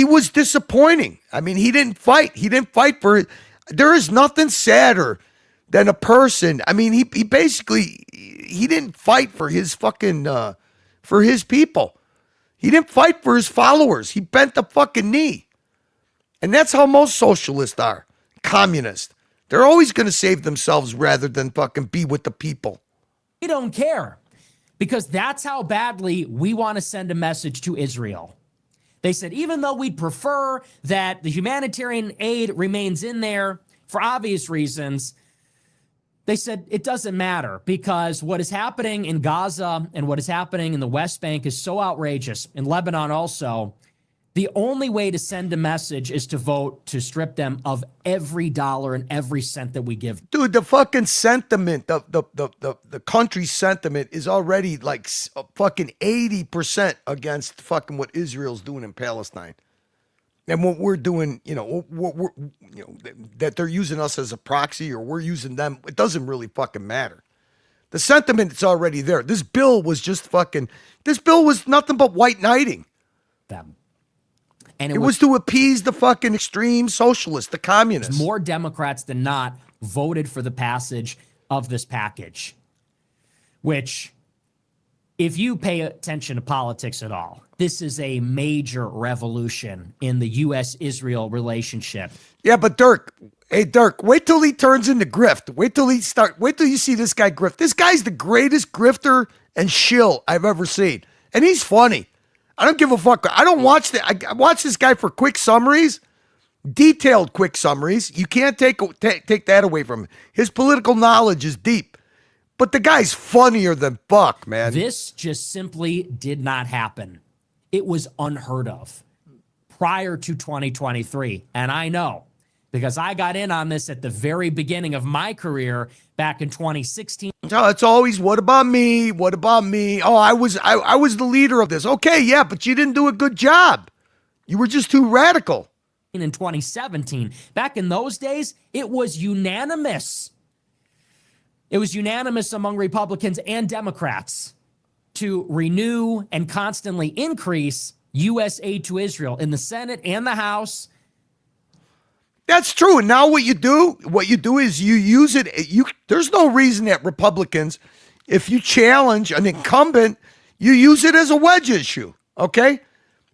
was disappointing. I mean, he didn't fight. He didn't fight for it. There is nothing sadder than a person. I mean, he basically didn't fight for his fucking for his people. He didn't fight for his followers. He bent the fucking knee. And that's how most socialists are. Communists. They're always going to save themselves rather than fucking be with the people. We don't care because that's how badly we want to send a message to Israel. They said, even though we'd prefer that the humanitarian aid remains in there for obvious reasons, they said it doesn't matter because what is happening in Gaza and what is happening in the West Bank is so outrageous. In Lebanon also, the only way to send a message is to vote to strip them of every dollar and every cent that we give. Dude, the fucking sentiment, the country's sentiment is already like fucking 80% against fucking what Israel's doing in Palestine. And what we're doing, that they're using us as a proxy or we're using them, it doesn't really fucking matter. The sentiment is already there. This bill was nothing but white knighting. Them. And it was to appease the fucking extreme socialists, the communists. More Democrats than not voted for the passage of this package, which, if you pay attention to politics at all, this is a major revolution in the U.S.-Israel relationship. Yeah, but Dirk, wait till he turns into grift. Wait till you see this guy grift. This guy's the greatest grifter and shill I've ever seen. And he's funny. I don't give a fuck. I don't watch I watch this guy for quick summaries, detailed quick summaries. You can't take that away from him. His political knowledge is deep. But the guy's funnier than fuck, man. This just simply did not happen. It was unheard of prior to 2023. And I know because I got in on this at the very beginning of my career back in 2016. No, it's always, what about me? What about me? Oh, I was the leader of this. Okay, yeah, but you didn't do a good job. You were just too radical. In 2017, back in those days, it was unanimous. It was unanimous among Republicans and Democrats to renew and constantly increase U.S. aid to Israel in the Senate and the House. That's true. And now what you do is you use it. There's no reason that Republicans, if you challenge an incumbent, you use it as a wedge issue. Okay.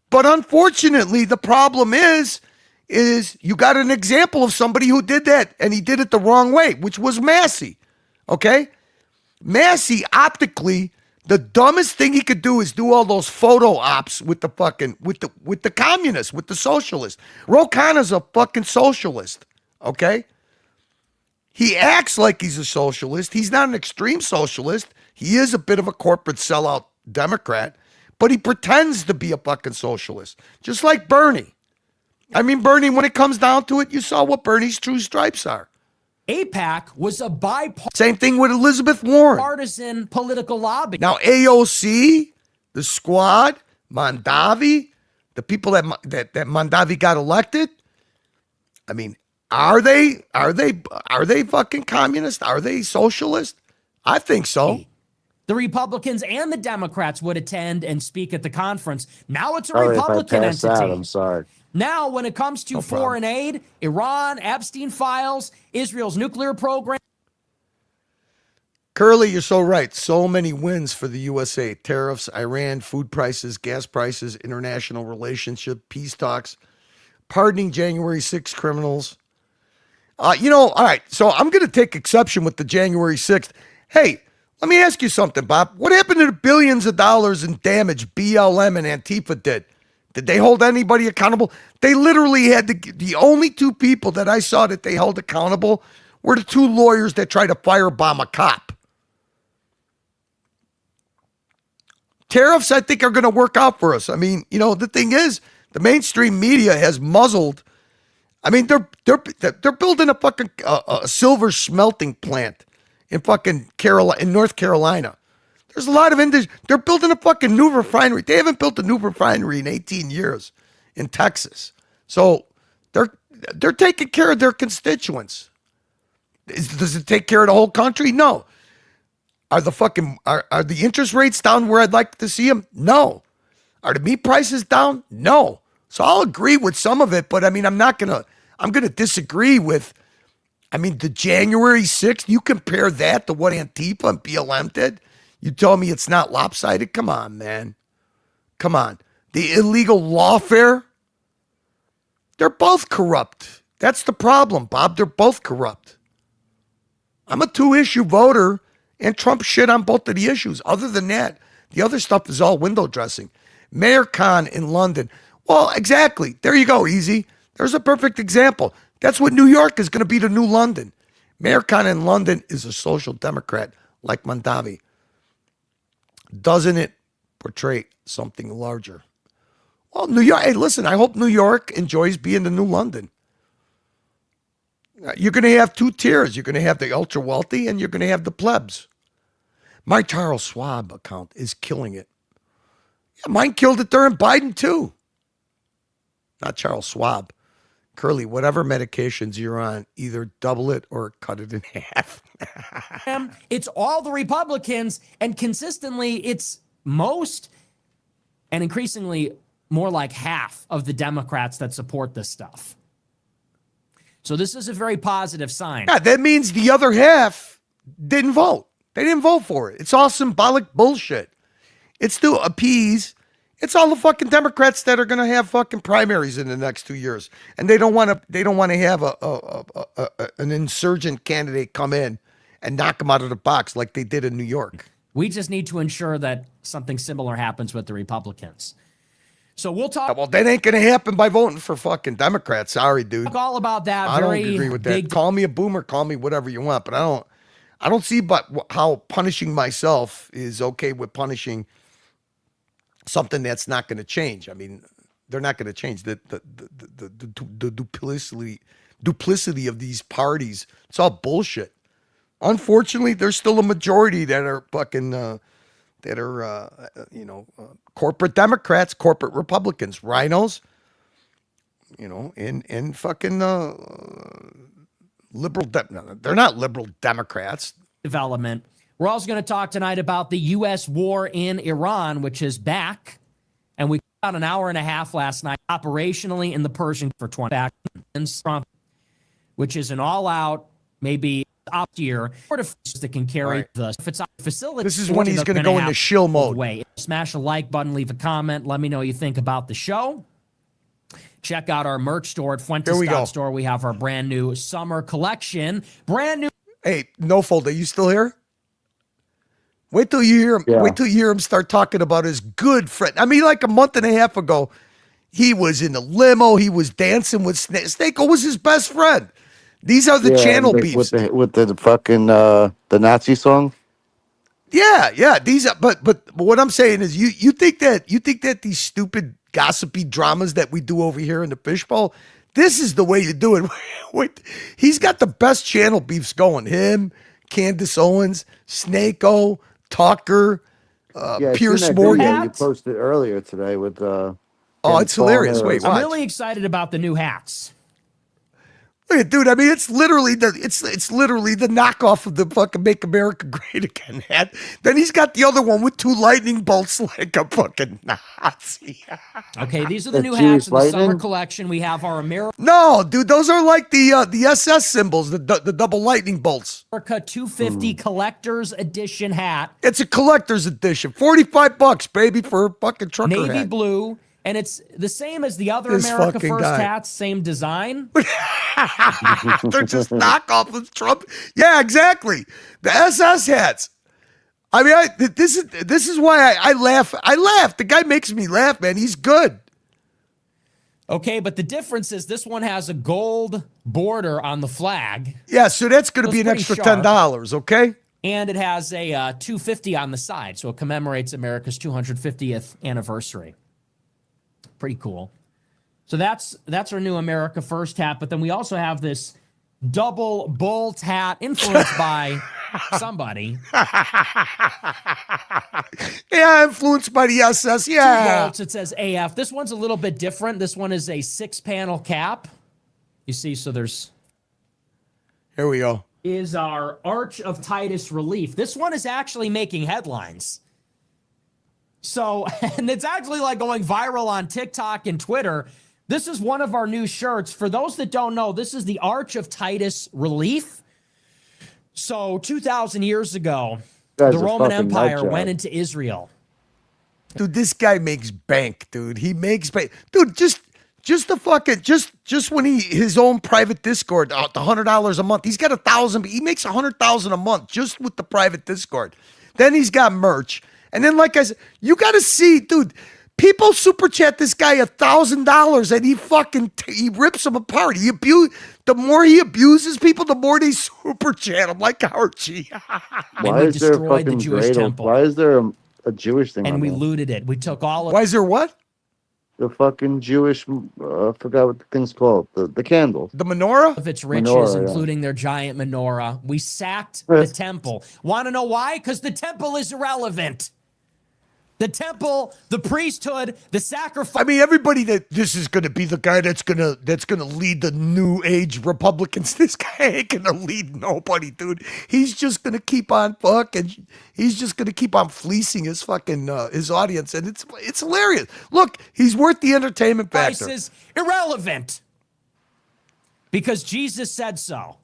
But unfortunately, the problem is you got an example of somebody who did that and he did it the wrong way, which was Massey. Okay. Massey optically, the dumbest thing he could do is do all those photo ops with the fucking, with the communists, with the socialists. Ro Khanna's a fucking socialist, okay? He acts like he's a socialist. He's not an extreme socialist. He is a bit of a corporate sellout Democrat, but he pretends to be a fucking socialist, just like Bernie. I mean, Bernie, when it comes down to it, you saw what Bernie's true stripes are. AIPAC was a bipartisan. Same thing with Elizabeth Warren. Partisan political lobby. Now, AOC, the squad, Mondavi, the people that Mondavi got elected. I mean, are they fucking communist? Are they socialist? I think so. The Republicans and the Democrats would attend and speak at the conference. Now it's a Sorry if I Republican passed entity. out, I'm sorry. Now, when it comes to foreign aid, Iran, Epstein files, Israel's nuclear program. Curly, you're so right. So many wins for the USA. Tariffs, Iran, food prices, gas prices, international relationship, peace talks, pardoning January 6th criminals. All right, so I'm going to take exception with the January 6th. Hey, let me ask you something, Bob. What happened to the billions of dollars in damage BLM and Antifa did? Did they hold anybody accountable? They literally had the only two people that I saw that they held accountable were the two lawyers that tried to firebomb a cop. Tariffs, I think, are going to work out for us. I mean, the thing is, the mainstream media has muzzled. I mean, they're building a fucking a silver smelting plant in North Carolina. There's a lot of industry. They're building a fucking new refinery. They haven't built a new refinery in 18 years in Texas. So they're taking care of their constituents. Does it take care of the whole country? No. Are the interest rates down where I'd like to see them? No. Are the meat prices down? No. So I'll agree with some of it, but I mean, I'm going to disagree with, the January 6th, you compare that to what Antifa and BLM did? You tell me it's not lopsided? Come on, man. Come on. The illegal lawfare? They're both corrupt. That's the problem, Bob. They're both corrupt. I'm a 2-issue voter, and Trump shit on both of the issues. Other than that, the other stuff is all window dressing. Mayor Khan in London. Well, exactly. There you go, Easy. There's a perfect example. That's what New York is going to be, the new London. Mayor Khan in London is a social democrat like Mondavi. Doesn't it portray something larger? Well, New York, hey, listen, I hope New York enjoys being the new London. You're going to have two tiers. You're going to have the ultra wealthy and you're going to have the plebs. My Charles Schwab account is killing it. Yeah, mine killed it during Biden too. Not Charles Schwab. Curly, whatever medications you're on, either double it or cut it in half. It's all the Republicans, and consistently it's most and increasingly more like half of the Democrats that support this stuff. So this is a very positive sign. Yeah, that means the other half didn't vote. They didn't vote for it. It's all symbolic bullshit. It's to appease. It's all the fucking Democrats that are going to have fucking primaries in the next 2 years, and they don't want to have an insurgent candidate come in and knock them out of the box like they did in New York. We just need to ensure that something similar happens with the Republicans. So we'll talk. Well, that ain't going to happen by voting for fucking Democrats. Sorry, dude. Talk all about that. I don't agree with that. Call me a boomer. Call me whatever you want, but I don't see how punishing myself is okay with punishing something that's not going to change. I mean, they're not going to change the duplicity of these parties. It's all bullshit. Unfortunately, there's still a majority that are fucking corporate Democrats, corporate Republicans, rhinos, and fucking liberal. They're not liberal Democrats. Development. We're also going to talk tonight about the U.S. war in Iran, which is back. And we got about an hour and a half last night operationally in the Persian for 20 seconds, which is an all-out, maybe up year that can carry the facility. This is when he's going to go into shill mode. Smash a like button, leave a comment. Let me know what you think about the show. Check out our merch store at Fuentes store. We have our brand new summer collection. Brand new. Hey, No Fold, are you still here? Wait till you hear him. Yeah. Wait till you hear him start talking about his good friend. I mean, like a month and a half ago, he was in a limo. He was dancing with Snake. Snake was his best friend. These are the channel beefs with the fucking the Nazi song. Yeah. These are, but what I'm saying is, you think that these stupid gossipy dramas that we do over here in the Fishbowl, this is the way you do it. Wait, he's got the best channel beefs going. Him, Candace Owens, Snake-O, Tucker, Pierce Morgan. You posted earlier today with it's hilarious. Wait, I'm really excited about the new hats. Look at, dude. I mean, it's literally the knockoff of the fucking "Make America Great Again" hat. Then he's got the other one with two lightning bolts like a fucking Nazi. Okay, these are the new hats in the summer collection. We have our No, dude, those are like the SS symbols, the double lightning bolts. America 250 Collector's Edition hat. It's a collector's edition, $45, baby, for a fucking trucker Navy hat. blue. And it's the same as the other This America fucking First guy. hats, same design. They're just knockoff of Trump. Yeah, exactly. The SS hats. I mean, this is why I laugh. I laugh. The guy makes me laugh, man. He's good. Okay, but the difference is this one has a gold border on the flag. Yeah, so that's going to be an pretty extra sharp. $10, okay? And it has a 250 on the side, so it commemorates America's 250th anniversary. Pretty cool. So that's our new America First hat, but then we also have this double bolt hat influenced by somebody. Yeah, influenced by the SS. Two Yeah. bolts, it says AF. This one's a little bit different. This one is a 6-panel cap. You see, so there's... Here we go. Is our Arch of Titus relief. This one is actually making headlines. So, and it's actually like going viral on TikTok and Twitter. This is one of our new shirts. For those that don't know, this is the Arch of Titus relief. So 2,000 years ago, That's the a Roman fucking Empire nut job. went into Israel. Dude, this guy makes bank, dude. He makes bank. Dude, just the fucking, just when his own private Discord, the $100 a month, he's got 1,000, he makes 100,000 a month just with the private Discord. Then he's got merch. And then, like I said, you got to see, dude, people super chat this guy $1,000 and he rips them apart. The more he abuses people, the more they super chat him like Archie. Why is there a fucking dreidel? Why is there a Jewish thing And on we there? looted it. We took all of Why is there what? The fucking Jewish, I forgot what the thing's called. The candle. The menorah? Of its riches, Menorah, yeah. including their giant menorah. We sacked the temple. Want to know why? Because the temple is irrelevant. The temple, the priesthood, the sacrifice. I mean, everybody this is going to be the guy that's gonna lead the new age Republicans. This guy ain't gonna lead nobody, dude. He's just gonna keep on fucking. He's just gonna keep on fleecing his fucking his audience, and it's hilarious. Look, he's worth the entertainment factor. Is irrelevant because Jesus said so.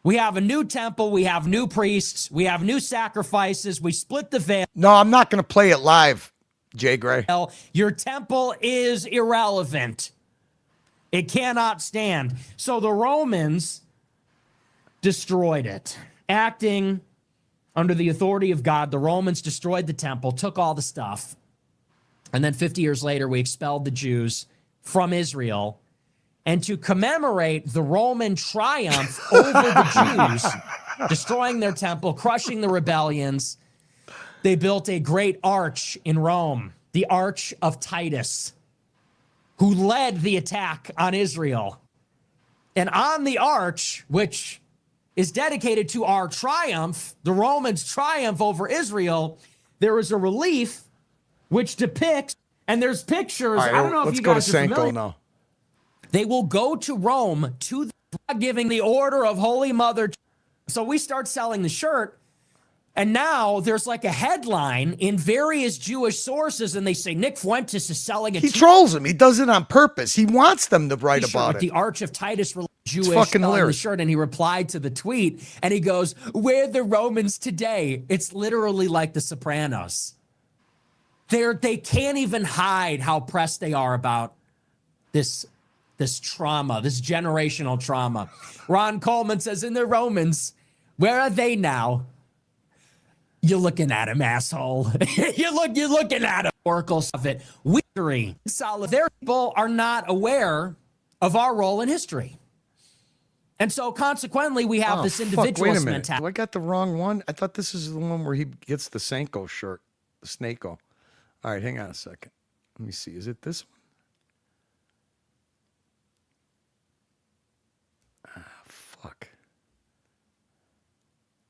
We have a new temple. We have new priests. We have new sacrifices. We split the veil. No, I'm not going to play it live, Jay Gray. Your temple is irrelevant. It cannot stand. So the Romans destroyed it. Acting under the authority of God, the Romans destroyed the temple, took all the stuff. And then 50 years later, we expelled the Jews from Israel. And to commemorate the Roman triumph over the Jews, destroying their temple, crushing the rebellions, they built a great arch in Rome, the Arch of Titus, who led the attack on Israel. And on the arch, which is dedicated to our triumph, the Romans' triumph over Israel, there is a relief which depicts, and there's pictures. All right, I don't know if let's you go to guys are Sanko familiar. now. They will go to Rome to giving the order of Holy Mother. So we start selling the shirt, and now there's like a headline in various Jewish sources, and they say Nick Fuentes is selling a He trolls him. He does it on purpose. He wants them to write t-shirt about with it. the Arch of Titus Jewish fucking on the hilarious. shirt, and he replied to the tweet, and he goes, "We're the Romans today." It's literally like The Sopranos. They can't even hide how pressed they are about this trauma, this generational trauma. Ron Coleman says, "In the Romans, where are they now?" You're looking at him, asshole. You're looking at him. Oracle stuff it. Victory. Solid. Their people are not aware of our role in history. And so consequently, we have this Wait a individualist minute. mentality. Do I got the wrong one? I thought this is the one where he gets the Sanko shirt, the Snako. All right, hang on a second. Let me see. Is it this one? Ah, fuck.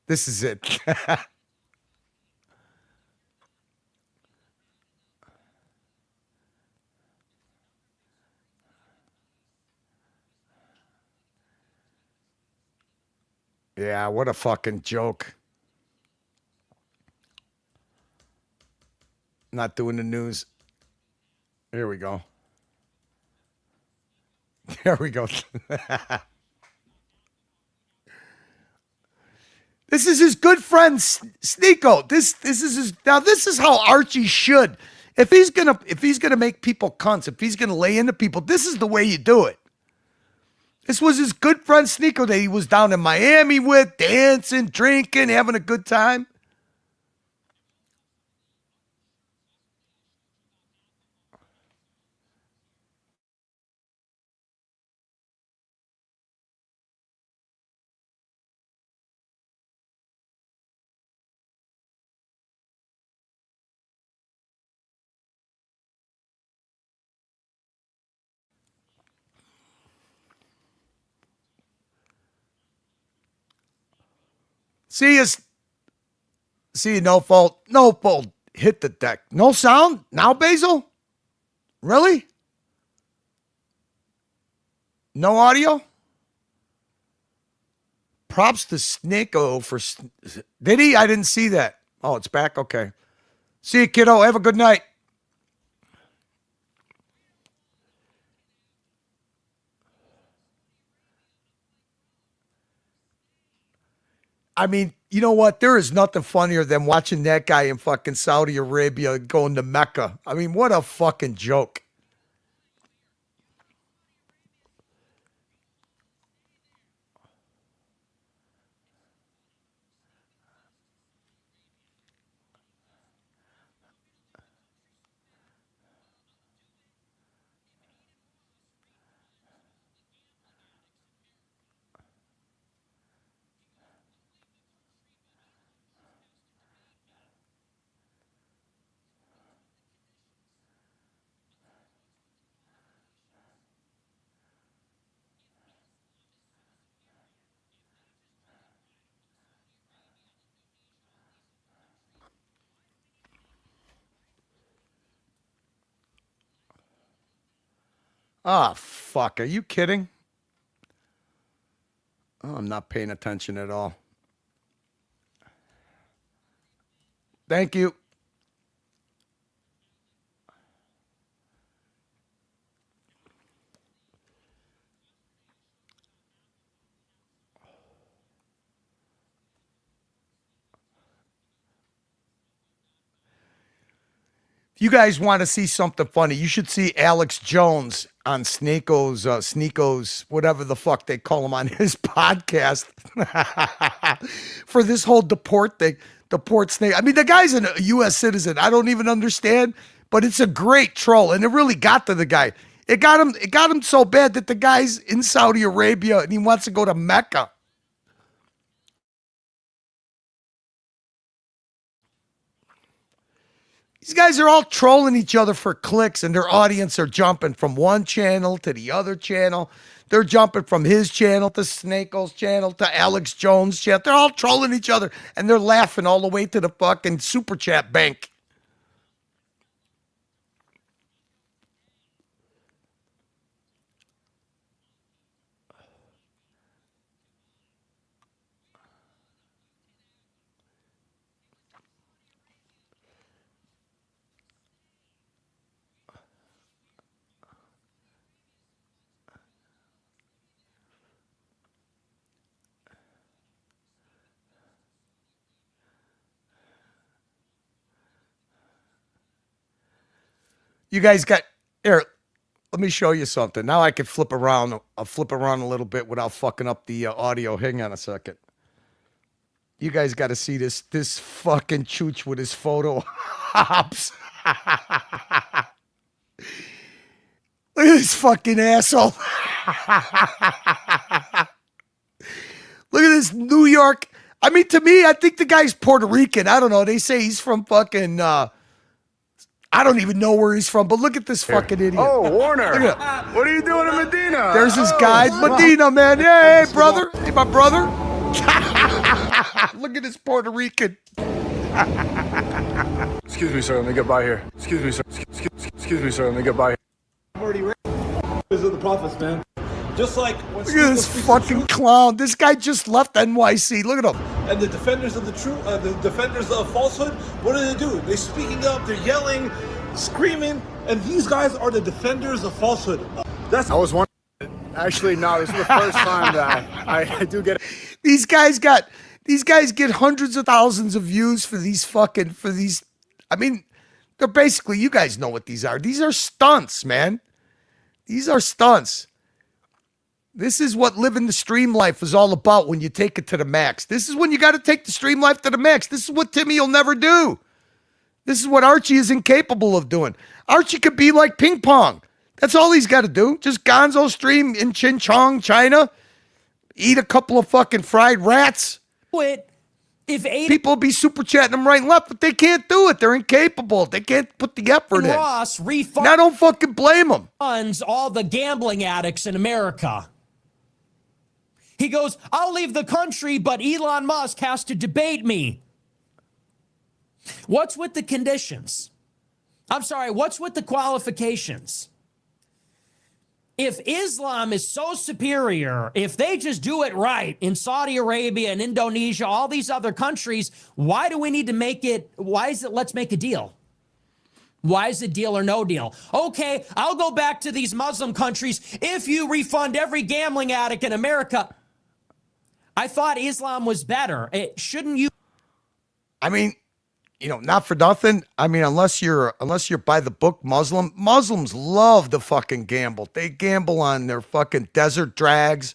This is it. Yeah, what a fucking joke. Not doing the news. Here we go. There we go. This is his good friend Sneeko. This is his. Now this is how Archie should. If he's gonna make people cunts, if he's gonna lay into people, this is the way you do it. This was his good friend Sneeko that he was down in Miami with, dancing, drinking, having a good time. See you, no fault. No fault. Hit the deck. No sound? Now, Basil? Really? No audio? Props to Sneeko for... Did he? I didn't see that. Oh, it's back? Okay. See you, kiddo. Have a good night. I mean, you know what? There is nothing funnier than watching that guy in fucking Saudi Arabia going to Mecca. I mean, what a fucking joke. Ah, fuck. Are you kidding? Oh, I'm not paying attention at all. Thank you. If you guys want to see something funny, you should see Alex Jones on Sneeko's, whatever the fuck they call him on his podcast for this whole deport thing. Deport Snake. I mean, the guy's a U.S. citizen. I don't even understand, but it's a great troll, and it really got to the guy. It got him so bad that the guy's in Saudi Arabia and he wants to go to Mecca. These guys are all trolling each other for clicks, and their audience are jumping from one channel to the other channel. They're jumping from his channel to Snake's channel to Alex Jones' channel. They're all trolling each other, and they're laughing all the way to the fucking super chat bank. You guys got here. Let me show you something. Now I can flip around. I'll flip around a little bit without fucking up the audio. Hang on a second. You guys got to see this fucking chooch with his photo ops. Look at this fucking asshole. Look at this New York. I mean, to me, I think the guy's Puerto Rican. I don't know. They say he's from fucking, I don't even know where he's from, but look at this fucking idiot. Oh, Warner. Look at What are you doing in Medina? There's this guy, Medina, man. Hey, brother. Hey, my brother. Look at this Puerto Rican. Excuse me, sir. Let me get by here. Excuse me, sir. Excuse me, sir. Let me get by here. I'm already ready. Of the prophets, man. Just like when Look at this fucking clown. This guy just left NYC. Look at him. and the defenders of the truth, the defenders of falsehood, what do? They're speaking up, they're yelling, screaming, and these guys are the defenders of falsehood. That's I was wondering. Actually, no, this is the first time that I do get. These guys get hundreds of thousands of views for these. I mean, they're basically, you guys know what these are. These are stunts, man. These are stunts. This is what living the stream life is all about when you take it to the max. This is when you got to take the stream life to the max. This is what Timmy will never do. This is what Archie is incapable of doing. Archie could be like ping pong. That's all he's got to do. Just gonzo stream in Chinchong, China. Eat a couple of fucking fried rats. People be super chatting them right and left, but they can't do it. They're incapable. They can't put the effort in. Ross And I don't fucking blame them. Funds all the gambling addicts in America. He goes, I'll leave the country, but Elon Musk has to debate me. What's with the conditions? I'm sorry, what's with the qualifications? If Islam is so superior, if they just do it right in Saudi Arabia and Indonesia, all these other countries, why do we need to make it? Why is it let's make a deal? Why is it deal or no deal? Okay, I'll go back to these Muslim countries if you refund every gambling addict in America. I thought Islam was better. Shouldn't you? I mean, not for nothing. I mean, unless you're by the book Muslim, Muslims love to fucking gamble. They gamble on their fucking desert drags,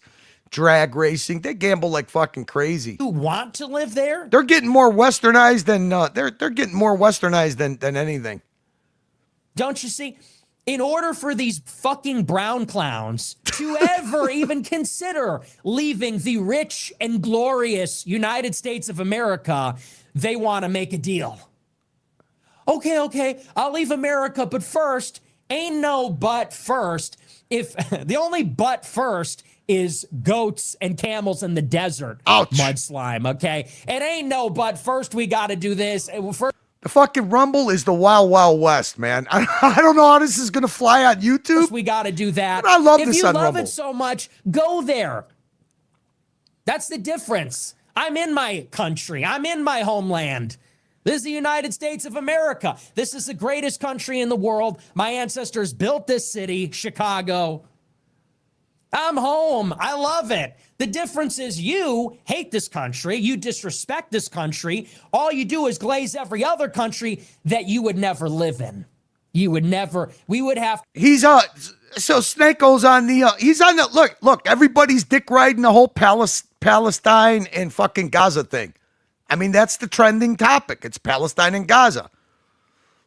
drag racing. They gamble like fucking crazy. You want to live there? They're getting more westernized than they're getting more westernized than anything. Don't you see? In order for these fucking brown clowns to ever even consider leaving the rich and glorious United States of America, they want to make a deal. Okay, I'll leave America, but first, ain't no but first. If the only but first is goats and camels in the desert. Ouch. Mud slime, okay? It ain't no but first we got to do this. The fucking Rumble is the Wild Wild West, man. I don't know how this is going to fly on YouTube. We got to do that. But I love if this you on love Rumble. it so much, go there. That's the difference. I'm in my country. I'm in my homeland. This is the United States of America. This is the greatest country in the world. My ancestors built this city, Chicago. I'm home. I love it. The difference is you hate this country. You disrespect this country. All you do is glaze every other country that you would never live in. You would never. We would have. So Snakeo's on the. He's on the. Look. Everybody's dick riding the whole Palestine and fucking Gaza thing. I mean, that's the trending topic. It's Palestine and Gaza.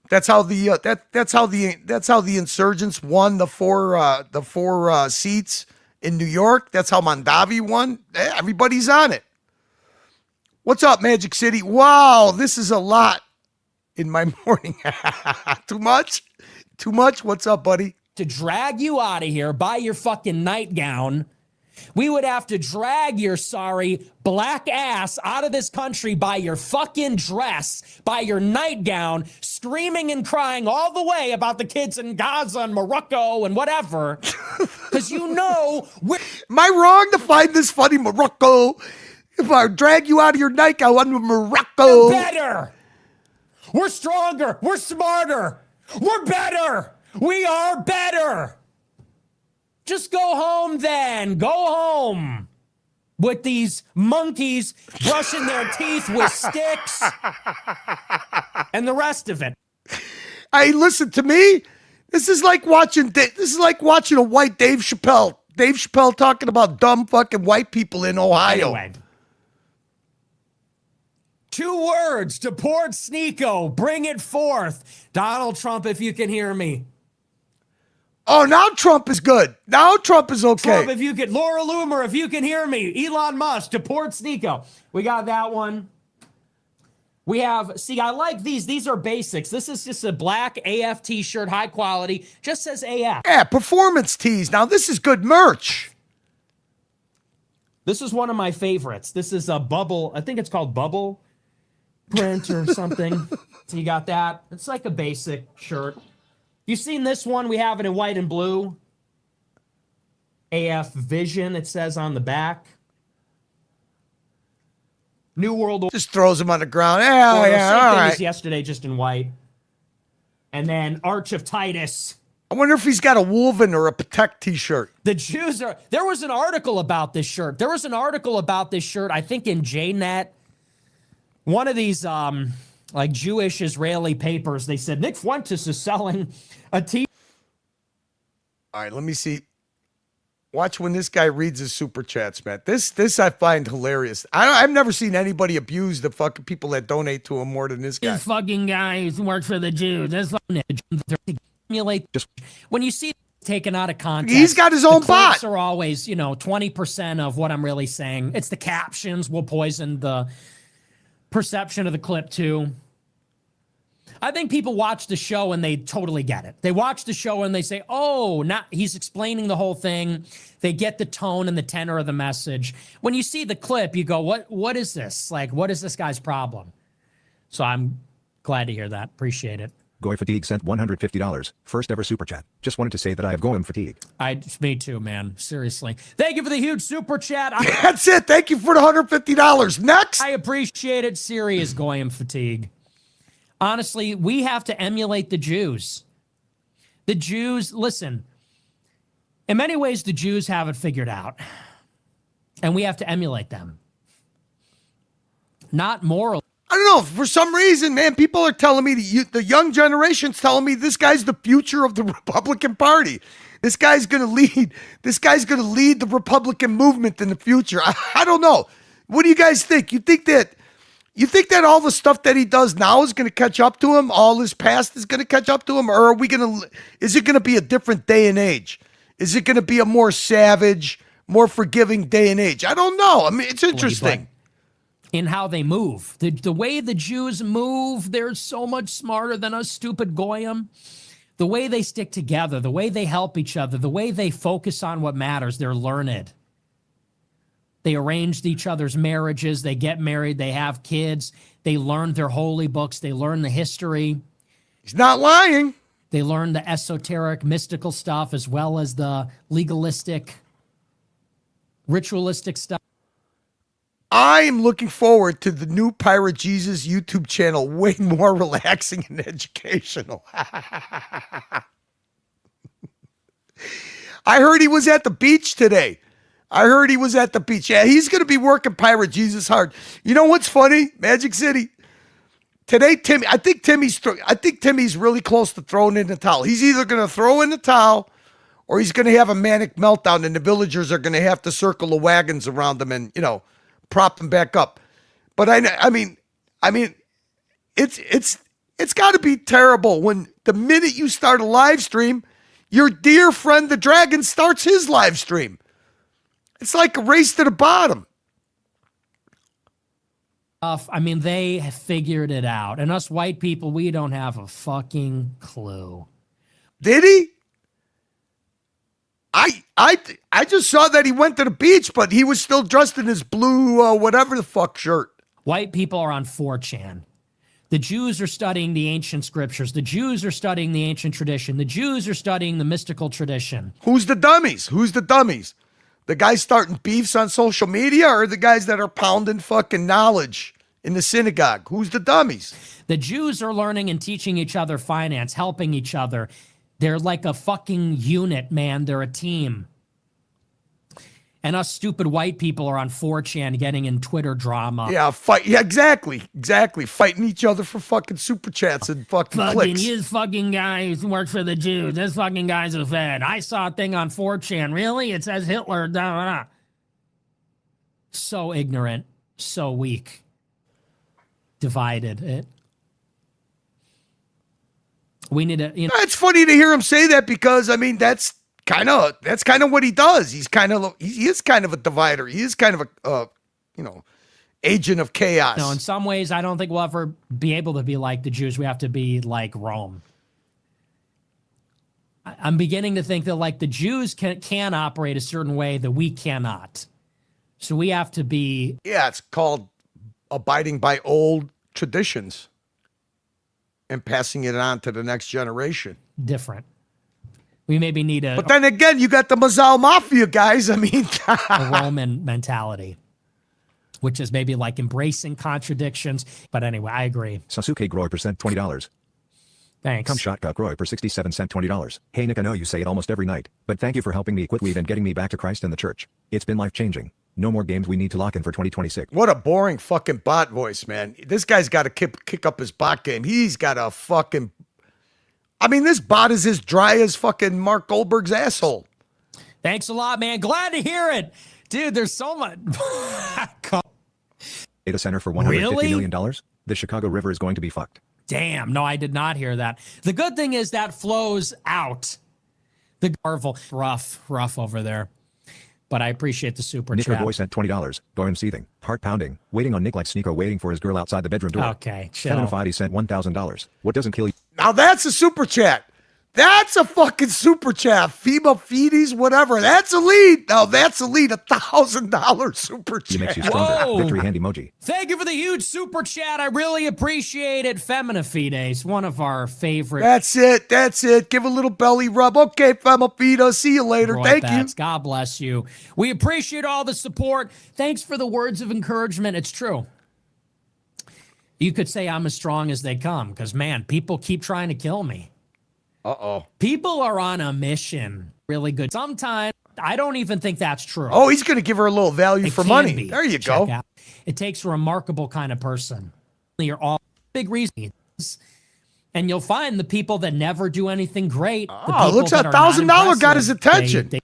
That's how the that's how the insurgents won the four seats in New York. That's how Mondavi won. Everybody's on it. What's up, Magic City? Wow, this is a lot in my morning. Too much? What's up, buddy? To drag you out of here by your fucking nightgown. We would have to drag your sorry black ass out of this country by your fucking dress, by your nightgown, screaming and crying all the way about the kids in Gaza and Morocco and whatever. Because you know, am I wrong to find this funny, Morocco? If I drag you out of your nightgown, I'm Morocco. We're better. We're stronger. We're smarter. We're better. We are better. Just go home then. Go home. With these monkeys brushing their teeth with sticks and the rest of it. Hey, listen to me. This is like watching a white Dave Chappelle. Dave Chappelle talking about dumb fucking white people in Ohio. Anyway. 2 words to Port Sneeko. Bring it forth. Donald Trump, if you can hear me. Oh, now Trump is good. Now Trump is okay. Trump, if you could. Laura Loomer, if you can hear me. Elon Musk to Port Sneeko. We got that one. We have, see, I like these. These are basics. This is just a black AF t-shirt, high quality. Just says AF. Yeah, performance tees. Now, this is good merch. This is one of my favorites. This is a bubble. I think it's called Bubble Print or something. So you got that. It's like a basic shirt. You've seen this one? We have it in white and blue. AF Vision, it says on the back. New World Order. Just throws him on the ground. Yeah, Same yeah, thing all as right. yesterday, just in white. And then Arch of Titus. I wonder if he's got a Wolven or a Patek t-shirt. The Jews are... There was an article about this shirt. I think in JNet. One of these, like, Jewish Israeli papers, they said, Nick Fuentes is selling a t... All right, let me see. Watch when this guy reads his super chats, man. This I find hilarious. I've never seen anybody abuse the fucking people that donate to him more than this guy. This fucking guy who works for the Jews. That's fucking emulate. When you see it taken out of context, He's got his own the bot. clips are always, 20% of what I'm really saying. It's the captions will poison the perception of the clip too. I think people watch the show and they totally get it. They watch the show and they say, oh, not he's explaining the whole thing. They get the tone and the tenor of the message. When you see the clip, you go, what is this? Like, what is this guy's problem? So I'm glad to hear that. Appreciate it. Goy Fatigue sent $150. First ever super chat. Just wanted to say that I have Goyim fatigue. Me too, man. Seriously. Thank you for the huge super chat. That's it. Thank you for the $150. Next. I appreciate it. Serious Goyim fatigue. Honestly, we have to emulate the Jews. The Jews, listen, in many ways, the Jews have it figured out. And we have to emulate them. Not morally. I don't know. For some reason, man, people are telling me, the young generation's telling me this guy's the future of the Republican Party. This guy's going to lead the Republican movement in the future. I don't know. What do you guys think? You think that all the stuff that he does now is going to catch up to him? All his past is going to catch up to him? Or is it going to be a different day and age? Is it going to be a more savage, more forgiving day and age? I don't know. I mean, it's interesting. In how they move. The way the Jews move, they're so much smarter than us stupid Goyim. The way they stick together, the way they help each other, the way they focus on what matters, they're learned. They arranged each other's marriages. They get married. They have kids. They learn their holy books. They learn the history. He's not lying. They learn the esoteric, mystical stuff as well as the legalistic, ritualistic stuff. I am looking forward to the new Pirate Jesus YouTube channel, way more relaxing and educational. I heard he was at the beach today. Yeah, he's going to be working Pirate Jesus hard. You know what's funny? Magic City. Today, I think Timmy's really close to throwing in the towel. He's either going to throw in the towel or he's going to have a manic meltdown and the villagers are going to have to circle the wagons around him and, prop him back up. But I mean, it's got to be terrible when the minute you start a live stream, your dear friend the dragon starts his live stream. It's like a race to the bottom. I mean, they have figured it out. And us white people, we don't have a fucking clue. Did he? I just saw that he went to the beach, but he was still dressed in his blue whatever the fuck shirt. White people are on 4chan. The Jews are studying the ancient scriptures. The Jews are studying the ancient tradition. The Jews are studying the mystical tradition. Who's the dummies? The guys starting beefs on social media or the guys that are pounding fucking knowledge in the synagogue? Who's the dummies? The Jews are learning and teaching each other finance, helping each other. They're like a fucking unit, man. They're a team. And us stupid white people are on 4chan getting in Twitter drama. Yeah, exactly. Fighting each other for fucking super chats and fucking clicks. His fucking guy who works for the Jews. This fucking guy's a Fed. I saw a thing on 4chan. Really? It says Hitler. Da, da, da. So ignorant. So weak. Divided. We need to, It's funny to hear him say that because that's kind of what he does. He is kind of a divider. He is kind of a agent of chaos. No, in some ways, I don't think we'll ever be able to be like the Jews. We have to be like Rome. I'm beginning to think that like the Jews can operate a certain way that we cannot. So we have to be. Yeah, it's called abiding by old traditions and passing it on to the next generation. Different. We maybe need But then again, you got the Mazal Mafia guys. I mean, a Roman mentality, which is maybe like embracing contradictions. But anyway, I agree. Sasuke Groy percent $20. Thanks. Come shot got Groy per 67 cent $20. Hey Nick, I know you say it almost every night, but thank you for helping me quit weed and getting me back to Christ and the church. It's been life-changing. No more games we need to lock in for 2026. what a boring fucking bot voice, man. This guy's got to kick up his bot game. He's got a fucking... I mean, this bot is as dry as fucking Mark Goldberg's asshole. Thanks a lot, man. Glad to hear it. Dude, there's so much. Data center for $150 million? The Chicago River is going to be fucked. Damn, no, I did not hear that. The good thing is that flows out. The Marvel, rough over there. But I appreciate the super Nicker chat. Boy sent $20. Going seething, heart pounding, waiting on Nick like Sneeko waiting for his girl outside the bedroom door. Okay, chill. Feminify sent $1,000. What doesn't kill you? Now that's a super chat. That's a fucking super chat. FEMA feedies, whatever. That's a lead. Now that's a lead. $1,000 super chat. It makes you stronger. Whoa. Victory hand emoji. Thank you for the huge super chat. I really appreciate it. Femina Fides, one of our favorite. That's it. That's it. Give a little belly rub. Okay, Femafito. See you later. Roy Thank Bats. you. God bless you. We appreciate all the support. Thanks for the words of encouragement. It's true. You could say I'm as strong as they come because, man, people keep trying to kill me. Uh-oh. People are on a mission. Really good. Sometimes I don't even think that's true. Oh, he's going to give her a little value for money. Be. There you Check go. out. It takes a remarkable kind of person. You're all big reasons. And you'll find the people that never do anything great. Oh, looks like $1,000 got his attention. They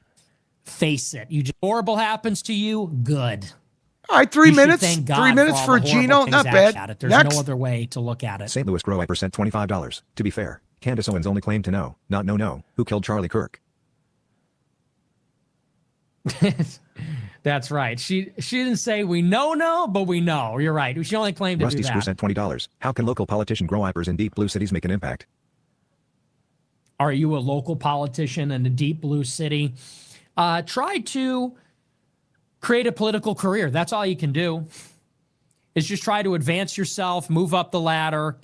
face it. You just, horrible happens to you, good. All right, 3 You should minutes. thank God 3 minutes all for the horrible Gino. things Not that bad. at it. There's Next. no other way to look at it. St. Louis Grow percent $25. To be fair, Candace Owens only claimed to know, not know, who killed Charlie Kirk. That's right. She didn't say we know, but we know. You're right. She only claimed to Rusty do Screw that. sent $20. How can local politician grow wipers in deep blue cities make an impact? Are you a local politician in a deep blue city? Try to create a political career. That's all you can do. Is just try to advance yourself, move up the ladder,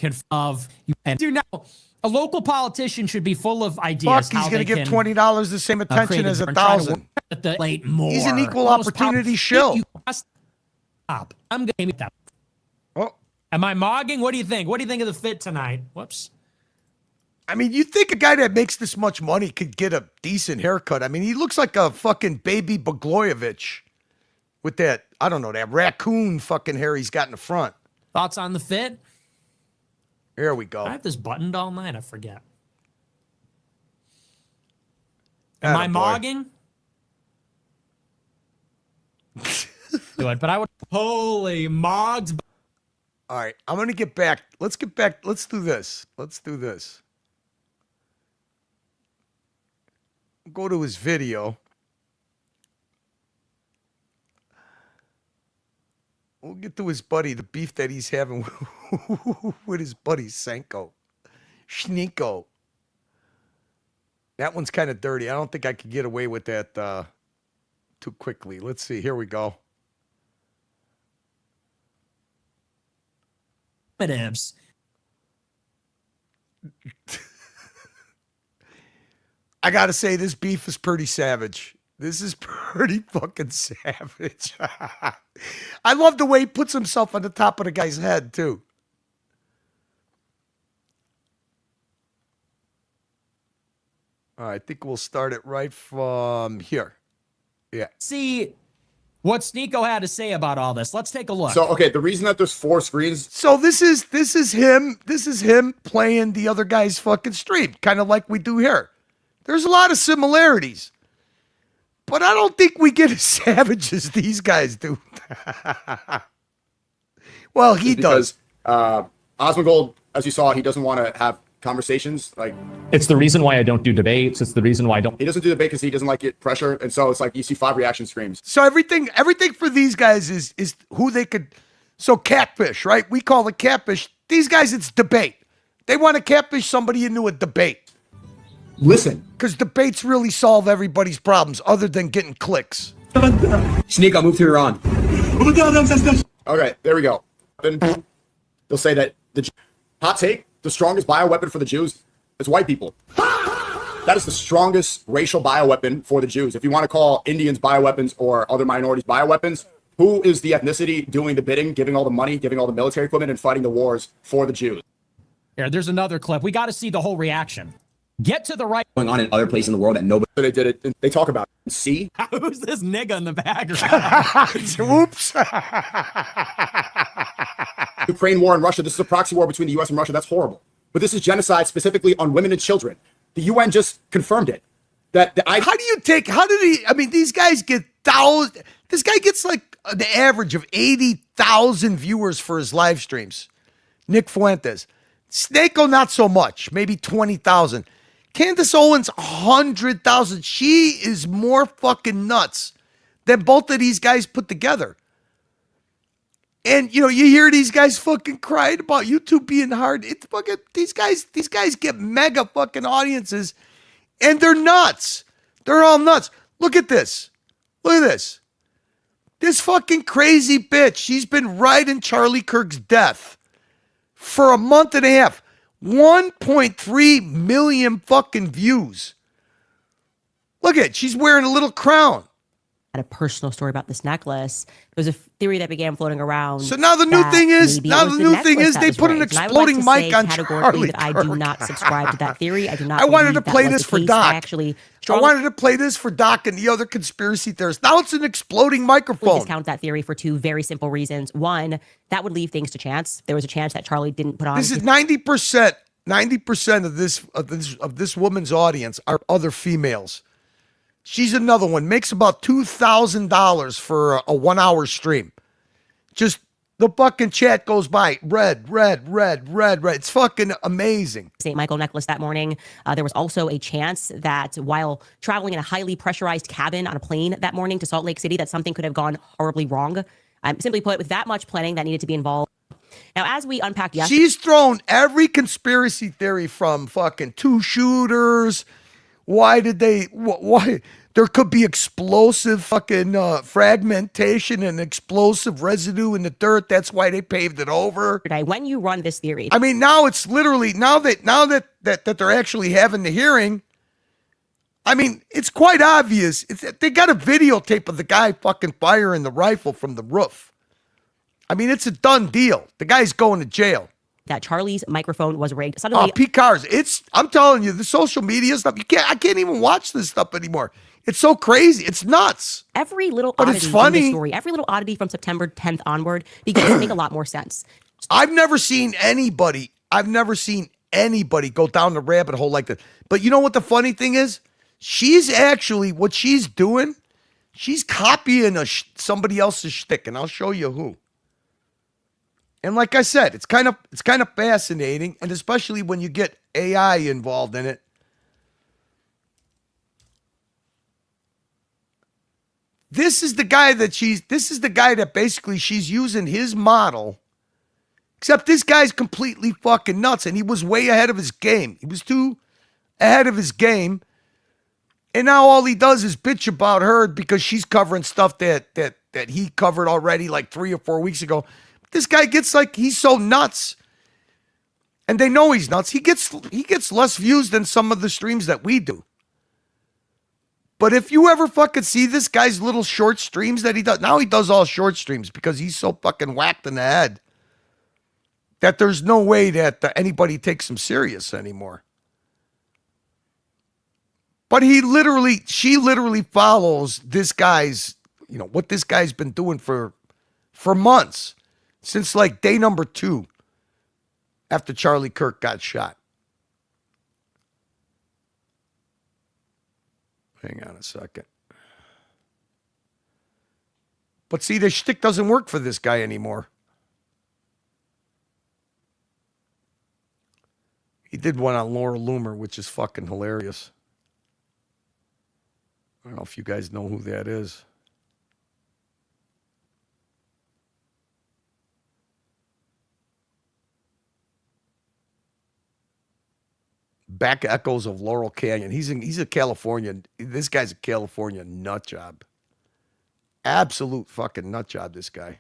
and do now. A local politician should be full of ideas. Fuck, he's going to give $20 the same attention as $1,000. He's an equal opportunity shill. I'm going to make that. Oh, am I mogging? What do you think? What do you think of the fit tonight? Whoops. I mean, you think a guy that makes this much money could get a decent haircut? I mean, he looks like a fucking baby Blagojevich with that, I don't know, that raccoon fucking hair he's got in the front. Thoughts on the fit? Here we go. I have this buttoned all night. I forget. Am I mogging? Do it, but I would. Holy mogs. All right, I'm going to get back. Let's get back. Let's do this. Go to his video. We'll get to his buddy, the beef that he's having with his buddy Senko. Schneeko. That one's kind of dirty. I don't think I could get away with that too quickly. Let's see. Here we go. I got to say, this beef is pretty savage. This is pretty fucking savage. I love the way he puts himself on the top of the guy's head, too. All right, I think we'll start it right from here. Yeah. See what Sneeko had to say about all this. Let's take a look. So, okay, the reason that there's 4 screens. So this is him playing the other guy's fucking stream, kind of like we do here. There's a lot of similarities. But I don't think we get as savage as these guys do. Well, he does. Osmongold, as you saw, he doesn't want to have conversations. Like, it's the reason why I don't do debates. It's the reason why I don't. He doesn't do debate because he doesn't like it pressure, and so it's like you see 5 reaction streams. So everything for these guys is who they could. So catfish, right? We call it catfish. These guys, it's debate. They want to catfish somebody into a debate. Listen. Because debates really solve everybody's problems other than getting clicks. Sneak, I'll move to Iran. Okay, there we go. Then they'll say that hot take, the strongest bioweapon for the Jews is white people. That is the strongest racial bioweapon for the Jews. If you want to call Indians bioweapons or other minorities bioweapons, who is the ethnicity doing the bidding, giving all the money, giving all the military equipment, and fighting the wars for the Jews? Here, there's another clip. We got to see the whole reaction. Get to the right. Going on in other places in the world that nobody. So they did it. They talk about it. See? Who's this nigga in the background? Oops. Ukraine war and Russia. This is a proxy war between the U.S. and Russia. That's horrible. But this is genocide specifically on women and children. The UN just confirmed it. How do you take? How did he? I mean, these guys get thousands. This guy gets like the average of 80,000 viewers for his live streams. Nick Fuentes. Snako, not so much. Maybe 20,000. Candace Owens, 100,000. She is more fucking nuts than both of these guys put together. And, you know, you hear these guys fucking crying about YouTube being hard. It's fucking, these guys get mega fucking audiences, and they're nuts. They're all nuts. Look at this. Look at this. This fucking crazy bitch, she's been riding Charlie Kirk's death for a month and a half. 1.3 million fucking views. Look at it. She's wearing a little crown. A personal story about this necklace. There was a theory that began floating around. So now the new thing is, they put an exploding mic on Charlie Kirk. I do not subscribe to that theory. I do not. I wanted to play this for Doc. I wanted to play this for Doc and the other conspiracy theorists. Now it's an exploding microphone. Discount that theory for two very simple reasons. One, that would leave things to chance. There was a chance that Charlie didn't put on. This is 90%. 90% of this woman's audience are other females. She's another one. Makes about $2,000 for a 1 hour stream. Just the fucking chat goes by. Red. It's fucking amazing. St. Michael necklace that morning. There was also a chance that while traveling in a highly pressurized cabin on a plane that morning to Salt Lake City, that something could have gone horribly wrong. Simply put, with that much planning that needed to be involved. Now, as we unpacked yesterday, she's thrown every conspiracy theory from fucking two shooters. Why there could be explosive fucking fragmentation and explosive residue in the dirt. That's why they paved it over. When you run this theory, I mean, now it's literally now that they're actually having the hearing. I mean, it's quite obvious. They got a videotape of the guy fucking firing the rifle from the roof. I mean, it's a done deal. The guy's going to jail. That Charlie's microphone was rigged. Suddenly, Pete Cars. I'm telling you, the social media stuff. I can't even watch this stuff anymore. It's so crazy. It's nuts. Every little but oddity it's funny. in the story, every little oddity from September 10th onward begins to make a lot more sense. I've never seen anybody go down the rabbit hole like that. But you know what the funny thing is? She's actually, what she's doing, she's copying somebody else's shtick, and I'll show you who. And like I said, it's kind of fascinating, and especially when you get AI involved in it. This is the guy that basically she's using his model, except this guy's completely fucking nuts, and he was way ahead of his game. He was too ahead of his game. And now all he does is bitch about her because she's covering stuff that he covered already like 3 or 4 weeks ago. This guy gets like, he's so nuts. And they know he's nuts. He gets less views than some of the streams that we do. But if you ever fucking see this guy's little short streams that he does, now he does all short streams because he's so fucking whacked in the head that there's no way that anybody takes him serious anymore. But she literally follows this guy's, what this guy's been doing for months. Since like day number 2 after Charlie Kirk got shot. Hang on a second. But see, the shtick doesn't work for this guy anymore. He did one on Laura Loomer, which is fucking hilarious. I don't know if you guys know who that is. Back echoes of Laurel Canyon. He's a Californian. This guy's a California nut job. Absolute fucking nut job, this guy.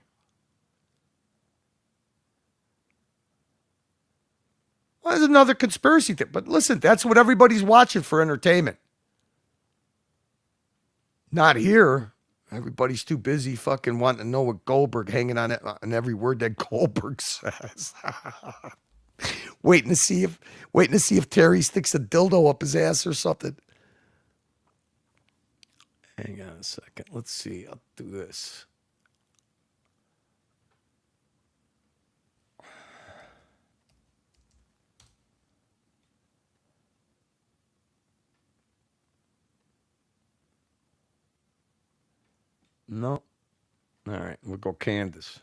Well, there's another conspiracy thing. But listen, that's what everybody's watching for entertainment. Not here. Everybody's too busy fucking wanting to know what Goldberg hanging on it on every word that Goldberg says. waiting to see if Terry sticks a dildo up his ass or something. Hang on a second. Let's see. I'll do this. No. All right, we'll go Candace.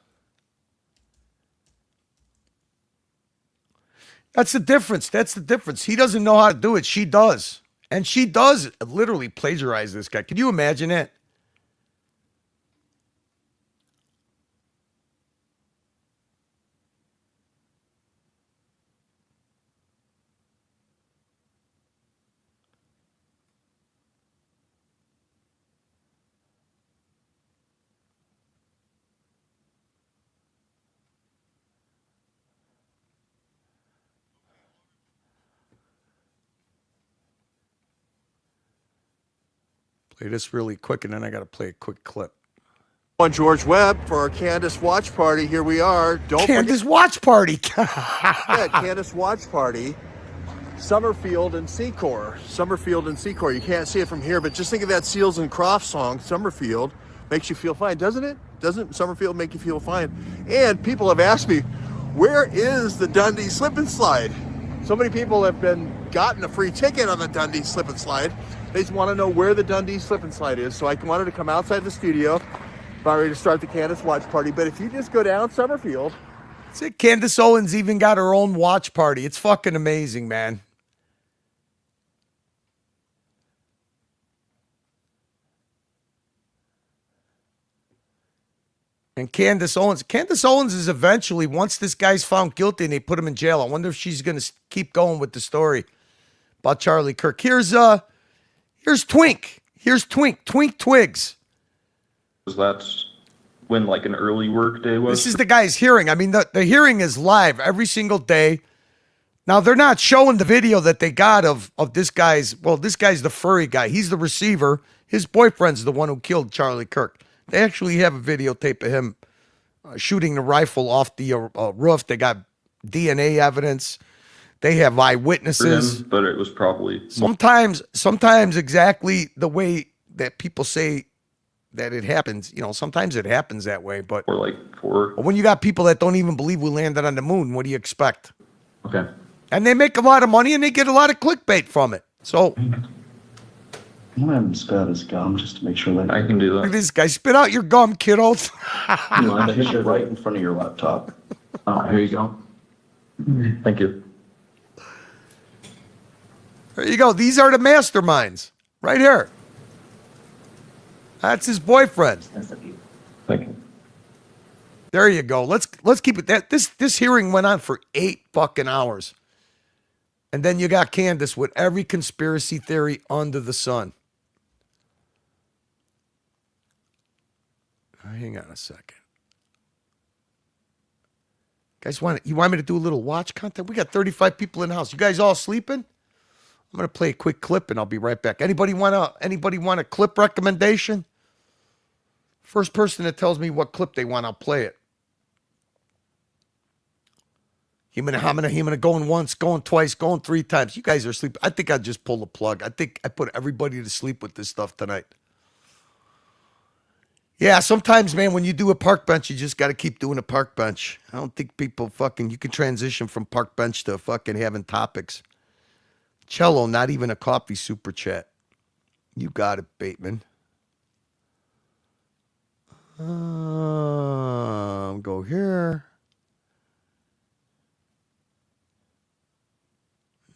That's the difference. That's the difference. He doesn't know how to do it. She does. And she does literally plagiarize this guy. Can you imagine it? Play this really quick, and then I got to play a quick clip. On George Webb for our Candace watch party. Here we are. Candace watch party. Yeah, Candace watch party. Summerfield and Secor. Summerfield and Secor. You can't see it from here, but just think of that Seals and Crofts song. Summerfield makes you feel fine, doesn't it? Doesn't Summerfield make you feel fine? And people have asked me, where is the Dundee Slip and Slide? So many people have gotten a free ticket on the Dundee Slip and Slide. They just want to know where the Dundee Slip and Slide is. So I wanted to come outside the studio, about ready to start the Candace watch party. But if you just go down Summerfield. See, Candace Owens even got her own watch party. It's fucking amazing, man. And Candace Owens is eventually, once this guy's found guilty and they put him in jail, I wonder if she's going to keep going with the story about Charlie Kirk. Here's Twink. Here's Twink. Twink Twigs. Was that when like an early work day was? This is the guy's hearing. I mean, the hearing is live every single day. Now, they're not showing the video that they got of this guy's, well, this guy's the furry guy. He's the receiver. His boyfriend's the one who killed Charlie Kirk. They actually have a videotape of him shooting the rifle off the roof. They got DNA evidence. They have eyewitnesses. For him, but it was probably sometimes exactly the way that people say that it happens. You know, sometimes it happens that way. But or like four. When you got people that don't even believe we landed on the moon, what do you expect? Okay. And they make a lot of money and they get a lot of clickbait from it. So I'm gonna have him spit out his gum just to make sure that I can do look at that. this guy. Spit out your gum, kiddos. You mind? I hit you right in front of your laptop. Oh, here you go. Thank you. There you go. These are the masterminds right here. That's his boyfriend. Thank you. There you go. Let's keep it that this hearing went on for 8 fucking hours. And then you got Candace with every conspiracy theory under the sun. Hang on a second. Guys, you want me to do a little watch content? We got 35 people in the house. You guys all sleeping? I'm gonna play a quick clip and I'll be right back. Anybody want a clip recommendation? First person that tells me what clip they want, I'll play it. Himana, going once, going twice, going 3 times. You guys are asleep. I think I just pulled the plug. I think I put everybody to sleep with this stuff tonight. Yeah, sometimes, man, when you do a park bench, you just got to keep doing a park bench. I don't think people you can transition from park bench to fucking having topics. Cello, not even a coffee super chat. You got it, Bateman. Go here.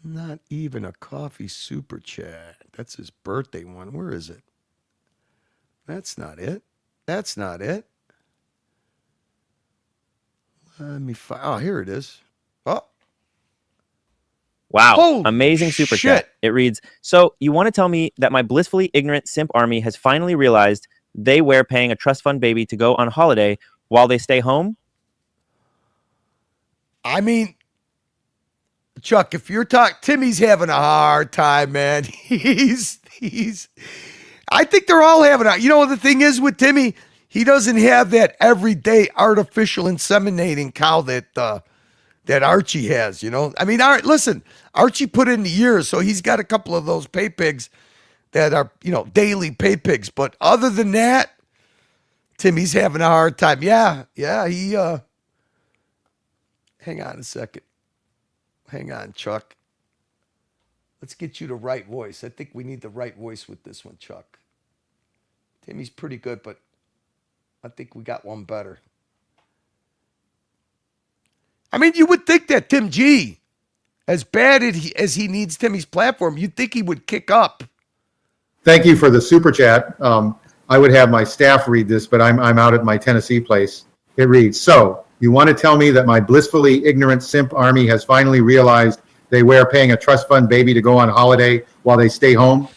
Not even a coffee super chat. That's his birthday one. Where is it? That's not it. That's not it. Let me find. Oh, here it is. Oh. Wow. Holy amazing super shit. chat. It reads, so you want to tell me that my blissfully ignorant simp army has finally realized they were paying a trust fund baby to go on holiday while they stay home? I mean, Chuck, if you're talking, Timmy's having a hard time, man. I think they're all having a, you know, the thing is with Timmy, he doesn't have that everyday artificial inseminating cow that Archie has, you know? I mean, listen, Archie put in the years, so he's got a couple of those pay pigs that are, you know, daily pay pigs. But other than that, Timmy's having a hard time. Yeah, he, hang on a second. Hang on, Chuck. Let's get you the right voice. I think we need the right voice with this one, Chuck. Timmy's pretty good, but I think we got one better. I mean, you would think that Tim G, as bad as he needs Timmy's platform, you'd think he would kick up. Thank you for the super chat. I would have my staff read this, but I'm out at my Tennessee place. It reads, so you want to tell me that my blissfully ignorant simp army has finally realized they wear paying a trust fund baby to go on holiday while they stay home?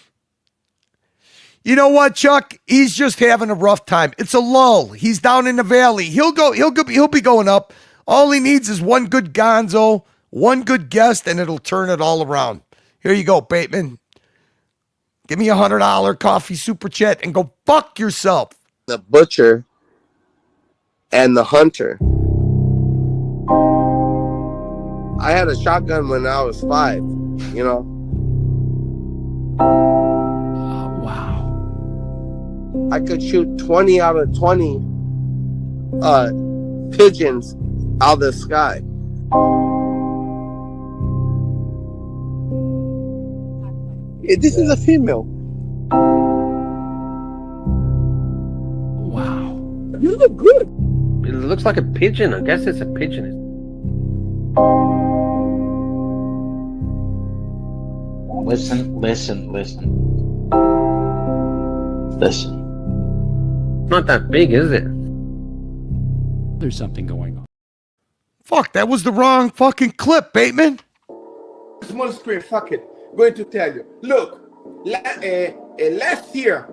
You know what, Chuck? He's just having a rough time. It's a lull. He's down in the valley. He'll be going up. All he needs is one good gonzo, one good guest, and it'll turn it all around. Here you go, Bateman. Give me $100 coffee super chat and go fuck yourself. The butcher and the hunter. I had a shotgun when I was 5, you know. Wow. I could shoot 20 out of 20 pigeons out of the sky. This is a female. Wow. You look good. It looks like a pigeon. I guess it's a pigeon. Listen. Not that big, is it? There's something going on. Fuck, that was the wrong fucking clip, Bateman. Small screen, fuck it. Going to tell you. Look, last year,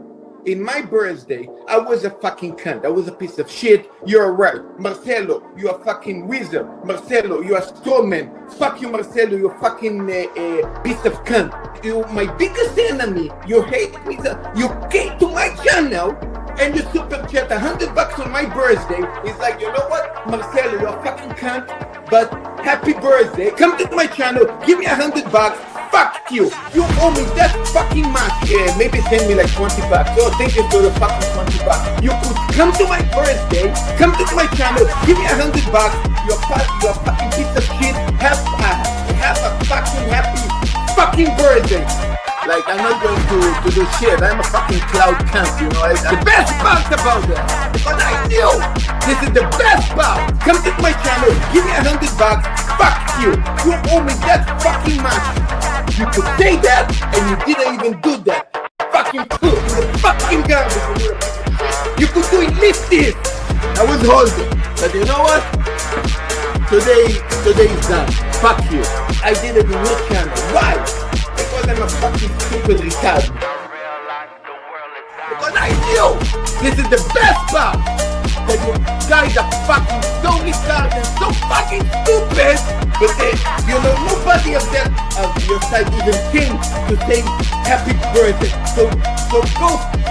in my birthday, I was a fucking cunt. I was a piece of shit. You're right. Marcelo, you're a fucking wizard. Marcelo, you're a strawman. Fuck you, Marcelo, you're a fucking piece of cunt. You're my biggest enemy. You hate me. You came to my channel and you super chat $100 on my birthday. It's like, you know what? Marcelo, you're a fucking cunt, but happy birthday. Come to my channel, give me $100. Fuck you. You owe me that fucking much. Yeah, maybe send me like $20. So thank you for the fucking $20. You could come to my birthday, come to my channel, give me $100. You're a fucking piece of shit. Have a fucking happy fucking birthday. Like, I'm not going to do shit. I'm a fucking cloud cunt, you know. The best part about that, but I knew this is the best part. Come to my channel, give me $100. Fuck you. You owe me that fucking much. You could say that, and you didn't even do that. Fucking cool. You're fucking garbage. You could do at least this. I was holding, but you know what? Today is done. Fuck you. I did it in your channel. Why? Because I'm a fucking stupid retard. Because I knew this is the best part. That you guys are fucking so retarded and so fucking stupid. But then, you know, nobody of your side even came to say happy birthday. So go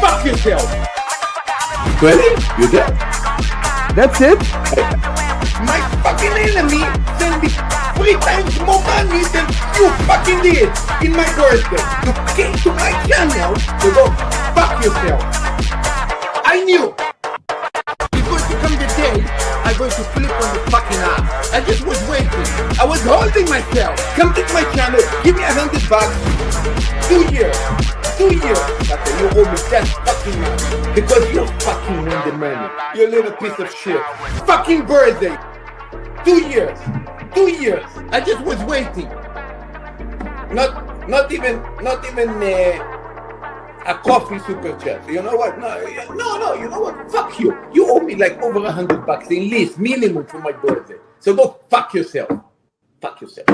fuck yourself. Ready? You dead? That's it? My fucking enemy sent me 3 times more money than you fucking did in my birthday. You came to my channel to go fuck yourself. I knew. Before to come the day, I'm going to flip on the fucking ass. I just was waiting. I was holding myself. Come to my channel, give me $100. 2 years. 2 years. But you owe me that fucking money. Because you fucking win the money. You little piece of shit. Fucking birthday. 2 years. 2 years. I just was waiting. Not even a coffee super chat. You know what? No, you know what? Fuck you. You owe me like over $100 at least, minimum for my birthday. So go fuck yourself. Fuck yourself.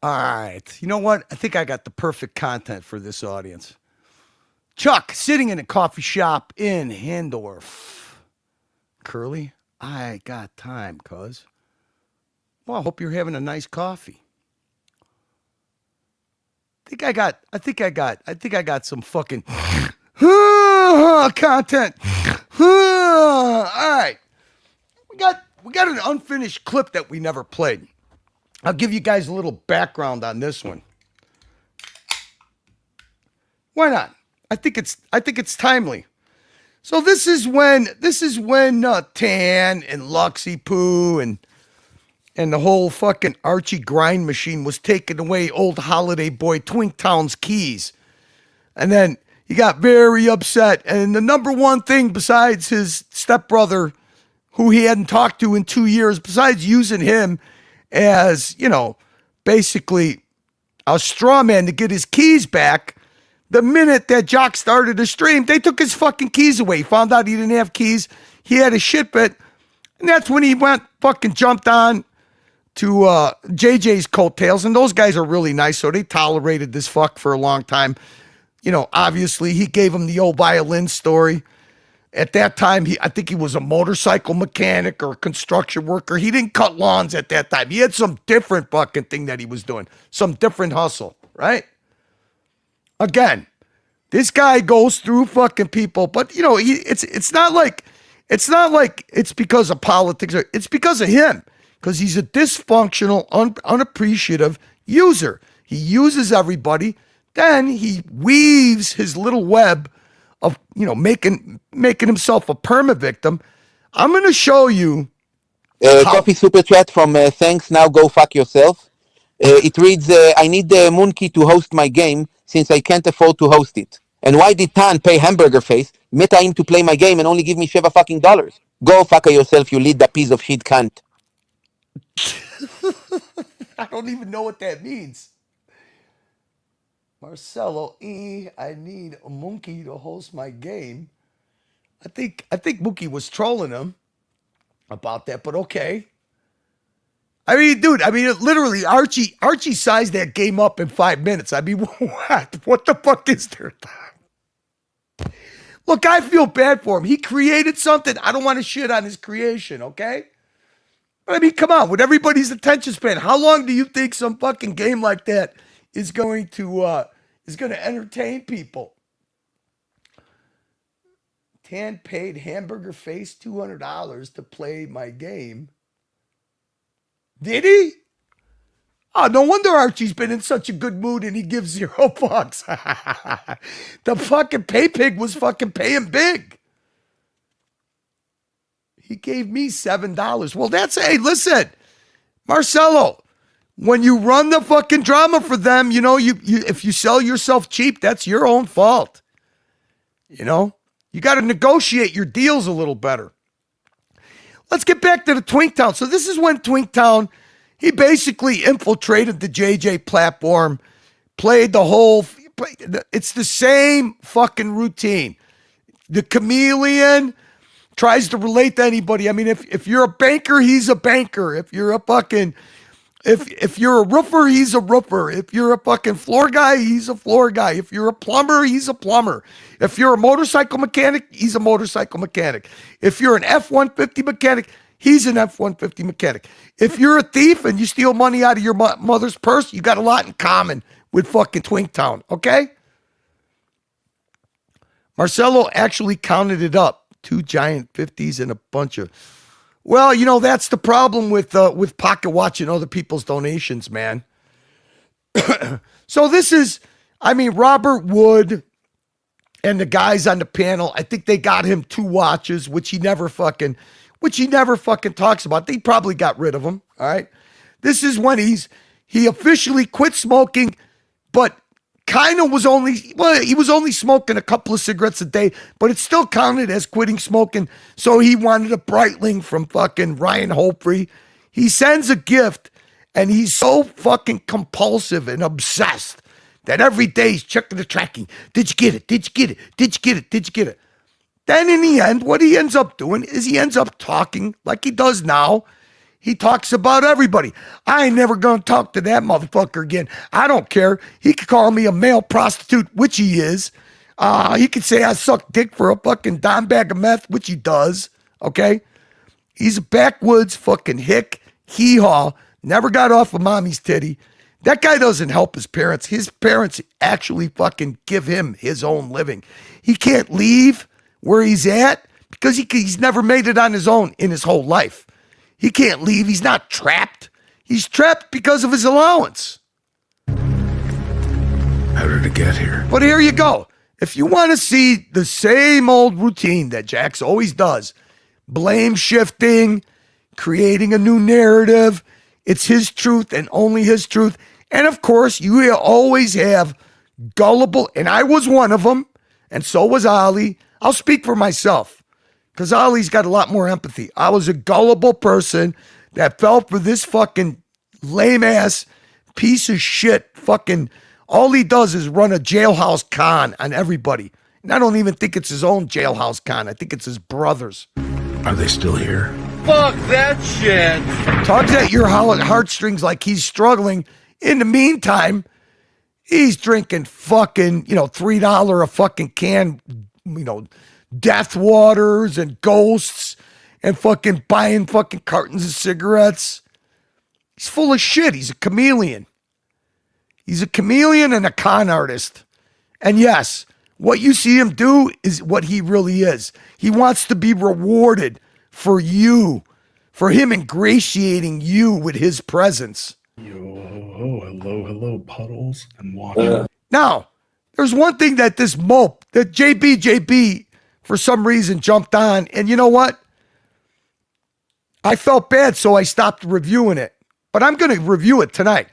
All right. You know what? I think I got the perfect content for this audience. Chuck sitting in a coffee shop in Handorf. Curly, I got time, cuz. Well, I hope you're having a nice coffee. I think I got some fucking content. All right. We got an unfinished clip that we never played. I'll give you guys a little background on this one. Why not? I think it's timely. So this is when Tan and Luxy Poo and the whole fucking Archie grind machine was taking away old holiday boy Twinktown's keys. And then he got very upset. And the number one thing besides his stepbrother, who he hadn't talked to in 2 years, besides using him as, basically a straw man to get his keys back, the minute that Jock started to stream, they took his fucking keys away. He found out he didn't have keys. He had a shit bit. And that's when he jumped on to JJ's coattails. And those guys are really nice, so they tolerated this fuck for a long time. Obviously, he gave him the old violin story. At that time, I think he was a motorcycle mechanic or a construction worker. He didn't cut lawns at that time. He had some different fucking thing that he was doing. Some different hustle, right? Again, this guy goes through fucking people, but it's not like it's because of politics. It's because of him, because he's a dysfunctional, unappreciative user. He uses everybody, then he weaves his little web of making himself a perma victim. I'm gonna show you. Coffee super chat from thanks. Now go fuck yourself. It reads, I need the Moonkey to host my game since I can't afford to host it. And why did Tan pay Hamburger Face, meta him to play my game and only give me $7 fucking? Go fuck yourself, you lead the piece of shit cunt. I don't even know what that means. Marcelo E, I need a Moonkey to host my game. I think Mookie was trolling him about that, but okay. I mean, dude, literally, Archie sized that game up in 5 minutes. I mean, what the fuck is there? Look, I feel bad for him. He created something. I don't want to shit on his creation, okay? But I mean, come on, with everybody's attention span, how long do you think some fucking game like that is going to entertain people? Tan paid Hamburger Face $200 to play my game. Did he? Oh, no wonder Archie's been in such a good mood and he gives $0. The fucking pay pig was fucking paying big. He gave me $7. Well, hey, listen, Marcelo, when you run the fucking drama for them, if you sell yourself cheap, that's your own fault. You got to negotiate your deals a little better. Let's get back to the Twinktown. So this is when Twinktown, he basically infiltrated the JJ platform, played the whole, it's the same fucking routine. The chameleon tries to relate to anybody. I mean, if you're a banker, he's a banker. If you're a fucking, if you're a roofer, he's a roofer. If you're a fucking floor guy, he's a floor guy. If you're a plumber, he's a plumber. If you're a motorcycle mechanic, he's a motorcycle mechanic. If you're an F-150 mechanic, he's an F-150 mechanic. If you're a thief and you steal money out of your mother's purse, you got a lot in common with fucking Twinktown, okay? Marcelo actually counted it up. 2 giant 50s and a bunch of... Well, that's the problem with pocket watching other people's donations, man. So this is, Robert Wood and the guys on the panel, I think they got him 2 watches, which he never fucking talks about. They probably got rid of him, all right? This is when he officially quit smoking, but kind of he was only smoking a couple of cigarettes a day, but it still counted as quitting smoking. So he wanted a Breitling from fucking Ryan Hopefrey. He sends a gift, and he's so fucking compulsive and obsessed that every day he's checking the tracking. Did you get it? Did you get it? Did you get it? Did you get it? Then in the end, what he ends up doing is he ends up talking like he does now. He talks about everybody. I ain't never going to talk to that motherfucker again. I don't care. He could call me a male prostitute, which he is. He could say I suck dick for a fucking dime bag of meth, which he does. Okay? He's a backwoods fucking hick, hee-haw, never got off of mommy's titty. That guy doesn't help his parents. His parents actually fucking give him his own living. He can't leave where he's at because he's never made it on his own in his whole life. He can't leave. He's not trapped. He's trapped because of his allowance. How did it get here? But here you go. If you want to see the same old routine that Jax always does, blame shifting, creating a new narrative, it's his truth and only his truth. And of course, you always have gullible, and I was one of them, and so was Ali. I'll speak for myself because Ali's got a lot more empathy. I was a gullible person that fell for this fucking lame ass piece of shit fucking. All he does is run a jailhouse con on everybody. And I don't even think it's his own jailhouse con. I think it's his brother's. Are they still here? Fuck that shit. Tugs at your heartstrings like he's struggling. In the meantime, he's drinking fucking, $3 a fucking can, death waters and ghosts and fucking buying fucking cartons of cigarettes. He's full of shit. He's a chameleon. He's a chameleon and a con artist. And yes, what you see him do is what he really is. He wants to be rewarded for you, for him ingratiating you with his presence. Hello, puddles and water. Now, there's one thing that this mope, that JB, for some reason jumped on, and you know what? I felt bad, so I stopped reviewing it. But I'm going to review it tonight.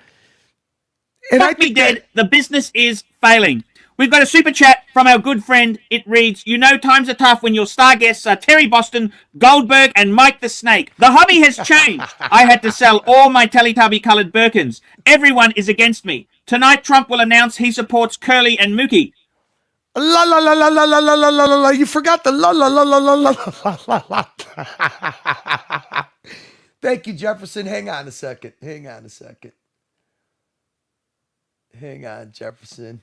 And Fuck me dead. The business is failing. We've got a super chat from our good friend. It reads, times are tough when your star guests are Terry Boston, Goldberg, and Mike the Snake. The hobby has changed. I had to sell all my Teletubby-coloured Birkins. Everyone is against me. Tonight, Trump will announce he supports Curly and Mookie. La la la la la la la la la la. You forgot the la la la la la la la la. Thank you, Jefferson. Hang on a second. Hang on, Jefferson.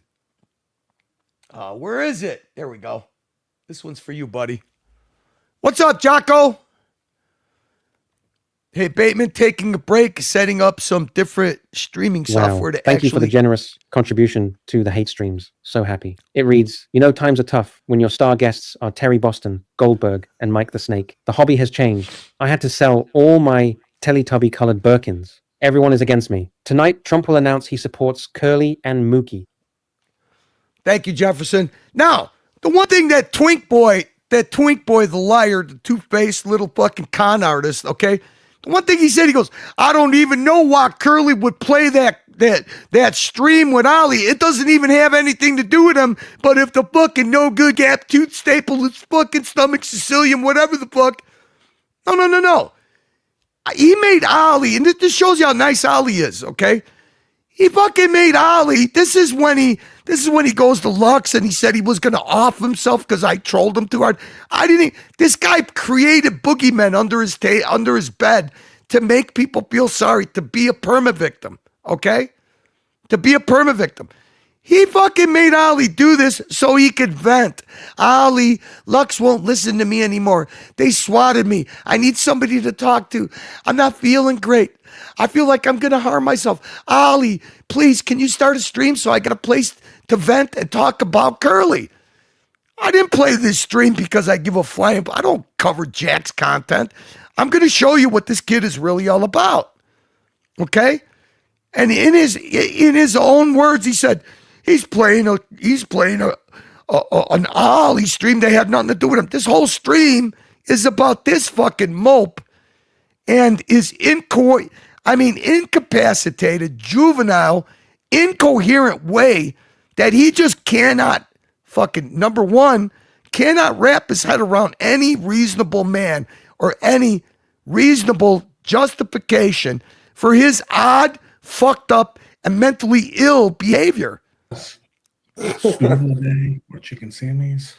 Where is it? There we go. This one's for you, buddy. What's up, Jocko? Hey, Bateman, taking a break, setting up some different streaming software to Thank you for the generous contribution to the hate streams. So happy. It reads, times are tough when your star guests are Terry Boston, Goldberg, and Mike the Snake. The hobby has changed. I had to sell all my Teletubby-coloured Birkins. Everyone is against me. Tonight, Trump will announce he supports Curly and Mookie. Thank you, Jefferson. Now, the one thing that Twink Boy, the liar, the two-faced little fucking con artist, okay? The one thing he said, he goes, I don't even know why Curly would play that stream with Ali. It doesn't even have anything to do with him. But if the fucking no good gap tooth staple his fucking stomach Sicilian, whatever the fuck. No. He made Ali, and this shows you how nice Ali is, okay? He fucking made Ali. This is when he goes to Lux and he said he was going to off himself because I trolled him too hard. This guy created boogeymen under his bed to make people feel sorry, to be a perma-victim, okay? To be a perma-victim. He fucking made Ali do this so he could vent. Ali, Lux won't listen to me anymore. They swatted me. I need somebody to talk to. I'm not feeling great. I feel like I'm going to harm myself. Ali, please, can you start a stream so I got a place to vent and talk about Curly? I didn't play this stream because I give a flying. I don't cover Jack's content. I'm going to show you what this kid is really all about. Okay? And in his own words, he said, he's playing an Ali stream that had nothing to do with him. This whole stream is about this fucking mope and is incapacitated, juvenile, incoherent way that he just cannot number one, cannot wrap his head around any reasonable man or any reasonable justification for his odd, fucked up, and mentally ill behavior. Or chicken Sammy's.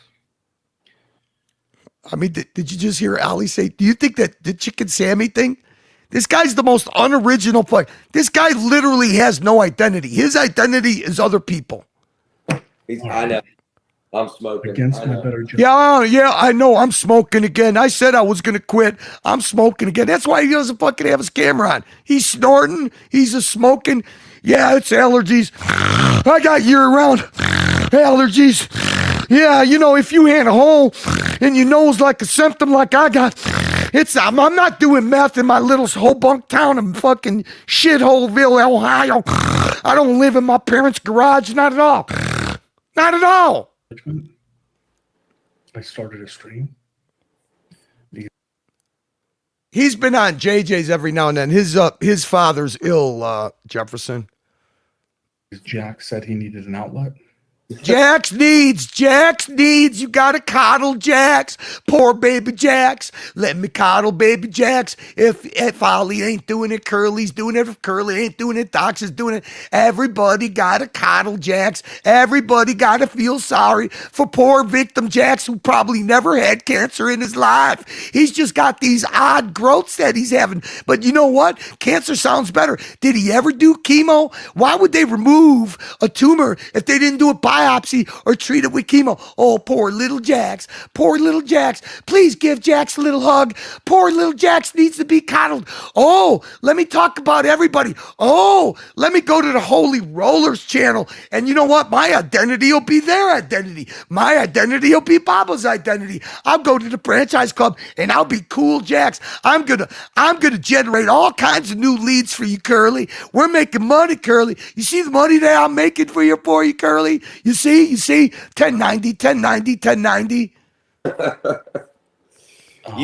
I mean, did you just hear Ali say, do you think that the chicken Sammy thing? This guy's the most unoriginal player. This guy literally has no identity. His identity is other people. I know. I'm smoking. Against my better judgment. Yeah, I know. I'm smoking again. I said I was going to quit. I'm smoking again. That's why he doesn't fucking have his camera on. He's snorting. He's a smoking. Yeah, it's allergies. I got year-round allergies. Yeah, you know, if you had a hole in your nose like a symptom like I got, I'm not doing meth in my little hobunk town in fucking shitholeville, Ohio. I don't live in my parents' garage. Not at all. Not at all. I started a stream. He's been on JJ's every now and then. His father's ill, Jefferson. Jack said he needed an outlet. Jax needs, you gotta coddle Jax. Poor baby Jax. Let me coddle baby Jax. If Ollie ain't doing it, Curly's doing it. If Curly ain't doing it, Docs is doing it. Everybody gotta coddle Jax. Everybody gotta feel sorry for poor victim Jax, who probably never had cancer in his life. He's just got these odd growths that he's having. But you know what? Cancer sounds better. Did he ever do chemo? Why would they remove a tumor if they didn't do a biopsy or treat it with chemo? Oh, poor little Jax. Poor little Jax. Please give Jax a little hug. Poor little Jax needs to be coddled. Oh, let me talk about everybody. Oh, let me go to the Holy Rollers channel. And you know what? My identity will be their identity. My identity will be Baba's identity. I'll go to the franchise club and I'll be cool Jax. I'm gonna generate all kinds of new leads for you, Curly. We're making money, Curly. You see the money that I'm making for you, Curly? You see, 1090.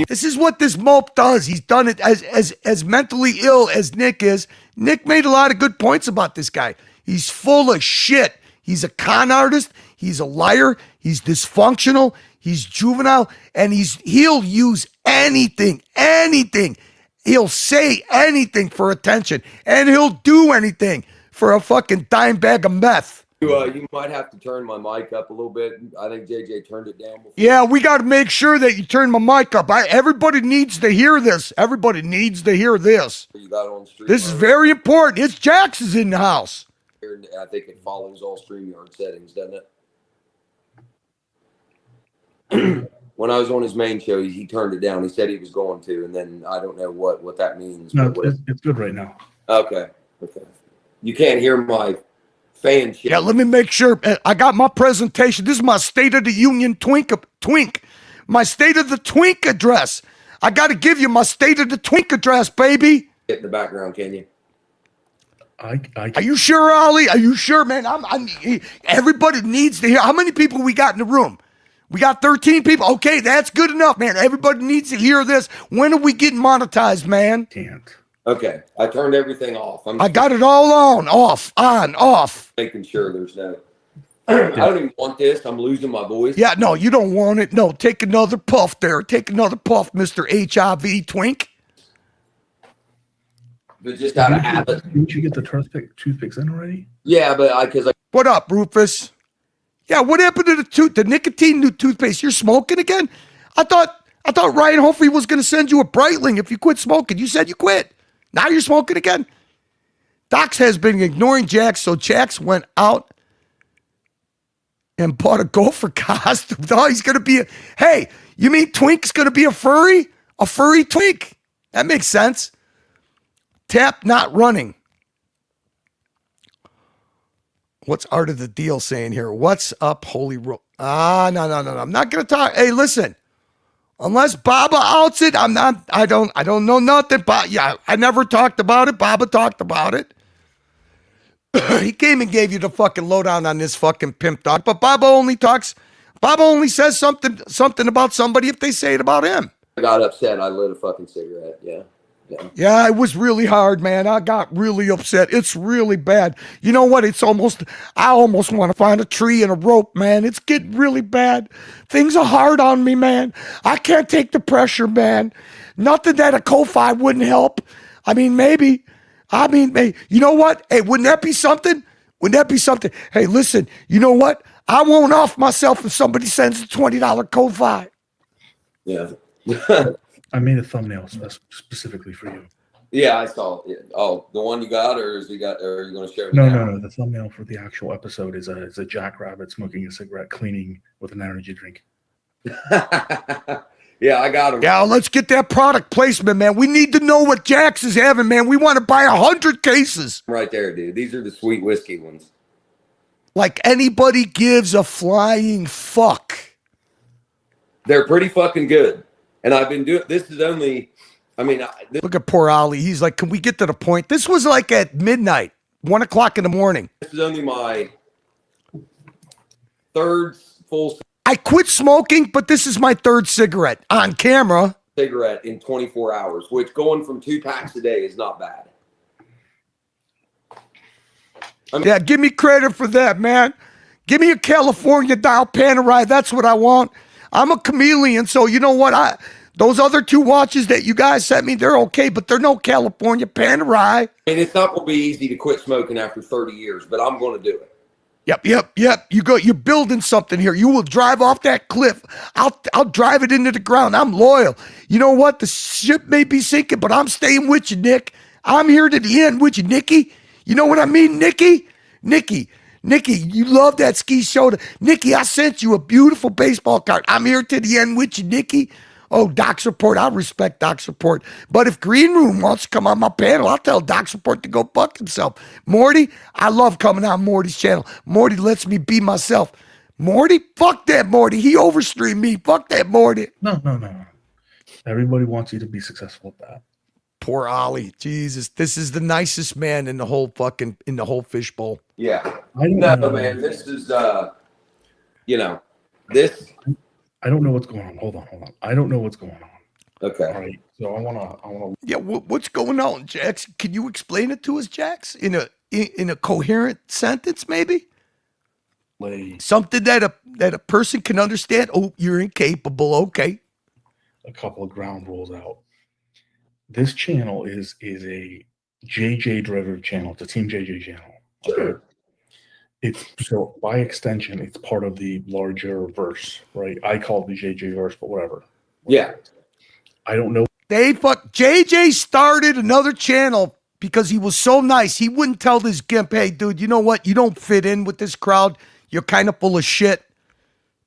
This is what this mope does. He's done it as mentally ill as Nick is. Nick made a lot of good points about this guy. He's full of shit. He's a con artist. He's a liar. He's dysfunctional. He's juvenile. And he'll use anything. He'll say anything for attention. And he'll do anything for a fucking dime bag of meth. You might have to turn my mic up a little bit. I think JJ turned it down before. Yeah, we got to make sure that you turn my mic up. Everybody needs to hear this. Everybody needs to hear this. You got on stream. This is very important. It's Jax in the house. I think it follows all StreamYard settings, doesn't it? When I was on his main show, he turned it down. He said he was going to, and then I don't know what that means. No, it's good right now. Okay. You can't hear my fan shit. Yeah, let me make sure. I got my presentation. This is my State of the Union twink. My State of the Twink address. I got to give you my State of the Twink address, baby. Get in the background, can you? Are you sure, Ollie? Are you sure, man? Everybody needs to hear. How many people we got in the room? We got 13 people. Okay, that's good enough, man. Everybody needs to hear this. When are we getting monetized, man? Can't. Okay, I turned everything off. I got it all on, off. Making sure there's no. I don't even want this. I'm losing my voice. Yeah, no, you don't want it. No, take another puff there. Take another puff, Mr. HIV Twink. But just out of habit. Didn't you get the toothpicks in already? Yeah, but because What up, Rufus? Yeah, what happened to the nicotine new toothpaste? You're smoking again? I thought Ryan Humphrey was going to send you a Breitling if you quit smoking. You said you quit. Now you're smoking again? Docs has been ignoring Jax, so Jax went out and bought a gopher costume. Oh, he's going to be hey, you mean Twink's going to be a furry? A furry Twink. That makes sense. Tap not running. What's Art of the Deal saying here? What's up, Holy No. I'm not going to talk. Hey, listen. Unless Baba outs it, I don't know nothing. But yeah, I never talked about it. Baba talked about it. He came and gave you the fucking lowdown on this fucking pimp dog. But Baba only says something about somebody if they say it about him. I got upset. I lit a fucking cigarette. Yeah, it was really hard, man. I got really upset. It's really bad. You know what? I almost want to find a tree and a rope, man. It's getting really bad. Things are hard on me, man. I can't take the pressure, man. Nothing that a Ko-Fi wouldn't help. Maybe. You know what? Hey, wouldn't that be something? Hey, listen, you know what? I won't off myself if somebody sends a $20 Ko-Fi. Yeah. I made a thumbnail specifically for you. Yeah, I saw it. Oh, the one you got, or is you got? Or are you going to share? No. The thumbnail for the actual episode is a jackrabbit smoking a cigarette, cleaning with an energy drink. Yeah, I got him. Yeah, let's get that product placement, man. We need to know what Jax is having, man. We want to buy 100 cases. Right there, dude. These are the sweet whiskey ones. Like anybody gives a flying fuck. They're pretty fucking good. And I've been doing this is only, I mean, Look at poor Ollie. He's like, can we get to the point? This was like at midnight, 1 o'clock in the morning. This is only my third full I quit smoking, but this is my third cigarette on camera. cigarette in 24 hours, which going from 2 packs a day is not bad. Yeah, give me credit for that, man. Give me a California dial Panerai. That's what I want. I'm a chameleon, so you know what? Those other 2 watches that you guys sent me, they're okay, but they're no California Panerai. I mean, it's not going to be easy to quit smoking after 30 years, but I'm going to do it. Yep. You're building something here. You will drive off that cliff. I'll drive it into the ground. I'm loyal. You know what? The ship may be sinking, but I'm staying with you, Nick. I'm here to the end with you, Nikki. You know what I mean, Nikki? Nikki, you love that ski shoulder. Nikki, I sent you a beautiful baseball card. I'm here to the end with you, Nikki. Oh, Doc Support, I respect Doc Support. But if Green Room wants to come on my panel, I'll tell Doc Support to go fuck himself. Morty, I love coming on Morty's channel. Morty lets me be myself. Morty, fuck that Morty. He overstreamed me. Fuck that Morty. No. Everybody wants you to be successful at that. Poor Ollie. Jesus, this is the nicest man in the whole fishbowl. Yeah. No, man, this is, this. I don't know what's going on. Hold on. I don't know what's going on. Okay. All right. So I want to. Yeah. What's going on, Jax? Can you explain it to us, Jax, in a coherent sentence, maybe? Something that a person can understand. Oh, you're incapable. Okay. A couple of ground rules out. This channel is a JJ derivative channel. It's a Team JJ channel. Okay. It's so by extension, it's part of the larger verse, right? I call it the JJ verse, but whatever. Yeah. I don't know. JJ started another channel because he was so nice. He wouldn't tell this gimp, hey, dude, you know what? You don't fit in with this crowd. You're kind of full of shit.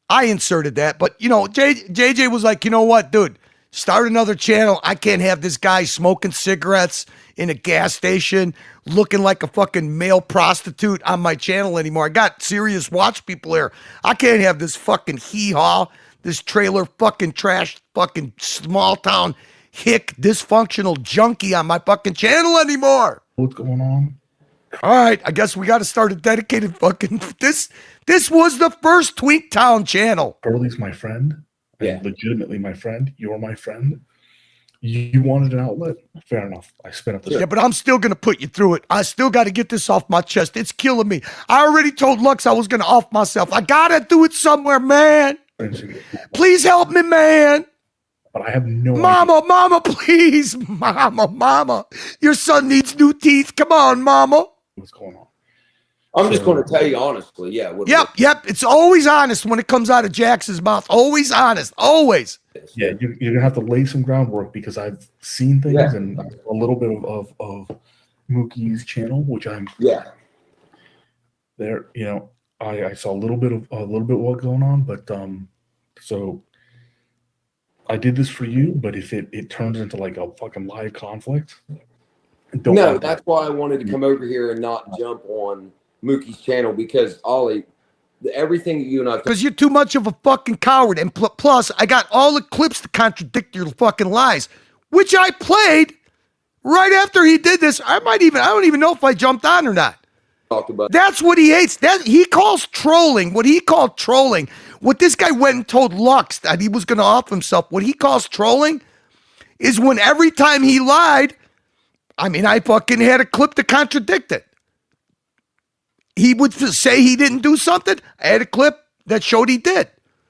I inserted that, but JJ was like, you know what, dude? Start another channel. I can't have this guy smoking cigarettes in a gas station looking like a fucking male prostitute on my channel anymore. I got serious watch people here. I can't have this fucking hee-haw, this trailer fucking trash, fucking small town hick dysfunctional junkie on my fucking channel anymore. What's going on? All right, I guess we got to start a dedicated fucking this was the first Twink Town channel. Curly's my friend. Yeah. Legitimately my friend. You're my friend. You wanted an outlet? Fair enough. I spin up the Yeah, but I'm still going to put you through it. I still got to get this off my chest. It's killing me. I already told Lux I was going to off myself. I got to do it somewhere, man. Please help me, man. But I have no Mama, please. Mama. Your son needs new teeth. Come on, Mama. What's going on? I'm just going to tell you honestly. Yeah. Yep. It's always honest when it comes out of Jax's mouth. Always honest. Always. Yeah, you're going to have to lay some groundwork because I've seen things and a little bit of Mookie's channel, which I'm there. I saw a little bit what's going on, but so I did this for you. But if it turns into like a fucking live conflict, that's why I wanted to come over here and not jump on Mookie's channel because Ollie, everything you and I, because you're too much of a fucking coward, and plus I got all the clips to contradict your fucking lies, which I played right after he did this. I don't even know if I jumped on or not. That's what he hates. That he calls trolling. What he called trolling. What this guy went and told Lux that he was going to off himself. What he calls trolling is when every time he lied, I fucking had a clip to contradict it. He would say he didn't do something. I had a clip that showed he did.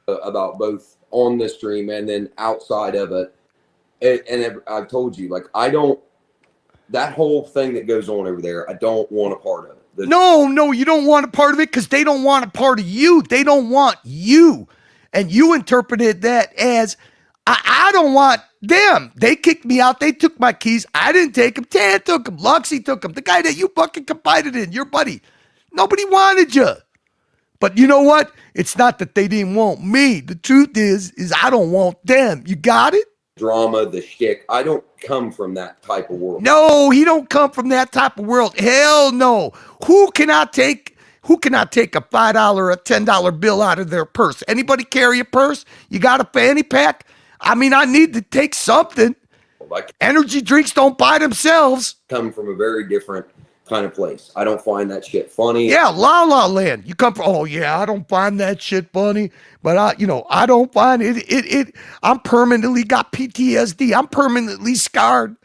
About both on the stream and then outside of it. And I've told you, like, that whole thing that goes on over there, I don't want a part of it. No, you don't want a part of it because they don't want a part of you. They don't want you. And you interpreted that as, I don't want them. They kicked me out. They took my keys. I didn't take them. Tan took them. Luxie took them. The guy that you fucking confided in, your buddy. Nobody wanted you. But you know what? It's not that they didn't want me. The truth is I don't want them. You got it? Drama, the shtick. I don't come from that type of world. No, he don't come from that type of world. Hell no. Who cannot take a $5 or a $10 bill out of their purse? Anybody carry a purse? You got a fanny pack? I mean, I need to take something. Like, energy drinks don't buy themselves. Come from a very different kind of place. I don't find that shit funny. Yeah, La La Land. You come from, oh yeah, I don't find that shit funny, but I don't find it. I'm permanently got PTSD. I'm permanently scarred.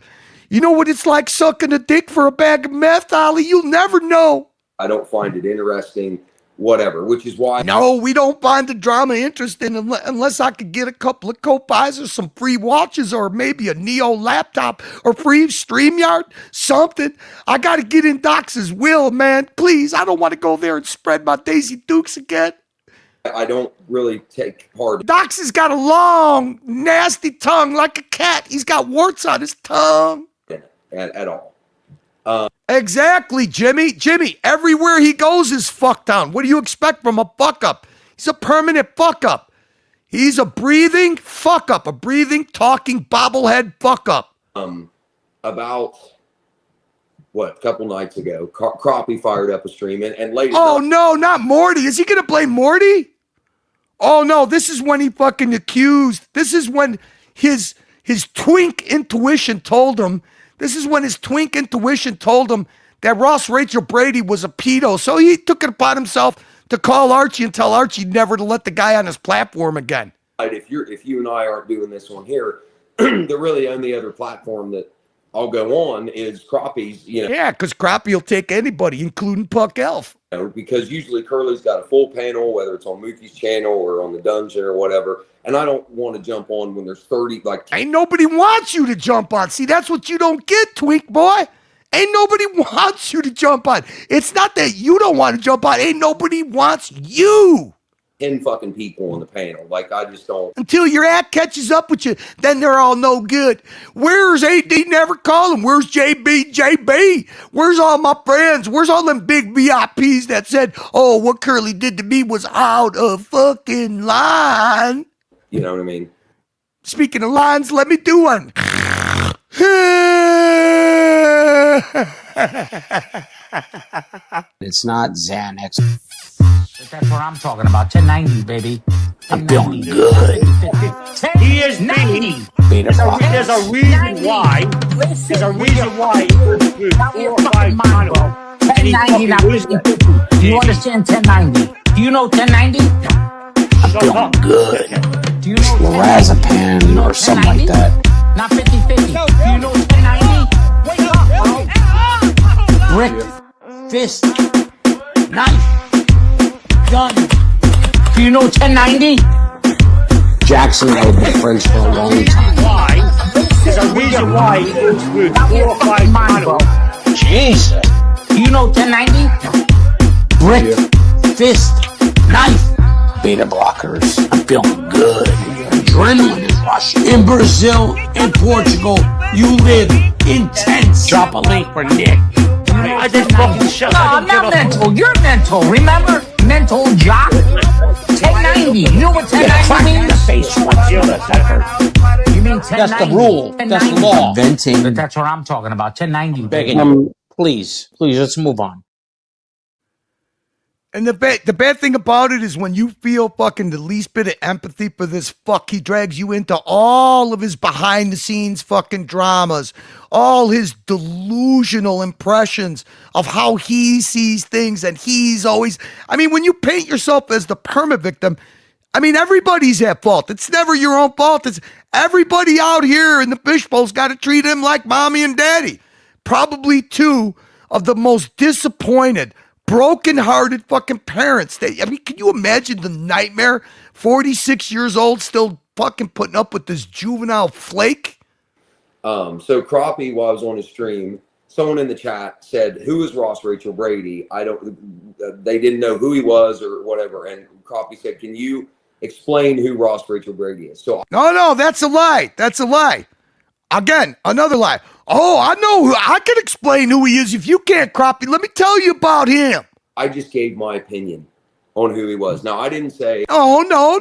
You know what it's like sucking a dick for a bag of meth, Ollie? You'll never know. I don't find it interesting, whatever, which is why. No, we don't find the drama interesting unless I could get a couple of Copis or some free watches or maybe a Neo laptop or free StreamYard, something. I got to get in Doc's will, man. Please, I don't want to go there and spread my Daisy Dukes again. I don't really take part. Doc's has got a long, nasty tongue like a cat. He's got warts on his tongue. At all. Exactly, Jimmy. Jimmy, everywhere he goes is fucked down. What do you expect from a fuck up? He's a permanent fuck up. He's a breathing fuck up, a breathing, talking bobblehead fuck up. About a couple nights ago, Crappie fired up a stream and later. Oh no, not Morty. Is he gonna blame Morty? Oh no, this is when he fucking accused. This is when his twink intuition told him. This is when his twink intuition told him that Ross Rachel Brady was a pedo. So he took it upon himself to call Archie and tell Archie never to let the guy on his platform again. If you and I aren't doing this one here, the really only other platform that I'll go on is Crappie's. Yeah, because Crappie will take anybody, including Puck Elf. Because usually Curly's got a full panel, whether it's on Mookie's channel or on the dungeon or whatever. And I don't want to jump on when there's 30. Ain't nobody wants you to jump on. See, that's what you don't get, Twink boy. Ain't nobody wants you to jump on. It's not that you don't want to jump on. Ain't nobody wants you. 10 fucking people on the panel. I just don't. Until your act catches up with you, then they're all no good. Where's AD? Never call him. Where's JB? Where's all my friends? Where's all them big VIPs that said, oh, what Curly did to me was out of fucking line? You know what I mean? Speaking of lines, let me do one. It's not Xanax. That's what I'm talking about. 1090, baby. I'm feeling good. He is 90. There's a reason why. There's a reason why. 1090, not 50. Do you understand 1090? Do you know 1090? I'm feeling good. Do you know lorazepam or something like that? Not 50-50. Do you know 1090? Wake up, bro. Brick, fist, knife, gun. Do you know 1090? Jackson and I have been friends for a long time. Why? There's a reason why with 4 or 5 models. Jesus. Do you know 1090? Brick, fist, knife, beta blockers. I'm feeling good. Adrenaline is rushing. In Brazil, in Portugal, you live intense. Drop a link for Nick. I just fucking shut up. No, I'm not mental. You're mental, remember? Mental jock. 1090. You know what 1090 means? The face you mean 1090? That's the rule. That's the law. Venting. But that's what I'm talking about. 1090. Begging please, let's move on. And the bad thing about it is when you feel fucking the least bit of empathy for this fuck, he drags you into all of his behind the scenes fucking dramas, all his delusional impressions of how he sees things, and he's always, I mean, when you paint yourself as the perma victim, I mean, everybody's at fault. It's never your own fault. It's everybody out here in the Fishbowl's got to treat him like mommy and daddy. Probably two of the most disappointed, broken-hearted fucking parents. I mean, can you imagine the nightmare? 46 years old, still fucking putting up with this juvenile flake? So Crappie, while I was on his stream, someone in the chat said, who is Ross Rachel Brady? They didn't know who he was or whatever. And Crappie said, can you explain who Ross Rachel Brady is. So No, that's a lie. That's a lie. Again, another lie. Oh, I know. I can explain who he is if you can't, Crappie. Let me tell you about him. I just gave my opinion on who he was. Now, I didn't say. Oh, no.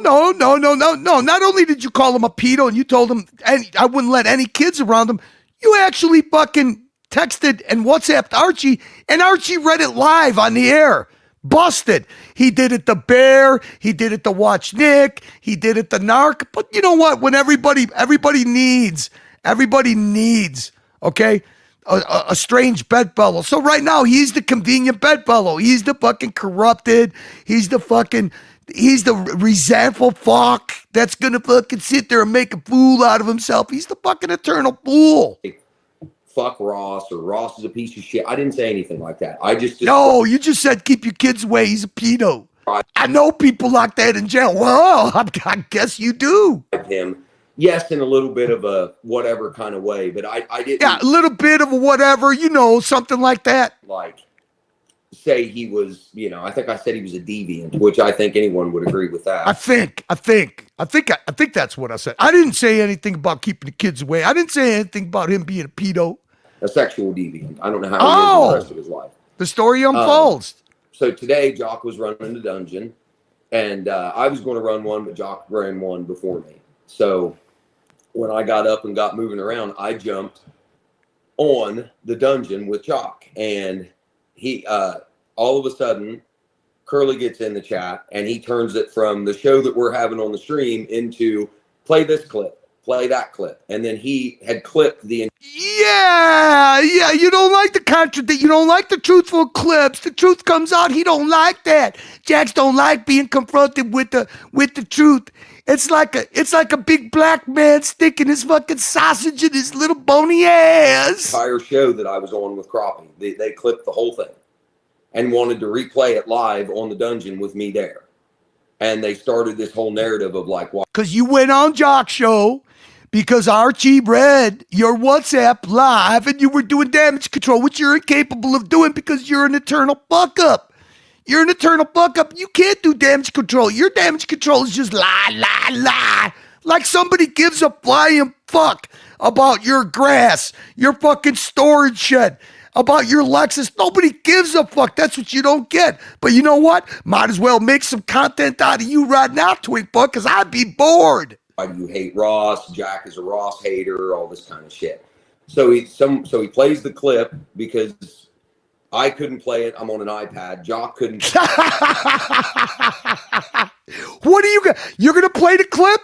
Not only did you call him a pedo and you told him and I wouldn't let any kids around him, you actually fucking texted and WhatsApped Archie, and Archie read it live on the air. Busted. He did it to Bear. He did it to Watch Nick. He did it to Narc. But you know what? When everybody needs, okay, a strange bedfellow. So right now, he's the convenient bedfellow. He's the fucking corrupted. He's the resentful fuck that's gonna fucking sit there and make a fool out of himself. He's the fucking eternal fool. Fuck Ross, or Ross is a piece of shit. I didn't say anything like that. No, you just said keep your kids away. He's a pedo. I know people like that in jail. Well, I guess you do. Him, yes, in a little bit of a whatever kind of way, but I didn't. Yeah, a little bit of a whatever, something like that. Like, say he was, I think I said he was a deviant, which I think anyone would agree with that. I think that's what I said. I didn't say anything about keeping the kids away. I didn't say anything about him being a pedo. A sexual deviant. I don't know how he is the rest of his life. The story unfolds. So today, Jock was running the dungeon, and I was going to run one, but Jock ran one before me. So when I got up and got moving around, I jumped on the dungeon with Jock, and he all of a sudden, Curly gets in the chat, and he turns it from the show that we're having on the stream into play this clip. Play that clip. And then he had clipped the. Yeah. You don't like the contradict. You don't like the truthful clips. The truth comes out. He don't like that. Jax don't like being confronted with the truth. It's like a big black man sticking his fucking sausage in his little bony ass. Entire show that I was on with Crappie, they clipped the whole thing and wanted to replay it live on the dungeon with me there. And they started this whole narrative of like, why? Because you went on Jock Show. Because Archie read your WhatsApp live and you were doing damage control, which you're incapable of doing because you're an eternal fuck up. You're an eternal fuck up. You can't do damage control. Your damage control is just lie. Like somebody gives a flying fuck about your grass, your fucking storage shed, about your Lexus. Nobody gives a fuck. That's what you don't get. But you know what? Might as well make some content out of you right now, Twink Buck, because I'd be bored. Why do you hate Ross? Jack is a Ross hater, all this kind of shit. So he plays the clip because I couldn't play it. I'm on an iPad. Jock couldn't. What are you going to? You're going to play the clip?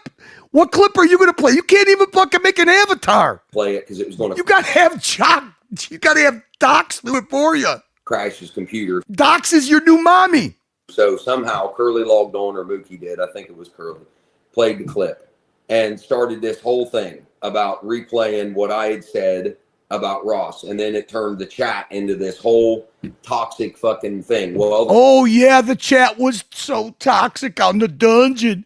What clip are you going to play? You can't even fucking make an avatar. Play it because it was going to. You got to have Jock. You got to have Docs do it for you. Crash his computer. Docs is your new mommy. So somehow Curly logged on, or Mookie did. I think it was Curly. Played the clip. And started this whole thing about replaying what I had said about Ross. And then it turned the chat into this whole toxic fucking thing. Well, oh, yeah, the chat was so toxic on the dungeon.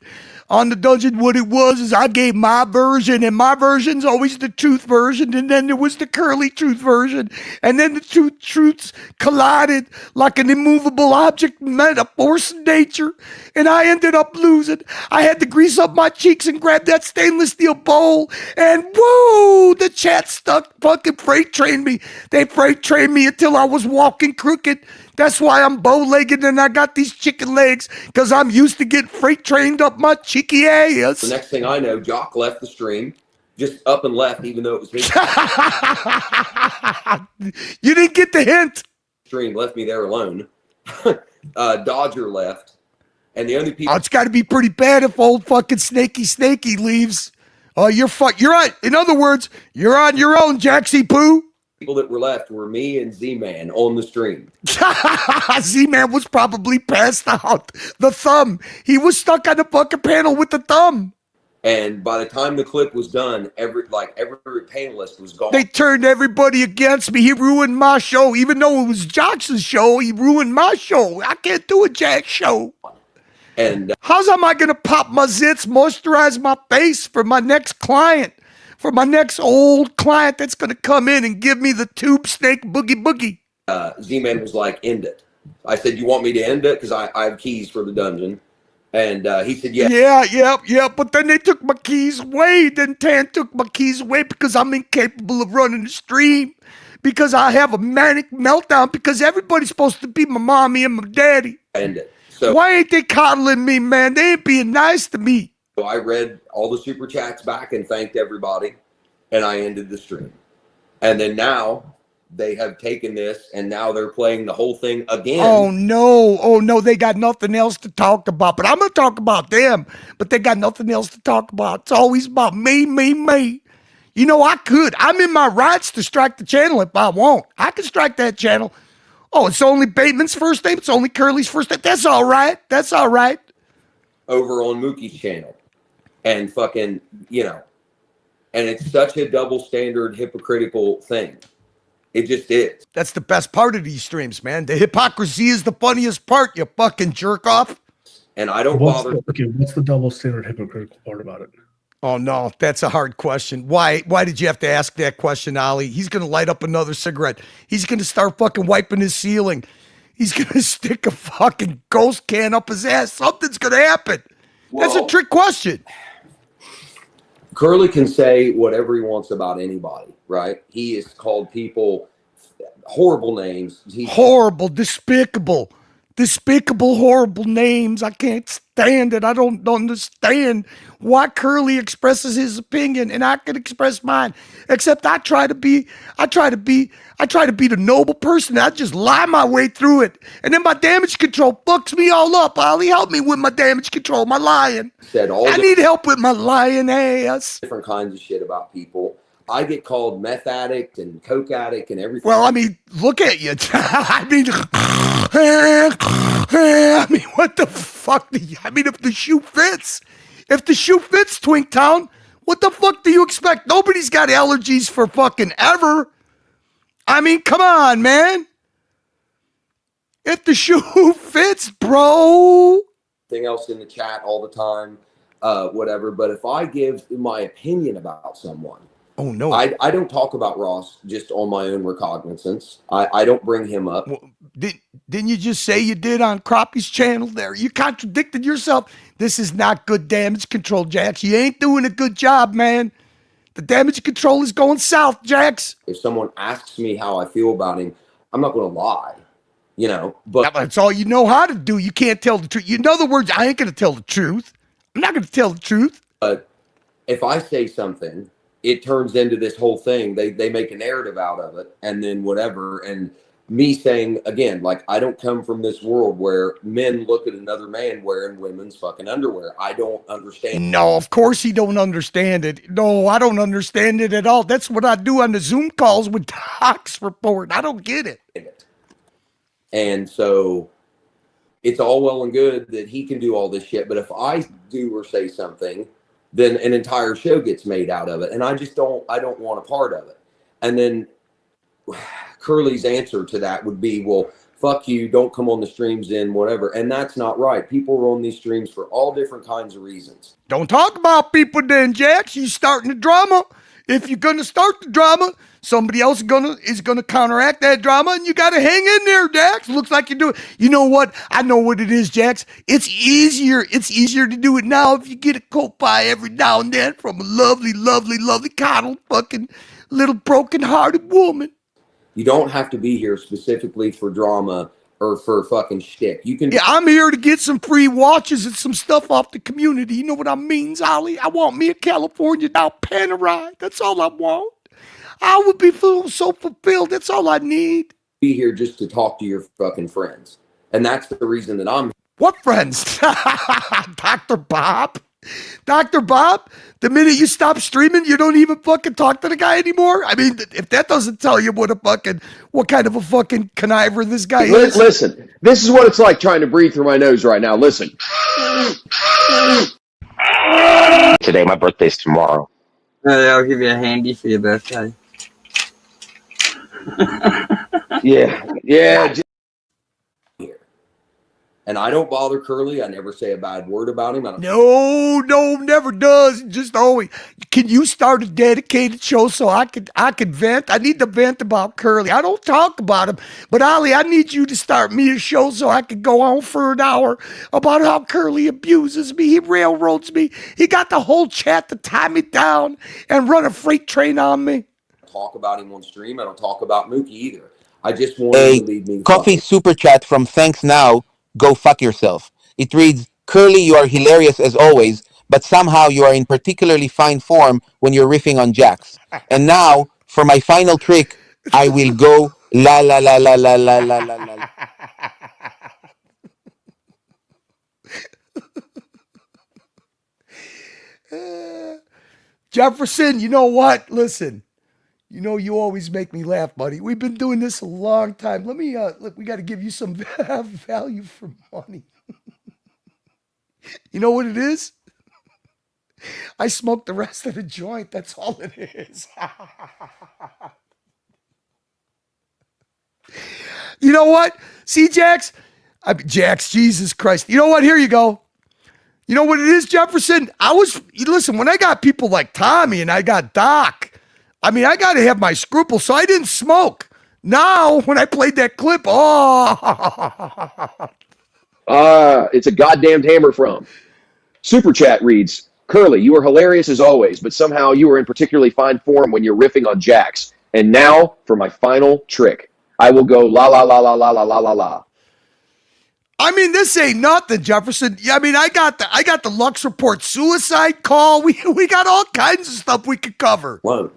On the dungeon, what it was is I gave my version, and my version's always the truth version, and then there was the Curly truth version, and then the two truths collided like an immovable object met a force in nature, and I ended up losing. I had to grease up my cheeks and grab that stainless steel bowl, and woo, the chat fucking freight trained me. They freight trained me until I was walking crooked. That's why I'm bow-legged and I got these chicken legs, because I'm used to getting freight trained up my cheeky ass. The next thing I know, Jock left the stream, just up and left, even though it was his You didn't get the hint. Stream left me there alone. Dodger left, and the only people. Oh, it's got to be pretty bad if old fucking Snaky leaves. Oh, you're on. In other words, you're on your own, Jaxie Poo. People that were left were me and Z-Man on the stream. Z-Man was probably passed out. The thumb. He was stuck on the fucking panel with the thumb. And by the time the clip was done, every panelist was gone. They turned everybody against me. He ruined my show. Even though it was Jackson's show, he ruined my show. I can't do a Jack show. And how's am I going to pop my zits, moisturize my face for my next client? For my next old client that's going to come in and give me the tube snake boogie. Z-Man was like, end it. I said, you want me to end it? Because I have keys for the dungeon. And he said, yeah. Yeah. But then they took my keys away. Then Tan took my keys away because I'm incapable of running the stream. Because I have a manic meltdown. Because everybody's supposed to be my mommy and my daddy. So why ain't they coddling me, man? They ain't being nice to me. So I read all the super chats back and thanked everybody. And I ended the stream. And then now they have taken this and now they're playing the whole thing again. Oh no, they got nothing else to talk about. But I'm gonna talk about them. But they got nothing else to talk about. It's always about me. You know, I'm in my rights to strike the channel if I want. I can strike that channel. Oh, it's only Bateman's first name. It's only Curly's first name. That's all right. Over on Mookie's channel. And fucking, and it's such a double standard, hypocritical thing. It just is. That's the best part of these streams, man. The hypocrisy is the funniest part, you fucking jerk off. And I don't bother. What's the double standard hypocritical part about it? Oh no, that's a hard question. Why did you have to ask that question, Ollie? He's gonna light up another cigarette. He's gonna start fucking wiping his ceiling. He's gonna stick a fucking ghost can up his ass. Something's gonna happen. That's a trick question. Curly can say whatever he wants about anybody, right? He has called people horrible names. Horrible, despicable, horrible names. I can't stand it. I don't understand why Curly expresses his opinion and I can express mine. Except I try to be the noble person. I just lie my way through it. And then my damage control fucks me all up. Ollie, help me with my damage control, my lying. I need help with my lying ass. Different kinds of shit about people. I get called meth addict and coke addict and everything. Well, I mean, look at you. I mean, what the fuck? If the shoe fits, Twink Town, what the fuck do you expect? Nobody's got allergies for fucking ever. I mean, come on, man. If the shoe fits, bro. Thing else in the chat all the time, whatever. But if I give my opinion about someone, oh no, I don't talk about Ross just on my own recognizance. I don't bring him up. Well, didn't you just say you did on Crappie's channel there? You contradicted yourself. This is not good damage control, Jax. You ain't doing a good job, man. The damage control is going south, Jax. If someone asks me how I feel about him, I'm not going to lie, but that's all you know how to do. You can't tell the truth. In other words, I ain't going to tell the truth. I'm not going to tell the truth. But if I say something, it turns into this whole thing. They make a narrative out of it and then whatever. And me saying, again, like, I don't come from this world where men look at another man wearing women's fucking underwear. I don't understand. No, of course he don't understand it. No, I don't understand it at all. That's what I do on the Zoom calls with Doc's report. I don't get it. And so it's all well and good that he can do all this shit. But if I do or say something, then an entire show gets made out of it. And I don't want a part of it. And then Curly's answer to that would be, well, fuck you, don't come on the streams in, whatever. And that's not right. People are on these streams for all different kinds of reasons. Don't talk about people then, Jax. You starting the drama. If you're going to start the drama, somebody else is gonna counteract that drama, and you got to hang in there, Jax. Looks like you do it. You know what? I know what it is, Jax. It's easier to do it now if you get a coke pie every now and then from a lovely, coddled fucking little broken-hearted woman. You don't have to be here specifically for drama or for fucking shtick. You can. Yeah, I'm here to get some free watches and some stuff off the community. You know what I mean, Ollie? I want me a California now Panerai. That's all I want. I would be so fulfilled. That's all I need. Be here just to talk to your fucking friends. And that's the reason that I'm here. What friends? Dr. Bob? Dr. Bob, the minute you stop streaming, you don't even fucking talk to the guy anymore? I mean, if that doesn't tell you what kind of a fucking conniver this guy is. Listen, this is what it's like trying to breathe through my nose right now. Listen. Today, my birthday's tomorrow. I'll give you a handy for your birthday. Yeah. And I don't bother Curly. I never say a bad word about him. No, never does. Just always. Can you start a dedicated show so I could vent? I need to vent about Curly. I don't talk about him, but Ali, I need you to start me a show so I could go on for an hour about how Curly abuses me. He railroads me. He got the whole chat to tie me down and run a freight train on me. Talk about him on stream. I don't talk about Mookie either. I just want him to leave me. Coffee super chat from Thanks Now. Go fuck yourself. It reads, Curly, you are hilarious as always, but somehow you are in particularly fine form when you're riffing on Jax. And now, for my final trick, I will go la la la la la la la la la. Jefferson, you know what? Listen, you know you always make me laugh, buddy. We've been doing this a long time. Let me look. We got to give you some value for money. You know what it is? I smoked the rest of the joint. That's all it is. You know what? See, Jax, Jesus Christ. You know what? Here you go. You know what it is, Jefferson? Listen, when I got people like Tommy and I got Doc, I mean, I got to have my scruples, so I didn't smoke. Now, when I played that clip, It's a goddamned hammer from. Super chat reads, Curly, you are hilarious as always, but somehow you are in particularly fine form when you're riffing on Jax. And now, for my final trick, I will go la la la la la la la la la. I mean, this ain't nothing, Jefferson. I mean, I got the Lux Report suicide call. We got all kinds of stuff we could cover. Whoa.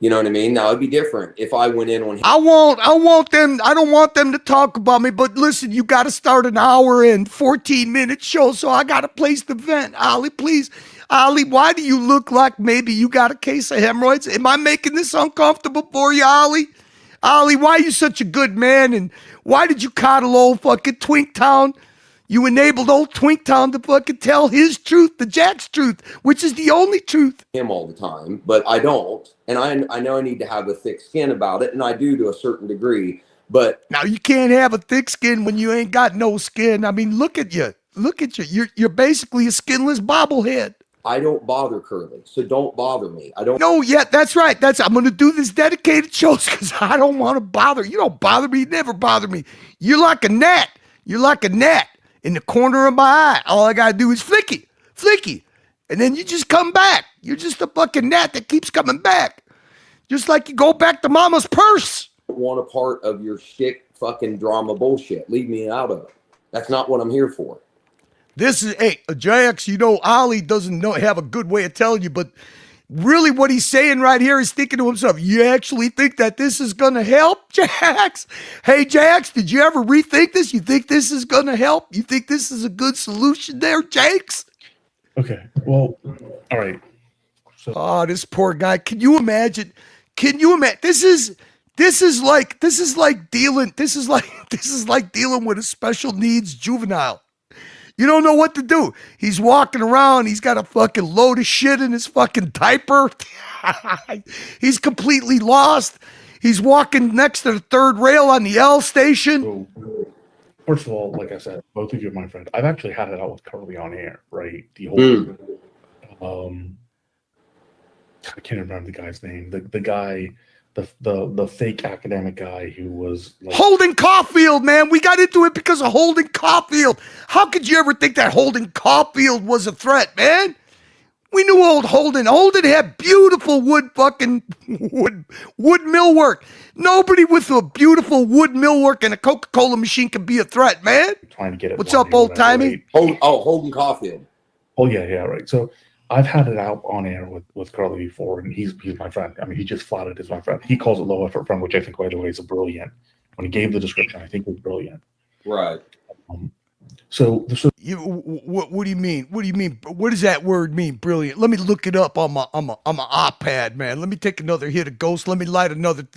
You know what I mean? Now it'd be different if I went in on him. I don't want them to talk about me, but listen, you got to start an hour and 14-minute show, so I got to place the vent. Ali, please. Ali, why do you look like maybe you got a case of hemorrhoids? Am I making this uncomfortable for you, Ali? Ali, why are you such a good man? And why did you coddle old fucking Twinktown? You enabled old Twinktown to fucking tell his truth, the Jack's truth, which is the only truth. Him all the time, but I don't. And I know I need to have a thick skin about it, and I do to a certain degree. But now you can't have a thick skin when you ain't got no skin. I mean, look at you. Look at you. You're basically a skinless bobblehead. I don't bother Curly, so don't bother me. I don't. No, yeah, that's right. I'm going to do this dedicated shows because I don't want to bother. You don't bother me. You never bother me. You're like a gnat. You're like a gnat in the corner of my eye. All I got to do is flicky. And then you just come back. You're just a fucking gnat that keeps coming back. Just like you go back to mama's purse. I don't want a part of your shit fucking drama bullshit. Leave me out of it. That's not what I'm here for. This is, hey, Jax, you know, Ali doesn't have a good way of telling you, but really what he's saying right here is thinking to himself, you actually think that this is going to help, Jax? Hey, Jax, did you ever rethink this? You think this is going to help? You think this is a good solution there, Jax? Okay, well, all right. So, this poor guy. Can you imagine? This is like dealing with a special needs juvenile. You don't know what to do. He's walking around. He's got a fucking load of shit in his fucking diaper. He's completely lost. He's walking next to the third rail on the L station. So, first of all, like I said, both of you are my friends. I've actually had it out with Curly on air, right? The whole, I can't remember the guy's name. The guy, the fake academic guy who was like Holden Caulfield, man. We got into it because of Holden Caulfield. How could you ever think that Holden Caulfield was a threat, man? We knew old Holden. Holden had beautiful wood millwork. Nobody with a beautiful wood millwork and a Coca-Cola machine can be a threat, man. Trying to get it. What's up, old timey? Holden Caulfield. Oh yeah, right. So I've had it out on air with Carly before, and he's my friend. I mean, he just flatted as my friend. He calls it low effort friend, which I think, by the way, is brilliant. When he gave the description, I think it was brilliant. Right. What do you mean? What do you mean? What does that word mean? Brilliant. Let me look it up on my iPad, man. Let me take another hit of Ghost. Let me light another.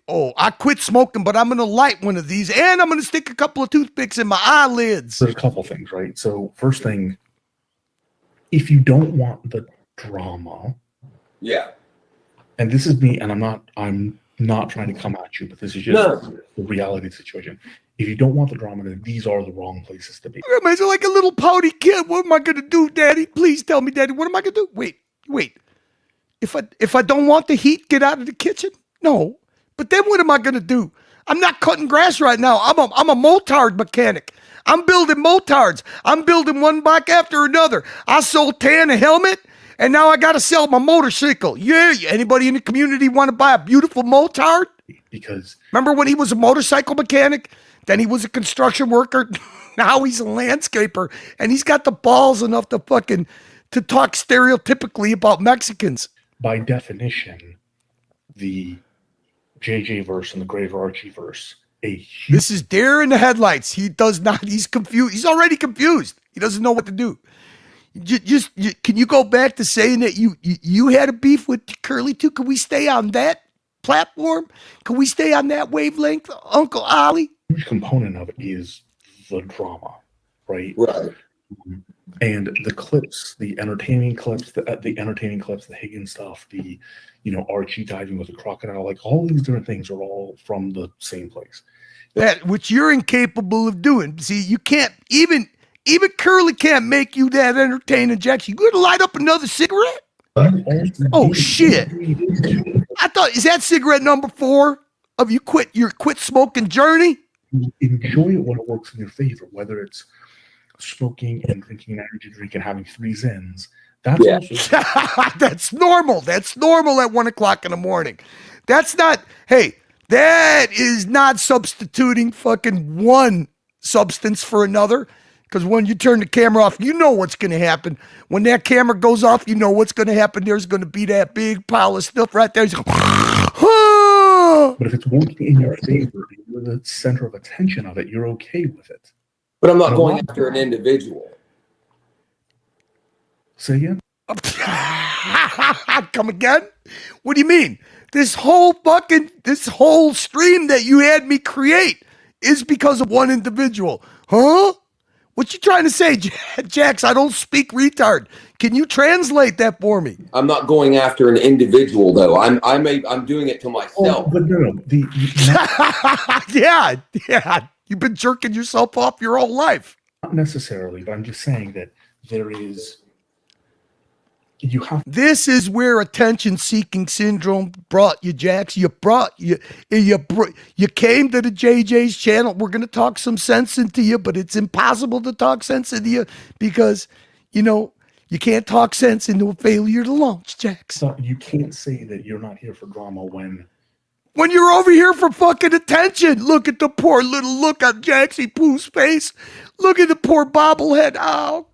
I quit smoking, but I'm gonna light one of these, and I'm gonna stick a couple of toothpicks in my eyelids. There's a couple things, right? So first thing, if you don't want the drama, yeah. And this is me, and I'm not trying to come at you, but this is just the reality of the situation. If you don't want the drama, then these are the wrong places to be. I'm like a little pouty kid. What am I gonna do, Daddy? Please tell me, Daddy. What am I gonna do? Wait. If I don't want the heat, get out of the kitchen? No. But then what am I gonna do? I'm not cutting grass right now. I'm a motard mechanic. I'm building motards. I'm building one back after another. I sold Tan a helmet, and now I gotta sell my motorcycle. Yeah, anybody in the community want to buy a beautiful motard? Because remember when he was a motorcycle mechanic? Then he was a construction worker. Now he's a landscaper, and he's got the balls enough to talk stereotypically about Mexicans. By definition, the JJ verse and the Graver Archie verse. This is deer in the headlights. He does not. He's confused. He's already confused. He doesn't know what to do. Can you go back to saying that you had a beef with Curly too? Can we stay on that platform? Can we stay on that wavelength, Uncle Ollie? A huge component of it is the drama, right? Right. And the clips, the entertaining clips, the Higgins stuff, the Archie diving with a crocodile, like all these different things are all from the same place. That which you're incapable of doing. See, you can't even Curly can't make you that entertaining, Jackson. You gonna light up another cigarette? Oh shit! I thought, is that cigarette number 4 of your quit smoking journey? Enjoy it when it works in your favor, whether it's smoking and drinking an energy drink and having 3 Zins. That's normal. That's normal at 1 o'clock in the morning. That's not, hey, that is not substituting fucking one substance for another. Because when you turn the camera off, you know what's going to happen. When that camera goes off, you know what's going to happen. There's going to be that big pile of stuff right there. But if it's working in your favor, you're the center of attention of it, you're okay with it. But I'm not going after an individual. Say again? Come again? What do you mean? This whole stream that you had me create is because of one individual. Huh? What you trying to say, Jax? I don't speak retard. Can you translate that for me? I'm not going after an individual, though. I'm doing it to myself. Oh, but no. Yeah. You've been jerking yourself off your whole life. Not necessarily, but I'm just saying that there is. This is where attention-seeking syndrome brought you, Jax. You came to the JJ's channel. We're going to talk some sense into you, but it's impossible to talk sense into you because, you can't talk sense into a failure to launch, Jax. So you can't say that you're not here for drama when you're over here for fucking attention. Look at the poor little look on Jaxie Pooh's face. Look at the poor bobblehead. Oh,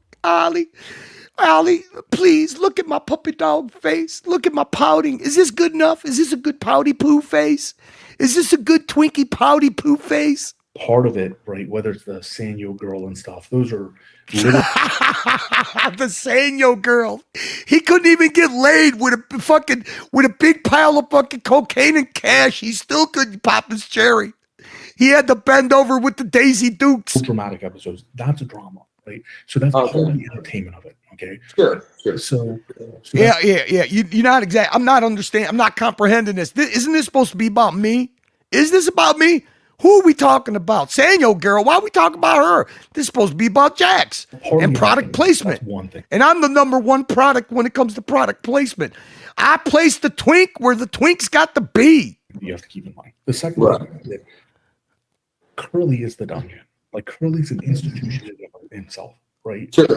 Ollie, please look at my puppy dog face. Look at my pouting. Is this good enough? Is this a good pouty poo face? Is this a good Twinkie pouty poo face? Part of it, right? Whether it's the Sanyo girl and stuff, those are the Sanyo girl. He couldn't even get laid with a big pile of fucking cocaine and cash. He still couldn't pop his cherry. He had to bend over with the Daisy Dukes. Dramatic episodes. That's a drama, right? So that's part of the entertainment of it. Okay. Sure. So yeah. You're not exact. I'm not understanding. I'm not comprehending this. Isn't this supposed to be about me? Is this about me? Who are we talking about? Sanyo girl. Why are we talking about her? This is supposed to be about Jax and product placement. That's one thing. And I'm the number 1 product when it comes to product placement. I place the twink where the twink's got to be. You have to keep in mind. The second thing is that Curly is the dungeon. Like Curly's an institution in himself. Right. Sure.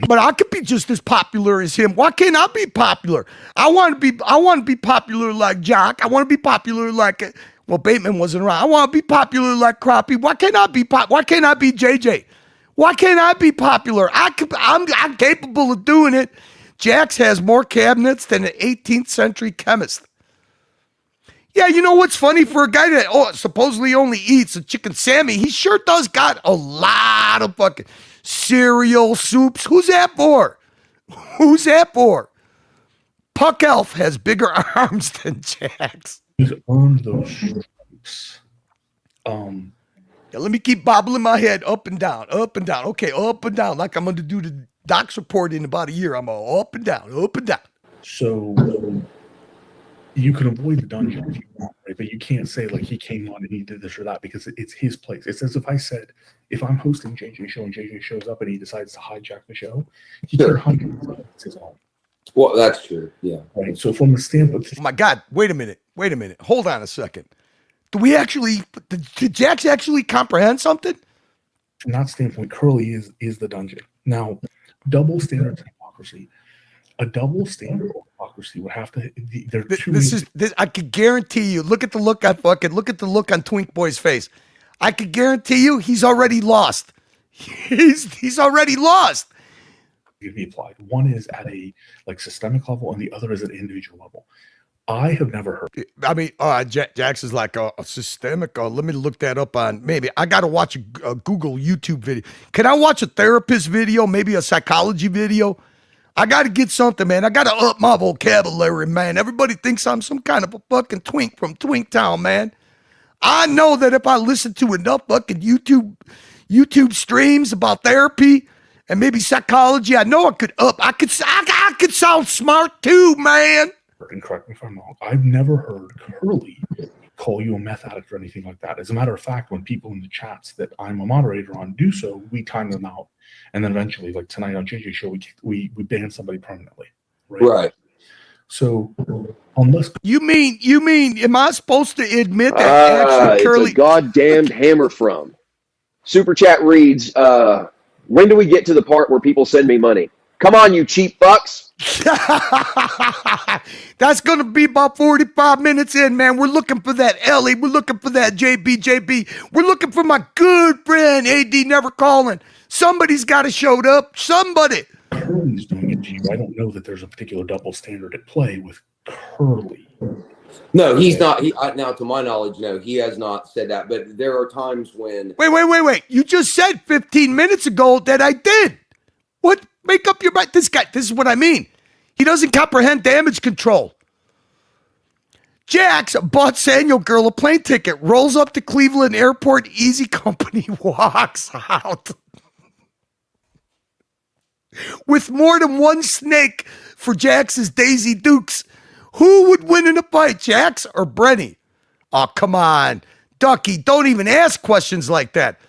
But I could be just as popular as him. Why can't I be popular? I want to be popular like Jock. I want to be popular like Bateman wasn't around. I want to be popular like Crappie. Why can't I be Why can't I be JJ? Why can't I be popular? I'm capable of doing it. Jax has more cabinets than an 18th century chemist. Yeah, you know what's funny for a guy that supposedly only eats a chicken Sammy? He sure does got a lot of fucking cereal, soups. Who's that for? Puck Elf has bigger arms than Jax. He's earned those stripes. Let me keep bobbling my head up and down. Okay, up and down. Like I'm going to do the Doc's report in about a year. I'm all up and down. So you can avoid the dungeon if you want, right? But you can't say like he came on and he did this or that because it's his place. It's as if I said, if I'm hosting JJ show and JJ shows up and he decides to hijack the show, he can 100% it's his own. Well, that's true. Yeah. Right. So from the standpoint, Oh my God! Wait a minute! Hold on a second. Did Jax actually comprehend something? from that standpoint, Curly is the dungeon. Now, double standards of hypocrisy. A double standard of hypocrisy would have to. There are two. This. I could guarantee you. Look at the look on Twink Boy's face. I could guarantee you he's already lost. He's already lost. Be applied. One is at a like systemic level, and the other is at an individual level. I have never heard. I mean, Jax is like a systemic. Let me look that up on. Maybe I got to watch a Google YouTube video. Can I watch a therapist video? Maybe a psychology video. I got to get something, man. I got to up my vocabulary, man. Everybody thinks I'm some kind of a fucking twink from Twink Town, man. I know that if I listen to enough fucking YouTube streams about therapy and maybe psychology, I know I could up. I could sound smart too, man. And correct me if I'm wrong. I've never heard Curly call you a meth addict or anything like that. As a matter of fact, when people in the chats that I'm a moderator on do so, we time them out, and then eventually, like tonight on JJ Show, we ban somebody permanently. Right. So, unless you mean, am I supposed to admit that actually Curly? It's a goddamned hammer from. Super chat reads, when do we get to the part where people send me money? Come on, you cheap fucks. That's going to be about 45 minutes in, man. We're looking for that Ellie. We're looking for that JB. We're looking for my good friend AD Never Calling. Somebody's got to show up. Somebody. Curly's doing it to you. I don't know that there's a particular double standard at play with Curly. No, he's not. Now, to my knowledge, no, he has not said that. But there are times when. Wait. You just said 15 minutes ago that I did. What? Make up your mind. This is what I mean. He doesn't comprehend damage control. Jax bought Saniel Girl a plane ticket, rolls up to Cleveland Airport, Easy Company walks out. With more than one snake for Jax's Daisy Dukes. Who would win in a fight, Jax or Brenny? Oh, come on. Ducky, don't even ask questions like that.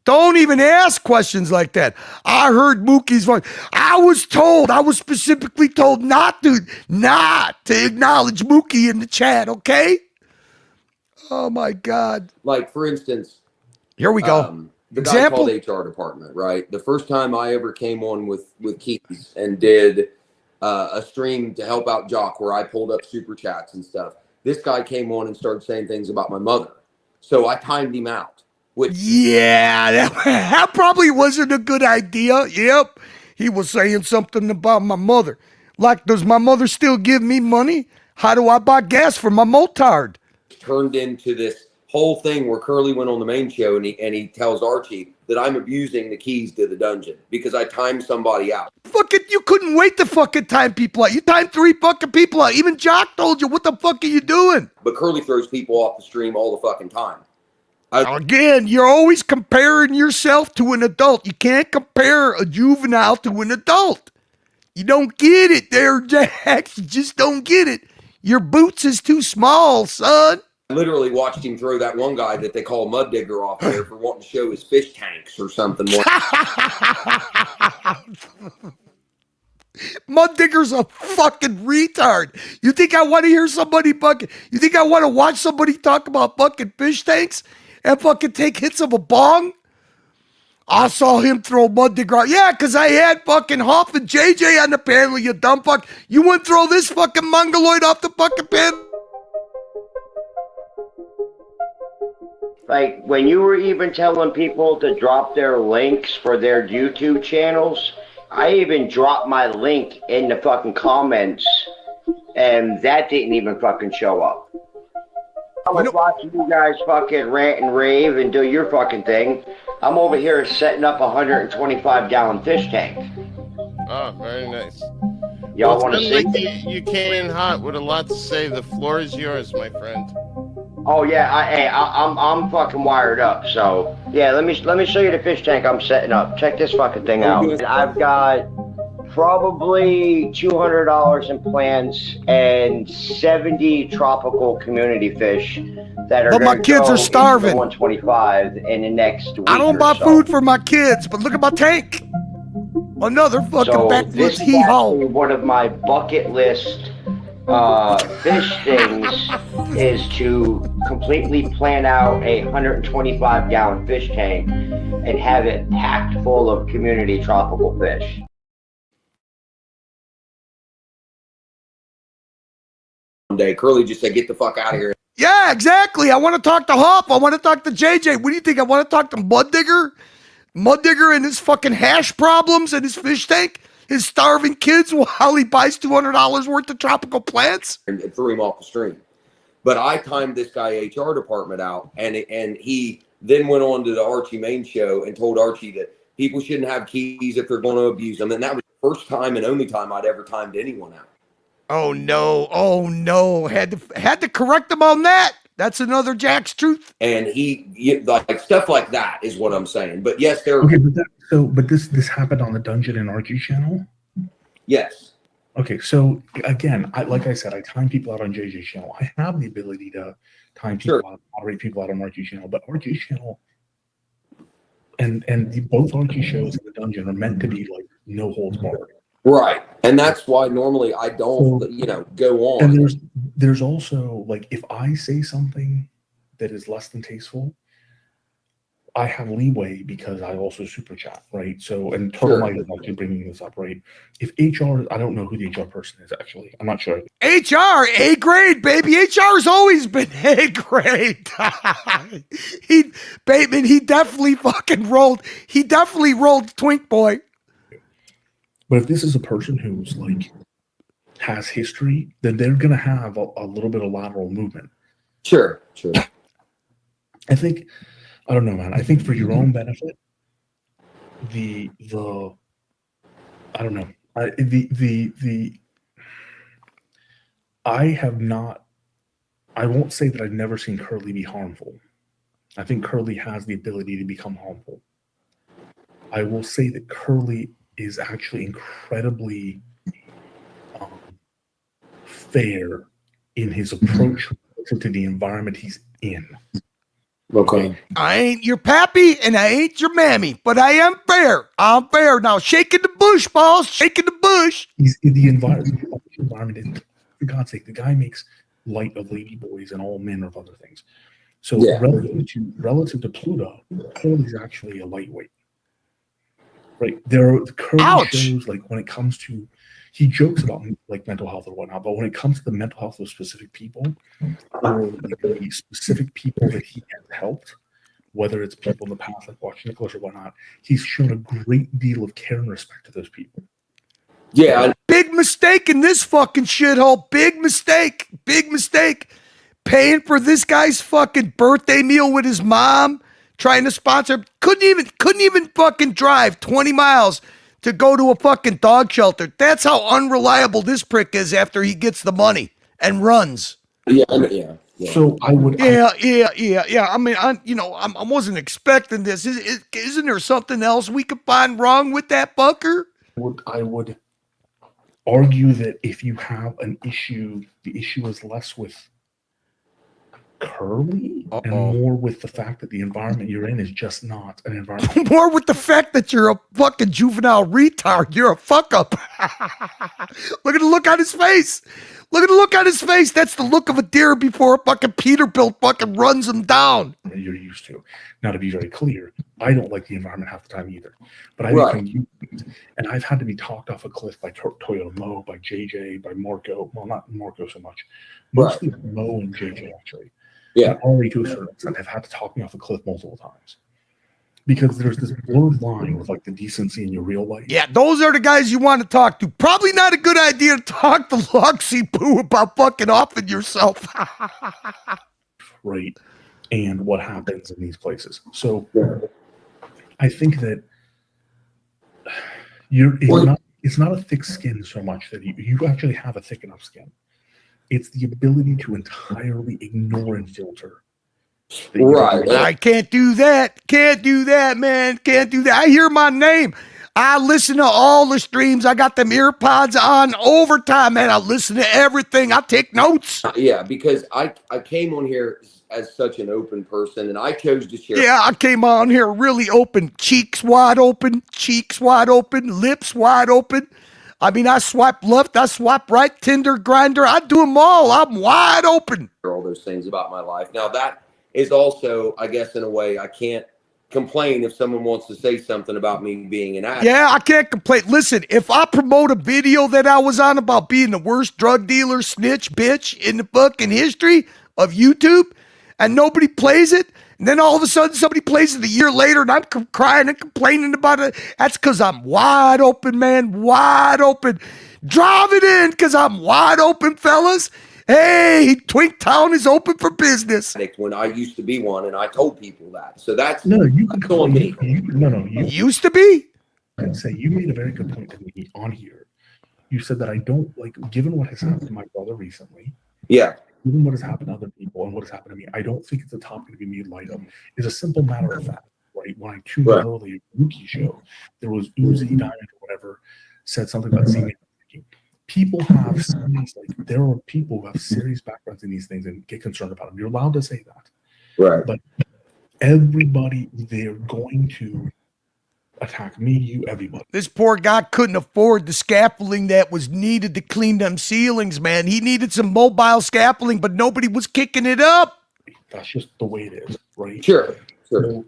Don't even ask questions like that. I heard Mookie's voice. I was specifically told not to acknowledge Mookie in the chat, okay? Oh, my God. Like, for instance. Here we go. The guy called HR department, right? The first time I ever came on with Keys and did a stream to help out Jock where I pulled up super chats and stuff, this guy came on and started saying things about my mother. So I timed him out. Yeah, that probably wasn't a good idea. Yep. He was saying something about my mother. Like, does my mother still give me money? How do I buy gas for my motard? Turned into this whole thing where Curly went on the main show and he tells Archie that I'm abusing the keys to the dungeon because I timed somebody out. Fucking, you couldn't wait to fucking time people out. You timed 3 fucking people out. Even Jock told you, what the fuck are you doing? But Curly throws people off the stream all the fucking time. Again, you're always comparing yourself to an adult. You can't compare a juvenile to an adult. You don't get it there, Jax. You just don't get it. Your boots is too small, son. I literally watched him throw that one guy that they call Mud Digger off there for wanting to show his fish tanks or something. Mud Digger's a fucking retard. You think I want to hear somebody fucking... You think I want to watch somebody talk about fucking fish tanks and fucking take hits of a bong? I saw him throw Mud Digger out. Yeah, because I had fucking Hoff and JJ on the panel, you dumb fuck. You wouldn't throw this fucking mongoloid off the fucking panel? Like, when you were even telling people to drop their links for their YouTube channels, I even dropped my link in the fucking comments, and that didn't even fucking show up. I was watching you guys fucking rant and rave and do your fucking thing. I'm over here setting up a 125-gallon fish tank. Oh, very nice. Y'all want to see? Like you came in hot with a lot to say. The floor is yours, my friend. Oh yeah, I'm fucking wired up. So yeah, let me show you the fish tank I'm setting up. Check this fucking thing out. I've got Probably $200 in plants and 70 tropical community fish that are. But my gonna kids go are starving. into the 125 in the next week. I don't or buy so. food for my kids, but look at my tank. Another fucking So backflip this is hee-haw. actually one of my bucket list fish things is to completely plan out a 125-gallon fish tank and have it packed full of community tropical fish. One day, Curly just said, "Get the fuck out of here." Yeah, exactly. I want to talk to Huff. I want to talk to JJ. What do you think? I want to talk to Mud Digger and his fucking hash problems and his fish tank, his starving kids while he buys $200 worth of tropical plants. And threw him off the stream. But I timed this guy HR department out, and he then went on to the Archie Main show and told Archie that people shouldn't have keys if they're going to abuse them. And that was the first time and only time I'd ever timed anyone out. Oh no. Had to correct him on that. That's another Jack's truth. And he like stuff like that is what I'm saying. But yes, there. Okay, but this happened on the Dungeon and Archie channel. Yes. Okay, so again, like I said, I time people out on JJ's channel. I have the ability to time people out, moderate people out on Archie's channel, but Archie's channel and both Archie shows in the Dungeon are meant to be like no holds barred. Right, and that's why normally I don't, go on. And there's also like if I say something that is less than tasteful, I have leeway because I also super chat, right? So, and Turtle Mike is actually bringing this up, right? If HR, I don't know who the HR person is actually. I'm not sure. HR, A grade, baby. HR's always been A grade. Bateman, he definitely fucking rolled. He definitely rolled Twink Boy. But if this is a person who's like has history, then they're gonna have a little bit of lateral movement. Sure. I think, I don't know, man. I think for your own benefit, I don't know. I won't say that I've never seen Curly be harmful. I think Curly has the ability to become harmful. I will say that Curly is actually incredibly fair in his approach to the environment he's in. Okay. I ain't your pappy and I ain't your mammy, but I am fair. I'm fair. Now shaking the bush, boss. Shaking the bush. He's in the environment. For God's sake, the guy makes light of lady boys and all men of other things. So relative to Pluto, Curly's actually a lightweight. Right. There are Curly shows like when it comes to, he jokes about like mental health or whatnot, but when it comes to the mental health of specific people or like the specific people that he has helped, whether it's people in the past like Watch Nicholas or whatnot, he's shown a great deal of care and respect to those people. Yeah. Big mistake in this fucking shithole. Big mistake. Big mistake. Paying for this guy's fucking birthday meal with his mom. Trying to sponsor, couldn't even fucking drive 20 miles to go to a fucking dog shelter. That's how unreliable this prick is after he gets the money and runs. Yeah. So I would. Yeah. I mean, I wasn't expecting this. Isn't there something else we could find wrong with that fucker? I would argue that if you have an issue, the issue is less with Curly and more with the fact that the environment you're in is just not an environment. More with the fact that you're a fucking juvenile retard. You're a fuck up. Look at the look on his face. Look at the look on his face. That's the look of a deer before a fucking Peterbilt fucking runs him down. You're used to. Now, to be very clear, I don't like the environment half the time either. But I become used to it. And I've had to be talked off a cliff by Toyota Mo, by JJ, by Marco. Well, not Marco so much. Mostly Mo and JJ, actually. Yeah. And Ari, to a certain extent, have had to talk me off a cliff multiple times. Because there's this blurred line of like the decency in your real life. Yeah, those are the guys you want to talk to. Probably not a good idea to talk to Loxy Poo about fucking offing yourself. Right. And what happens in these places. So I think that it's not a thick skin so much that you actually have a thick enough skin. It's the ability to entirely ignore and filter. Right. I can't do that. Can't do that, man. Can't do that. I hear my name. I listen to all the streams. I got them ear pods on overtime, man. I listen to everything. I take notes. Yeah, because I came on here as such an open person, and I chose to share. Yeah, I came on here really open. Cheeks wide open, lips wide open. I mean, I swipe left, I swipe right, Tinder, Grinder. I do them all. I'm wide open. All those things about my life. Now, that is also, I guess, in a way, I can't complain if someone wants to say something about me being an addict. Yeah, I can't complain. Listen, if I promote a video that I was on about being the worst drug dealer, snitch, bitch in the fucking history of YouTube, and nobody plays it, and then all of a sudden somebody plays it a year later and I'm crying and complaining about it, that's because I'm wide open, man, wide open. Drive it in because I'm wide open, fellas. Hey, Twink Town is open for business. When I used to be one, and I told people that. So that's you can call me. You used to be. I'd say you made a very good point to me on here. You said that I don't like, given what has happened to my brother recently. Yeah. Given what has happened to other people and what has happened to me, I don't think it's a topic to be made light of. It's a simple matter of fact, right? When I tuned in earlier, Rookie show, there was Uzi Diamond or whatever said something about seeing it. People have serious, like, there are people who have serious backgrounds in these things and get concerned about them. You're allowed to say that. Right. But everybody, they're going to attack me, you, everybody. This poor guy couldn't afford the scaffolding that was needed to clean them ceilings, man. He needed some mobile scaffolding, but nobody was kicking it up. That's just the way it is, right? Sure. So,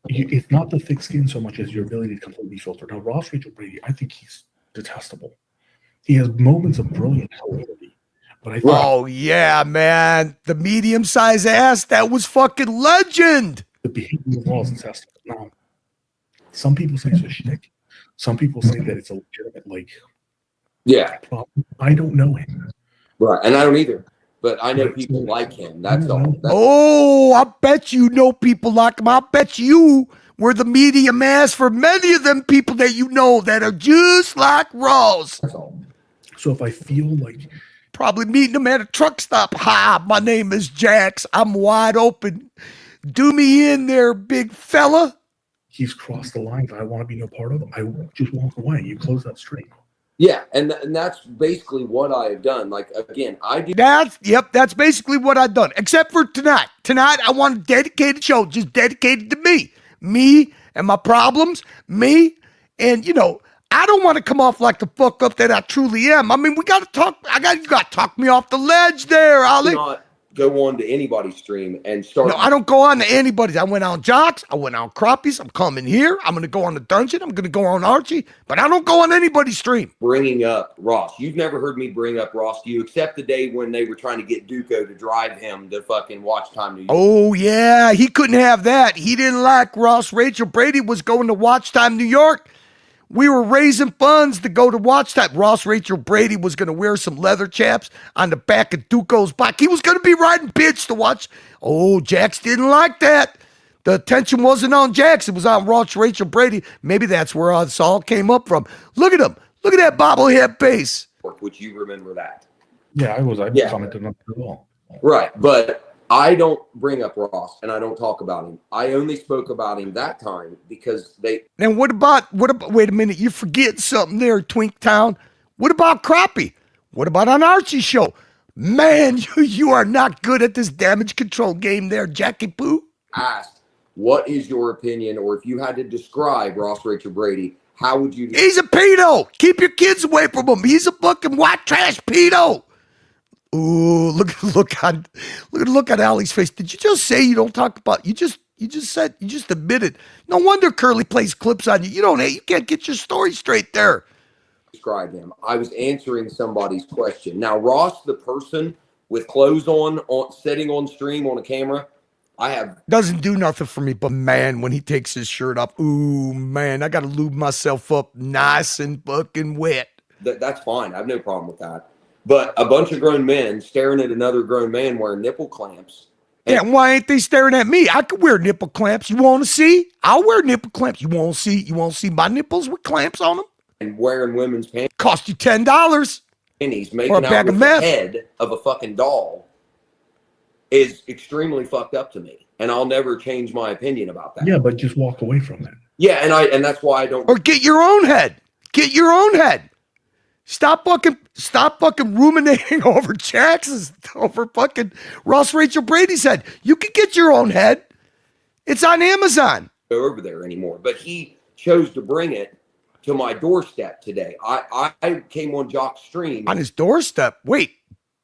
it's not the thick skin so much as your ability to completely filter. Now, Ross Rachel Brady, I think he's detestable. He has moments of brilliant ability, but I think oh yeah, man, the medium-sized ass, that was fucking legend. The behavior of Ross is detestable. Now, some people say it's a shtick. Some people say that it's a legitimate, like, problem. I don't know him. Right, and I don't either. But I know people like him. That's all. Oh, I bet you know people like him. I bet you were the medium ass for many of them people that you know that are just like Ross. So if I feel like probably meeting them at a truck stop. Hi, my name is Jax. I'm wide open. Do me in there, big fella. He's crossed the line that I want to be no part of. I just walk away. You close that stream. Yeah, and that's basically what I have done. Like, again, I do. That's basically what I've done. Except for tonight. Tonight, I want a dedicated show, just dedicated to me. Me and my problems. Me and, you know, I don't want to come off like the fuck up that I truly am. I mean, we got to talk. You got to talk me off the ledge there, Ollie. Not go on to anybody's stream and start. No, I don't go on to anybody's. I went on Jocks. I went on Crappies. I'm coming here. I'm going to go on the Dungeon. I'm going to go on Archie. But I don't go on anybody's stream. Bringing up Ross. You've never heard me bring up Ross to you, except the day when they were trying to get Duco to drive him to fucking watch time to you. Oh, yeah. He couldn't have that. He didn't like Ross Rachel Brady was going to Watch Time New York. We were raising funds to go to Watch Time. Ross Rachel Brady was going to wear some leather chaps on the back of Duco's bike. He was going to be riding bitch to watch. Oh, Jax didn't like that. The attention wasn't on Jax. It was on Ross Rachel Brady. Maybe that's where this all came up from. Look at him. Look at that bobblehead face. Which you remember that. Yeah, I commented on it at all. Right, but I don't bring up Ross and I don't talk about him. I only spoke about him that time because they. And what about, wait a minute, you forget something there, Twink Town. What about Crappie? What about on Archie's show? Man, you are not good at this damage control game there, Jackie Poo. Asked, what is your opinion, or if you had to describe Ross Rachel Brady, how would you? He's a pedo. Keep your kids away from him. He's a fucking white trash pedo. Ooh, look at Allie's face. Did you just say you don't talk about? You just admitted. No wonder Curly plays clips on you. You can't get your story straight there. Describe him. I was answering somebody's question. Now, Ross, the person with clothes on sitting on stream on a camera, doesn't do nothing for me. But man, when he takes his shirt off, ooh man, I gotta lube myself up nice and fucking wet. That's fine. I have no problem with that. But a bunch of grown men staring at another grown man wearing nipple clamps. Yeah, why ain't they staring at me? I could wear nipple clamps. You want to see? I'll wear nipple clamps. You want to see? You want to see my nipples with clamps on them? And wearing women's pants. Cost you $10. Pennies making or a bag out of with meth. the head of a fucking doll. is extremely fucked up to me, and I'll never change my opinion about that. Yeah, but just walk away from it. Yeah, and that's why I don't. Or get your own head. Get your own head. Stop fucking ruminating over Jackson's, over fucking Ross Rachel Brady's head. You can get your own head. It's on Amazon. Go over there anymore, but he chose to bring it to my doorstep today. I came on Jock's stream. On his doorstep? Wait,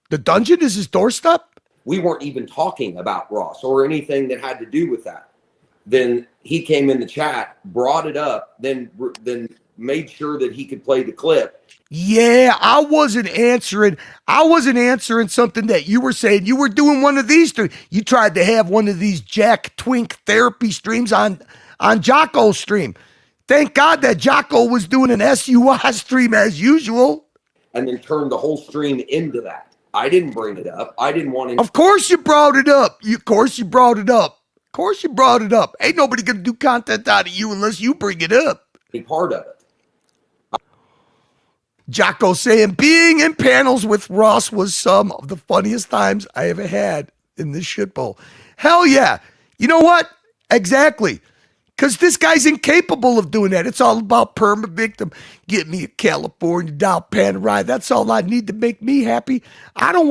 the dungeon is his doorstep? We weren't even talking about Ross or anything that had to do with that. Then he came in the chat, brought it up, then made sure that he could play the clip. Yeah, I wasn't answering something that you were saying. You were doing one of these three. You tried to have one of these Jack Twink therapy streams on Jocko's stream. Thank God that Jocko was doing an SUI stream as usual. And then turned the whole stream into that. I didn't bring it up. I didn't want to. Of course you brought it up. Of course you brought it up. Ain't nobody gonna do content out of you unless you bring it up. Be part of it. Jocko saying being in panels with Ross was some of the funniest times I ever had in this shitbowl. Hell yeah. You know what? Exactly. Because this guy's incapable of doing that. It's all about perma victim. Get me a California Dow Panerai. That's all I need to make me happy. I don't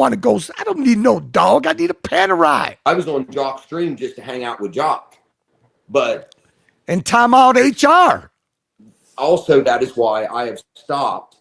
need no dog. I need a Panerai. I was on Jock's stream just to hang out with Jock. And time out HR. Also, that is why I have stopped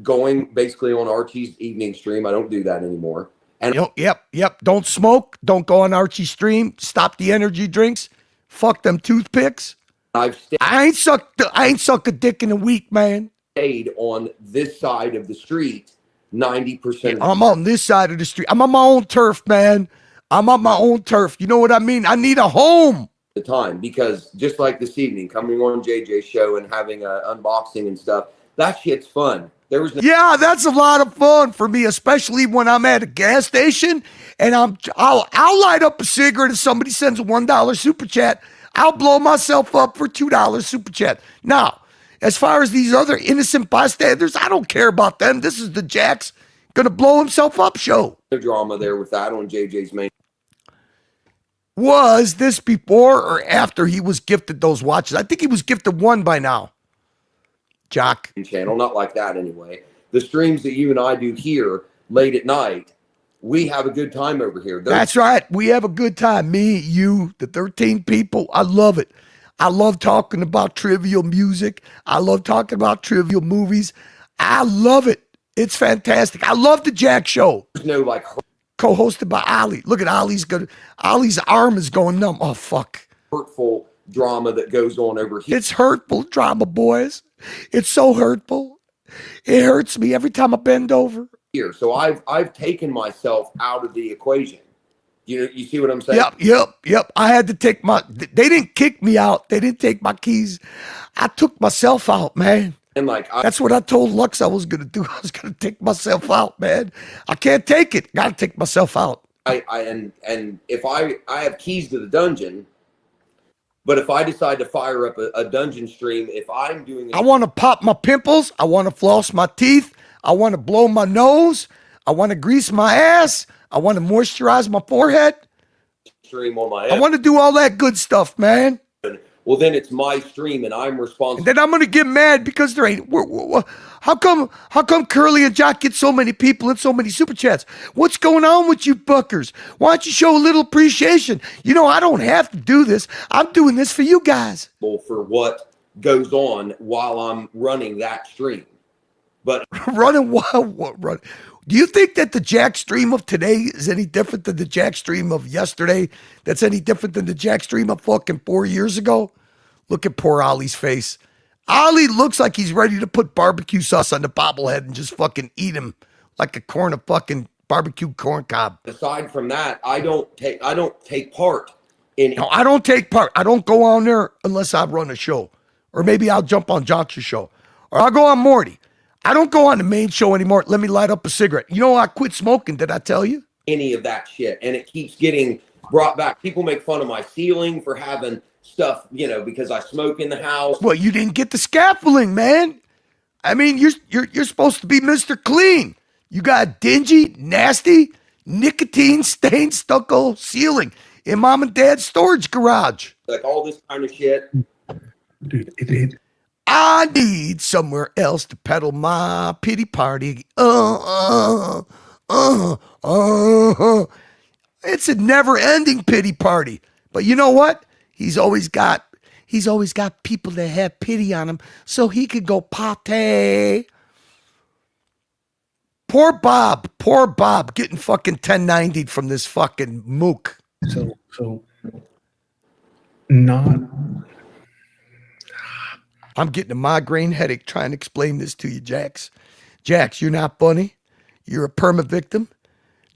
going basically on Archie's evening stream. I don't do that anymore. And Yep. Don't smoke. Don't go on Archie's stream. Stop the energy drinks. Fuck them toothpicks. I ain't sucked a dick in a week, man. Stayed on this side of the street 90%. I'm on this side of the street. I'm on my own turf, man. I'm on my own turf. You know what I mean? I need a home. The time, because just like this evening, coming on JJ's show and having an unboxing and stuff, that shit's fun. Yeah, that's a lot of fun for me, especially when I'm at a gas station and I'll light up a cigarette if somebody sends a $1 super chat. I'll blow myself up for $2 super chat. Now, as far as these other innocent bystanders, I don't care about them. This is the Jack's gonna blow himself up show. No drama there with that on JJ's main. Was this before or after he was gifted those watches? I think he was gifted one by now. Jock channel, not like that anyway. The streams that you and I do here late at night, we have a good time over here. That's right. We have a good time. Me, you, the 13 people. I love it. I love talking about trivial music. I love talking about trivial movies. I love it. It's fantastic. I love the Jack Show. There's no co-hosted by Ali. Look at Ali's arm is going numb. Oh fuck. Hurtful drama that goes on over here. It's hurtful drama, boys. It's so hurtful. It hurts me every time I bend over. Here, so I've taken myself out of the equation. You see what I'm saying? Yep. I had to take they didn't kick me out. They didn't take my keys. I took myself out, man. And that's what I told Lux I was gonna do. I was gonna take myself out, man. I can't take it. Gotta take myself out. And if I have keys to the dungeon. But if I decide to fire up a dungeon stream, if I'm doing I want to pop my pimples. I want to floss my teeth. I want to blow my nose. I want to grease my ass. I want to moisturize my forehead. Stream on my I want to do all that good stuff, man. Well, then it's my stream and I'm responsible. And then I'm going to get mad because there ain't... How come Curly and Jock get so many people and so many super chats? What's going on with you buckers? Why don't you show a little appreciation? You know, I don't have to do this. I'm doing this for you guys. For what goes on while I'm running that stream. But running what? Do you think that the Jack stream of today is any different than the Jack stream of yesterday? That's any different than the Jack stream of fucking 4 years ago? Look at poor Ollie's face. Ollie looks like he's ready to put barbecue sauce on the bobblehead and just fucking eat him like a fucking barbecue corn cob. Aside from that, I don't take part in. No, I don't take part. I don't go on there unless I run a show, or maybe I'll jump on Jock's show, or I'll go on Morty. I don't go on the main show anymore. Let me light up a cigarette. You know, I quit smoking. Did I tell you? Any of that shit, and it keeps getting brought back. People make fun of my ceiling for having stuff, because I smoke in the house. Well, you didn't get the scaffolding, man. I mean, you're supposed to be Mr. Clean. You got dingy, nasty, nicotine stained stucco ceiling in mom and dad's storage garage. Like all this kind of shit. Dude, I need somewhere else to pedal my pity party. It's a never-ending pity party. But you know what? He's always got people that have pity on him, so he could go pate. Poor Bob, getting fucking 1090'd from this fucking mook. So not. I'm getting a migraine headache trying to explain this to you, Jax. Jax, you're not funny. You're a perma victim.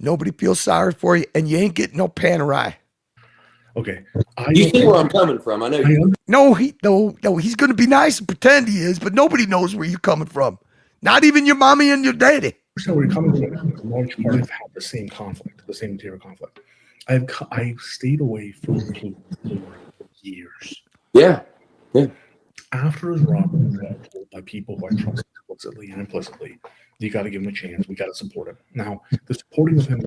Nobody feels sorry for you, and you ain't getting no Panerai. Okay. You see where I'm coming from. I know you. No, he's going to be nice and pretend he is, but nobody knows where you're coming from. Not even your mommy and your daddy. So where you're coming from, a large part of had the same conflict, the same interior conflict. I've stayed away from Blue for years. Yeah. After his robbery, I got told by people who I trust explicitly and implicitly, you got to give him a chance. We got to support him. Now, the supporting of him,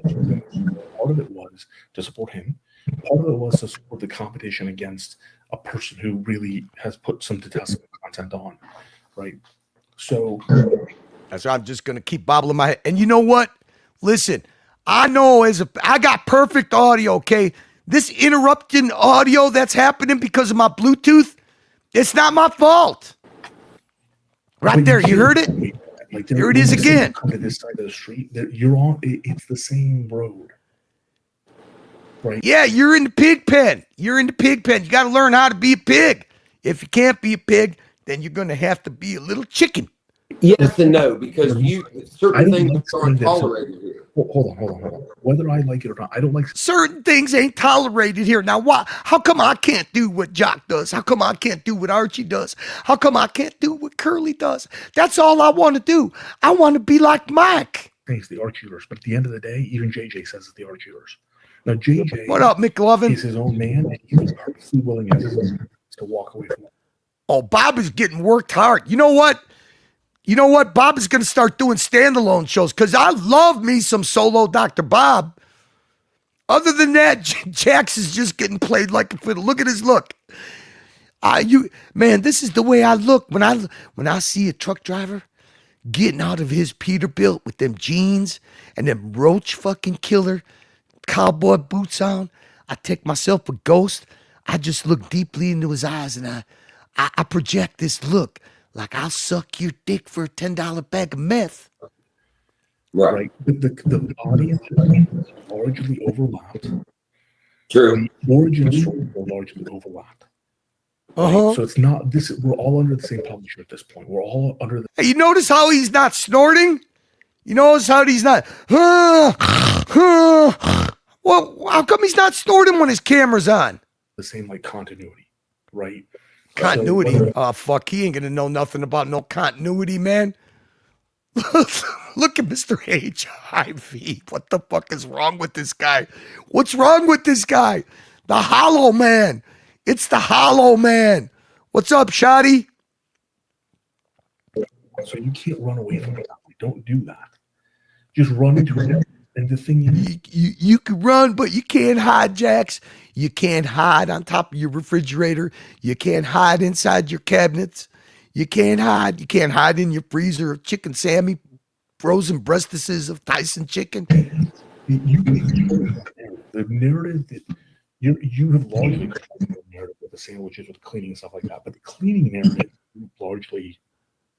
part of it was to support him. Part of it was to support the competition against a person who really has put some detestable content on, right? So that's why I'm just going to keep bobbling my head. And you know what? Listen, I know I got perfect audio, okay? This interrupting audio that's happening because of my Bluetooth, it's not my fault. Right there, you heard it? Like here it is again. Come to this side of the street, you're on. It's the same road, right? Yeah, you're in the pig pen. You're in the pig pen. You got to learn how to be a pig. If you can't be a pig, then you're going to have to be a little chicken. Yes and no, because certain things aren't tolerated here. Hold on. Whether I like it or not, I don't like certain things ain't tolerated here. Now, why? How come I can't do what Jock does? How come I can't do what Archie does? How come I can't do what Curly does? That's all I want to do. I want to be like Mike. It's the Archieers, but at the end of the day, even JJ says it's the Archieers. Now, JJ, what up, McLovin? He's his own man, and he's perfectly willing as to walk away from it. Oh, Bob is getting worked hard. You know what? Bob is going to start doing standalone shows because I love me some solo Dr. Bob. Other than that, Jax is just getting played like a fiddle. Look at his look. Man, this is the way I look when I see a truck driver getting out of his Peterbilt with them jeans and them roach fucking killer cowboy boots on. I take myself a ghost. I just look deeply into his eyes and I project this look. Like I'll suck your dick for a $10 bag of meth. Right. The audience is largely overlapped. True. The origin stories are largely overlapped. Right? So it's not this. We're all under the same publisher at this point. We're all under the. Hey, you notice how he's not snorting? You notice how he's not. Well, how come he's not snorting when his camera's on? The same continuity, right? Continuity. So fuck, he ain't gonna know nothing about no continuity, man. Look at Mr. HIV. What the fuck is wrong with this guy? What's wrong with this guy? The Hollow Man. It's the Hollow Man. What's up, Shotty? So you can't run away from it. Don't do that. Just run into it. And the thing is, you can run, but you can't hide, Jax. You can't hide on top of your refrigerator. You can't hide inside your cabinets. You can't hide. You can't hide in your freezer of chicken Sammy, frozen breastises of Tyson chicken. The narrative that you have largely controlled the narrative with the sandwiches, with the cleaning and stuff like that. But the cleaning narrative, largely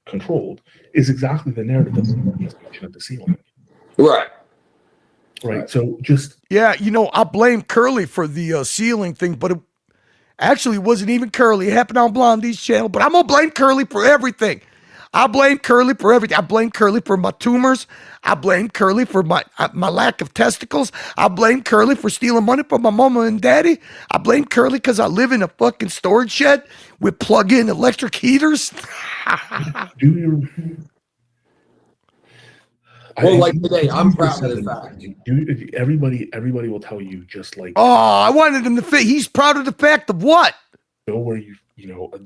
controlled, is exactly the narrative that's mentioned at the ceiling. Right. So just I blame Curly for the ceiling thing, but it actually wasn't even Curly. It happened on Blondie's channel, but I'm gonna blame Curly for everything. I blame Curly for everything. I blame Curly for my tumors. I blame Curly for my lack of testicles. I blame Curly for stealing money from my mama and daddy. I blame Curly because I live in a fucking storage shed with plug-in electric heaters. Like today, I'm proud of the fact. Everybody will tell you just like. Oh, I wanted him to fit. He's proud of the fact of what? Go where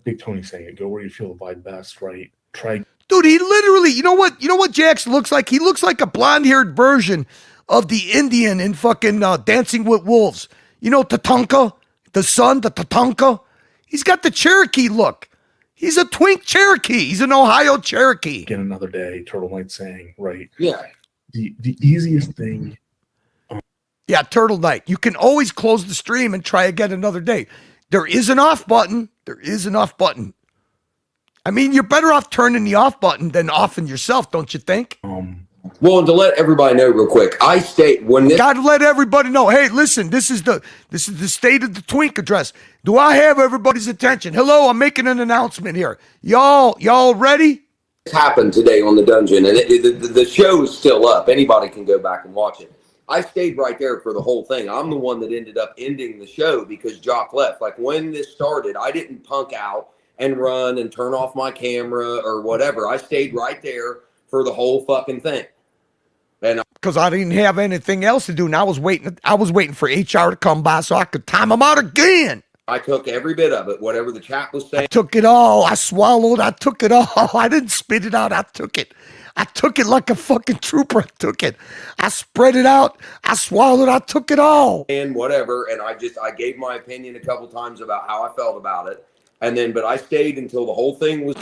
Big Tony's saying it. Go where you feel the vibe best, right? Try Dude, he literally, you know what Jax looks like? He looks like a blonde-haired version of the Indian in fucking Dancing with Wolves. You know, Tatanka, the son, the Tatanka. He's got the Cherokee look. He's a twink Cherokee. He's an Ohio Cherokee. Again, another day, Turtle Knight saying, right? Yeah. The easiest thing. Yeah, Turtle Knight. You can always close the stream and try again another day. There is an off button. There is an off button. I mean, you're better off turning the off button than offing yourself, don't you think? Well, and to let everybody know real quick, I state when this. Gotta let everybody know. Hey, listen, this is the state of the twink address. Do I have everybody's attention? Hello, I'm making an announcement here. Y'all ready? This happened today on the dungeon, and the show is still up. Anybody can go back and watch it. I stayed right there for the whole thing. I'm the one that ended up ending the show because Jock left. Like when this started, I didn't punk out and run and turn off my camera or whatever. I stayed right there for the whole fucking thing. And because I didn't have anything else to do, and I was waiting for HR to come by so I could time them out again. I took every bit of it, whatever the chat was saying. I took it all. I swallowed. I took it all. I didn't spit it out. I took it. I took it like a fucking trooper. I took it. I spread it out. I swallowed. I took it all. And whatever. And I gave my opinion a couple times about how I felt about it. And then, but I stayed until the whole thing was.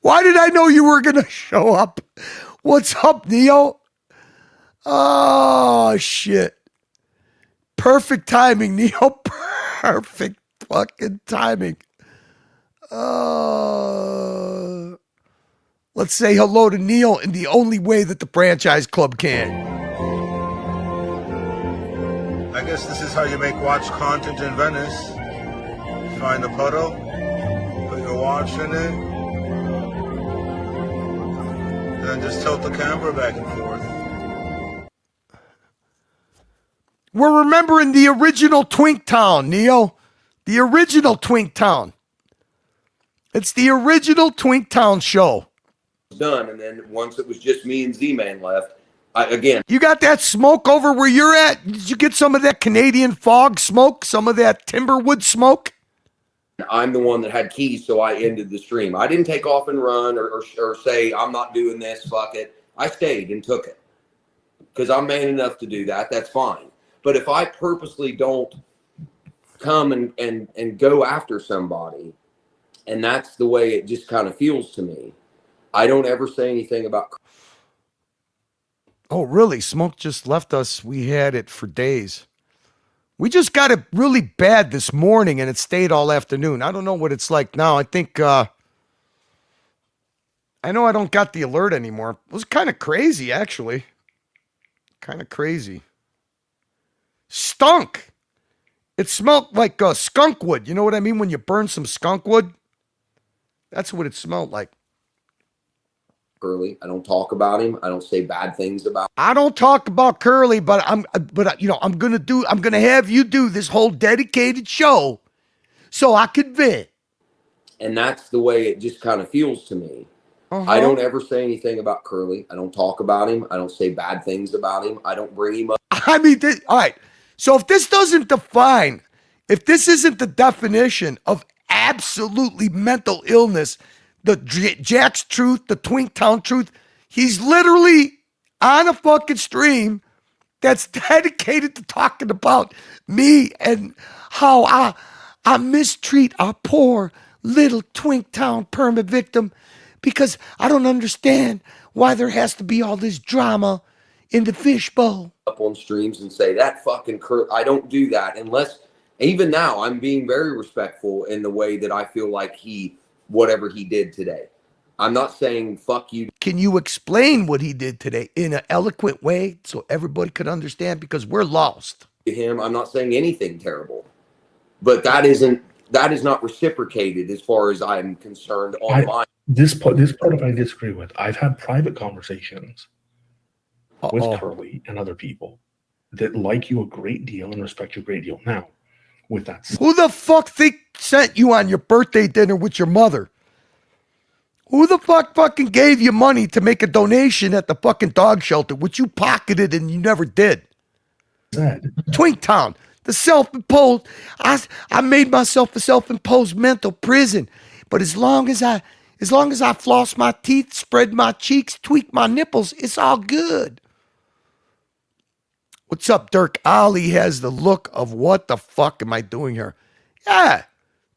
Why did I know you were going to show up? What's up, Neo? Oh, shit. Perfect timing, Neo. Perfect fucking timing. Let's say hello to Neil in the only way that the franchise club can. I guess this is how you make watch content in Venice. Find a puddle, put your watch in it, then just tilt the camera back and forth. We're remembering the original Twink Town, Neo. The original Twink Town. It's the original Twink Town show. Done, and then once it was just me and Z-Man left, again. You got that smoke over where you're at? Did you get some of that Canadian fog smoke? Some of that Timberwood smoke? I'm the one that had keys, so I ended the stream. I didn't take off and run or say, I'm not doing this, fuck it. I stayed and took it. Because I'm man enough to do that, that's fine. But if I purposely don't come and go after somebody, and that's the way it just kind of feels to me, I don't ever say anything about. Oh, really? Smoke just left us. We had it for days. We just got it really bad this morning, and it stayed all afternoon. I don't know what it's like now. I think, I know I don't got the alert anymore. It was kind of crazy, actually. Kind of crazy. Stunk. It smelled like skunk wood. You know what I mean? When you burn some skunk wood? That's what it smelled like. Curly. I don't talk about him. I don't say bad things about him. I don't talk about Curly, but I'm gonna have you do this whole dedicated show so I could vent. And that's the way it just kind of feels to me. I don't ever say anything about Curly. I don't talk about him. I don't say bad things about him. I don't bring him up. I mean, all right. So if this isn't the definition of absolutely mental illness, the Jack's truth, the Twink Town truth, he's literally on a fucking stream that's dedicated to talking about me and how I mistreat our poor little Twink Town perma victim because I don't understand why there has to be all this drama in the Fishbowl. Up on streams and say that fucking I don't do that unless even now I'm being very respectful in the way that I feel like whatever he did today. I'm not saying fuck you. Can you explain what he did today in an eloquent way so everybody could understand? Because we're lost. Him, I'm not saying anything terrible, but that is not reciprocated as far as I'm concerned online. This part of I disagree with. I've had private conversations with Curly and other people that like you a great deal and respect you a great deal. Now, with that said, who the fuck sent you on your birthday dinner with your mother? Who the fuck fucking gave you money to make a donation at the fucking dog shelter, which you pocketed and you never did? Twink Town. The self-imposed. I made myself a self-imposed mental prison. But as long as I floss my teeth, spread my cheeks, tweak my nipples, it's all good. What's up, Dirk? Ali has the look of what the fuck am I doing here? Yeah,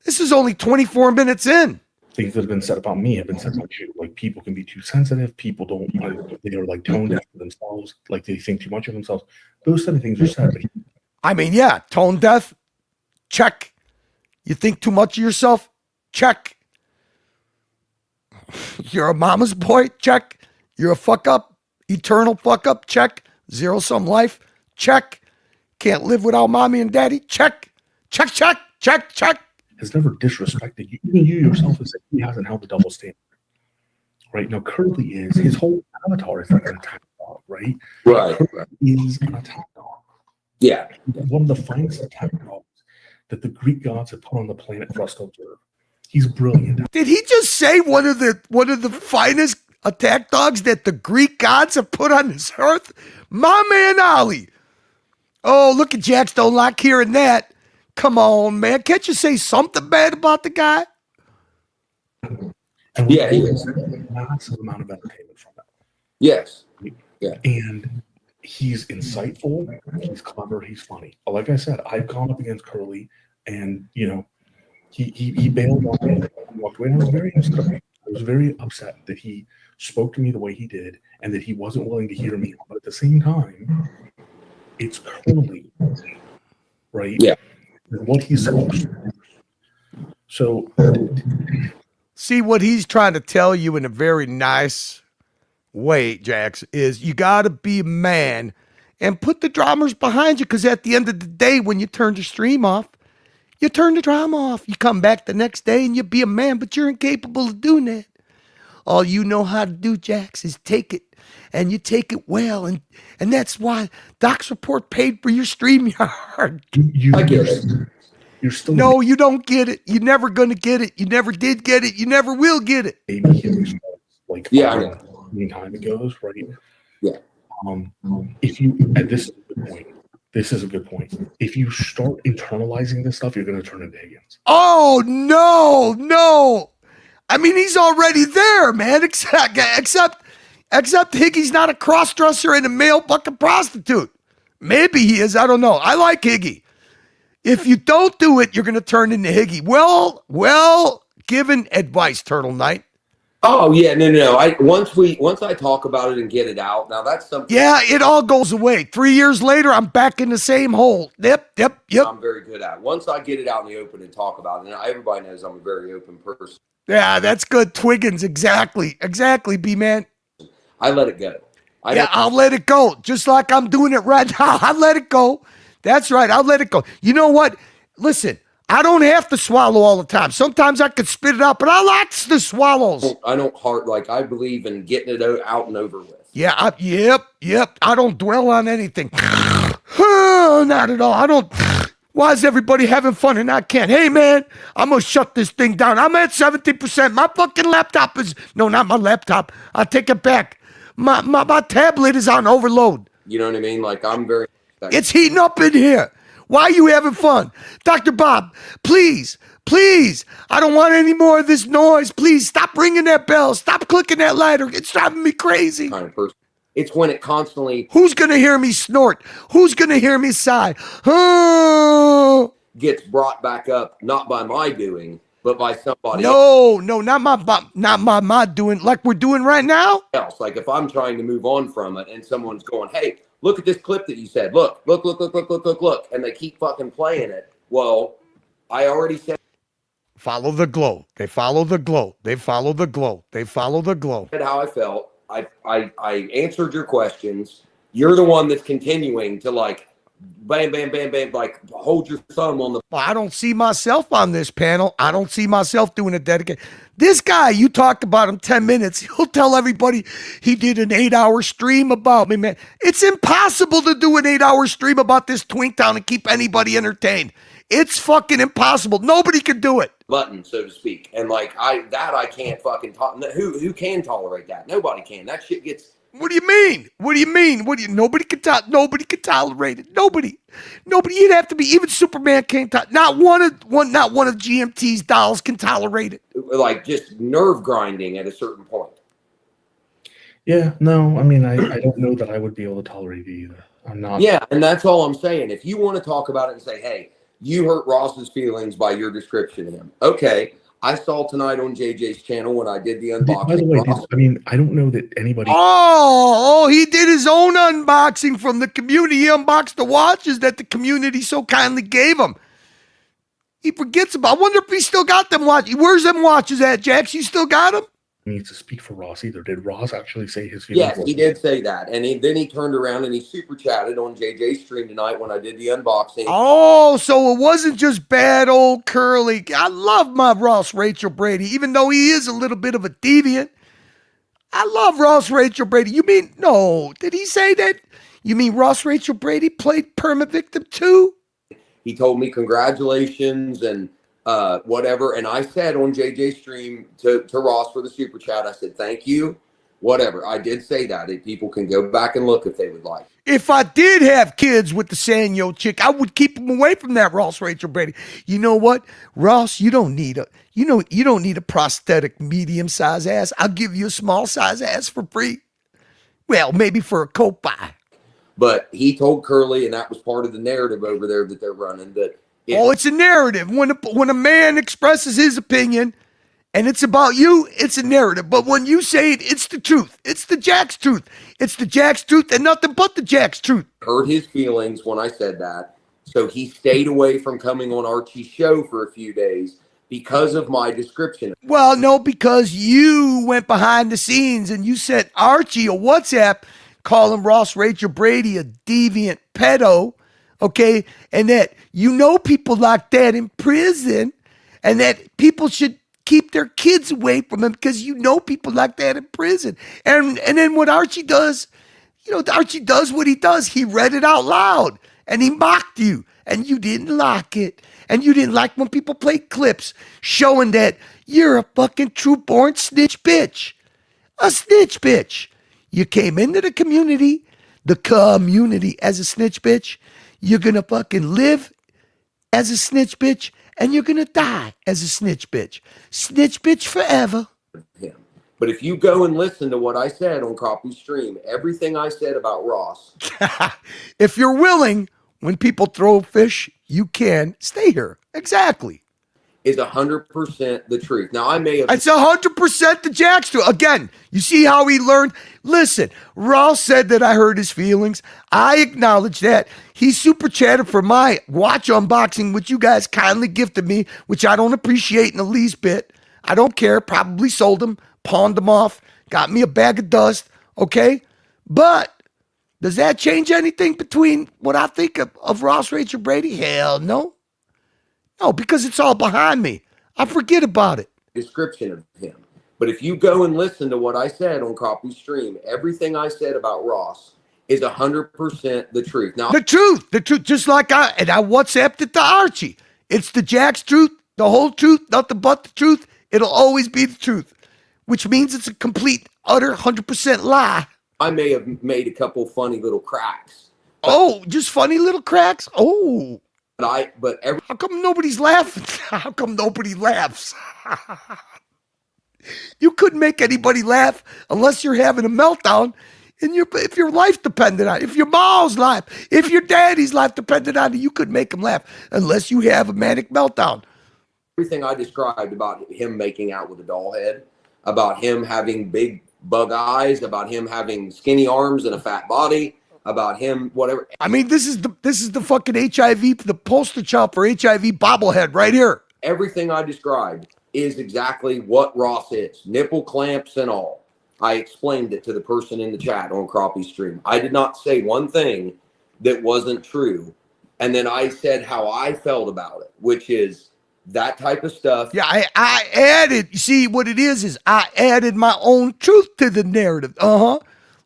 this is only 24 minutes in. Things that have been said about me have been said about you. Like, people can be too sensitive. People don't, they are like tone deaf to themselves. Like, they think too much of themselves. Those kind of things are said. But I mean, yeah, tone deaf, check. You think too much of yourself, check. You're a mama's boy, check. You're a fuck up, eternal fuck up, check. Zero-sum life, check. Can't live without mommy and daddy, check. Check, check, check, check. Has never disrespected you. Even you yourself has said he hasn't held the double standard. Right? Now, Curly is, his whole avatar is like an attack dog, right? Right. Curly is an attack dog. Yeah. One of the finest attack dogs that the Greek gods have put on the planet for us to observe. He's brilliant. Did he just say one of the finest attack dogs that the Greek gods have put on this earth? My man Ali. Oh, look at Jax, don't like hearing that. Come on, man. Can't you say something bad about the guy? Yeah, he is. Massive amount of entertainment from it. Yes. Yeah. And he's insightful, he's clever, he's funny. Like I said, I've gone up against Curly, and he bailed on me and walked away. And I was very upset. I was very upset that he spoke to me the way he did, and that he wasn't willing to hear me. But at the same time, it's Curly, right? Yeah. And what he's supposed to do. So, see, what he's trying to tell you in a very nice way, Jax, is you got to be a man and put the dramas behind you, because at the end of the day, when you turn the stream off, you turn the drama off. You come back the next day and you be a man, but you're incapable of doing that. All you know how to do, Jax, is take it, and you take it well, and that's why Doc's Report paid for your StreamYard. I get it. You're still no, you don't get it. You're never gonna get it. You never did get it. You never will get it. Like, yeah, I know. Time it goes, right? Yeah. If you, and this is a good point. This is a good point. If you start internalizing this stuff, you're going to turn into Higgins. Oh no! I mean, he's already there, man. Except Higgy's not a cross-dresser and a male fucking prostitute. Maybe he is. I don't know. I like Higgy. If you don't do it, you're going to turn into Higgy. Well given advice, Turtle Knight. Oh yeah, no. Once I talk about it and get it out, now that's something. Yeah, it all goes away. 3 years later, I'm back in the same hole. Yep. I'm very good at it. Once I get it out in the open and talk about it, and everybody knows I'm a very open person. Yeah, that's good. Twiggins, exactly, B-man. I let it go. I'll let it go. Just like I'm doing it right now. I let it go. That's right. I'll let it go. You know what? Listen, I don't have to swallow all the time. Sometimes I could spit it out, but I like the swallows. I don't I believe in getting it out and over with. Yeah, yep. I don't dwell on anything. Not at all. I don't. Why is everybody having fun and I can't? Hey, man, I'm going to shut this thing down. I'm at 70%. My fucking laptop is... No, not my laptop. I'll take it back. My tablet is on overload. You know what I mean? Like, I'm very... It's heating up in here. Why are you having fun? Dr. Bob, please, I don't want any more of this noise. Please, stop ringing that bell. Stop clicking that lighter. It's driving me crazy. Kind of person. It's when it constantly... Who's going to hear me snort? Who's going to hear me sigh? Oh. Gets brought back up, not by my doing, but by somebody else. No, not my doing, like we're doing right now. Else. Like if I'm trying to move on from it and someone's going, hey, look at this clip that you said. Look. And they keep fucking playing it. Well, I already said. Follow the glow. They follow the glow. They follow the glow. They follow the glow. Said how I felt. I answered your questions. You're the one that's continuing to like, bam, like hold your thumb on the. I don't see myself on this panel. I don't see myself doing a dedicated. This guy, you talked about him 10 minutes. He'll tell everybody he did an 8-hour stream about me, man. It's impossible to do an 8-hour stream about this twink town and keep anybody entertained. It's fucking impossible. Nobody can do it. Button, so to speak. And like I can't fucking talk. Who can tolerate that? Nobody can. That shit gets What do you mean? What do you mean? Nobody can tolerate it. Nobody. You'd have to be, even Superman can't not one of GMT's dolls can tolerate it. Like just nerve grinding at a certain point. Yeah, no, I mean, I don't know that I would be able to tolerate it either. I'm not. Yeah, and that's all I'm saying. If you want to talk about it and say, hey, you hurt Ross's feelings by your description of him. Okay, I saw tonight on JJ's channel when I did the unboxing. By the way, I mean, I don't know that anybody. Oh, he did his own unboxing from the community. He unboxed the watches that the community so kindly gave him. He forgets about. I wonder if he still got them watches. Where's them watches at, Jax? You still got them? Needs to speak for Ross either. Did Ross actually say his feelings? Yes, he did say that. And then he turned around and he super chatted on JJ's stream tonight when I did the unboxing. Oh, so it wasn't just bad old Curly. I love my Ross Rachel Brady, even though he is a little bit of a deviant. I love Ross Rachel Brady. You mean, no, did he say that? You mean Ross Rachel Brady played Perma Victim too? He told me congratulations and whatever. And I said on JJ's stream to Ross for the super chat, I said, thank you, whatever. I did say that. People can go back and look if they would like. If I did have kids with the Sanyo chick, I would keep them away from that Ross Rachel Brady. You know what, Ross, you don't need a prosthetic medium-sized ass. I'll give you a small-size ass for free. Well, maybe for a coat buy. But he told Curly, and that was part of the narrative over there that they're running, that it's a narrative. When a man expresses his opinion and it's about you, it's a narrative. But when you say it, it's the truth. It's the Jack's truth. It's the Jack's truth and nothing but the Jack's truth. Hurt his feelings when I said that. So he stayed away from coming on Archie's show for a few days because of my description. Well, no, because you went behind the scenes and you sent Archie a WhatsApp calling Ross Rachel Brady a deviant pedo. Okay, and that people like that in prison, and that people should keep their kids away from him because people like that in prison. And then what Archie does, Archie does what he does. He read it out loud, and he mocked you, and you didn't like it. And you didn't like when people played clips showing that you're a fucking true-born snitch bitch. A snitch bitch. You came into the community as a snitch bitch. You're going to fucking live as a snitch bitch, and you're going to die as a snitch bitch. Snitch bitch forever. But if you go and listen to what I said on Crappie's stream, everything I said about Ross. If you're willing, when people throw fish, you can stay here. Exactly. Is 100% the truth. Now, I may have... It's 100% the Jack's truth. Again, you see how he learned? Listen, Ross said that I hurt his feelings. I acknowledge that. He super chatted for my watch unboxing, which you guys kindly gifted me, which I don't appreciate in the least bit. I don't care. Probably sold them, pawned them off, got me a bag of dust, okay? But does that change anything between what I think of Ross Rachel Brady? Hell no. No, because it's all behind me. I forget about it. Description of him. But if you go and listen to what I said on Crappie's stream, everything I said about Ross is 100% the truth. Now, the truth, just like I WhatsApped it to Archie. It's the Jack's truth, the whole truth, nothing but the truth. It'll always be the truth, which means it's a complete, utter 100% lie. I may have made a couple funny little cracks. Oh, just funny little cracks? Oh. How come nobody's laughing? How come nobody laughs? You couldn't make anybody laugh unless you're having a meltdown, and if your life depended on it, if your mom's life, if your daddy's life depended on it, you could make them laugh unless you have a manic meltdown. Everything I described about him making out with a doll head, about him having big bug eyes, about him having skinny arms and a fat body, about him, whatever. I mean, this is the fucking HIV, the poster child for HIV bobblehead right here. Everything I described is exactly what Ross is. Nipple clamps and all. I explained it to the person in the chat on Crappie's stream. I did not say one thing that wasn't true. And then I said how I felt about it, which is that type of stuff. Yeah, I added, you see what it is I added my own truth to the narrative.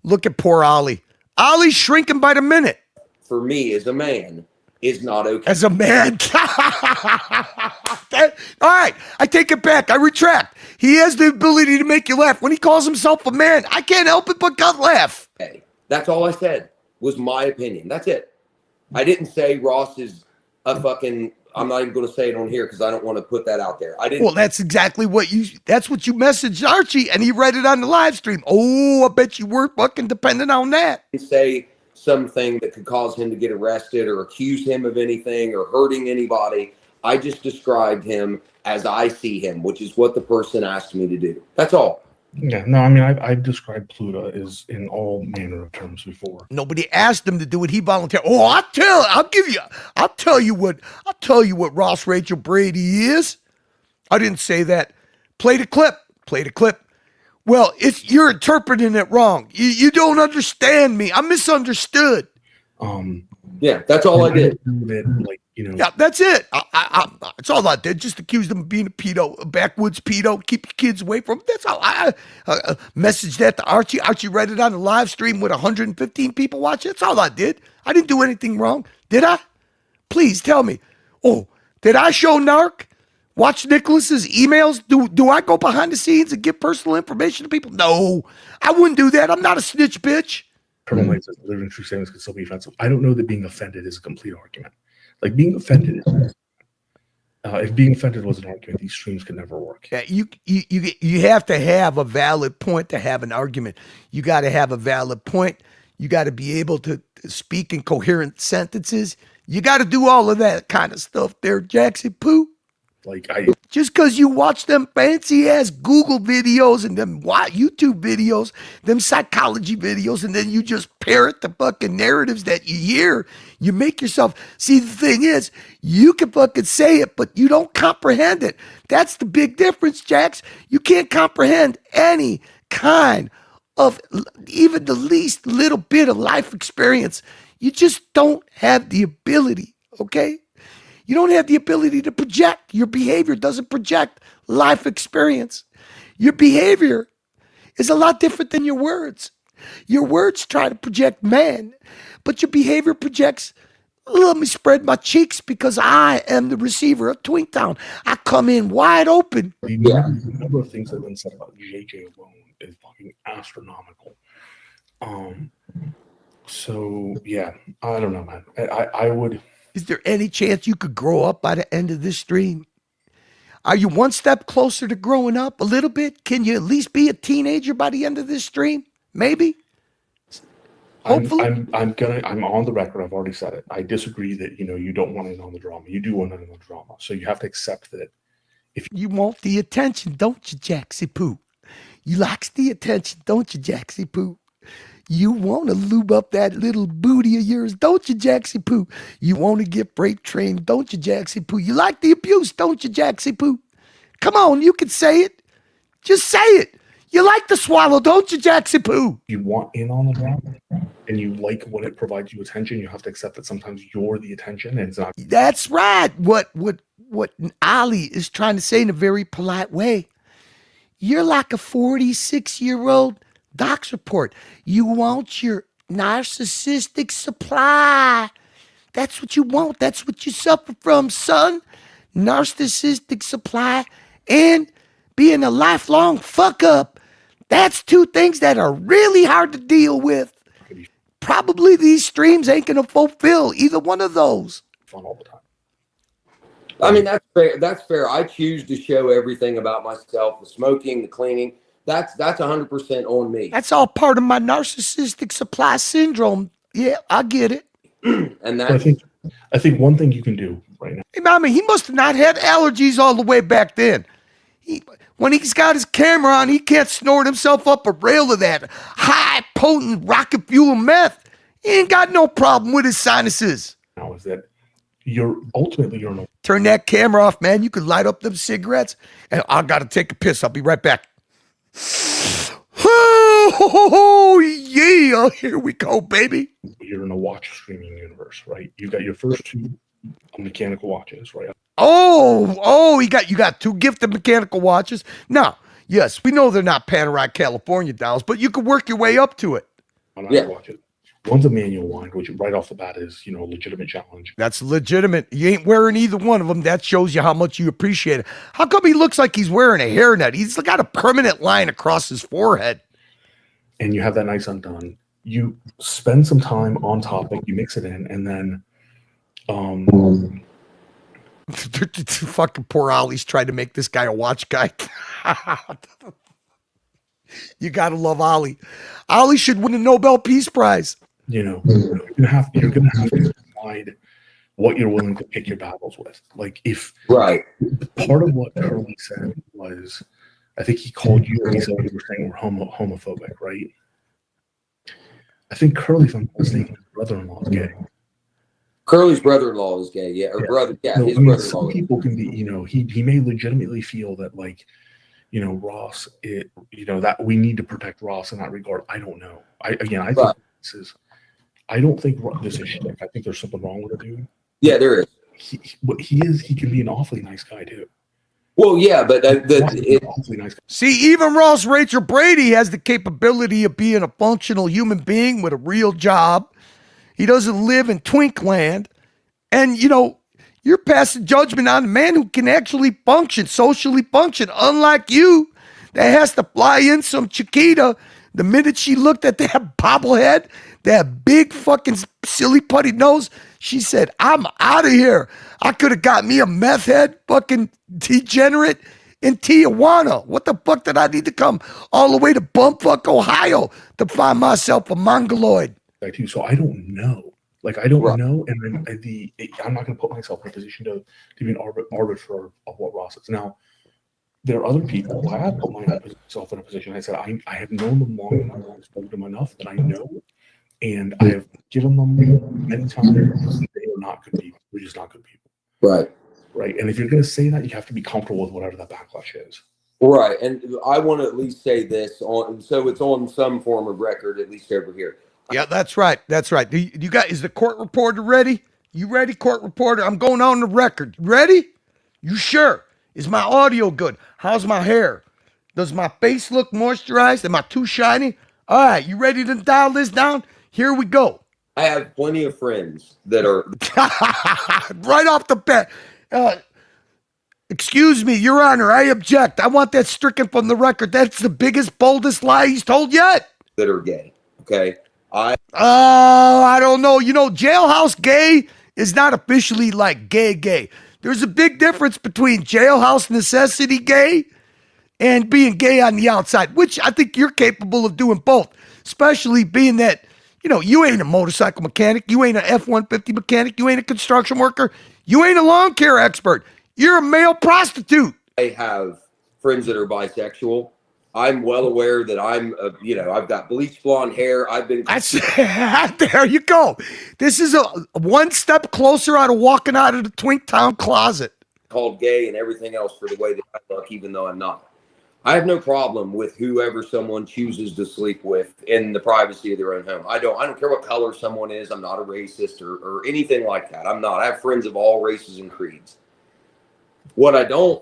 Look at poor Ollie. Ollie's shrinking by the minute. For me as a man, is not okay. As a man. All right, I take it back. I retract. He has the ability to make you laugh. When he calls himself a man, I can't help it but gut laugh. Hey, that's all I said was my opinion. That's it. I didn't say Ross is a fucking... I'm not even going to say it on here because I don't want to put that out there. I didn't. Well, that's exactly what you messaged Archie, and he read it on the live stream. Oh, I bet you were fucking dependent on that. Say something that could cause him to get arrested or accuse him of anything or hurting anybody. I just described him as I see him, which is what the person asked me to do. That's all. Yeah, no, I mean, I've described Pluto as in all manner of terms before. Nobody asked him to do it. He volunteered. Oh, I'll tell you what Ross Rachel Brady is. I didn't say that. Play the clip. Well, you're interpreting it wrong. You don't understand me. I'm misunderstood. Yeah, that's all I did. Yeah, that's it. That's all I did. Just accused him of being a pedo, a backwoods pedo. Keep your kids away from him. That's all. I messaged that to Archie. Archie read it on the live stream with 115 people watching. That's all I did. I didn't do anything wrong. Did I? Please tell me. Oh, did I show Narc? Watch Nicholas's emails? Do I go behind the scenes and give personal information to people? No, I wouldn't do that. I'm not a snitch bitch. Criminal rights as delivering true statements can still be offensive. I don't know that being offended is a complete argument. Like being offended is. If being offended was an argument, these streams could never work. Yeah, you have to have a valid point to have an argument. You got to have a valid point. You got to be able to speak in coherent sentences. You got to do all of that kind of stuff there, Jackson Poo. Just because you watch them fancy ass Google videos and them YouTube videos, them psychology videos, and then you just parrot the fucking narratives that you hear, you make yourself see. The thing is, you can fucking say it, but you don't comprehend it. That's the big difference, Jax. You can't comprehend any kind of even the least little bit of life experience. You just don't have the ability, okay? You don't have the ability to project. Your behavior doesn't project life experience. Your behavior is a lot different than your words. Your words try to project man, but your behavior projects, let me spread my cheeks because I am the receiver of Twintown. I come in wide open. The number of things that have been said about JJ alone is fucking astronomical. So, yeah, I don't know, man. I would... Is there any chance you could grow up by the end of this stream? Are you one step closer to growing up a little bit? Can you at least be a teenager by the end of this stream? Maybe. Hopefully. I'm on the record. I've already said it. I disagree that you don't want in on the drama. You do want in on the drama. So you have to accept that. If you want the attention, don't you, Jaxie Poo? You likes the attention, don't you, Jaxie Poo? You want to lube up that little booty of yours, don't you, Jaxie Poo? You want to get brake trained, don't you, Jaxie Poo? You like the abuse, don't you, Jaxie Poo? Come on, you can say it. Just say it. You like the swallow, don't you, Jaxie Poo? You want in on the drama and you like when it provides you attention, you have to accept that sometimes you're the attention and it's not. That's right. What Ali is trying to say in a very polite way. You're like a 46-year-old doc's report. You want your narcissistic supply. That's what you want. That's what you suffer from, son. Narcissistic supply and being a lifelong fuck up. That's two things that are really hard to deal with. Probably these streams ain't going to fulfill either one of those. Fun all the time. I mean, that's fair. That's fair. I choose to show everything about myself, the smoking, the cleaning. That's 100% on me. That's all part of my narcissistic supply syndrome. Yeah, I get it. And that's... I think one thing you can do right now. Hey, Mama, he must have not had allergies all the way back then. When he's got his camera on, he can't snort himself up a rail of that high, potent rocket fuel meth. He ain't got no problem with his sinuses. Now is that you're no. Turn that camera off, man. You could light up them cigarettes. And I got to take a piss. I'll be right back. Oh, yeah. Here we go, baby. You're in a watch streaming universe, right? You got your first two mechanical watches, right? Oh, you got two gifted mechanical watches. Now, yes, we know they're not Panerai California dolls, but you can work your way up to it. I'm not gonna watch it. One's a manual wind, which right off the bat is, a legitimate challenge. That's legitimate. You ain't wearing either one of them. That shows you how much you appreciate it. How come he looks like he's wearing a hairnet? He's got a permanent line across his forehead. And you have that nice undone. You spend some time on topic, you mix it in, and then fucking poor Ollie's trying to make this guy a watch guy. You gotta love Ollie. Ollie should win a Nobel Peace Prize. You're gonna have to decide what you're willing to pick your battles with. Like if part of what Curly said was, I think he called you and he said you were saying we're homophobic, right? I think Curly's on mistaken, his brother-in-law is gay. Curly's brother-in-law is gay, yeah, or brother, yeah, his brother-in-law. Some people can be, he may legitimately feel that, like, Ross, that we need to protect Ross in that regard. I don't know. I think I don't think this is shit. I think there's something wrong with the dude. Yeah, there is. He can be an awfully nice guy too. Well, yeah, but see, even Ross Rachel Brady has the capability of being a functional human being with a real job. He doesn't live in Twinkland. And, you're passing judgment on a man who can actually socially function, unlike you, that has to fly in some Chiquita the minute she looked at that bobblehead, that big fucking silly putty nose. She said, I'm out of here. I could have got me a meth head fucking degenerate in Tijuana. What the fuck did I need to come all the way to bumfuck Ohio to find myself a mongoloid? So I don't know. Like, I don't know. And then I'm not going to put myself in a position to be an arbiter of what Ross is. Now, there are other people who I have put myself in a position. I said, I have known them long enough, I've spoken to them enough that I know. And I have given them many times they are not good people. They're just not good people. Right. And if you're going to say that, you have to be comfortable with whatever that backlash is. Right. And I want to at least say this so it's on some form of record, at least over here. Yeah, that's right. That's right. Is the court reporter ready? You ready, court reporter? I'm going on the record. You ready? You sure? Is my audio good? How's my hair? Does my face look moisturized? Am I too shiny? All right, you ready to dial this down? Here we go. I have plenty of friends that are right off the bat. Excuse me, Your Honor, I object. I want that stricken from the record. That's the biggest, boldest lie he's told yet. That are gay. Okay. I don't know. Jailhouse gay is not officially like gay. There's a big difference between jailhouse necessity gay and being gay on the outside, which I think you're capable of doing both, especially being that, you ain't a motorcycle mechanic. You ain't an F-150 mechanic. You ain't a construction worker. You ain't a lawn care expert. You're a male prostitute. I have friends that are bisexual. I'm well aware that I've got bleach blonde hair. There you go. This is a one step closer out of walking out of the Twinktown closet. Called gay and everything else for the way that I look, even though I'm not. I have no problem with whoever someone chooses to sleep with in the privacy of their own home. I don't care what color someone is. I'm not a racist or anything like that. I'm not. I have friends of all races and creeds. What I don't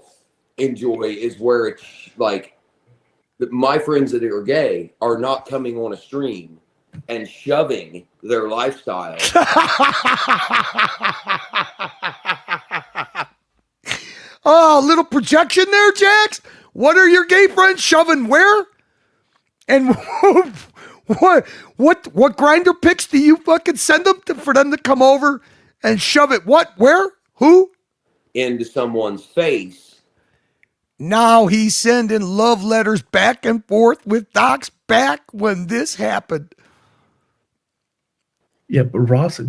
enjoy is where it's like, my friends that are gay are not coming on a stream and shoving their lifestyle. Oh, a little projection there, Jax. What are your gay friends shoving where? And what grinder pics do you fucking send them for them to come over and shove it? What? Where? Who? Into someone's face. Now he's sending love letters back and forth with Doc's back when this happened. Yeah, but Ross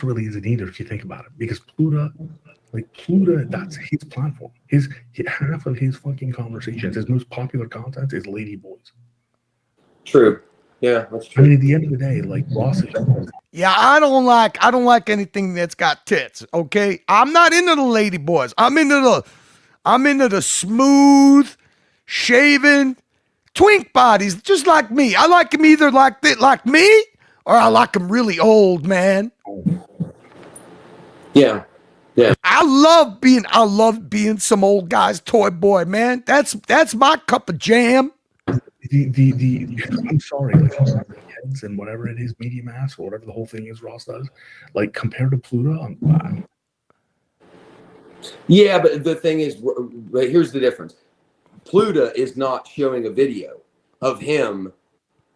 really isn't either if you think about it. Because Pluto, that's his platform. Half of his fucking conversations, his most popular content is lady boys. True. Yeah, that's true. I mean, at the end of the day, like Ross is. Yeah, I don't like anything that's got tits. Okay, I'm not into the lady boys. I'm into the smooth, shaven, twink bodies, just like me. I like them either like me, or I like them really old, man. Yeah. I love being some old guy's toy boy, man. That's my cup of jam. I'm sorry, like heads and whatever it is, media mass or whatever the whole thing is Ross does, like compared to Pluto, Yeah, but the thing is, but here's the difference. Pluto is not showing a video of him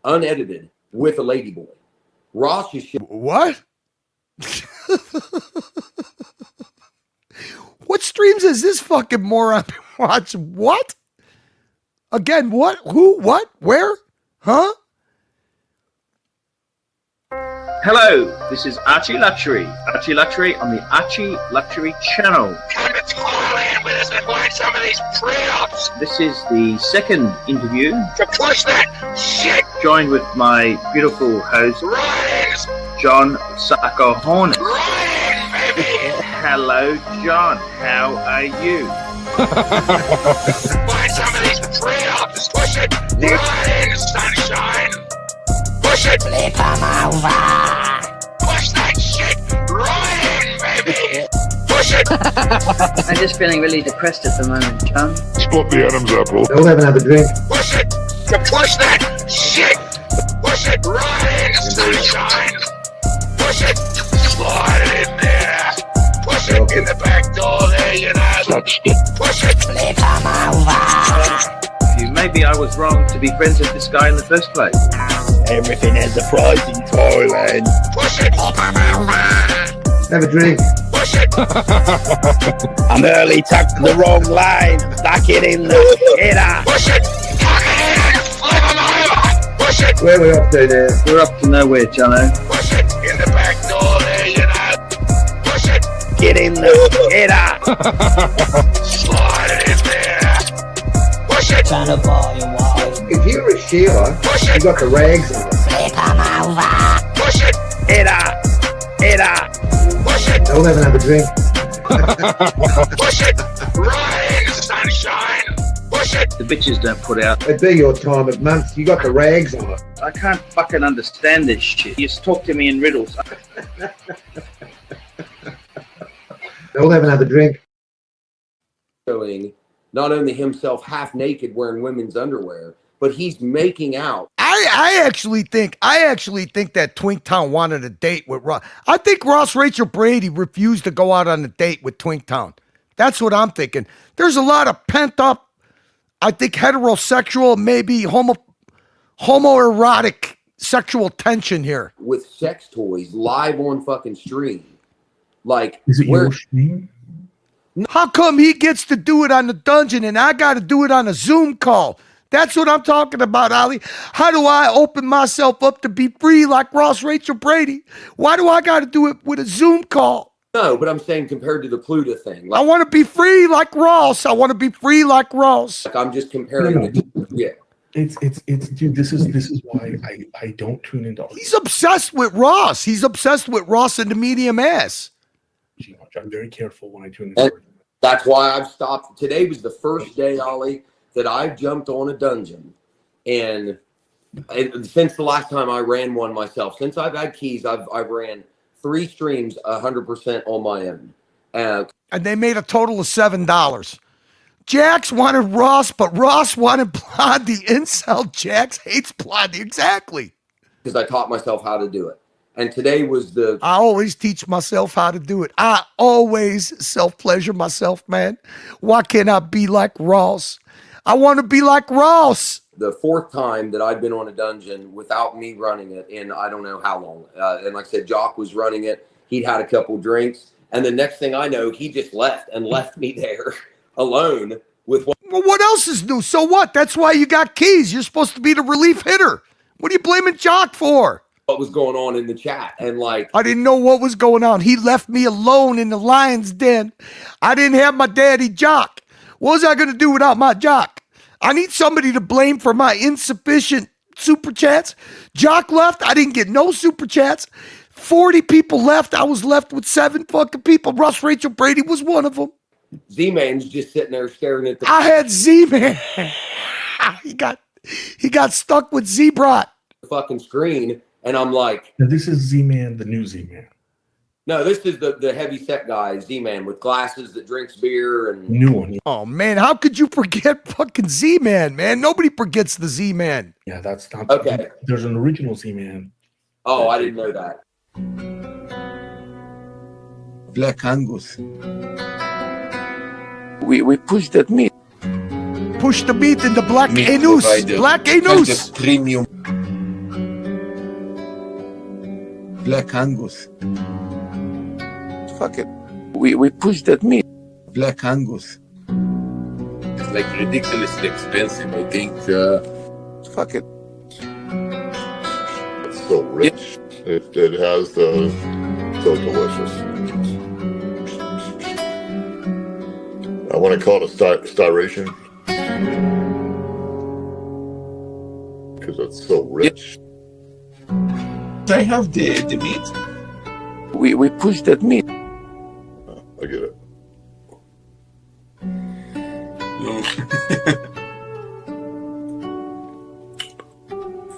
unedited with a ladyboy. Ross is showing what? What streams has this fucking moron been watching? What? Again, what? Who? What? Where? Huh? Hello, this is Archie Luxury. Archie Luxury on the Archie Luxury channel. Come to Thailand with us and find some of these pre-ops. This is the second interview. To push that shit. Joined with my beautiful host, Ryan's. John Sarko Hornet. Ryan, baby. Hello, John. How are you? Find some of these pre-ops. Push it. Ryan, sunshine. Push it. Flip 'em over. Push that shit. Ryan, baby. Push it. I'm just feeling really depressed at the moment, John. Spot the Adam's apple. They'll have another drink. Push it. To push that shit. Push it. Ryan, sunshine. Push it. Slide it in there. Push it in the back door there, you know. Push it. Flip 'em over. Maybe I was wrong to be friends with this guy in the first place. Everything has a price in Thailand. Push it. Have a drink. Push it. I'm early, tucked the wrong lane. Stuck it in the header. Push it. Tuck it in. Flip 'em over. Push it. Where are we up to there? We're up to nowhere, Jono. Push it. In the back door there, you know. Push it. Get in the header. Slide it in there. Push it. Turn the volume off. If you're a Sheila, you got the rags on. Flip 'em over. Push it. Header. Header. Push it. They'll have another drink. Push it. Ryan, sunshine. Push it. The bitches don't put out. It'd be your time of month. You got the rags on. I can't fucking understand this shit. You just talk to me in riddles. They'll have another drink. showing not only himself half naked wearing women's underwear, but he's making out. I actually think that Twinktown wanted a date with Ross. I think Ross Rachel Brady refused to go out on a date with Twinktown. That's what I'm thinking. There's a lot of pent up, I think, heterosexual, maybe homoerotic sexual tension here. With sex toys live on fucking stream. Like, is it your stream? How come he gets to do it on the dungeon and I got to do it on a Zoom call? That's what I'm talking about, Ali. How do I open myself up to be free like Ross Rachel Brady? Why do I got to do it with a Zoom call? No, but I'm saying compared to the Pluto thing. Like, I want to be free like Ross. I want to be free like Ross. Like, I'm just comparing the two. Yeah. It's dude, this is why I don't tune into. He's obsessed with Ross. He's obsessed with Ross and the medium ass. I'm very careful when I tune into. That's why I've stopped. Today was the first day, Ollie, that I jumped on a dungeon, and since the last time I ran one myself, since I've had keys, I've ran 3 streams 100% on my own, and they made a total of $7. Jax wanted Ross, but Ross wanted Blondie. Incel Jax hates Blondie. Exactly. Because I taught myself how to do it. And today was I always teach myself how to do it. I always self-pleasure myself, man. Why can't I be like Ross? I want to be like Ross. The 4th time that I've been on a dungeon without me running it in I don't know how long. And like I said, Jock was running it. He'd had a couple drinks. And the next thing I know, he just left me there alone with what. Well, what else is new? So what? That's why you got keys. You're supposed to be the relief hitter. What are you blaming Jock for? What was going on in the chat. And like, I didn't know what was going on. He left me alone in the lion's den. I didn't have my daddy Jock. What was I going to do without my Jock? I need somebody to blame for my insufficient super chats. Jock left. I didn't get no super chats. 40 people left. I was left with 7 fucking people. Ross Rachel Brady was one of them. Z-Man's just sitting there staring at the. I had Z-Man. he got stuck with Z-Brat. Fucking screen. And I'm like, now this is Z-Man, the new Z-Man. No, this is the heavy set guy, Z-Man, with glasses that drinks beer and new one. Oh man, how could you forget fucking Z-Man, man? Nobody forgets the Z-Man. Yeah, that's not okay. There's an original Z-Man. Oh, I didn't know that. Black Angus. We push that meat. Push the meat in the black anus. provider. Black anus. The premium. Black Angus. Fuck it. We push that meat. Black Angus. It's like ridiculously expensive, I think. Fuck it. It's so rich. It has the so delicious. I want to call it a styration because it's so rich. I have the meat. We push that meat. I get it. No.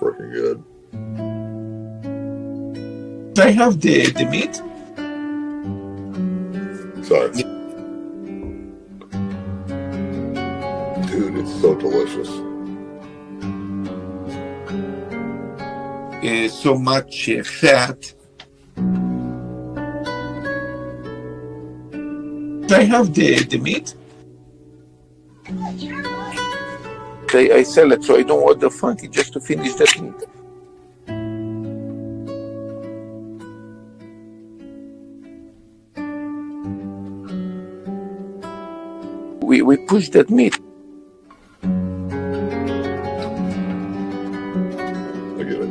Freaking good. I have the meat. Sorry. Dude, it's so delicious. So much fat. I have the meat. I sell it, so I don't order funky just to finish that meat. We push that meat. I get it.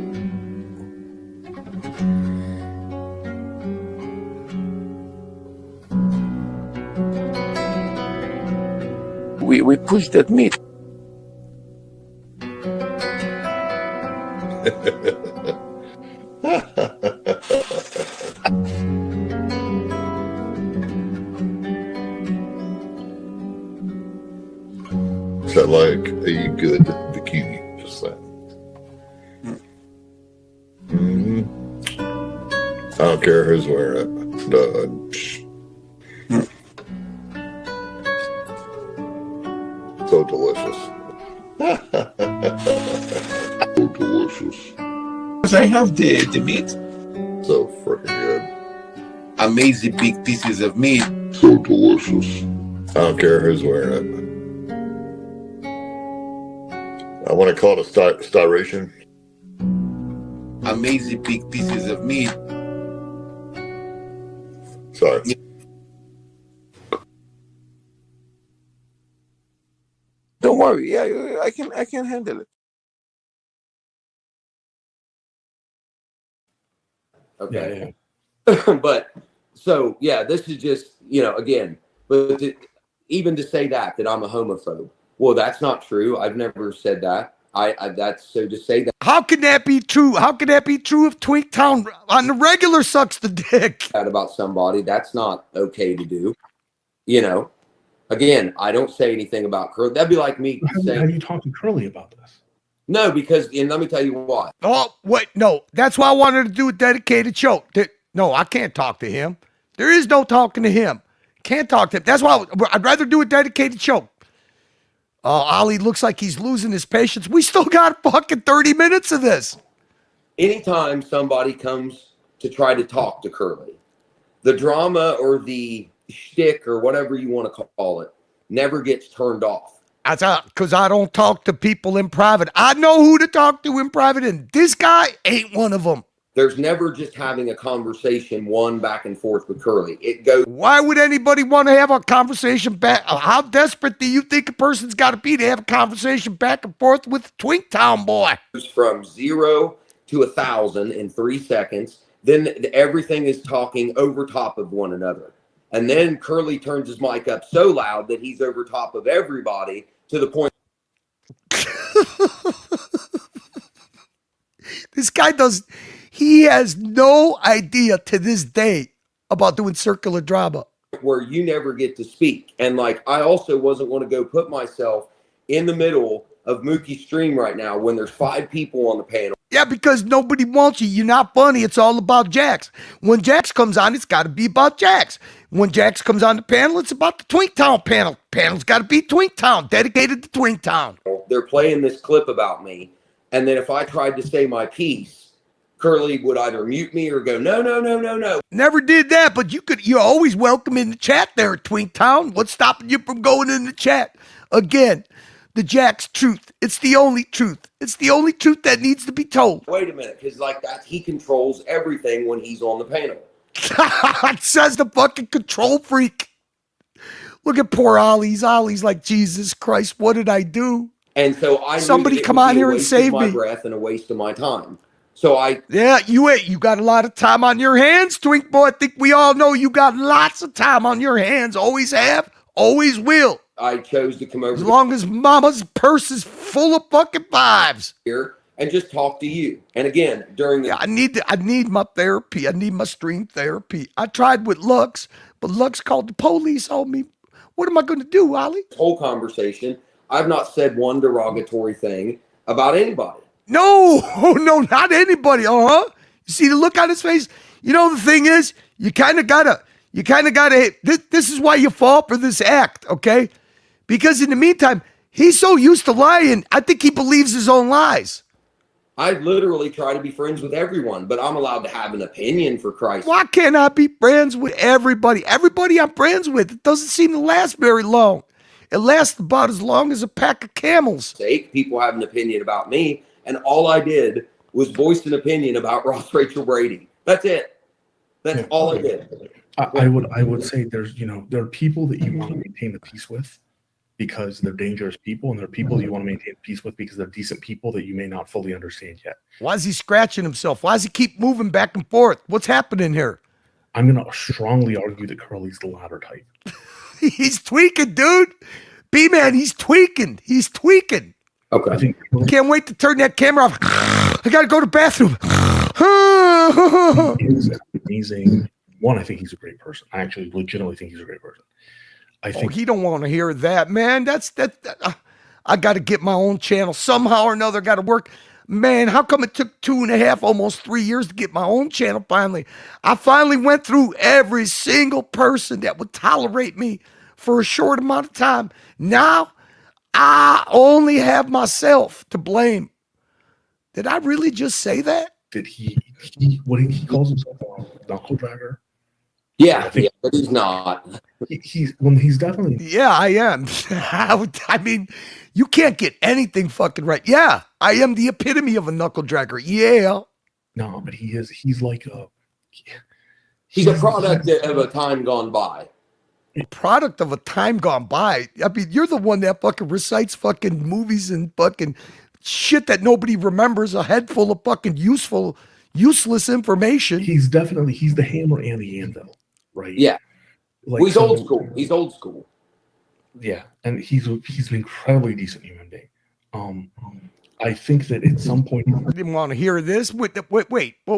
We push that meat. Is that like a good bikini? Just that. Mm-hmm. I don't care who's wearing it. So delicious. So delicious. I have the meat. So freaking good. Amazing big pieces of meat. So delicious. I don't care who's wearing it. I want to call it a styration. Amazing big pieces of meat. Sorry. Don't worry. Yeah, I can handle it. Okay. Yeah. But so yeah, this is just, again, but even to say that I'm a homophobe. Well, that's not true. I've never said that. That's so to say that. How can that be true? How can that be true if Twinktown on the regular sucks the dick? That about somebody, that's not okay to do. Again, I don't say anything about Curly. That'd be like me saying. Have you talked to Curly about this? No, because, and let me tell you why. Oh, wait, no. That's why I wanted to do a dedicated show. No, I can't talk to him. There is no talking to him. Can't talk to him. That's why I'd rather do a dedicated show. Ollie looks like he's losing his patience. We still got fucking 30 minutes of this. Anytime somebody comes to try to talk to Curly, the drama or the shtick or whatever you want to call it never gets turned off. That's because I don't talk to people in private. I know who to talk to in private, and this guy ain't one of them. There's never just having a conversation, one back and forth with Curly. It goes. Why would anybody want to have a conversation back? How desperate do you think a person's got to be to have a conversation back and forth with Twinktown boy? From 0 to 1,000 in 3 seconds. Then everything is talking over top of one another. And then Curly turns his mic up so loud that he's over top of everybody to the point. This guy he has no idea to this day about doing circular drama. Where you never get to speak. And I also wasn't going to go put myself in the middle of Mookie's stream right now when there's 5 people on the panel. Yeah, because nobody wants you. You're not funny. It's all about Jax. When Jax comes on, it's got to be about Jax. When Jax comes on the panel, it's about the Twinktown panel. Panel's got to be Twinktown, dedicated to Twinktown. They're playing this clip about me, and then if I tried to say my piece, Curly would either mute me or go, no, no, no, no, no. Never did that, but you're always welcome in the chat there at Twinktown. What's stopping you from going in the chat? Again, the Jack's truth. It's the only truth. It's the only truth that needs to be told. Wait a minute, because like that, he controls everything when he's on the panel. Says the fucking control freak. Look at poor Ollie's. Ollie's like, Jesus Christ, what did I do? And so I somebody come on here and save me. A breath and a waste of my time. Yeah, you got a lot of time on your hands, Twink Boy. I think we all know you got lots of time on your hands. Always have, always will. I chose to come over as long as Mama's purse is full of fucking vibes here and just talk to you. And again, during the I need my therapy. I need my stream therapy. I tried with Lux, but Lux called the police on me. What am I going to do, Ollie? Whole conversation, I've not said one derogatory thing about anybody. No, not anybody. You see the look on his face? You know, the thing is, you kind of gotta, this is why you fall for this act, okay? Because in the meantime, he's so used to lying, I think he believes his own lies. I literally try to be friends with everyone, but I'm allowed to have an opinion, for Christ's sake. Why can't I be friends with everybody? Everybody I'm friends with, it doesn't seem to last very long. It lasts about as long as a pack of camels. People have an opinion about me, and all I did was voice an opinion about Ross Rachel Brady. That's it. That's all I did. I would say there are people that you want to maintain the peace with because they're dangerous people, and there are people you want to maintain peace with because they're decent people that you may not fully understand yet. Why is he scratching himself? Why does he keep moving back and forth? What's happening here? I'm going to strongly argue that Curly's the latter type. He's tweaking, dude. B-Man, he's tweaking. He's tweaking. Okay. Can't wait to turn that camera off. I got to go to the bathroom. He is amazing. One, I think he's a great person. I actually legitimately think he's a great person. I think he don't want to hear that, man. I got to get my own channel somehow or another. Got to work. Man, how come it took 2.5, almost 3 years to get my own channel finally? I finally went through every single person that would tolerate me for a short amount of time. Now, I only have myself to blame. Did I really just say that? Did he calls himself a knuckle dragger? Yeah, but he's not. He's definitely. Yeah, I am. I mean, you can't get anything fucking right. Yeah, I am the epitome of a knuckle dragger. Yeah. No, but he's like a. He's a product of a time gone by. A product of a time gone by. I mean, you're the one that fucking recites fucking movies and fucking shit that nobody remembers. A head full of fucking useless information. He's the hammer and the anvil, right? Yeah. He's old school. He's old school. Yeah, and he's an incredibly decent human being. I think that at some point I didn't want to hear this. Wait. What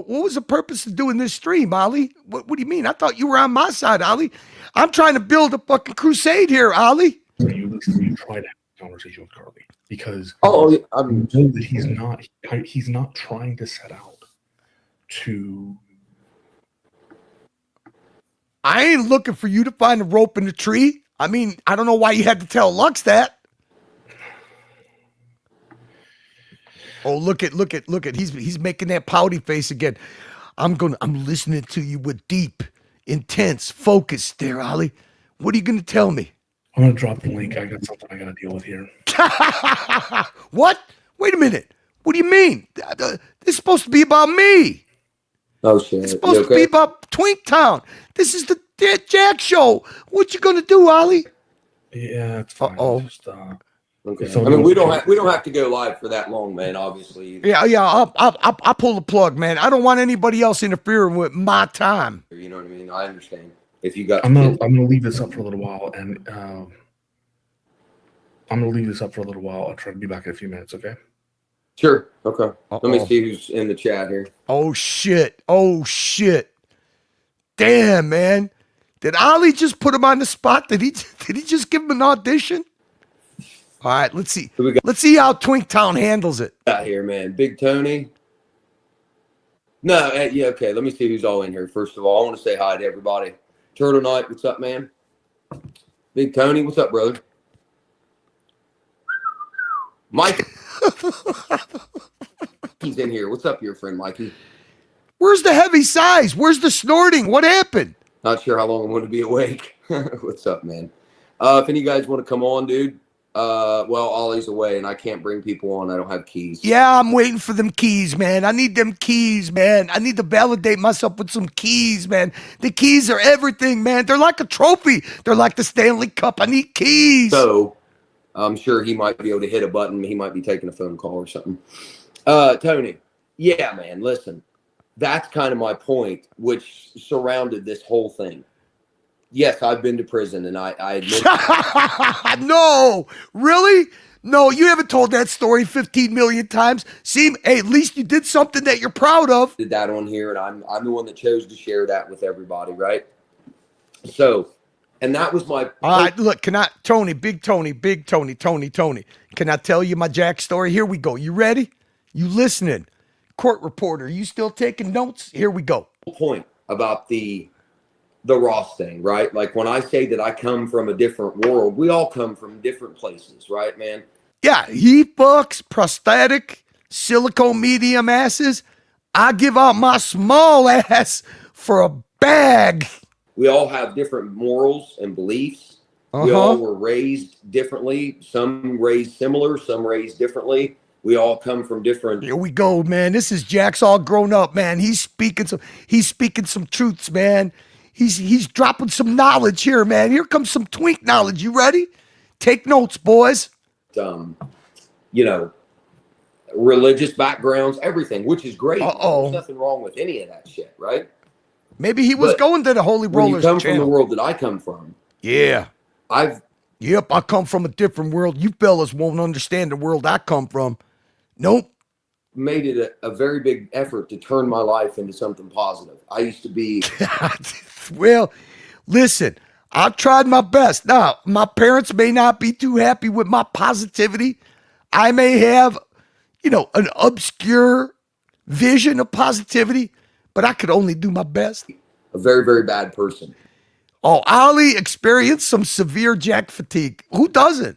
was the purpose of doing this stream, Ollie? What do you mean? I thought you were on my side, Ollie. I'm trying to build a fucking crusade here, Ollie. You try to have a conversation with Carly because I know that he's not trying to set out to. I ain't looking for you to find a rope in the tree. I mean, I don't know why you had to tell Lux that. Oh, look at. He's making that pouty face again. I'm listening to you with deep, intense focus there, Ollie. What are you gonna tell me? I'm gonna drop the link. I got something I gotta deal with here. What? Wait a minute. What do you mean? This is supposed to be about me. Oh shit! It's supposed to be about Twinktown. This is the Jack Show. What you gonna do, Ollie? Yeah, it's fine. Okay. I mean, we don't have to go live for that long, man. Obviously. Yeah. I'll pull the plug, man. I don't want anybody else interfering with my time. You know what I mean? I understand. If you got, I'm gonna leave this up for a little while, and I'll try to be back in a few minutes. Okay. Sure. Okay. Let me see who's in the chat here. Oh shit! Damn, man. Did Ollie just put him on the spot? Did he just give him an audition? All right, let's see. Let's see how Twinktown handles it. Out here, man. Big Tony. No, yeah, okay. Let me see who's all in here. First of all, I want to say hi to everybody. Turtle Knight, what's up, man? Big Tony, what's up, brother? Mike. He's in here. What's up, your friend, Mikey? Where's the heavy sighs? Where's the snorting? What happened? Not sure how long I'm going to be awake. What's up, man? If any of you guys want to come on, dude, well, Ollie's away, and I can't bring people on. I don't have keys. Yeah, I'm waiting for them keys, man. I need them keys, man. I need to validate myself with some keys, man. The keys are everything, man. They're like a trophy. They're like the Stanley Cup. I need keys. So I'm sure he might be able to hit a button. He might be taking a phone call or something. Tony, yeah, man, listen. That's kind of my point, which surrounded this whole thing. Yes, I've been to prison, and I admit No, really? No, you haven't told that story 15 million times. See, hey, at least you did something that you're proud of. Did that on here, and I'm the one that chose to share that with everybody, right? So, and that was my... All right, look, can I, Tony, Tony, can I tell you my Jack story? Here we go. You ready? You listening? Court reporter, you still taking notes? Here we go. Point about the Ross thing, right? Like when I say that I come from a different world, we all come from different places, right, man? Yeah, he fucks prosthetic silicone medium asses. I give out my small ass for a bag. We all have different morals and beliefs. We all were raised differently. Some raised similar, some raised differently. We all come from different. Here we go, man. This is Jack's all grown up, man. He's speaking some truths, man. He's dropping some knowledge here, man. Here comes some twink knowledge. You ready? Take notes, boys. You know, religious backgrounds, everything, which is great. There's nothing wrong with any of that shit, right? Maybe he was going to the Holy Rollers channel. When you come channel. from the world that I come from. Yeah. Yep, I come from a different world. You fellas won't understand the world I come from. Nope. Made it a very big effort to turn my life into something positive. I used to be... Well, listen, I've tried my best. Now, my parents may not be too happy with my positivity. I may have, an obscure vision of positivity, but I could only do my best. A very, very bad person. Oh, Ollie experienced some severe Jack fatigue. Who doesn't?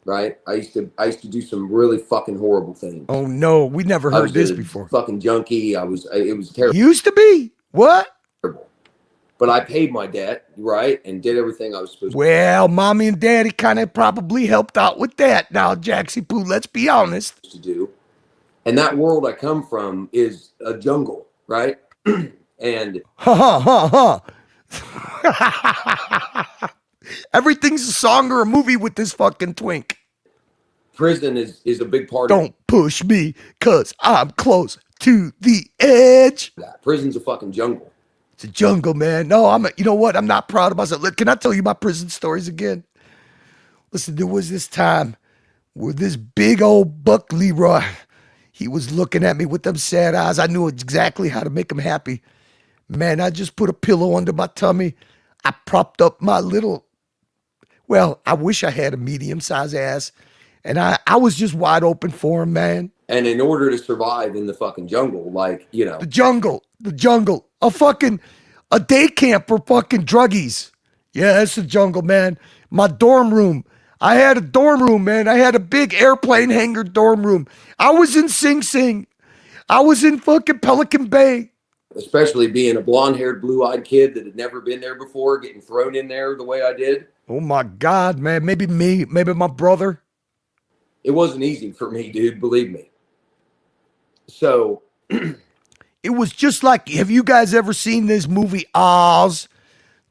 Right? I used to do some really fucking horrible things. Oh no, we never heard this before. Fucking junkie. It was terrible. Used to be? What? But I paid my debt, right? And did everything I was supposed to. Well, mommy and daddy kind of probably helped out with that. Now, Jaxie Poo, let's be honest. To do. And that world I come from is a jungle, right? And everything's a song or a movie with this fucking twink. Prison is a big part Don't push me, cause I'm close to the edge. Prison's a fucking jungle. It's a jungle, man. No, you know what? I'm not proud of myself. Look, can I tell you my prison stories again? Listen, there was this time where this big old Buck Leroy, he was looking at me with them sad eyes. I knew exactly how to make him happy. Man, I just put a pillow under my tummy. I propped up my little, well, I wish I had a medium-sized ass. And I was just wide open for him, man. And in order to survive in the fucking jungle, The jungle, a day camp for fucking druggies. Yeah, it's the jungle, man. My dorm room. I had a dorm room, man. I had a big airplane hangar dorm room. I was in Sing Sing. I was in fucking Pelican Bay. Especially being a blonde-haired, blue-eyed kid that had never been there before, getting thrown in there the way I did. Oh, my God, man. Maybe me. Maybe my brother. It wasn't easy for me, dude. Believe me. So... It was just like, have you guys ever seen this movie, Oz?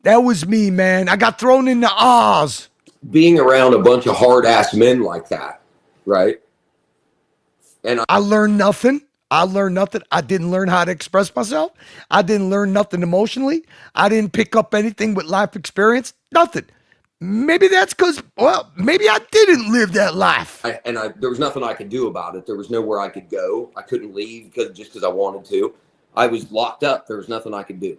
That was me, man. I got thrown into Oz. Being around a bunch of hard-ass men like that, right? And I learned nothing. I didn't learn how to express myself. I didn't learn nothing emotionally. I didn't pick up anything with life experience. Nothing. Maybe that's because, well, maybe I didn't live that life. There was nothing I could do about it. There was nowhere I could go. I couldn't leave just because I wanted to. I was locked up. There was nothing I could do.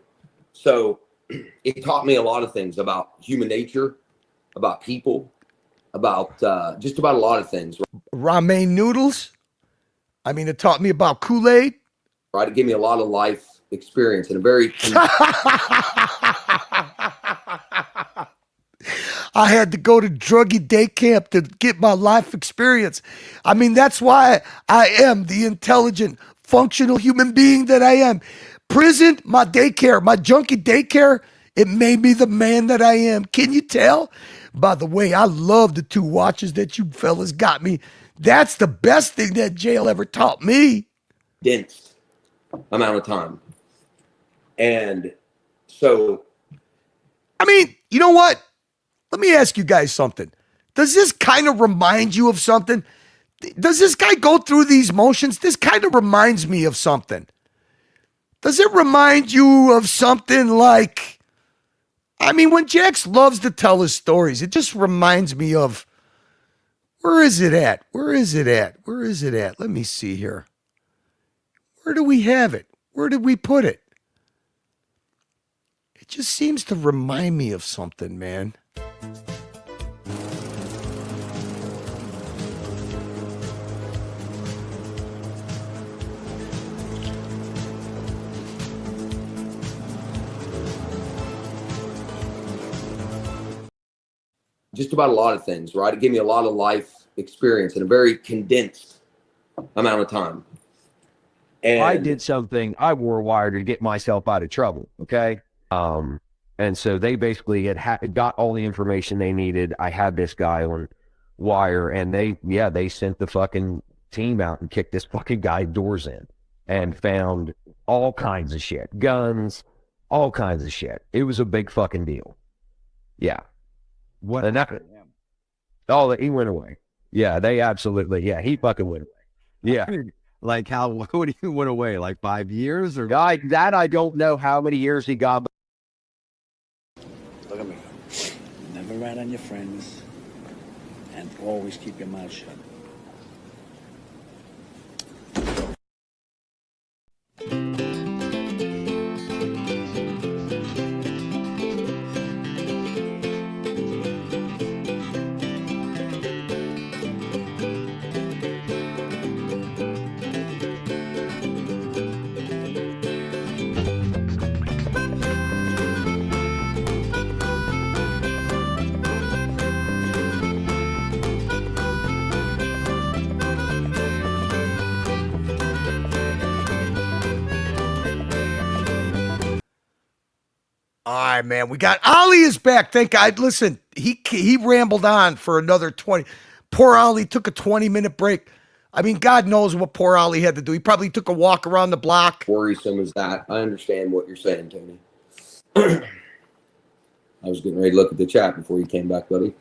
So it taught me a lot of things about human nature, about people, about just about a lot of things. Ramen noodles. I mean, it taught me about Kool-Aid. Right, it gave me a lot of life experience and a very. I had to go to druggy day camp to get my life experience. I mean, that's why I am the intelligent, functional human being that I am. Prison, my daycare, my junkie daycare, it made me the man that I am. Can you tell? By the way, I love the 2 watches that you fellas got me. That's the best thing that jail ever taught me. Dense amount of time. And so. I mean, you know what? Let me ask you guys something. Does this kind of remind you of something? Does this guy go through these motions? This kind of reminds me of something. Does it remind you of something like, I mean, when Jax loves to tell his stories, it just reminds me of, where is it at? Where is it at? Where is it at? Let me see here. Where do we have it? Where did we put it? It just seems to remind me of something, man. Just about a lot of things, right? It gave me a lot of life experience in a very condensed amount of time. And I did something, I wore a wire to get myself out of trouble, okay? And so they basically had got all the information they needed. I had this guy on wire, and they sent the fucking team out and kicked this fucking guy's doors in and found all kinds of shit, guns, all kinds of shit. It was a big fucking deal. Yeah. What? Oh, he went away. Yeah, they absolutely. Yeah, he fucking went away. Yeah. Like how? What do you went away? Like 5 years or? I don't know how many years he got. Look at me. Never rat on your friends, and always keep your mouth shut. All right, man. We got Ollie is back. Thank God. Listen, he rambled on for another 20. Poor Ollie took a 20-minute break. I mean, God knows what poor Ollie had to do. He probably took a walk around the block. Worrisome as that. I understand what you're saying, Tony. I was getting ready to look at the chat before you came back, buddy.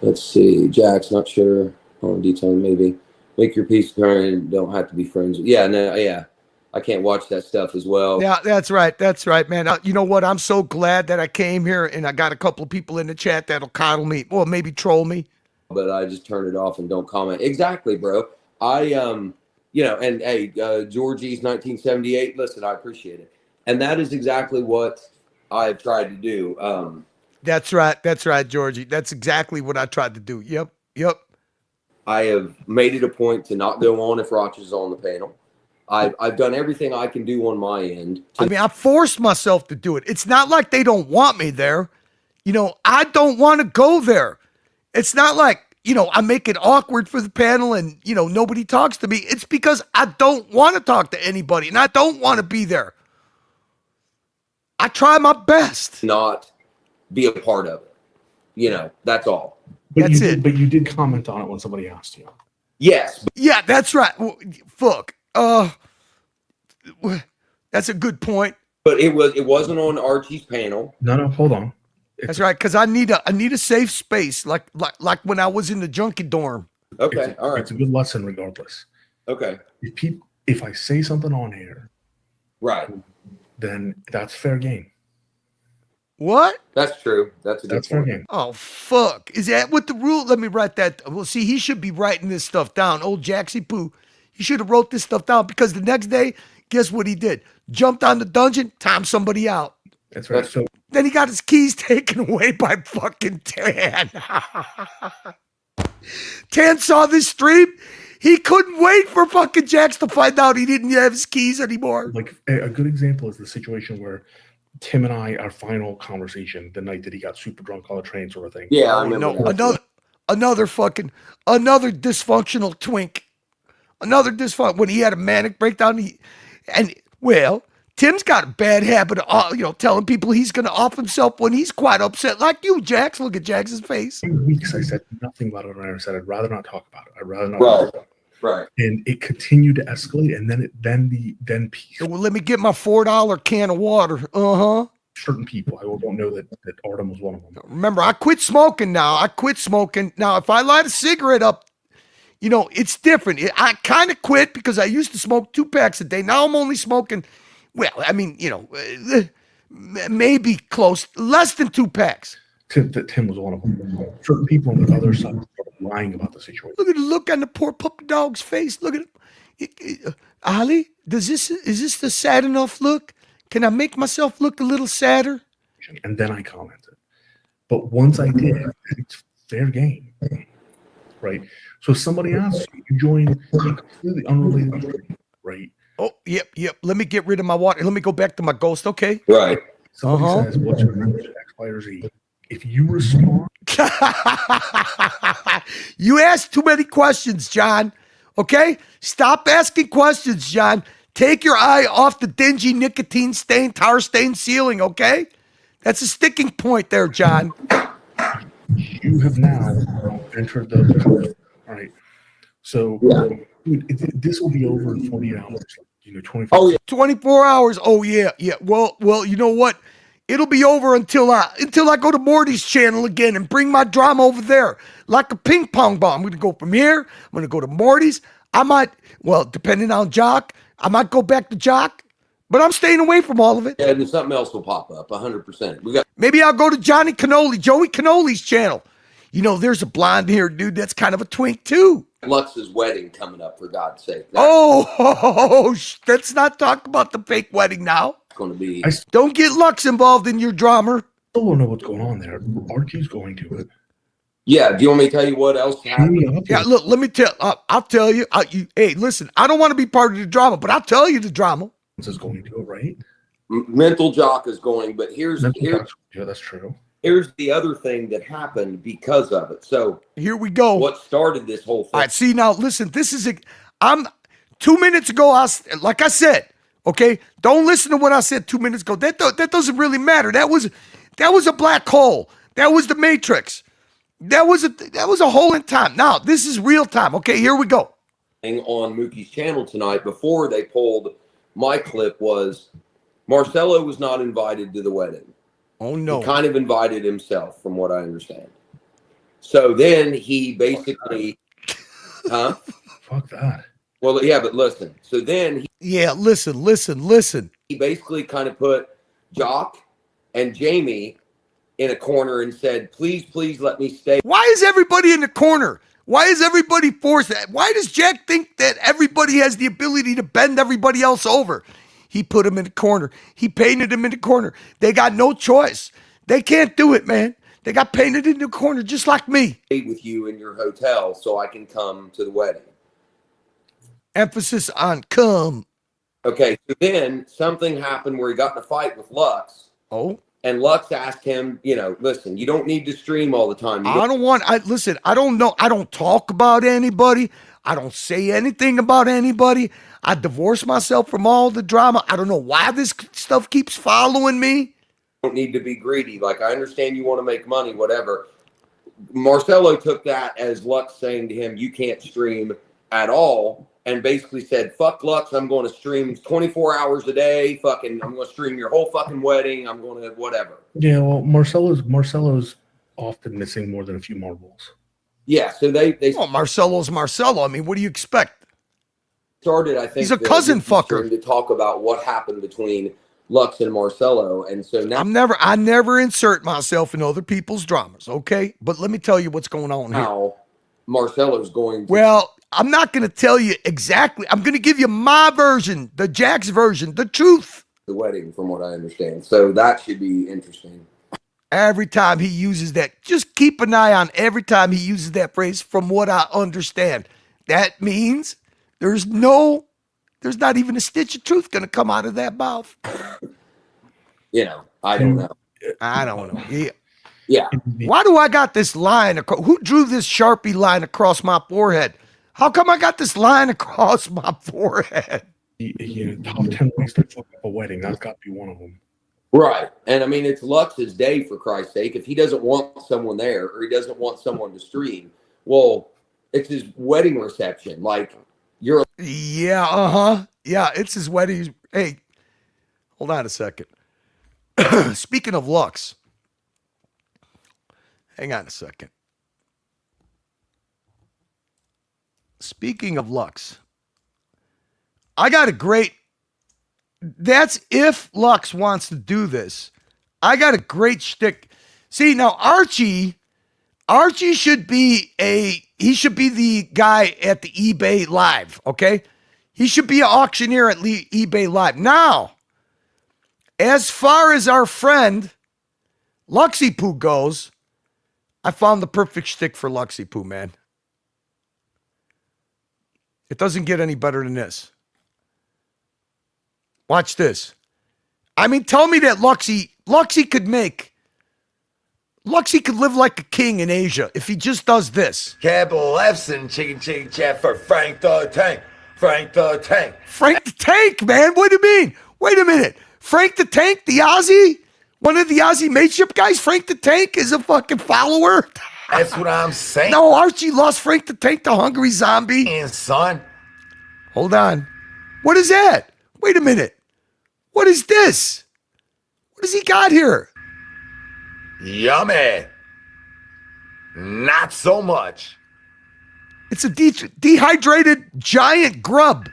Let's see. Jack's not sure. On detail, maybe. Make your peace and don't have to be friends. Yeah, no, yeah. I can't watch that stuff as well. Yeah, that's right. That's right, man. You know what? I'm so glad that I came here and I got a couple of people in the chat that'll coddle me. Well, maybe troll me. But I just turn it off and don't comment. Exactly, bro. And hey, Georgie's 1978. Listen, I appreciate it. And that is exactly what I've tried to do. That's right. That's right, Georgie. That's exactly what I tried to do. Yep. I have made it a point to not go on if Roch is on the panel. I've done everything I can do on my end. I forced myself to do it. It's not like they don't want me there. I don't want to go there. It's not like, I make it awkward for the panel and, nobody talks to me. It's because I don't want to talk to anybody and I don't want to be there. I try my best. Not be a part of it. That's all. But you did comment on it when somebody asked you. Yes. Yeah, that's right. Fuck. That's a good point. But it wasn't on Archie's panel. No, hold on. That's right, because I need a safe space, like when I was in the junkie dorm. Okay, all right. It's a good lesson, regardless. Okay. If I say something on here, right, then that's fair game. What? That's true. That's a good fair point. game. Oh, fuck. Is that what the rule? Let me write that. Well, see, he should be writing this stuff down. Old Jaxie Poo. He should have wrote this stuff down because the next day, guess what he did? Jumped on the dungeon, timed somebody out. That's right. So then he got his keys taken away by fucking Tan. Tan saw this stream. He couldn't wait for fucking Jax to find out he didn't have his keys anymore. Like a good example is the situation where Tim and I, our final conversation, the night that he got super drunk on the train, sort of thing. Yeah, I remember. Another dysfunctional twink. Another dysfunction when he had a manic breakdown. Tim's got a bad habit of telling people he's going to off himself when he's quite upset, like you, Jax. Look at Jax's face. For weeks I said nothing about it, and I said I'd rather not talk about it. I'd rather not talk about it. Right. And it continued to escalate, and then peace. Well, let me get my $4 can of water. Certain people, I don't know that Artem was one of them. Remember, I quit smoking now. Now, if I light a cigarette up, it's different. I kind of quit because I used to smoke 2 packs a day. Now I'm only smoking, maybe less than 2 packs. Tim was one of them. Certain people on the other side started lying about the situation. Look at the look on the poor puppy dog's face. Look at him. Ali, is this the sad enough look? Can I make myself look a little sadder? And then I commented. But once I did, it's fair game. Right? So if somebody asks you join a completely unrelated stream, right? Oh, yep. Let me get rid of my water. Let me go back to my ghost, okay? Right. Somebody says, what's your membership, X, Y, or Z? If you respond... You ask too many questions, John. Okay? Stop asking questions, John. Take your eye off the dingy nicotine-stained, tar-stained ceiling, okay? That's a sticking point there, John. You have now entered the... All right. So this will be over in 48 hours. 24 hours. 24 hours. Oh, yeah. Well, you know what? It'll be over until I go to Morty's channel again and bring my drama over there. Like a ping pong ball. I'm going to go from here. I'm going to go to Morty's. I might, depending on Jock, I might go back to Jock, but I'm staying away from all of it. Yeah, and something else will pop up, 100%. Maybe I'll go to Joey Canoli's channel. There's a blonde haired dude that's kind of a twink too. Lux's wedding coming up, for God's sake. Let's not talk about the fake wedding now. It's going to be. Don't get Lux involved in your drama. I still don't know what's going on there. Archie's going to it. Yeah, do you want me to tell you what else happened? Yeah, look, let me tell. I'll tell you. Hey, listen, I don't want to be part of the drama, but I'll tell you the drama. This is going to it, right? Mental Jock is going, but here's yeah, that's true. Here's the other thing that happened because of it. So here we go. What started this whole thing? All right, see now, listen. This is I'm 2 minutes ago. Like I said, okay. Don't listen to what I said 2 minutes ago. That doesn't really matter. That was a black hole. That was the Matrix. That was a hole in time. Now this is real time. Okay, here we go. On Mookie's channel tonight, before they pulled my clip, was Marcelo was not invited to the wedding. Oh no! He kind of invited himself, from what I understand. So then he basically, Fuck that. Well, yeah, but listen. So then listen. He basically kind of put Jock and Jamie in a corner and said, please let me stay. Why is everybody in the corner? Why is everybody forced? Why does Jack think that everybody has the ability to bend everybody else over? He put him in the corner. He painted him in the corner. They got no choice. They can't do it, man. They got painted in the corner just like me. With you in your hotel so I can come to the wedding. Emphasis on come. Okay, so then something happened where he got in a fight with Lux. Oh. And Lux asked him, listen, you don't need to stream all the time. I don't know. I don't talk about anybody. I don't say anything about anybody. I divorce myself from all the drama. I don't know why this stuff keeps following me. You don't need to be greedy. Like, I understand you want to make money, whatever. Marcelo took that as Lux saying to him, you can't stream at all. And basically said, fuck Lux, I'm going to stream 24 hours a day. I'm going to stream your whole fucking wedding. I'm going to whatever. Yeah, well, Marcelo's often missing more than a few marbles. Yeah, so they well, Marcelo's Marcelo. I mean, what do you expect? Started, I think he's a cousin fucker. To talk about what happened between Lux and Marcelo, and so now I never insert myself in other people's dramas, okay? But let me tell you what's going on here. Marcelo's going to... Well, I'm not going to tell you exactly. I'm going to give you my version, the Jack's version, the truth. the wedding, from what I understand. So that should be interesting. Every time he uses that, just keep an eye on every time he uses that phrase, from what I understand. That means there's not even a stitch of truth going to come out of that mouth. I don't know. I don't know. Yeah. Why do I got this line? Who drew this Sharpie line across my forehead? How come I got this line across my forehead? Top 10 ways to fuck up a wedding. That's got to be one of them. Right. And I mean, it's Lux's day, for Christ's sake. If he doesn't want someone there or he doesn't want someone to stream, well, it's his wedding reception. Like, you're. Yeah, yeah, it's his wedding. Hey, hold on a second. Speaking of Lux, hang on a second. Speaking of Lux, I got a great. That's if Lux wants to do this. I got a great shtick. See, now Archie should be the guy at the eBay Live, okay? He should be an auctioneer at eBay Live. Now, as far as our friend Luxy Poo goes, I found the perfect shtick for Luxy Poo, man. It doesn't get any better than this. Watch this. I mean, tell me that Luxy could live like a king in Asia if he just does this. Capital F's and chicken chat for Frank the Tank. Frank the Tank. Frank the Tank, man. What do you mean? Wait a minute. Frank the Tank, the Aussie? One of the Aussie mateship guys? Frank the Tank is a fucking follower? That's what I'm saying. No, Archie lost Frank the Tank to Hungry Zombie. And son. Hold on. What is that? Wait a minute. What is this? What has he got here? Yummy. Not so much. It's a dehydrated giant grub.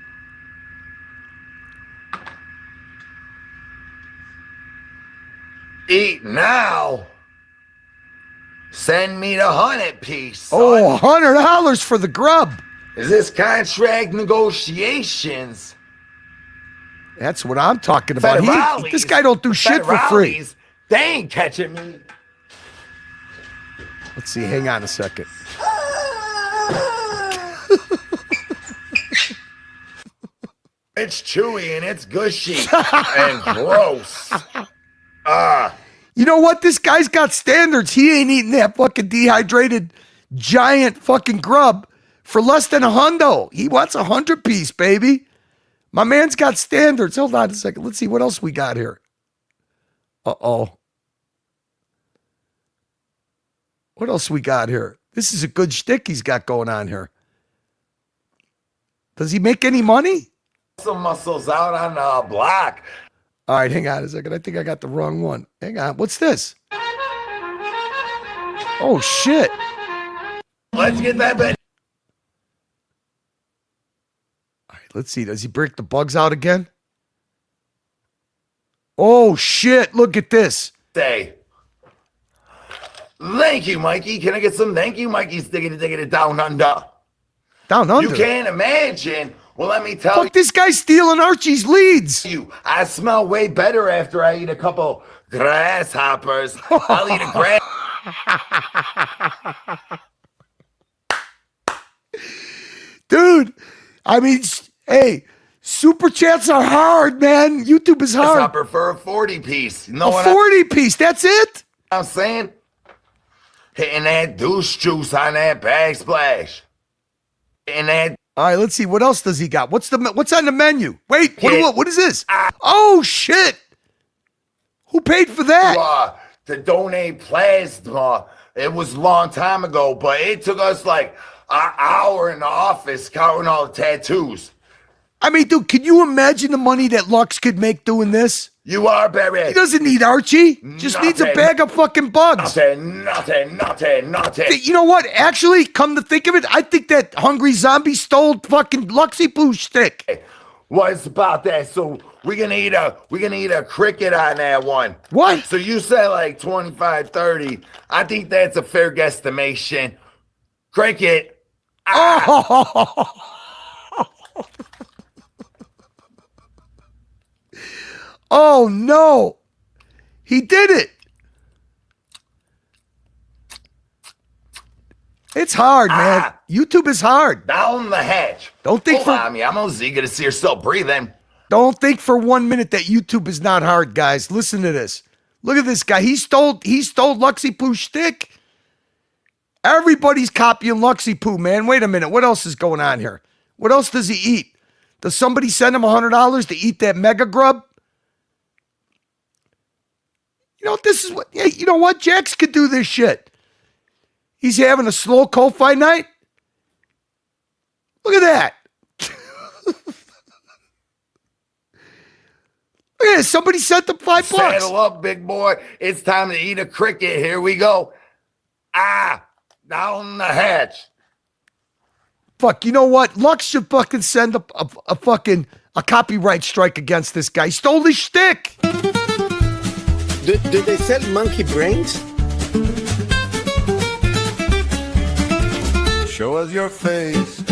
Eat now. Send me the 100 piece. Son. Oh, $100 for the grub. Is this contract negotiations? That's what I'm talking about. This guy don't do shit for free. They ain't catching me. Let's see. Hang on a second. It's chewy and it's gushy and gross. You know what? This guy's got standards. He ain't eating that fucking dehydrated giant fucking grub for less than $100. He wants 100 piece, baby. My man's got standards. Hold on a second. Let's see what else we got here. Uh-oh. What else we got here? This is a good shtick he's got going on here. Does he make any money? Some muscles out on the block. All right, hang on a second. I think I got the wrong one. Hang on. What's this? Oh, shit. Let's get that bit. All right, let's see. Does he break the bugs out again? Oh, shit. Look at this. Say. Thank you, Mikey. Can I get some thank you, Mikey's digging it down under? Down under? You can't imagine. Well, let me tell you. Fuck, this guy's stealing Archie's leads. I smell way better after I eat a couple grasshoppers. I'll eat a grass. Dude, I mean, hey, super chats are hard, man. YouTube is hard. Grasshopper for a 40 piece. You know a what 40 piece, that's it? I'm saying? Hitting that douche juice on that backsplash. Hitting that. All right, let's see. What else does he got? What's on the menu? Wait, what is this? Oh, shit. Who paid for that? To donate plasma. It was a long time ago, but it took us like an hour in the office counting all the tattoos. I mean, dude, can you imagine the money that Lux could make doing this? You are, Barry. He doesn't need Archie. Just needs a bag of fucking bugs. Nothing. You know what? Actually, come to think of it, I think that Hungry Zombie stole fucking Luxy Poo stick. What's about that? So we're gonna eat a cricket on that one. What? So you said like 25, 30. I think that's a fair guesstimation. Cricket. Oh, no. He did it. It's hard, man. YouTube is hard. Down the hatch. Don't think Hold on, mi amo. Is you gonna see yourself breathing? Don't think for 1 minute that YouTube is not hard, guys. Listen to this. Look at this guy. He stole Luxy Pooh's shtick. Everybody's copying Luxy Pooh, man. Wait a minute. What else is going on here? What else does he eat? Does somebody send him $100 to eat that mega grub? You know, this is what, yeah, you know what? Jax could do this shit. He's having a slow Ko-Fi night. Look at that. Look at this. Somebody sent them $5. Saddle up, big boy. It's time to eat a cricket. Here we go. Down the hatch. Fuck, you know what? Lux should fucking send a fucking copyright strike against this guy. He stole his shtick. Do they sell monkey brains? Show us your face,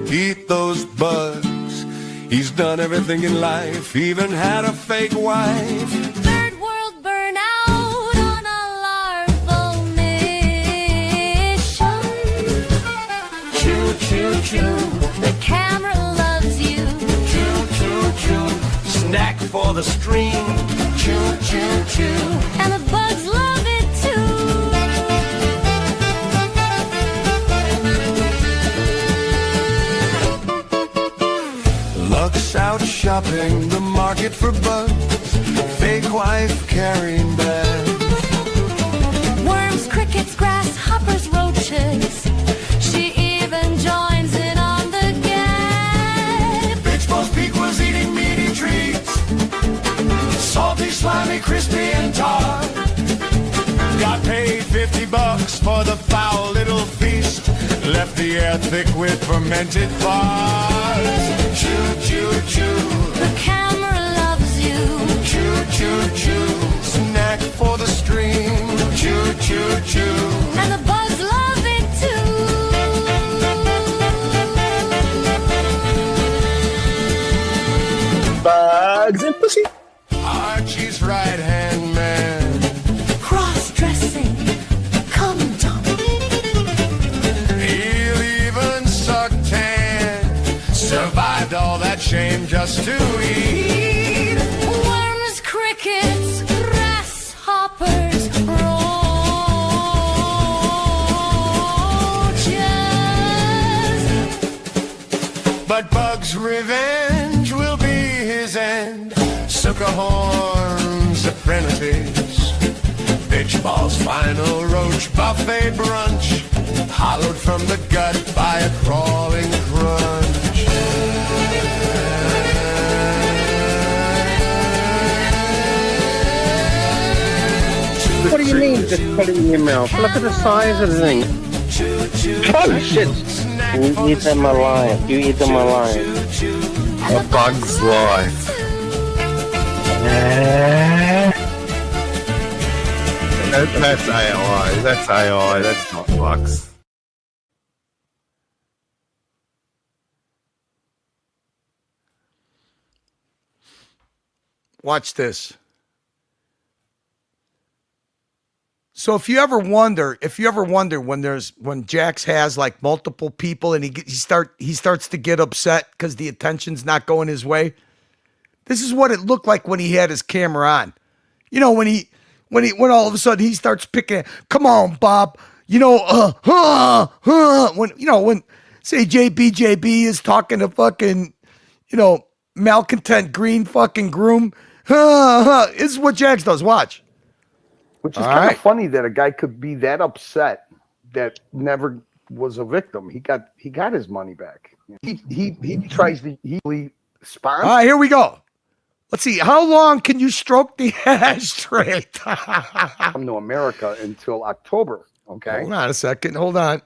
eat those bugs. He's done everything in life, even had a fake wife. Third world burnout on a larval mission. Choo, choo, choo, the camera loves you. Choo, choo, choo, snack for the stream. Choo, choo, choo, and the bugs love it too. Lux out shopping the market for bugs. Fake wife carrying bags. Worms, crickets, grasshoppers, roaches. She even joins in on the game. Bitch Boss Peak was eating meaty treats. Salty, slimy, crispy, and tart. Got paid $50 for the foul little feast. Left the air thick with fermented bars. Choo, choo, choo. The camera loves you. Choo, choo, choo. Snack for the stream. Choo, choo, choo. And the bugs love it too. Bugs and pussy. Archie's right-hand man. Cross-dressing. Come dump. He'll even suck tan. Survived all that shame just to eat. Worms, crickets, grasshoppers, roaches. But Bug's revenge will be his end. Sucker horns apprentice. Bitch Ball's final roach buffet brunch. Hollowed from the gut by a crawling crunch. What do you mean just put it in your mouth? Look at the size of the thing. Oh shit. You eat them alive. You eat them alive. A bug's life. That's AI. That's AI. That's not bugs. Watch this. So if you ever wonder when Jax has like multiple people and he starts to get upset because the attention's not going his way, this is what it looked like when he had his camera on. You know, when all of a sudden he starts picking, come on, Bob, when say JB is talking to fucking, malcontent green fucking groom, this is what Jax does. Watch. Which is kind of funny that a guy could be that upset that never was a victim. He got his money back. He tries to sponsor. All right, here we go. Let's see. How long can you stroke the ashtray? Come to America until October. Okay. Hold on a second. Hold on.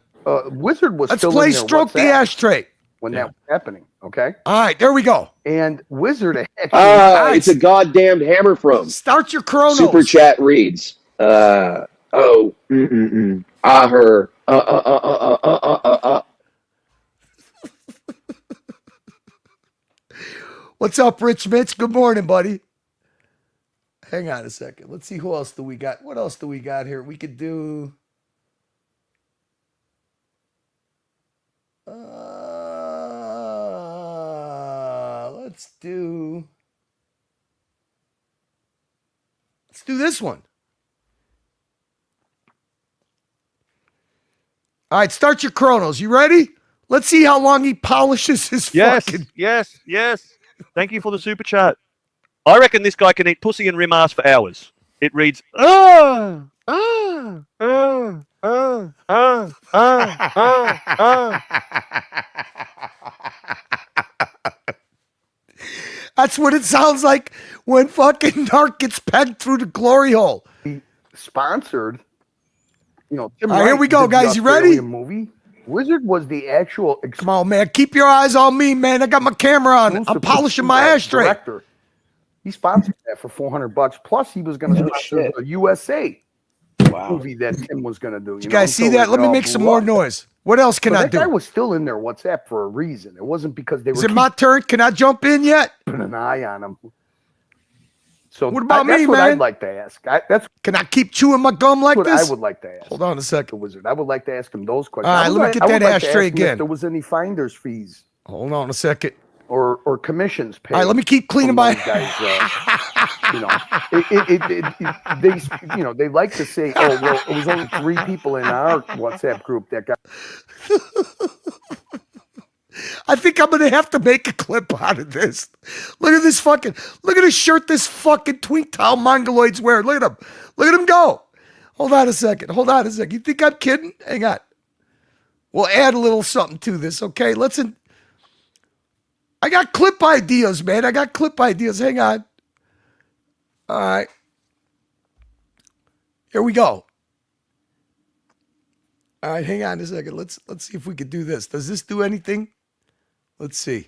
Wizard was Let's still play in there. Stroke the Ashtray when that was happening. Okay. All right, there we go. And Wizard it's a goddamn hammer from. Start your chronos. Super chat reads. Her. What's up, Rich Mitch? Good morning, buddy. Hang on a second. Let's see who else do we got. What else do we got here? We could do. Let's do this one. All right, start your chronos. You ready? Let's see how long he polishes his fucking. Yes. Thank you for the super chat. I reckon this guy can eat pussy and rim ass for hours. It reads, That's what it sounds like when fucking Narc gets pegged through the glory hole. Sponsored. You know, Tim All right, here Wright we go, did the guys. You ready? Australian movie. Wizard was the actual. Come on, man. Keep your eyes on me, man. I got my camera on. I'm polishing my ashtray. Director. He sponsored that for $400. Plus, he was going to sponsor the USA movie that Tim was going to do. You guys see that? Let me make some more noise. What else can I do? That guy was still in there WhatsApp for a reason. It wasn't because they were. Is it my turn? Can I jump in yet? Putting an eye on him. So what about that's me, what man? I'd like to ask. Can I keep chewing my gum like this? I would like to ask. Hold on a second. The Wizard. I would like to ask him those questions. All right, let me get that ashtray again. If there was any finder's fees. Hold on a second. Or commissions paid. All right, let me keep cleaning my. Guys, they like to say, "Oh, well, it was only 3 people in our WhatsApp group that got." I think I'm gonna have to make a clip out of this. Look at this fucking. Look at the shirt this fucking twink towel mongoloid's wearing. Look at him. Look at him go. Hold on a second. You think I'm kidding? Hang on. We'll add a little something to this, okay? I got clip ideas, man. Hang on. All right. Here we go. All right, hang on a second. Let's see if we can do this. Does this do anything? Let's see.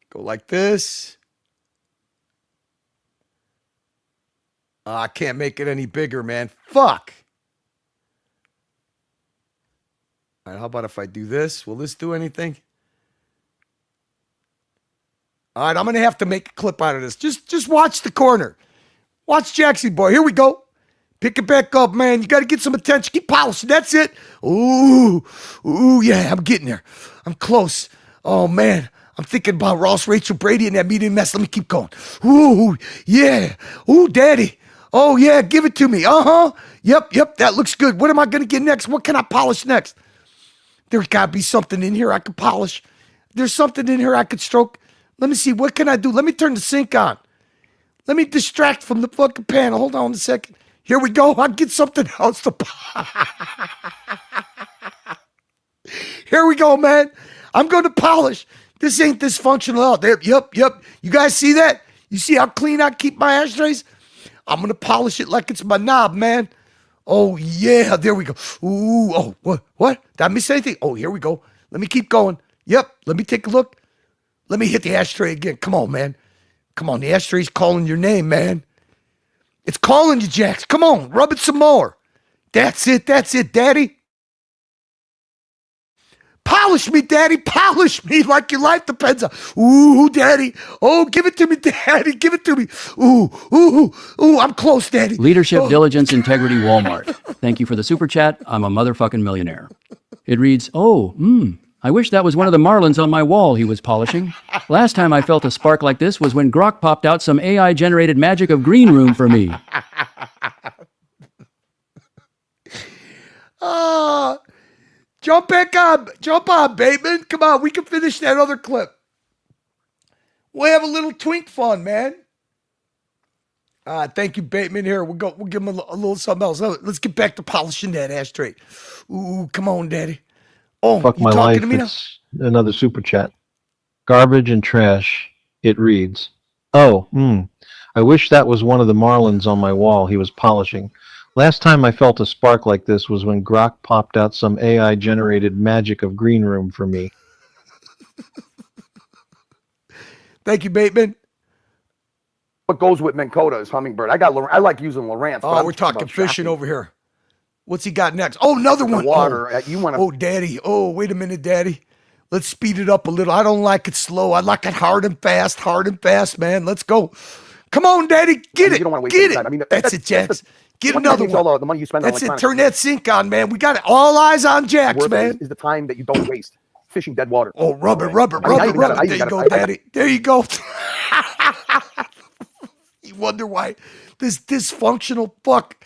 Go like this. I can't make it any bigger, man. Fuck. All right, how about if I do this? Will this do anything? All right, I'm going to have to make a clip out of this. Just watch the corner. Watch Jackson boy. Here we go. Pick it back up, man. You got to get some attention. Keep polishing. That's it. Ooh, yeah, I'm getting there. I'm close. Oh, man. I'm thinking about Ross, Rachel, Brady, and that medium mess. Let me keep going. Ooh, yeah. Ooh, daddy. Oh, yeah, give it to me. Uh-huh. Yep, that looks good. What am I going to get next? What can I polish next? There's got to be something in here I could polish. There's something in here I could stroke. Let me see. What can I do? Let me turn the sink on. Let me distract from the fucking panel. Hold on a second. Here we go. I'll get something else to Here we go, man. I'm going to polish. This ain't dysfunctional at all. Yep. You guys see that? You see how clean I keep my ashtrays? I'm going to polish it like it's my knob, man. Oh, yeah. There we go. Ooh. Oh, what? Did I miss anything? Oh, here we go. Let me keep going. Yep. Let me take a look. Let me hit the ashtray again. Come on, man. Come on. The ashtray's calling your name, man. It's calling you, Jax. Come on. Rub it some more. That's it, Daddy. Polish me, Daddy. Polish me like your life depends on. Ooh, Daddy. Oh, give it to me, Daddy. Give it to me. Ooh. I'm close, Daddy. Leadership, diligence, integrity, Walmart. Thank you for the super chat. I'm a motherfucking millionaire. It reads, I wish that was one of the marlins on my wall he was polishing. Last time I felt a spark like this was when Grok popped out some AI-generated magic of green room for me. Jump on, Bateman. Come on, we can finish that other clip. We'll have a little twink fun, man. Thank you, Bateman. Here, we'll give him a little something else. Let's get back to polishing that ashtray. Ooh, come on, Daddy. Oh, fuck my life. It's another super chat. Garbage and trash. It reads, I wish that was one of the marlins on my wall he was polishing. Last time I felt a spark like this was when Grok popped out some AI-generated magic of green room for me. Thank you, Bateman. What goes with Minn Kota is hummingbird. I like using Lowrance. Oh, we're talking fishing over here. What's he got next? Oh, another one. Water. Oh, Daddy. Oh, wait a minute, Daddy. Let's speed it up a little. I don't like it slow. I like it hard and fast, man. Let's go. Come on, Daddy, get it. You don't want to waste Get any it. time. I mean, that's it, Jax. Get another one. All the money you spend That's on it. Turn that sink on, man. We got it. All eyes on Jax, man. Is the time that you don't waste fishing dead water. Oh, rub it. There you go, Daddy. There you go. You wonder why this dysfunctional fuck.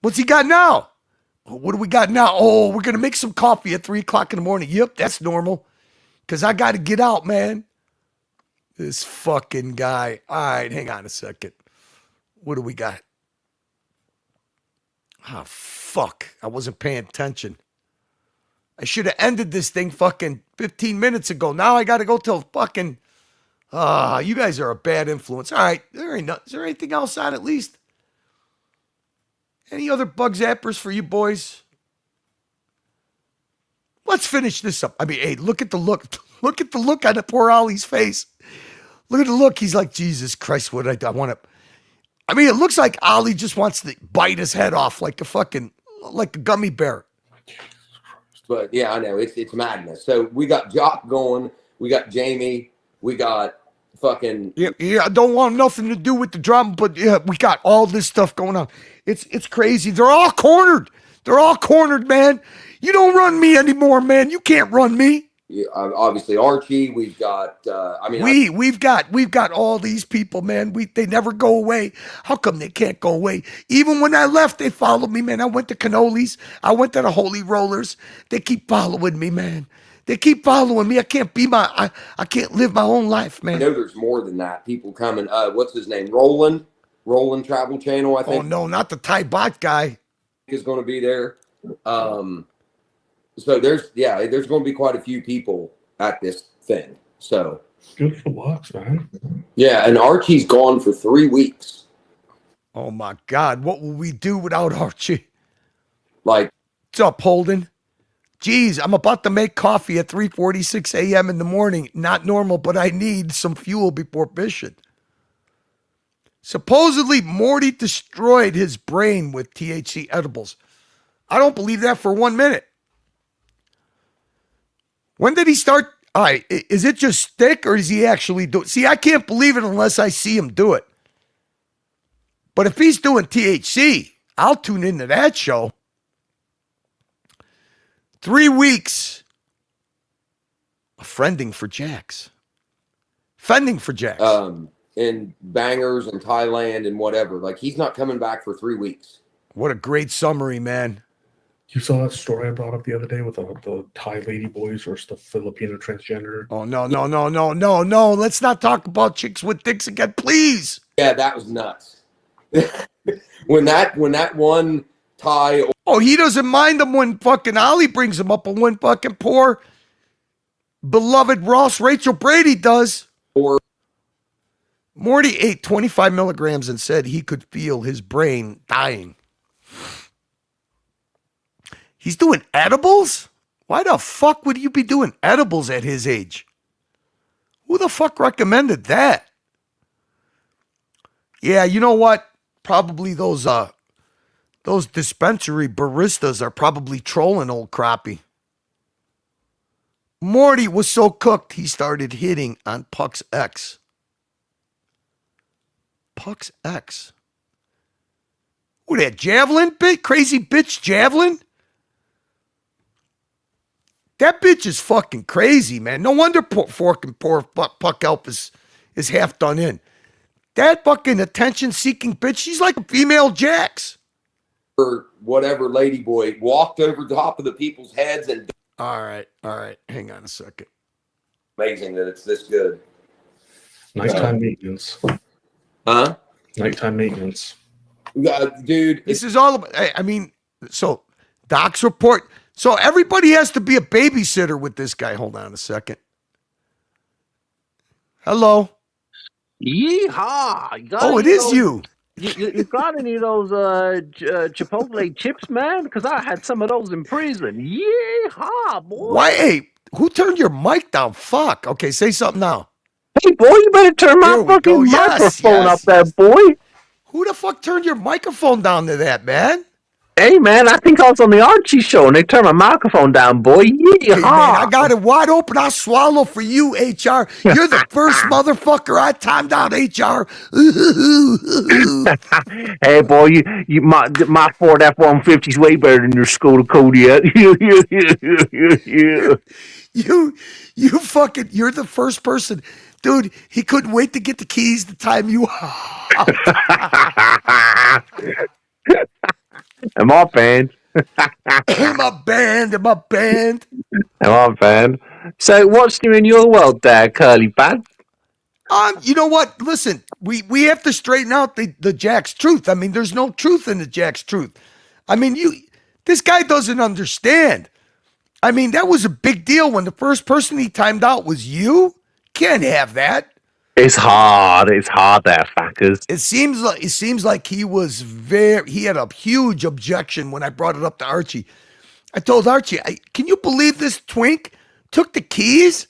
What's he got now? What do we got now? Oh, we're going to make some coffee at 3 o'clock in the morning. Yep, that's normal. Because I got to get out, man. This fucking guy. All right, hang on a second. What do we got? Oh, fuck. I wasn't paying attention. I should have ended this thing fucking 15 minutes ago. Now I got to go till fucking... you guys are a bad influence. All right, is there anything else on at least? Any other bug zappers for you boys? Let's finish this up. I mean, hey, look at the look. Look at the look on the poor Ollie's face. Look at the look. He's like, Jesus Christ, what did I want to... I mean, it looks like Ollie just wants to bite his head off like a gummy bear. But yeah, I know it's madness. So we got Jock going, we got Jamie, we got fucking I don't want nothing to do with the drama, but yeah, we got all this stuff going on. It's crazy. They're all cornered. They're all cornered, man. You don't run me anymore, man. You can't run me. Yeah, obviously Archie. We've got. We've got all these people, man. They never go away. How come they can't go away? Even when I left, they followed me, man. I went to Cannolis. I went to the Holy Rollers. They keep following me, man. They keep following me. I can't live my own life, man. I know there's more than that. People coming. What's his name? Roland Travel Channel. I think. Oh no, not the Thai bot guy. Is going to be there. So there's going to be quite a few people at this thing. So good for Lux, man. Yeah, and Archie's gone for 3 weeks. Oh my God, what will we do without Archie? Like, what's up, Holden? Geez, I'm about to make coffee at 3:46 a.m. in the morning. Not normal, but I need some fuel before fishing. Supposedly, Morty destroyed his brain with THC edibles. I don't believe that for 1 minute. When did he start? All right, is it just stick or is he actually do it? See, I can't believe it unless I see him do it. But if he's doing THC, I'll tune into that show. 3 weeks of friending for Jax. Fending for Jax. In bangers and Thailand and whatever. Like, he's not coming back for 3 weeks. What a great summary, man. You saw that story I brought up the other day with the Thai lady boys versus the Filipino transgender? Oh, no. Let's not talk about chicks with dicks again, please. Yeah, that was nuts. when that one Thai... Oh, he doesn't mind them when fucking Ollie brings him up, and when fucking poor beloved Ross Rachel Brady does. Or Morty ate 25 milligrams and said he could feel his brain dying. He's doing edibles? Why the fuck would you be doing edibles at his age? Who the fuck recommended that? Yeah, you know what? Probably those dispensary baristas are probably trolling old Crappie. Morty was so cooked, he started hitting on Puck's ex. Puck's ex? Who that, Javelin? Crazy bitch Javelin? That bitch is fucking crazy, man. No wonder poor Puck Elf is half done in. That fucking attention-seeking bitch, she's like a female Jax. Or whatever ladyboy walked over the top of the people's heads and... All right. Hang on a second. Amazing that it's this good. Nighttime maintenance. Huh? Nighttime maintenance. Dude. This is all about... I mean, so Doc's report... So everybody has to be a babysitter with this guy. Hold on a second. Hello. Yeehaw! Oh, it is you. You got any of those Chipotle chips, man? Because I had some of those in prison. Yeehaw, boy! Why? Hey, who turned your mic down? Fuck. Okay, say something now. Hey, boy, you better turn my fucking microphone up there, boy. Who the fuck turned your microphone down to that, man? Hey man, I think I was on the Archie show and they turned my microphone down, boy. Hey, man, I got it wide open. I'll swallow for you, HR. You're the first motherfucker I timed out, HR. Hey boy, my Ford F-150 is way better than your Skoda Kodiak. You fucking, you're the first person. Dude, he couldn't wait to get the keys to time you out. Am I banned? Am I banned? Am I banned? Am I banned? So what's new in your world there, Curly Bad? You know what? Listen, we have to straighten out the Jack's truth. I mean, there's no truth in the Jack's truth. I mean, this guy doesn't understand. I mean, that was a big deal when the first person he timed out was you. Can't have that. It's hard. It's hard there, fuckers. It seems like he had a huge objection when I brought it up to Archie. I told Archie, can you believe this twink took the keys?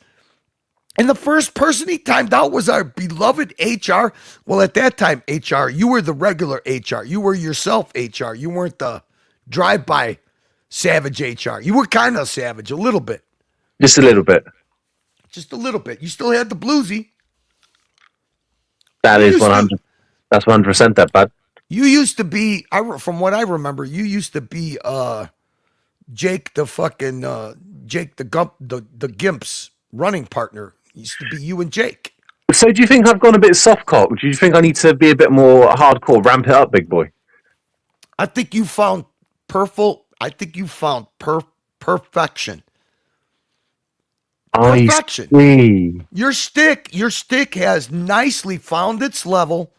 And the first person he timed out was our beloved HR. Well, at that time, HR, you were the regular HR. You were yourself HR. You weren't the drive-by savage HR. You were kind of savage, a little bit. Just a little bit. Just a little bit. You still had the bluesy. That is 100. That's 100% that bad. You used to be, from what I remember, you used to be Jake the Gimp's running partner. It used to be you and Jake. So do you think I've gone a bit softcock? Do you think I need to be a bit more hardcore, ramp it up, big boy? I think you found perfection. Perfection. Your stick has nicely found its level,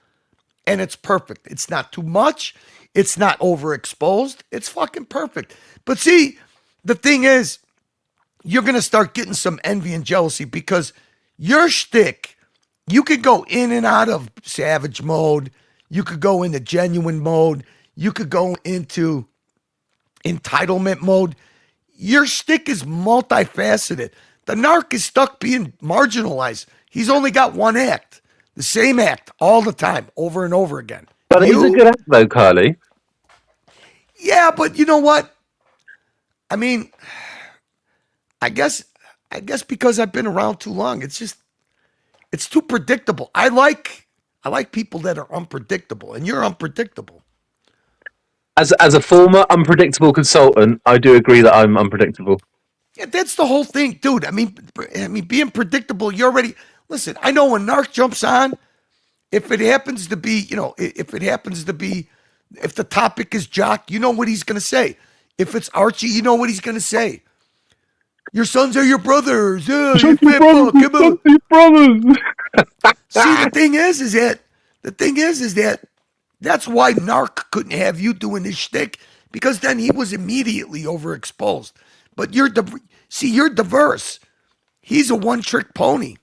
and it's perfect. It's not too much. It's not overexposed. It's fucking perfect. But see, the thing is, you're gonna start getting some envy and jealousy because your stick, you could go in and out of savage mode. You could go into genuine mode. You could go into entitlement mode. Your stick is multifaceted. The narc is stuck being marginalized. He's only got one act, the same act all the time, over and over again. But he's a good act though, Carly. Yeah, but you know what? I mean, I guess because I've been around too long, it's too predictable. I like people that are unpredictable, and you're unpredictable. As a former unpredictable consultant, I do agree that I'm unpredictable. Yeah, that's the whole thing, dude. I mean, being predictable, you already listen. I know when Narc jumps on, if it happens to be, if the topic is Jock, you know what he's gonna say. If it's Archie, you know what he's gonna say. Your sons are your brothers. Yeah, your brothers. See, the thing is that that's why Narc couldn't have you doing this shtick, because then he was immediately overexposed. But you're diverse. He's a one-trick pony.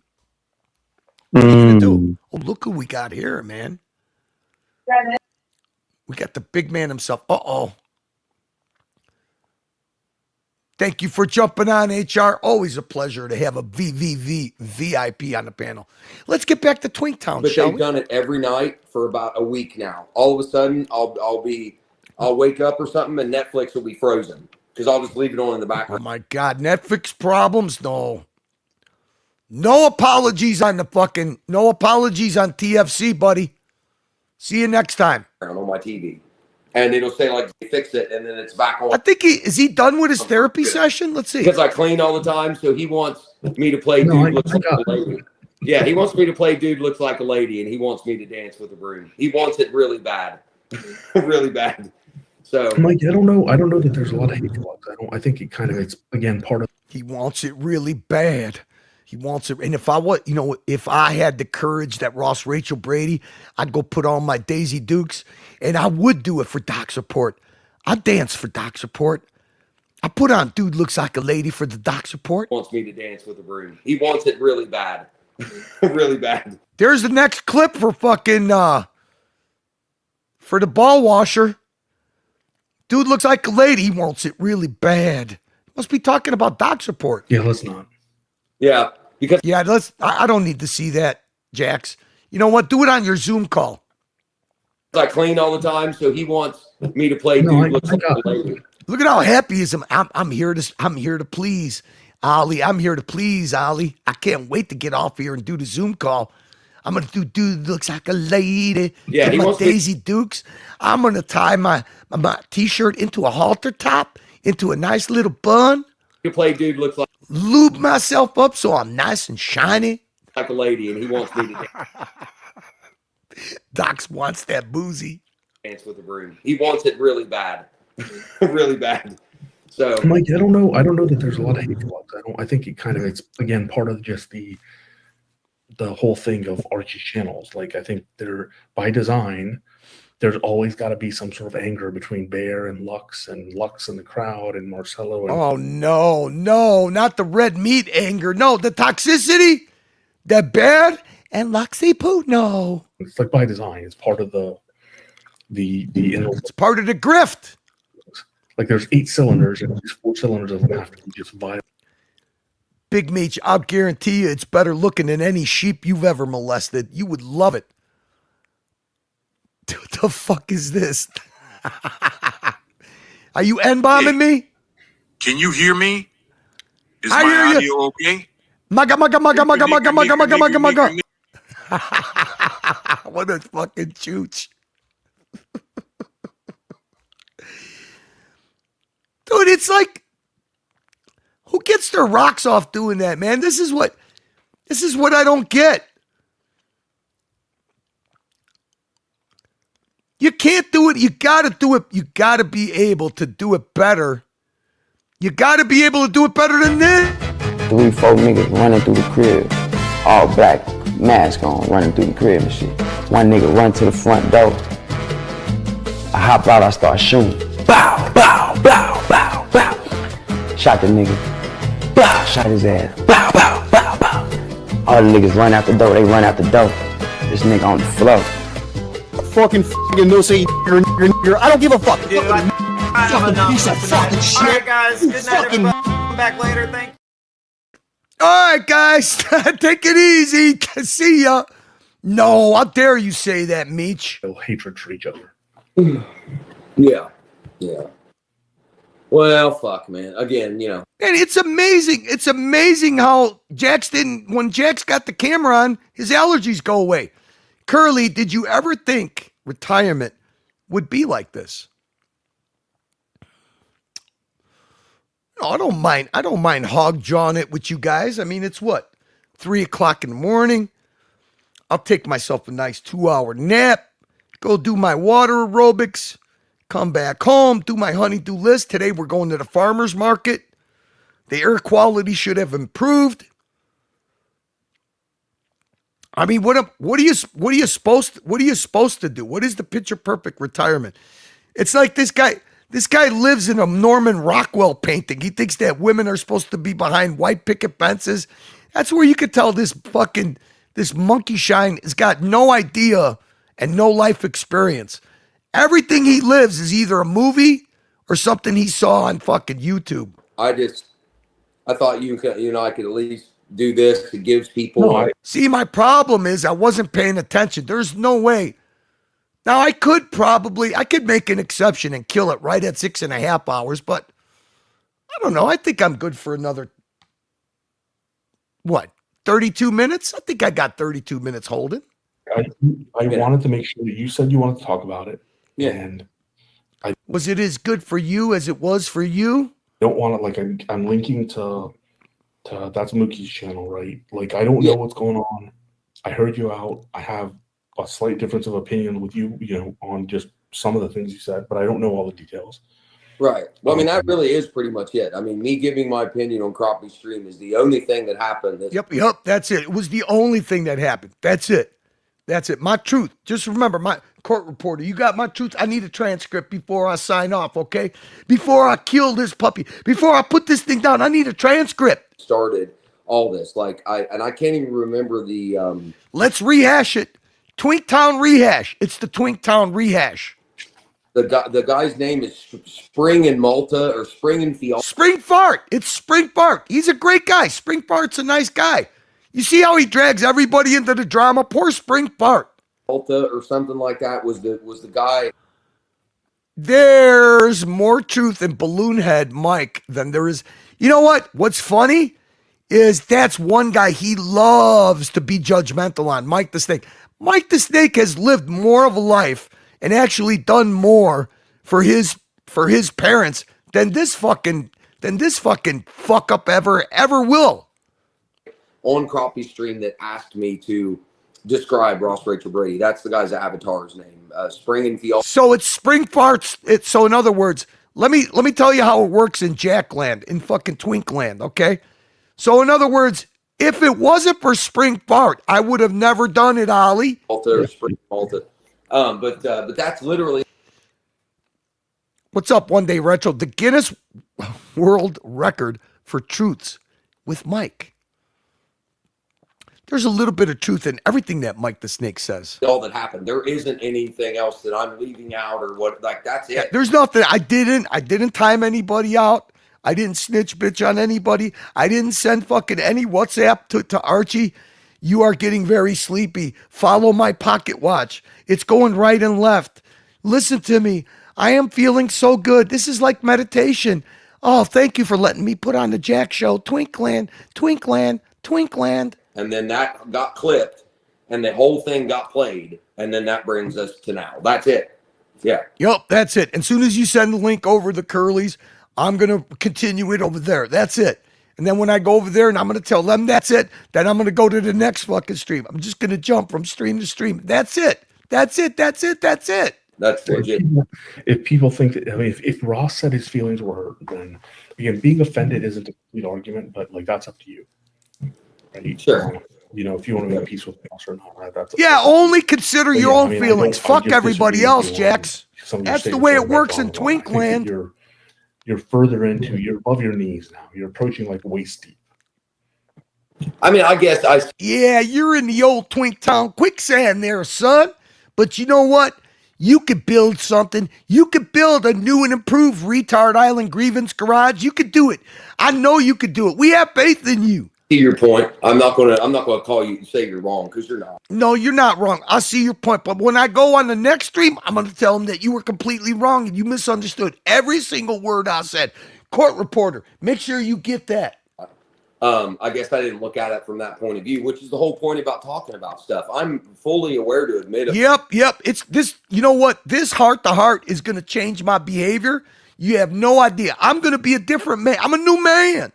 What are you gonna do? Oh, look who we got here, man. We got the big man himself. Uh-oh. Thank you for jumping on, HR. Always a pleasure to have a VIP on the panel. Let's get back to Twinktown, But shall they've we? done it every night for about a week now. All of a sudden, I'll wake up or something, and Netflix will be frozen because I'll just leave it on in the Oh background. my God, Netflix problems? No apologies on no apologies on TFC, buddy. See you next time. On my TV, and it'll say like fix it, and then it's back on. I think is he done with his therapy session? Let's see. Because I clean all the time, so he wants me to play dude looks like a lady. Yeah, he wants me to play dude looks like a lady, and he wants me to dance with a broom. He wants it really bad, really bad. So, Mike, I don't know that there's a lot of hate clubs. I think it's again part of. He wants it really bad. He wants it. And if I had the courage that Ross Rachel Brady, I'd go put on my Daisy Dukes, and I would do it for Doc Support. I'd dance for Doc Support. I put on Dude Looks Like a Lady for the Doc Support. Wants me to dance with a broom. He wants it really bad, really bad. There's the next clip for fucking for the ball washer. Dude Looks Like a Lady. He wants it really bad. Must be talking about Doc Support. Yeah, let's not. Yeah, because I don't need to see that, Jax. You know what? Do it on your Zoom call. I clean all the time, so he wants me to play dude looks like a lady. Look at how happy he is. I'm here to please Ollie. I'm here to please Ollie. I can't wait to get off here and do the Zoom call. I'm gonna do dude looks like a lady. Yeah, Get he my wants Daisy Dukes. I'm gonna tie my t-shirt into a halter top, into a nice little bun. You play dude looks lube myself up so I'm nice and shiny. like a lady, and he wants me to Docs wants that boozy. dance with a broom. He wants it really bad, really bad. So, Mike, I don't know that there's a lot of hate clubs. I think it's again part of just the whole thing of Archie's channels. Like, I think they're by design. There's always got to be some sort of anger between Bear and Lux and the crowd and Marcelo. And Oh no, not the red meat anger. No, the toxicity, the bad and Luxy poo. No, it's like by design. It's part of the It's part of the grift. Like there's 8 cylinders and these 4 cylinders of them have to be just violent. Big Meech, I'll guarantee you it's better looking than any sheep you've ever molested. You would love it. What the fuck is this? Are you N-bombing me? Can you hear me? Is I my hear audio you. okay? Mugga. What a fucking chooch. Dude, it's like, who gets their rocks off doing that, man? This is what I don't get. You can't do it. You got to do it. You got to be able to do it better. You got to be able to do it better than this. 3, 4 niggas running through the crib, all black, mask on, running through the crib and shit. One nigga run to the front door. I hop out, I start shooting. Bow, bow, bow, bow, bow. Shot the nigga. Bow, shot his ass. Bow, bow, bow, bow. All the niggas run out the door, they run out the door. This nigga on the floor. Fucking no say nigger. I don't give a fuck. Dude, Fucking piece of fucking shit. All right, guys. Good night, Fucking everybody. Come back later. Thank you. All right, guys, take it easy. See ya. No, how dare you say that, Meech? Hatred for each other. yeah. Well, fuck, man. Again, And it's amazing. It's amazing how when Jax got the camera on, his allergies go away. Curly, did you ever think retirement would be like this? No, I don't mind hog jawing it with you guys. I mean, it's what? 3 o'clock in the morning. I'll take myself a nice 2-hour nap, go do my water aerobics, come back home, do my honey-do list. Today we're going to the farmer's market. The air quality should have improved. I mean, what are you supposed to do? What is the picture perfect retirement? It's like this guy lives in a Norman Rockwell painting. He thinks that women are supposed to be behind white picket fences. That's where you could tell this monkey shine has got no idea and no life experience. Everything he lives is either a movie or something he saw on fucking YouTube. I thought you and I could at least do this. It gives people. See, my problem is I wasn't paying attention. There's no way. Now I could make an exception and kill it right at 6.5 hours, but I don't know. I think I'm good for another 32 minutes? I think I got 32 minutes holding. I wanted to make sure that you said you wanted to talk about it. Yeah. And was it as good for you as it was for you? I don't want to, I'm linking to that's Mookie's channel, right? Like, I don't know what's going on. I heard you out. I have a slight difference of opinion with you, on just some of the things you said, but I don't know all the details. Right. Well, I mean, that really is pretty much it. I mean, me giving my opinion on Crappie Stream is the only thing that happened. Yep, that's it. It was the only thing that happened. That's it. My truth. Just remember, my court reporter, you got my truth. I need a transcript before I sign off, okay? Before I kill this puppy, before I put this thing down, I need a transcript. Started all this. I can't even remember the... Let's rehash it. Twinktown rehash. It's the Twinktown rehash. The guy's name is Spring in Malta or Spring in Fiala. Spring Fart. It's Spring Fart. He's a great guy. Spring Fart's a nice guy. You see how he drags everybody into the drama? Poor Spring Fart. Delta or something like that was the guy. There's more truth in Balloon Head Mike than there is. You know what? What's funny is that's one guy he loves to be judgmental on, Mike the Snake. Mike the Snake has lived more of a life and actually done more for his parents than this fucking fuck up ever will. On Crappie stream that asked me to describe Ross Rachel Brady. That's the guy's avatar's name. Spring and Field. So it's spring farts. So in other words, let me tell you how it works in Jackland, in fucking Twinkland, okay? So in other words, if it wasn't for spring fart, I would have never done it, Ollie. Malta, spring Malta. But that's literally. What's up, One Day Retro? The Guinness World Record for truths with Mike. There's a little bit of truth in everything that Mike the Snake says. All that happened. There isn't anything else that I'm leaving out or what. Like that's it. Yeah, there's nothing. I didn't time anybody out. I didn't snitch bitch on anybody. I didn't send fucking any WhatsApp to Archie. You are getting very sleepy. Follow my pocket watch. It's going right and left. Listen to me. I am feeling so good. This is like meditation. Oh, thank you for letting me put on the Jack Show. Twinkland, Twinkland, Twinkland. And then that got clipped and the whole thing got played. And then that brings us to now. That's it. Yeah. Yup, that's it. As soon as you send the link over the Curlies, I'm going to continue it over there. That's it. And then when I go over there and I'm going to tell them that's it, then I'm going to go to the next fucking stream. I'm just going to jump from stream to stream. That's it. That's it. That's it. That's it. That's legit. If people think that, I mean, if Ross said his feelings were hurt, then again, being offended isn't a complete argument, but like that's up to you. Right? Sure. You know, if you want to make peace with Ross or not, right? That's only consider your own I feelings. Fuck everybody else, Jax. That's the way it works in Twinkland. You're further into, you're above your knees now. You're approaching like waist deep. I mean, I guess Yeah, you're in the old Twink Town quicksand there, son. But you know what? You could build something. You could build a new and improved Retard Island Grievance Garage. You could do it. I know you could do it. We have faith in you. See your point. I'm not gonna call you and say you're wrong because you're not. No, you're not wrong. I see your point. But when I go on the next stream, I'm going to tell them that you were completely wrong and you misunderstood every single word I said. Court reporter, make sure you get that. I guess I didn't look at it from that point of view, which is the whole point about talking about stuff. I'm fully aware to admit it. Yep. It's this, you know what? This heart to heart is going to change my behavior. You have no idea. I'm going to be a different man. I'm a new man.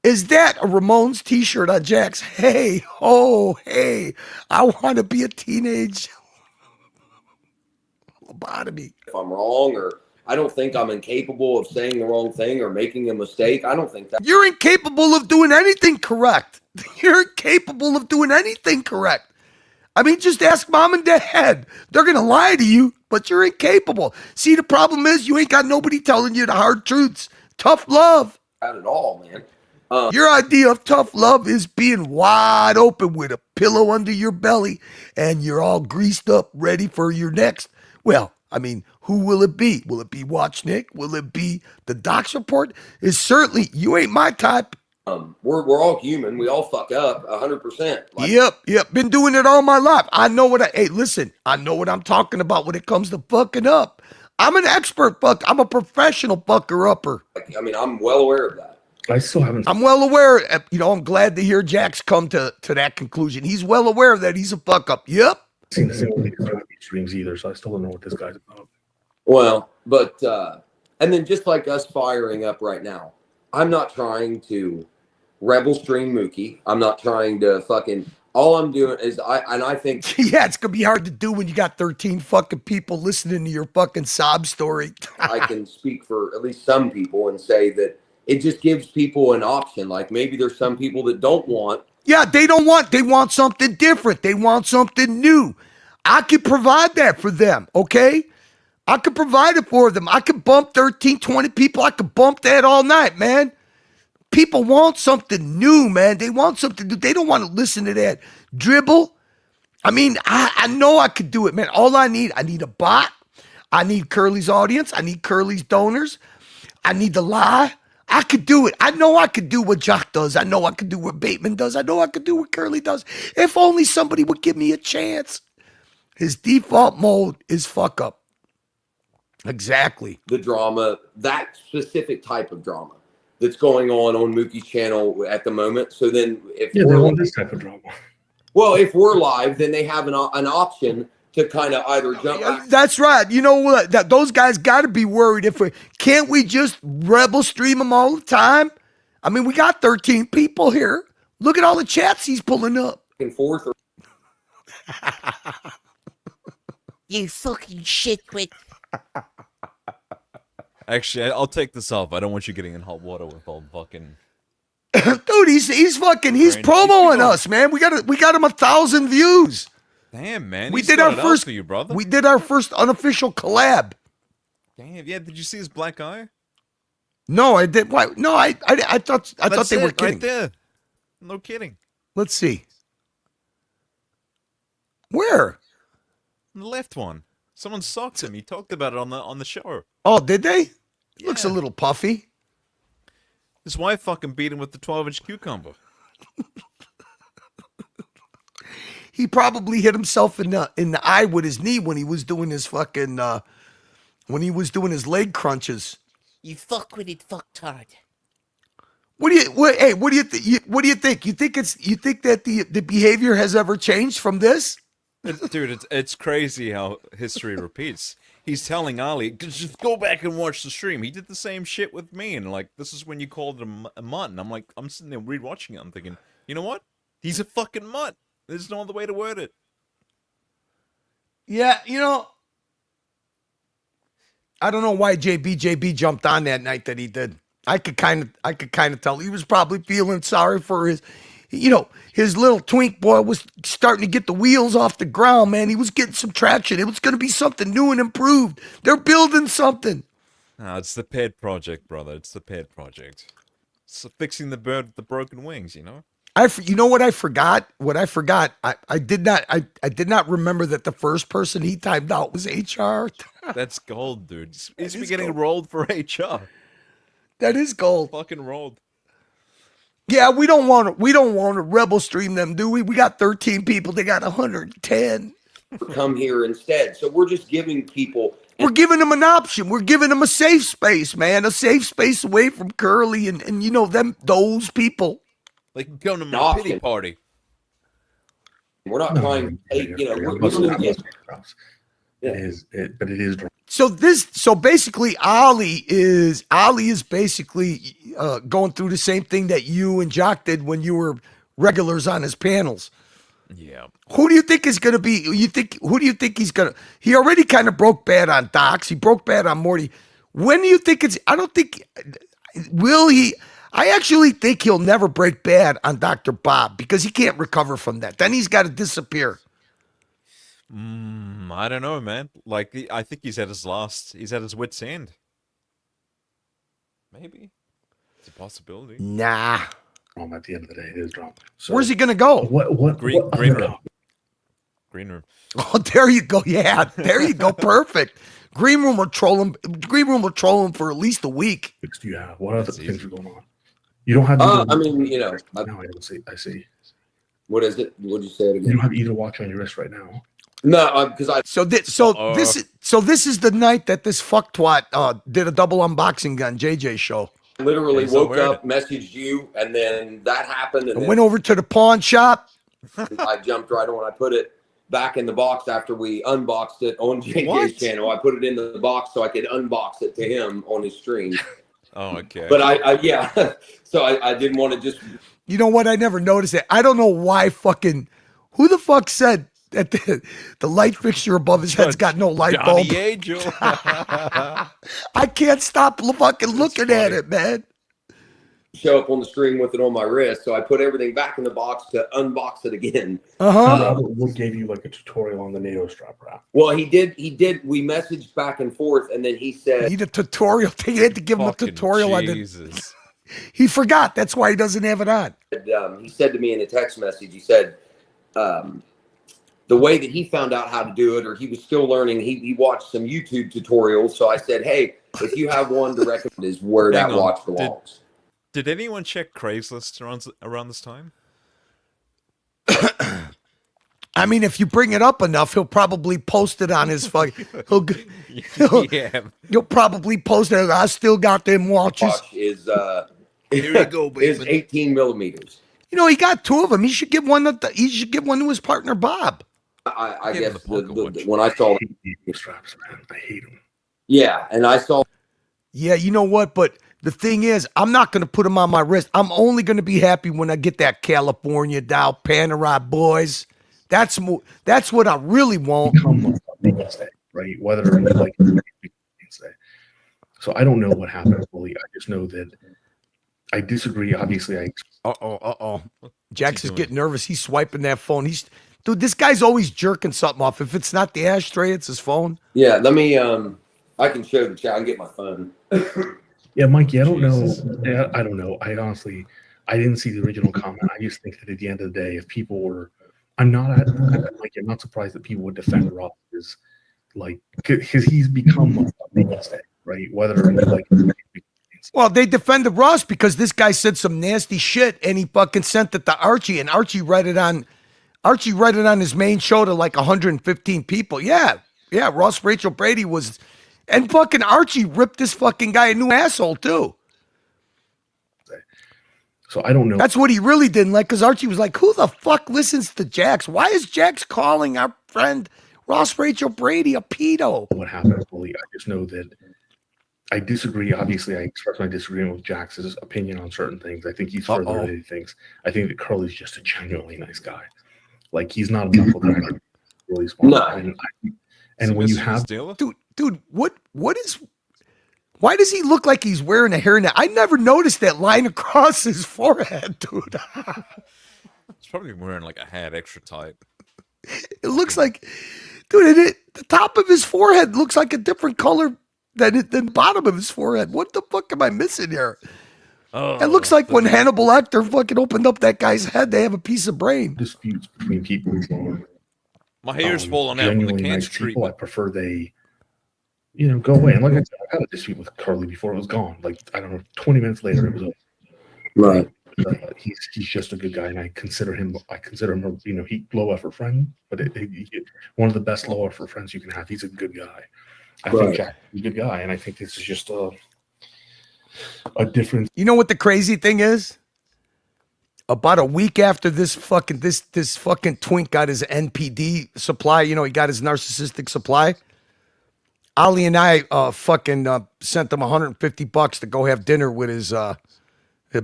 Is that a Ramones t-shirt on Jax? Hey, I want to be a teenage lobotomy. If I'm wrong or I don't think I'm incapable of saying the wrong thing or making a mistake. I don't think that. You're incapable of doing anything correct. You're incapable of doing anything correct. I mean, just ask mom and dad. They're going to lie to you, but you're incapable. See, the problem is you ain't got nobody telling you the hard truths. Tough love. Not at all, man. Your idea of tough love is being wide open with a pillow under your belly and you're all greased up, ready for your next. Well, I mean, who will it be? Will it be Watch Nick? Will it be the Doc's Report? It's certainly, you ain't my type. We're all human. We all fuck up 100%. Yep. Been doing it all my life. I know I know what I'm talking about when it comes to fucking up. I'm an expert fuck. I'm a professional fucker upper. I mean, I'm well aware of that. I still haven't. I'm well aware. I'm glad to hear Jax come to that conclusion. He's well aware that he's a fuck up. Yep. Seen the single streams either, so I still don't know what this guy's about. Well, but and then just like us firing up right now, I'm not trying to rebel stream Mookie. I'm not trying to fucking. All I'm doing is I think. Yeah, it's gonna be hard to do when you got 13 fucking people listening to your fucking sob story. I can speak for at least some people and say that it just gives people an option. Like maybe there's some people that don't want. Yeah, they want something different. They want something new. I could provide that for them, okay? I could provide it for them. I could bump 13, 20 people. I could bump that all night, man. People want something new, man. They want something new. They don't want to listen to that dribble. I mean, I know I could do it, man. All I need a bot. I need Curly's audience. I need Curly's donors. I need to lie. I could do it. I know I could do what Jock does. I know I could do what Bateman does. I know I could do what Curly does. If only somebody would give me a chance. His default mode is fuck up. Exactly. The drama, that specific type of drama that's going on Mookie's channel at the moment. So then if they want this type of drama. Well, if we're live, then they have an option to kind of either jump back. That's right. You know what? Those guys got to be worried can't we just rebel stream them all the time? I mean, we got 13 people here. Look at all the chats he's pulling up. And forth. You fucking shitwit. Actually, I'll take this off. I don't want you getting in hot water with all fucking. Dude, he's promoing us, man. We got him 1,000 views. Damn, man. We He did our started out first for you, brother. We did our first unofficial collab. Damn, yeah. Did you see his black eye? No, I did. Why? No, I thought they were kidding. Right there. No kidding. Let's see. Where? The left one. Someone socked him. He talked about it on the show. Oh, did they? He looks a little puffy. His wife fucking beat him with the 12-inch cucumber. He probably hit himself in the eye with his knee when he was doing his fucking when he was doing his leg crunches. You fuck with it, fucktard. What do you think? What do you think? You think that the behavior has ever changed from this? Dude, it's crazy how history repeats. He's telling Ali, just go back and watch the stream. He did the same shit with me, and like, this is when you called him a mutt. And I'm sitting there rewatching it. I'm thinking, you know what? He's a fucking mutt. There's no other way to word it. Yeah, I don't know why JB jumped on that night that he did. I could kind of tell he was probably feeling sorry for his little twink boy was starting to get the wheels off the ground, man. He was getting some traction. It was going to be something new and improved. They're building something. No, it's the pet project, brother. It's the pet project. It's fixing the bird with the broken wings, you know? You know what I forgot? I did not remember that the first person he timed out was HR. That's gold, dude. He's be getting rolled for HR. That is gold. Fucking rolled. Yeah, we don't want to rebel stream them, do we? We got 13 people. They got 110. Come here instead. So we're just giving people. We're giving them an option. We're giving them a safe space, man. A safe space away from Curly and those people. They can come to my pity party. We're not trying to take, we're going to get. But it is. So basically, Ali is basically going through the same thing that you and Jock did when you were regulars on his panels. Yeah. Who do you think is going to be? Who do you think he's going to? He already kind of broke bad on Docs. He broke bad on Morty. When do you think it's? I don't think. Will he? I actually think he'll never break bad on Dr. Bob because he can't recover from that. Then he's got to disappear. I don't know, man. Like, I think he's at his wit's end. Maybe. It's a possibility. Nah. At the end of the day, it is drama. So, where's he gonna go? Green room. Green room. Oh, there you go. Yeah, there you go. Perfect. Green room will troll him. Green room will troll him for at least a week. Yeah. What other things are going on? You don't have. I see. What is it? What'd you say it again? You don't have either watch on your wrist right now. No, because I. This is the night that this fucktwat did a double unboxing on JJ's show. Literally woke up, messaged you, and then that happened. And I went over to the pawn shop. I jumped right on. I put it back in the box after we unboxed it on JJ's channel. I put it in the box so I could unbox it to him on his stream. Oh, okay. But I so I didn't want to just. You know what? I never noticed it. I don't know why who the fuck said that the light fixture above his head's got no light bulb? Johnny Angel. I can't stop fucking looking at it, man. Show up on the stream with it on my wrist, so I put everything back in the box to unbox it again. What gave you like a tutorial on the NATO strap wrap? Well, he did. We messaged back and forth, and then he said, "Need a tutorial." They had to give him a tutorial on it. He forgot. That's why he doesn't have it on. He said to me in a text message, he said, the way that he found out how to do it, or he was still learning, he watched some YouTube tutorials. So I said, hey, if you have one to recommend, is where that watch belongs. Did anyone check Craigslist around this time? I mean, if you bring it up enough, he'll probably post it on his fucking. He'll probably post it. I still got them watches. Watch is Here you go, baby. is 18 millimeters. You know, he got two of them. He should give one. He should give one to his partner Bob. I guess when I saw the straps, man, I hate them. Yeah, and I saw. Yeah, you know what? But the thing is, I'm not going to put them on my wrist. I'm only going to be happy when I get that California Dow Panerai boys. That's what I really want. Right? Whether you like it. So I don't know what happened fully. I just know that I disagree. Obviously, Jax is getting nervous. He's swiping that phone. Dude, this guy's always jerking something off. If it's not the ashtray, it's his phone. Yeah, let me. I can show the chat. I can get my phone. Yeah, Mikey, I don't know. I don't know. I honestly, I didn't see the original comment. I just think that at the end of the day, if people were, I'm not surprised that people would defend Ross because, like, because he's become a mainstay, right? Whether like. Well, they defended Ross because this guy said some nasty shit and he fucking sent it to Archie and Archie read it on his main show to like 115 people. Yeah. Ross Rachel Brady was, and fucking Archie ripped this fucking guy a new asshole too. So I don't know. That's what he really didn't like because Archie was like, who the fuck listens to Jax? Why is Jax calling our friend Ross Rachel Brady a pedo? What happened fully? I just know that I disagree. Obviously, I express my disagreement with Jax's opinion on certain things. I think he's further than things. I think that Curly's just a genuinely nice guy. Like, he's not a knuckle dragger. Really smart. No. And when you have... Dude, what is... Why does he look like he's wearing a hairnet? I never noticed that line across his forehead, dude. He's probably wearing like a hat extra tight. It looks like... Dude, the top of his forehead looks like a different color than the bottom of his forehead. What the fuck am I missing here? It looks like when Hannibal Lecter fucking opened up that guy's head, they have a piece of brain. Disputes between people. My hair's falling out from the cancer nice treatment. people, I prefer they, go away. And like I said, I had a dispute with Carly before it was gone. Like, I don't know, 20 minutes later, it was over. Right. He's just a good guy, and I consider him he low effort friend, but one of the best low effort friends you can have. He's a good guy. I think Jack is a good guy, and I think this is just a difference. You know what the crazy thing is? About a week after this fucking twink got his NPD supply, he got his narcissistic supply. Ali and I sent him $150 to go have dinner with his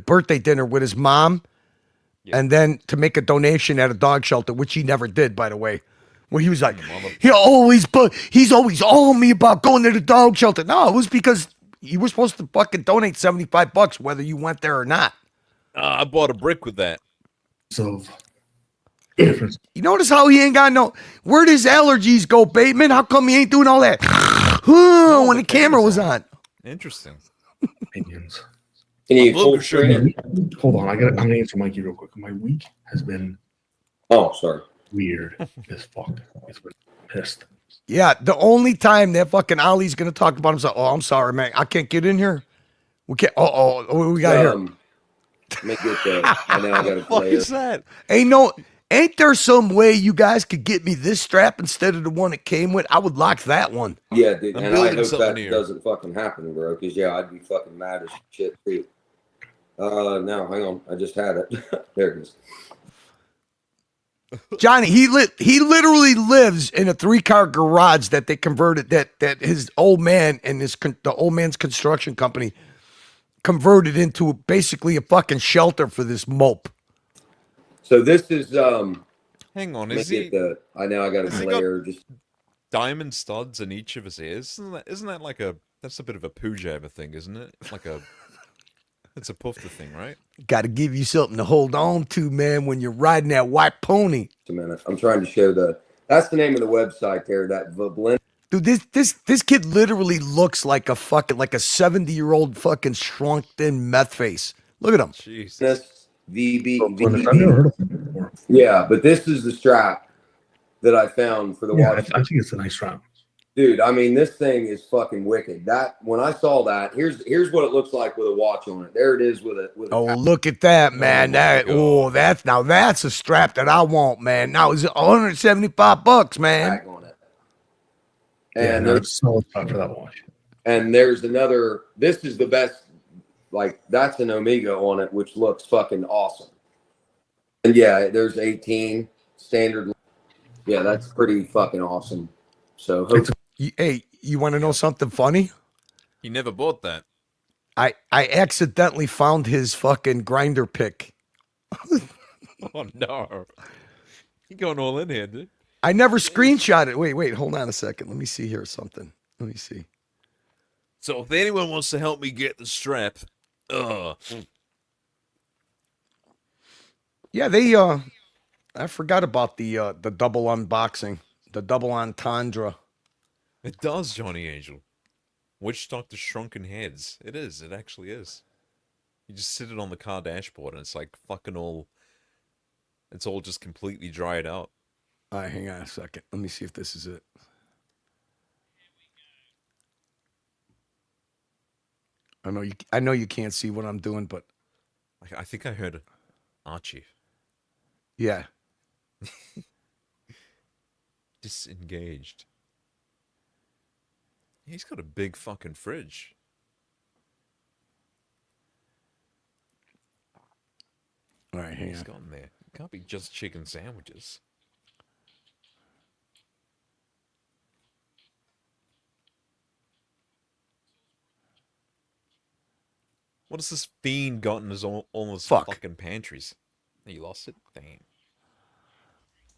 birthday dinner with his mom, and then to make a donation at a dog shelter, which he never did, by the way. Where he was like, he's always on me about going to the dog shelter. No, it was because you were supposed to fucking donate $75 whether you went there or not. I bought a brick with that. So, you notice how he ain't got where'd his allergies go, Bateman? How come he ain't doing all that when the camera was on? Interesting. Opinions. Hold on, I'm gonna answer Mikey real quick. My week has been sorry. Weird as fuck. It's been pissed. Yeah, the only time that fucking Ali's gonna talk about himself. Oh, I'm sorry, man. I can't get in here. We can't. What we got here? Let me get that. I know I got a What player. is that? Ain't there some way you guys could get me this strap instead of the one it came with? I would like that one. Yeah, dude, and I hope that doesn't fucking happen, bro. Because I'd be fucking mad as shit too. Now, hang on. I just had it. There it is. Johnny, he literally lives in a 3-car garage that they converted that his old man and the old man's construction company converted into basically a fucking shelter for this mope. So this is hang on, is he? I know I got a player just diamond studs in each of his ears. Isn't that like that's a bit of a poo jabber thing, isn't it? It's a puffer thing, right? Got to give you something to hold on to, man, when you're riding that white pony. a minute. I'm trying to show that's the name of the website there. That blend. Dude, this kid literally looks like a 70-year-old fucking shrunk thin meth face. Look at him. Jesus. VB. I've never heard of him before. Yeah, but this is the strap that I found for the watch. I think it's a nice strap. Dude, I mean, this thing is fucking wicked. That when I saw that, here's what it looks like with a watch on it. There it is with a Oh, look at that, man. That's a strap that I want, man. Now it's $175, man. tag on it. Yeah, And no, there's it's a solid spot for that watch. and there's another. This is the best. Like that's an Omega on it, which looks fucking awesome. And yeah, there's 18 standard. Yeah, that's pretty fucking awesome. So Hey, you want to know something funny? He never bought that. I accidentally found his fucking grinder pick. Oh no. You're going all in here, dude. I never screenshot it. Wait, hold on a second. Let me see here something. Let me see. So if anyone wants to help me get the strap, Yeah, I forgot about the double unboxing, the double entendre. it does, Johnny Angel. Witch Doctor Shrunken Heads. It is. It actually is. You just sit it on the car dashboard and it's like fucking all. It's all just completely dried out. All right, hang on a second. Let me see if this is it. I know you can't see what I'm doing, but I think I heard Archie. yeah. Disengaged. He's got a big fucking fridge. All right, hang He's on. gone there. It can't be just chicken sandwiches. What has this fiend gotten as all his fucking pantries? You lost it? Damn.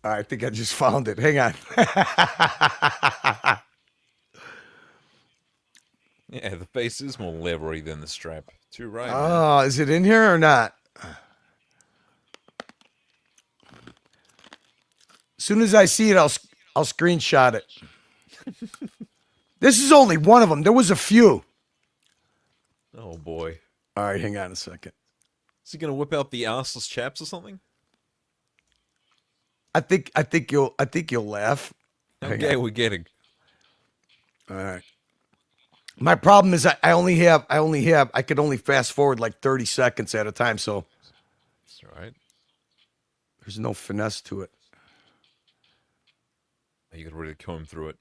I think I just found it. Hang on. Yeah, the face is more leathery than the strap. Too right. man. Oh, is it in here or not? As soon as I see it, I'll screenshot it. This is only one of them. There was a few. Oh boy. All right, hang on a second. Is he gonna whip out the arseless chaps or something? I think you'll laugh. Hang Okay, on. we're getting. All right. My problem is I could only fast forward like 30 seconds at a time, so That's all right. there's no finesse to it. You could really comb through it.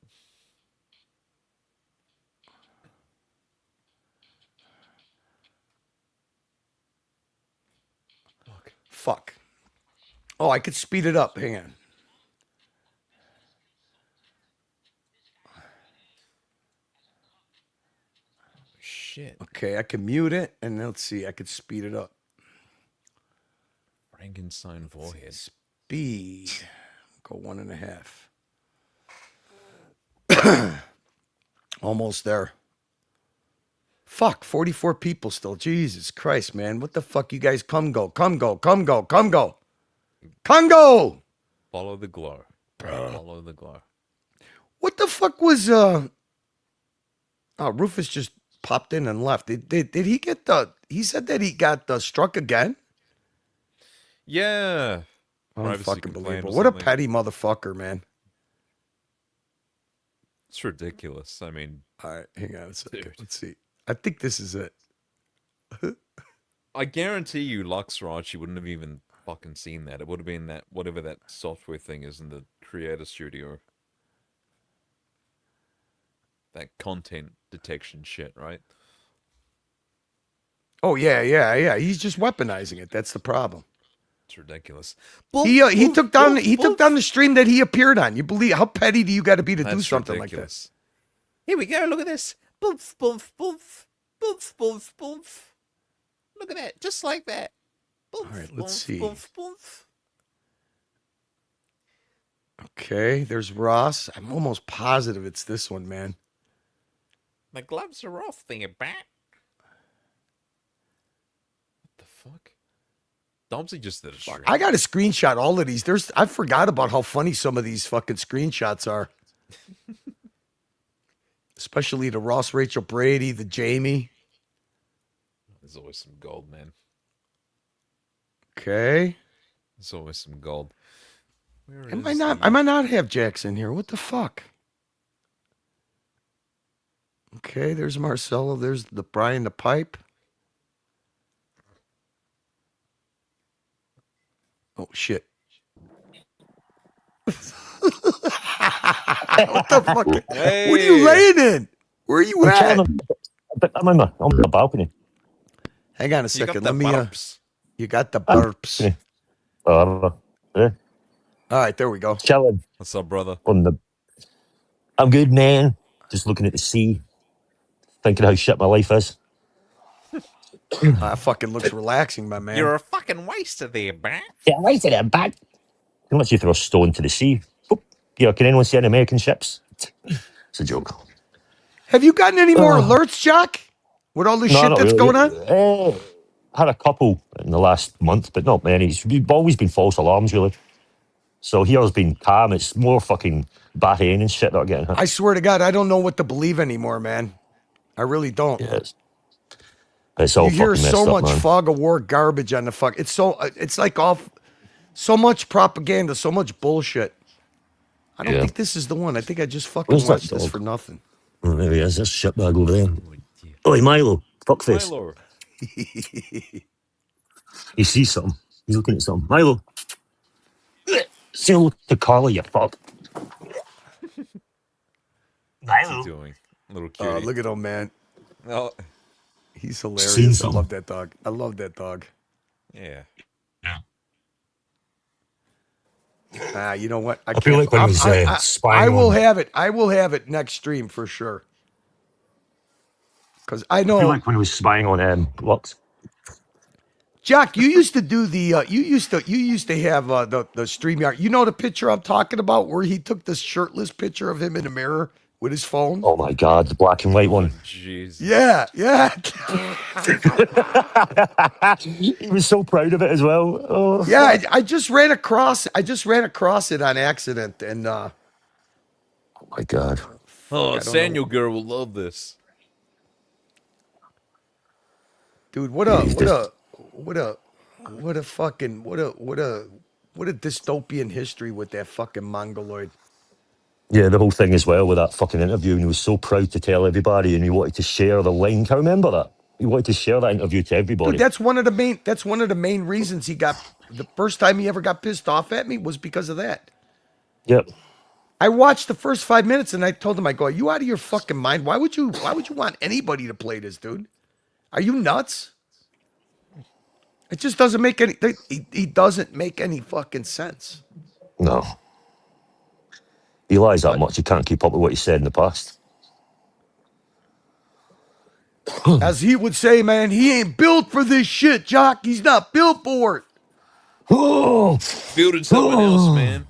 Fuck. Oh, I could speed it up. Hang on. Shit. Okay, I can mute it, and let's see. I could speed it up. Frankenstein forehead. Speed. Go 1.5. Almost there. Fuck, 44 people still. Jesus Christ, man. What the fuck, you guys? Come go. Follow the glow. Follow the glow. What the fuck was Oh, Rufus just popped in and left. Did he get he said that he got struck again? Yeah. Unfucking believable. What a petty motherfucker, man. It's ridiculous. I mean, all right, hang on a second. Let's see. I think this is it. I guarantee you Lux or Archie wouldn't have even fucking seen that. It would have been that whatever that software thing is in the creator studio. That content detection shit, right? Oh yeah. He's just weaponizing it. That's the problem. It's ridiculous. He took down the stream that he appeared on. You believe how petty do you got to be to do That's something ridiculous. Here we go. Look at this. Boof, boof, boof. Boof, boof, boof. Look at that. Just like that. Boof, All right, let's boof, see. Boof, boof. like that? Okay, there's Ross. I'm almost positive it's this one, man. My gloves are off, thingy bat. What the fuck? Domsy just did a stream. I got to screenshot all of these. I forgot about how funny some of these fucking screenshots are. Especially the Ross Rachel Brady, the Jamie. There's always some gold, man. Okay. There's always some gold. Where I might not have Jackson here. What the fuck? Okay, there's Marcelo. There's the Brian the Pipe. Oh shit. What the fuck? What are you laying in? Where are you at? I'm on the balcony. Hang on a second. Let me. You got the burps. Yeah. All right, there we go. Chilling. What's up, brother? I'm good, man. Just looking at the sea, thinking how shit my life is. That fucking looks relaxing, my man. You're a fucking waster there, man. Yeah, wasted it, bad. Unless you throw a stone to the sea. Boop. Yeah, can anyone see any American ships? It's a joke. Have you gotten any more alerts, Jock? With all this shit not that's really. going on? Had a couple in the last month, but not many. It's always been false alarms, really. So here's been calm. It's more fucking Bahrain and shit that are getting hit. I swear to God, I don't know what to believe anymore, man. I really don't. Yeah, it's all you hear fucking messed so up, much man. fog of war garbage on the fuck. It's so. It's like so much propaganda, so much bullshit. I don't think this is the one. I think I just fucking Where's that watched this dog? for nothing. Oh, there he is. There's shitbag over there. Oh, Milo. Fuckface. Milo. He sees something. He's looking at something. Milo. Say hello to Carla, you fuck. What's he doing? Little cutie. Look at him, man. Oh. He's Seen hilarious. I something. love that dog. I love that dog. Yeah. You know what? I feel like when I was spying I will on- have it. I will have it next stream for sure. Because I know. I feel like when I was spying on what? Jack, you used to do the you used to have the StreamYard. You know the picture I'm talking about where he took this shirtless picture of him in the mirror with his phone? Oh my god, the black and white one. Jeez. Yeah. He was so proud of it as well. Oh. Yeah, I just ran across it on accident and Oh my god. Oh, Samuel girl will love this. dude, what a dystopian history with that fucking mongoloid. Yeah, the whole thing as well with that fucking interview, and he was so proud to tell everybody, and he wanted to share the link. I remember that. He wanted to share that interview to everybody. Dude, that's one of the main reasons he got the first time he ever got pissed off at me was because of that. Yep. I watched the first 5 minutes and I told him, I go, are you out of your fucking mind? Why would you want anybody to play this, dude? Are you nuts? It just doesn't make any he doesn't make any fucking sense. No. He lies that much, he can't keep up with what he said in the past. As he would say, man, he ain't built for this shit, Jock. He's not built for it. Building something else, man.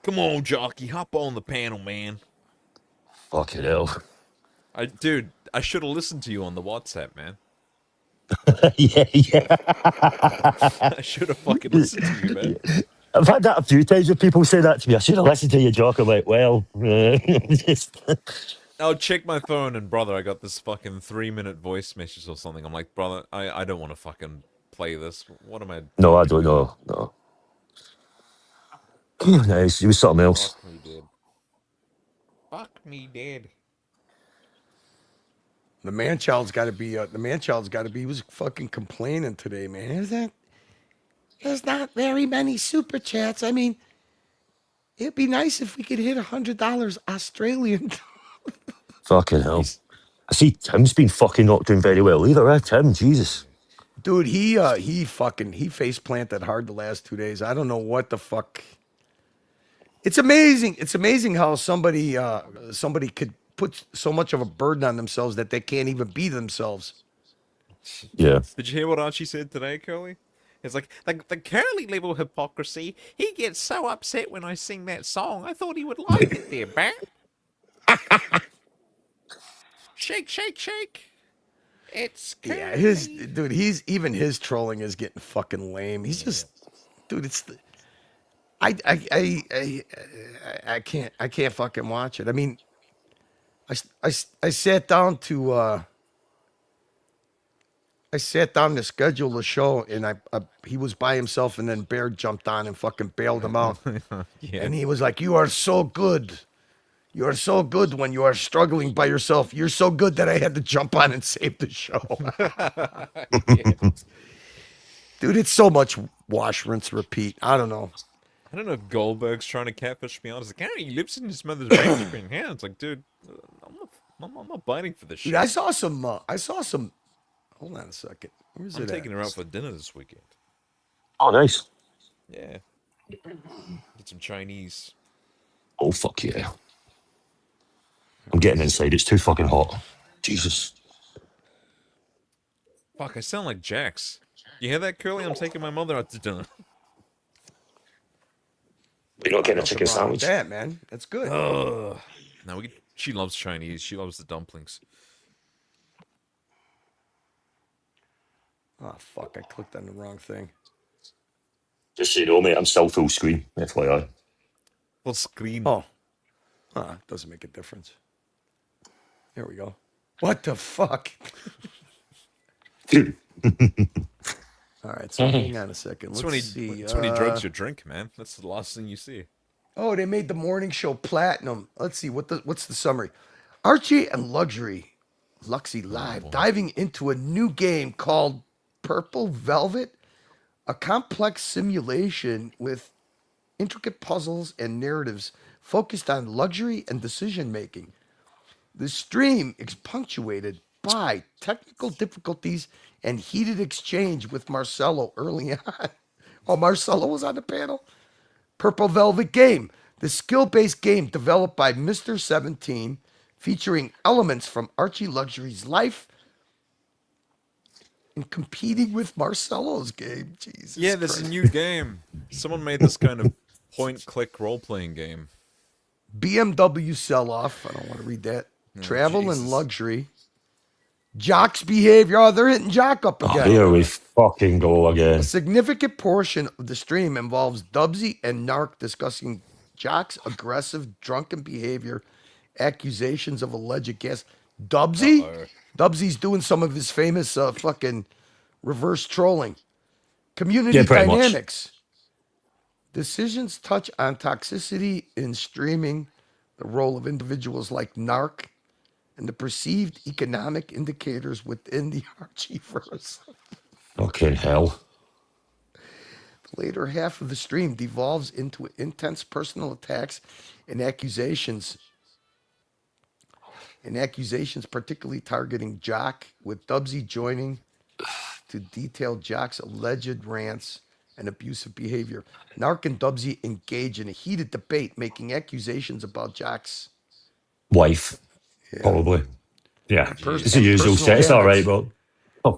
Come on, jockey, hop on the panel, man. Fucking hell. Dude, I should have listened to you on the WhatsApp, man. yeah. I should have fucking listened to you, man. I've had that a few times when people say that to me. I should have listened to your joke. I'm like, well, I'll check my phone and brother, I got this fucking 3-minute voice message or something. I'm like, brother, I don't want to fucking play this. What am I doing? No, I don't know. No. Nice. It was something else. Fuck me dead. Fuck me dead. The man-child's got to be. He was fucking complaining today, man. There's not very many super chats. I mean, it'd be nice if we could hit $100 Australian. Fucking hell. I see Tim's been fucking not doing very well either, Tim? Jesus. Dude, he face planted hard the last 2 days. I don't know what the fuck. It's amazing. It's amazing how somebody could put so much of a burden on themselves that they can't even be themselves. Yeah. Did you hear what Archie said today, Curly? It's like the Curly level hypocrisy. He gets so upset when I sing that song. I thought he would like it there, man. Shake, shake, shake. It's Curly. Yeah, his trolling is getting fucking lame. He's just, dude. It's I can't fucking watch it. I mean, I sat down to schedule a show, and he was by himself, and then Bear jumped on and fucking bailed him out. Yeah. And he was like, "You are so good. You are so good when you are struggling by yourself. You're so good that I had to jump on and save the show. Dude, it's so much wash, rinse, repeat. I don't know. I don't know if Goldberg's trying to catfish me on. It's like, oh, he lives in his mother's basement. Yeah, it's like, dude, I'm not biting for this shit. Dude, I saw some. Hold on a second. Where's I'm it taking at? her out for dinner this weekend. Oh, nice. Yeah. Get some Chinese. Oh, fuck yeah. I'm getting inside. It's too fucking hot. Jesus. Fuck, I sound like Jax. You hear that, Curly? I'm taking my mother out to dinner. You're not getting a Nothing chicken wrong with sandwich? that, man. That's good. No, she loves Chinese. She loves the dumplings. Oh, fuck. I clicked on the wrong thing. Just so you know, mate, I'm still full screen, FYI. Full screen. Oh. Doesn't make a difference. There we go. What the fuck? All right, so hang on a second. That's Let's see. That's when he drugs you drink, man. That's the last thing you see. Oh, they made the morning show platinum. Let's see what's the summary. Archie and Luxy Live, diving into a new game called Purple Velvet, a complex simulation with intricate puzzles and narratives focused on luxury and decision making. The stream is punctuated by technical difficulties and heated exchange with Marcelo early on. Oh, Marcelo was on the panel. Purple Velvet Game, the skill-based game developed by Mr. 17, featuring elements from Archie Luxury's life and competing with Marcelo's game. Jesus Yeah, this is Christ. a new game. Someone made this kind of point-click role-playing game. BMW sell-off. I don't want to read that. Oh, Travel Jesus. and luxury. Jock's behavior. Oh, they're hitting Jock up Oh, again. here we fucking go again. A significant portion of the stream involves Dubsy and Narc discussing Jock's aggressive, drunken behavior, accusations of alleged gas. Dubsy? Dubsy's doing some of his famous fucking reverse trolling. Community Yeah, pretty much. dynamics. Decisions touch on toxicity in streaming, the role of individuals like Narc, and the perceived economic indicators within the Archieverse. Fucking hell. The later half of the stream devolves into intense personal attacks and accusations. Particularly targeting Jock, with Dubsy joining to detail Jock's alleged rants and abusive behavior. Narc and Dubsy engage in a heated debate, making accusations about Jock's Wife. Probably. Yeah. Pers- It's the and usual personal set. It's all right, habits. bro.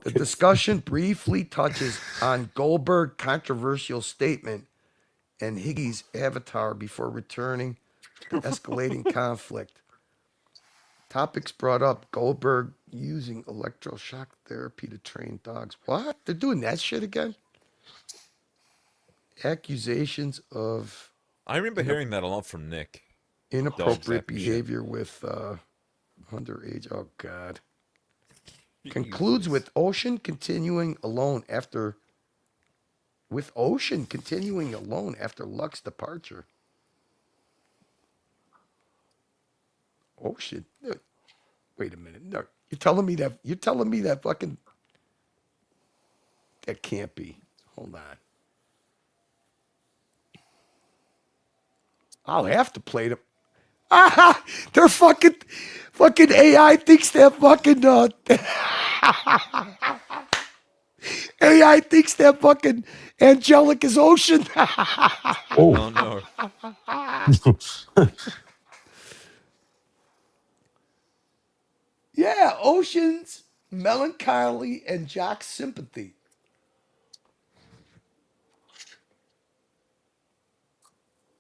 The discussion briefly touches on Goldberg's controversial statement and Higgy's avatar before returning to escalating conflict. Topics brought up: Goldberg using electroshock therapy to train dogs. What? They're doing that shit again? Accusations of I remember hearing that a lot from Nick. inappropriate Dog zapping shit. behavior with underage. Oh, God. Concludes with Ocean continuing alone after Lux's departure. Ocean. Wait a minute. No, you're telling me that fucking that can't be. Hold on. I'll have to play them. Ah, they're fucking AI thinks that fucking AI thinks that fucking Angelic is Ocean. Oh, no. Yeah, Ocean's melancholy and Jock's sympathy.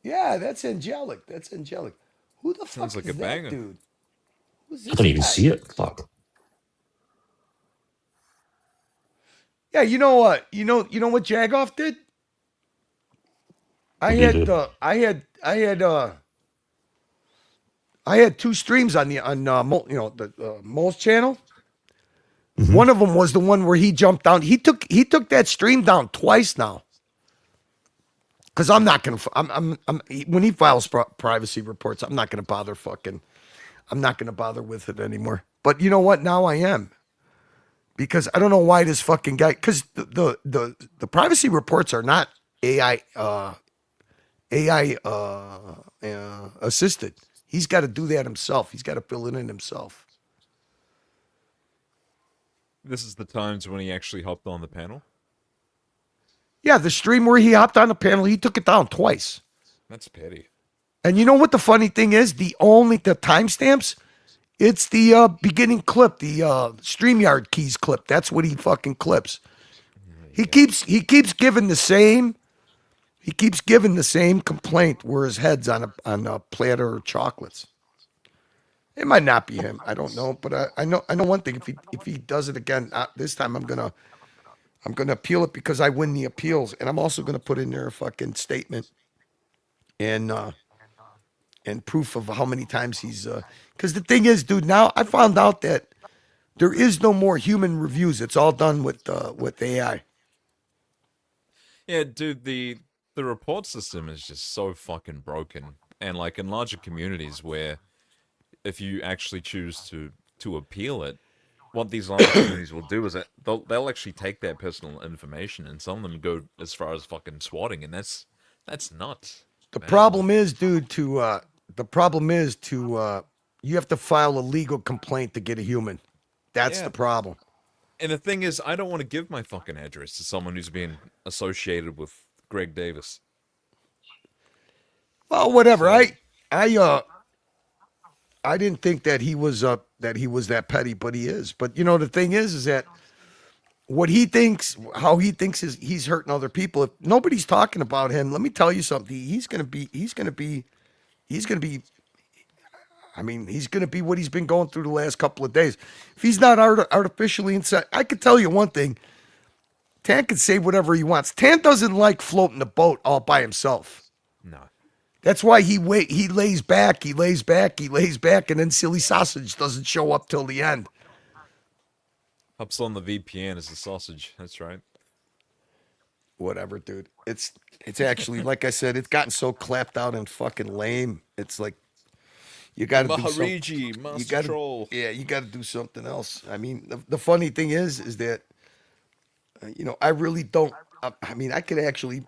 Yeah, that's Angelic. Who the Sounds fuck like is a that banger. dude? Who's I this didn't even guy? see it. Fuck. Yeah, you know what? You know what Jagoff did? I What did he had I had two streams on the Mole's channel. Mm-hmm. One of them was the one where he jumped down. He took that stream down twice now. Because I'm not gonna. When he files privacy reports, I'm not gonna bother I'm not gonna bother with it anymore. But you know what? Now I am. Because I don't know why this fucking guy. Because the privacy reports are not AI assisted. He's got to do that himself. He's got to fill it in himself. This is the times when he actually hopped on the panel. Yeah, the stream where he hopped on the panel, he took it down twice. That's petty. And you know what the funny thing is? The timestamps, it's the beginning clip, the StreamYard keys clip. That's what he fucking clips. He keeps giving the same complaint where his head's on a platter of chocolates. It might not be him. I don't know, but I know one thing. If he does it again, this time I'm gonna appeal it because I win the appeals, and I'm also gonna put in there a fucking statement and proof of how many times he's. Because the thing is, dude, now I found out that there is no more human reviews. It's all done with AI. Yeah, dude, the report system is just so fucking broken. And like in larger communities where if you actually choose to appeal it, what these larger communities will do is that they'll actually take their personal information and some of them go as far as fucking swatting, and that's nuts. The problem is, dude, you have to file a legal complaint to get a human. That's the problem. And the thing is, I don't want to give my fucking address to someone who's been associated with Greg Davis. Well, whatever. I didn't think that he was that petty, but he is. But you know, the thing is that what he thinks, how he thinks is he's hurting other people. If nobody's talking about him, let me tell you something. He's gonna be. I mean, he's gonna be what he's been going through the last couple of days. If he's not artificially inside, I could tell you one thing. Tan can say whatever he wants. Tan doesn't like floating the boat all by himself. No. That's why he lays back, and then Silly Sausage doesn't show up till the end. Hops on the VPN as a sausage. That's right. Whatever, dude. It's actually, like I said, it's gotten so clapped out and fucking lame. It's like you got to do Mahariji, something. Master Troll. Yeah, you got to do something else. I mean, the funny thing is that I really don't. I mean, I could actually.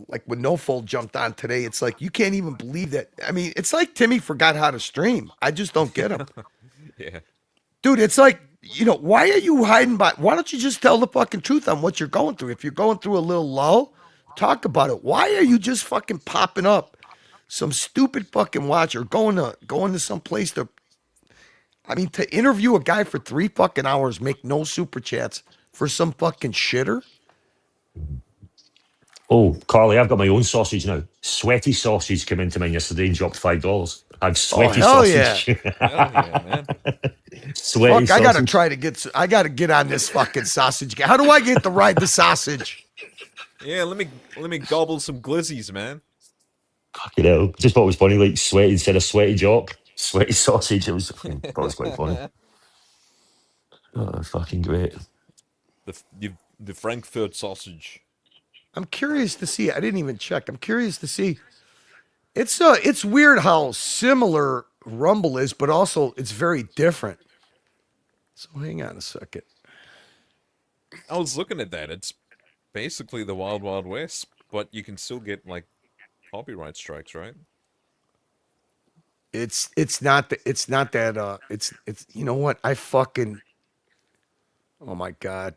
Like when No Fold jumped on today, it's like you can't even believe that. I mean, it's like Timmy forgot how to stream. I just don't get him. Yeah. Dude, it's like, why are you hiding why don't you just tell the fucking truth on what you're going through? If you're going through a little lull, talk about it. Why are you just fucking popping up some stupid fucking watcher going to some place to interview a guy for 3 fucking hours, make no super chats for some fucking shitter? Oh, Carly, I've got my own sausage now. Sweaty sausage came into mine yesterday and dropped $5. I had sweaty sausage. Yeah. Hell yeah, man. Sweaty Fuck, sausage. I gotta get on this fucking sausage. How do I get to ride the sausage? Yeah, let me gobble some glizzies, man. You know, just thought it was funny, like sweaty instead of sweaty jock, sweaty sausage. It was quite funny. Oh, fucking great. The Frankfurt sausage. I'm curious to see. I didn't even check. I'm curious to see. It's weird how similar Rumble is, but also it's very different. So hang on a second. I was looking at that. It's basically the Wild Wild West, but you can still get like copyright strikes, right? It's not that you know what? Oh my God.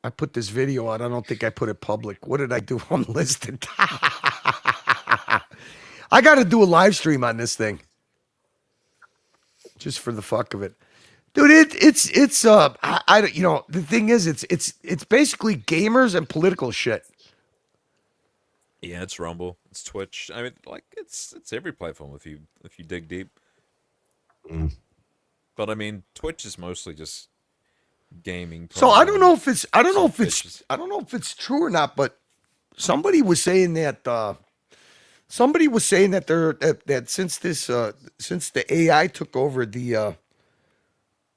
I put this video out. I don't think I put it public. What did I do? I'm listed. I got to do a live stream on this thing. Just for the fuck of it. Dude, the thing is it's basically gamers and political shit. Yeah, it's Rumble, it's Twitch. I mean, like it's every platform if you dig deep. But I mean, Twitch is mostly just gaming. So I don't know if it's true or not, but somebody was saying that that since the AI took over the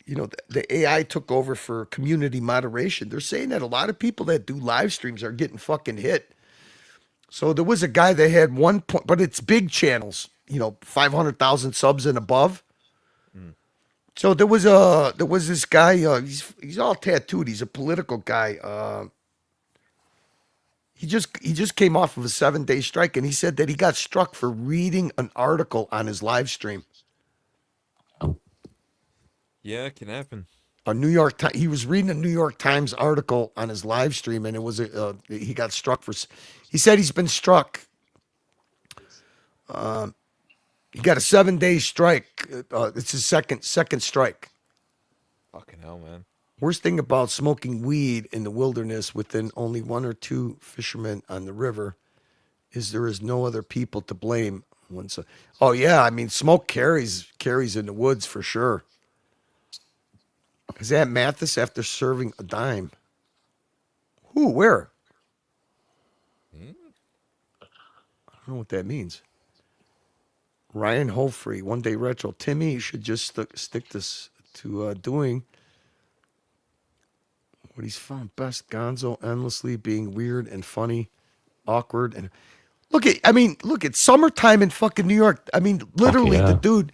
the AI took over for community moderation. They're saying that a lot of people that do live streams are getting fucking hit. So there was a guy that had but it's big channels, 500,000 subs and above. So there was this guy. He's all tattooed. He's a political guy. He just came off of a 7-day strike, and he said that he got struck for reading an article on his live stream. Yeah, it can happen. He was reading a New York Times article on his live stream, and it was he got struck for. He said he's been struck. He got a 7-day strike. It's his second strike. Fucking hell, man. Worst thing about smoking weed in the wilderness within only 1 or 2 fishermen on the river is there is no other people to blame. Oh yeah, I mean smoke carries in the woods for sure. Is that Mathis after serving a dime? Who? Where? I don't know what that means. Ryan Hofree, 1 Day Retro. Timmy, you should just stick this to doing what he's found best. Gonzo endlessly being weird and funny, awkward, and look at summertime in fucking New York. I mean, literally, the dude.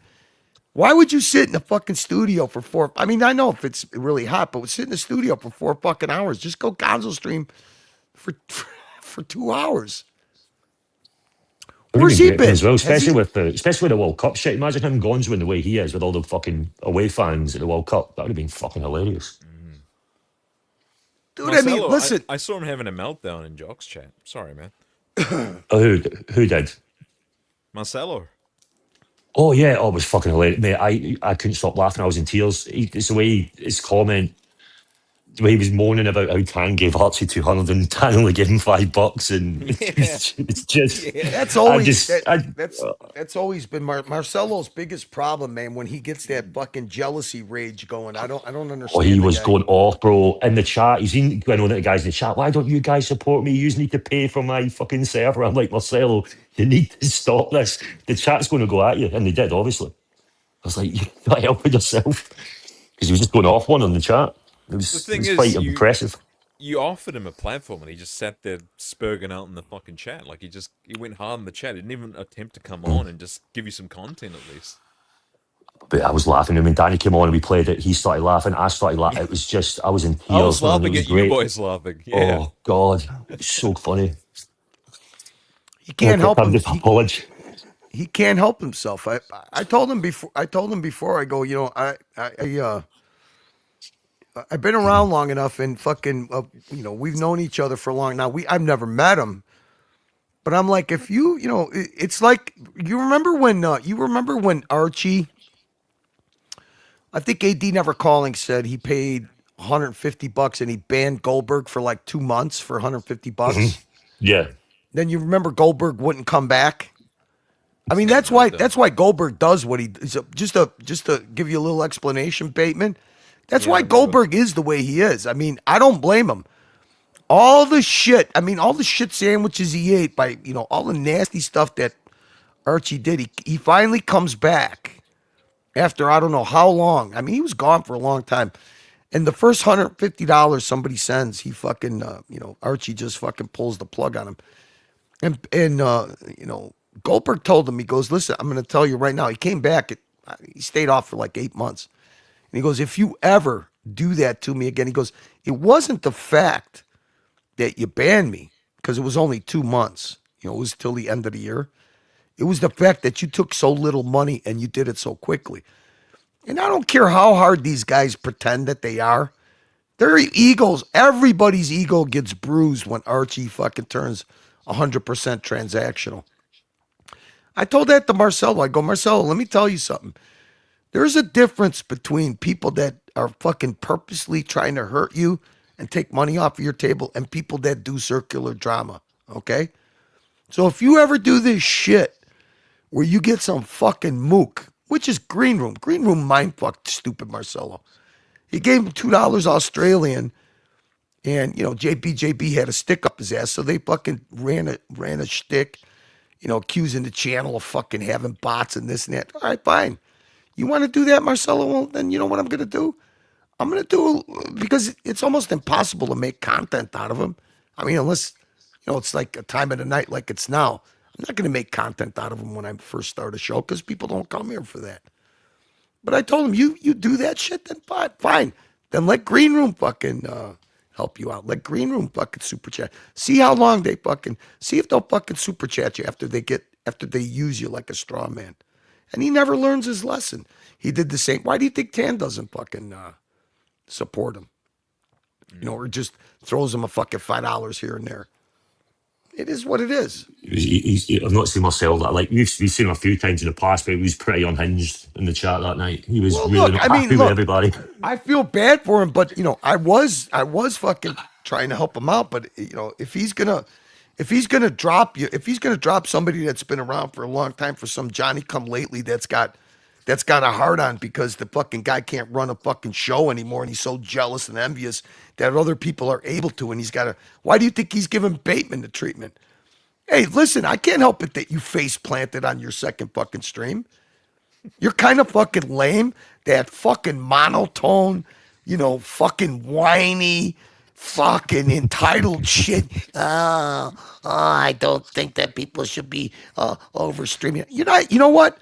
Why would you sit in a fucking studio for 4? I mean, I know if it's really hot, but sit in the studio for 4 fucking hours. Just go Gonzo stream for 2 hours. Where's he been? As well, especially with the World Cup shit. Imagine him Gonzo in the way he is with all the fucking away fans at the World Cup. That would have been fucking hilarious. Dude, Marcelo, I mean, listen. I saw him having a meltdown in Jock's chat. Sorry, man. Who did? Marcelo. Oh yeah, it was fucking hilarious, mate. I couldn't stop laughing. I was in tears. It's the way his comment, the way he was moaning about how Tan gave Archie 200 and Tan only gave him $5, and it's just that's always that's always been Marcelo's biggest problem, man. When he gets that fucking jealousy rage going, I don't understand. Oh, he was going off, bro. In the chat, he's going on at the guys in the chat. Why don't you guys support me? You need to pay for my fucking server. I'm like, Marcelo, you need to stop this. The chat's going to go at you, and they did, obviously. I was like, you got to help with yourself, because he was just going off one on the chat. It was quite impressive. You offered him a platform, and he just sat there spurging out in the fucking chat. Like he went hard in the chat. He didn't even attempt to come on and just give you some content at least. But I was laughing. I mean, Danny came on and we played it. He started laughing. I started laughing. It was just, I was in tears. I was laughing man. at you boys laughing. Yeah. Oh God, it's so funny. He can't help him. He can't help himself. I told him before. I go, I've been around long enough, and fucking, we've known each other for long. Now I've never met him, but I'm like, if it's like you remember when Archie, I think AD Never Calling said he paid $150 and he banned Goldberg for like 2 months for $150. Yeah. Then you remember Goldberg wouldn't come back. I mean, that's why Goldberg does what he does. Just to give you a little explanation, Bateman. That's why Goldberg is the way he is. I mean, I don't blame him. All the shit sandwiches he ate by, all the nasty stuff that Archie did. He finally comes back after I don't know how long. I mean, he was gone for a long time. And the first $150 somebody sends, he fucking, Archie just fucking pulls the plug on him. And Goldberg told him, he goes, listen, I'm going to tell you right now. He came back. He stayed off for like 8 months. And he goes, if you ever do that to me again, he goes, it wasn't the fact that you banned me because it was only 2 months. It was till the end of the year. It was the fact that you took so little money and you did it so quickly. And I don't care how hard these guys pretend that they are. Their egos, everybody's ego gets bruised when Archie fucking turns 100% transactional. I told that to Marcelo. I go, Marcelo, let me tell you something. There's a difference between people that are fucking purposely trying to hurt you and take money off of your table and people that do circular drama, okay? So if you ever do this shit where you get some fucking mook, which is Green Room mindfucked stupid Marcelo. He gave him $2 Australian, and, JB had a stick up his ass, so they fucking ran a shtick, accusing the channel of fucking having bots and this and that. All right, fine. You want to do that, Marcelo? Well, then you know what I'm going to do? I'm going to do, because it's almost impossible to make content out of him. I mean, unless, it's like a time of the night like it's now. I'm not going to make content out of him when I first start a show because people don't come here for that. But I told him, you do that shit, then fine. Then let Green Room fucking help you out. Let Green Room fucking super chat. See how long they see if they'll fucking super chat you after they use you like a straw man. And he never learns his lesson. He did the same. Why do you think Tan doesn't fucking support him? Or just throws him a fucking $5 here and there. It is what it is. I've not seen Marcel that. Like we've seen him a few times in the past, but he was pretty unhinged in the chat that night. He was really not happy with everybody. I feel bad for him, but I was fucking trying to help him out. But if he's gonna drop you, if he's gonna drop somebody that's been around for a long time for some Johnny come lately that's got a hard on because the fucking guy can't run a fucking show anymore and he's so jealous and envious that other people are able to, and why do you think he's giving Bateman the treatment? Hey, listen, I can't help it that you face planted on your second fucking stream. You're kind of fucking lame. That fucking monotone, fucking whiny, fucking entitled shit. I don't think that people should be over streaming. You know what?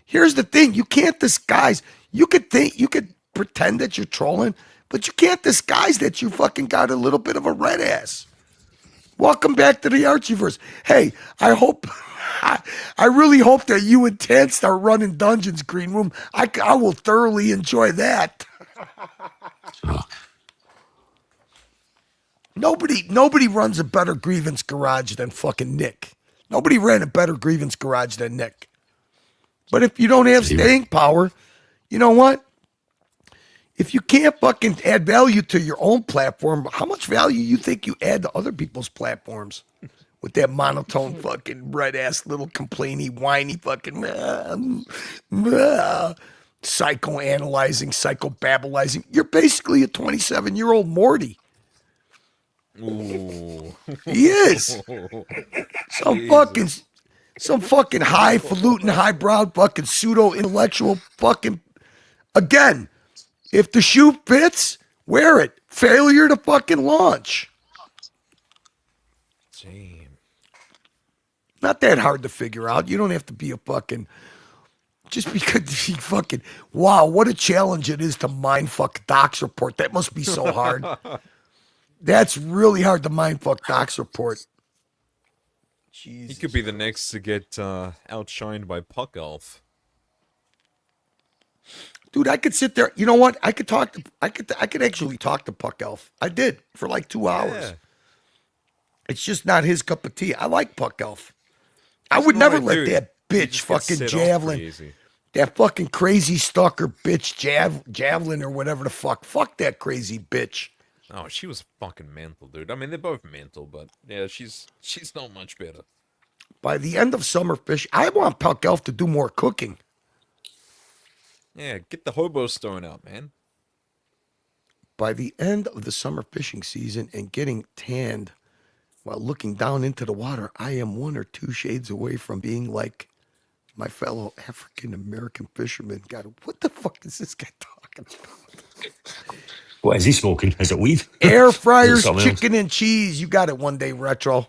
Here's the thing. You can't disguise. You could pretend that you're trolling, but you can't disguise that you fucking got a little bit of a red ass. Welcome back to the Archieverse. Hey, I really hope that you and Tan start running dungeons, Green Room. I will thoroughly enjoy that. Nobody runs a better grievance garage than fucking Nick. Nobody ran a better grievance garage than Nick. But if you don't have staying power, you know what? If you can't fucking add value to your own platform, how much value you think you add to other people's platforms? With that monotone fucking red-ass little complainy, whiny fucking psychoanalyzing, psychobabblizing. You're basically a 27-year-old Morty. Ooh. He is. Some fucking highfalutin, highbrow fucking pseudo-intellectual fucking... Again, if the shoe fits, wear it. Failure to fucking launch. Damn. Not that hard to figure out. You don't have to be a fucking... Just because you fucking... Wow, what a challenge it is to mindfuck Doc's report. That must be so hard. That's really hard to mindfuck Doc's report. He could be the next to get outshined by Puck Elf. Dude, I could sit there. You know what? I could actually talk to Puck Elf. I did for like 2 hours. Yeah. It's just not his cup of tea. I like Puck Elf. I would never let that bitch fucking Javelin, that fucking crazy stalker bitch Javelin or whatever the fuck. Fuck that crazy bitch. Oh, she was fucking mental, dude. I mean, they're both mental, but yeah, she's not much better. By the end of summer fish, I want Puck Elf to do more cooking. Yeah, get the hobo stone out, man. By the end of the summer fishing season and getting tanned while looking down into the water, I am 1 or 2 shades away from being like my fellow African-American fisherman. God, what the fuck is this guy talking about? What is he smoking? Is it weed? Air fryers, Something else? chicken and cheese. You got it one day, Retro.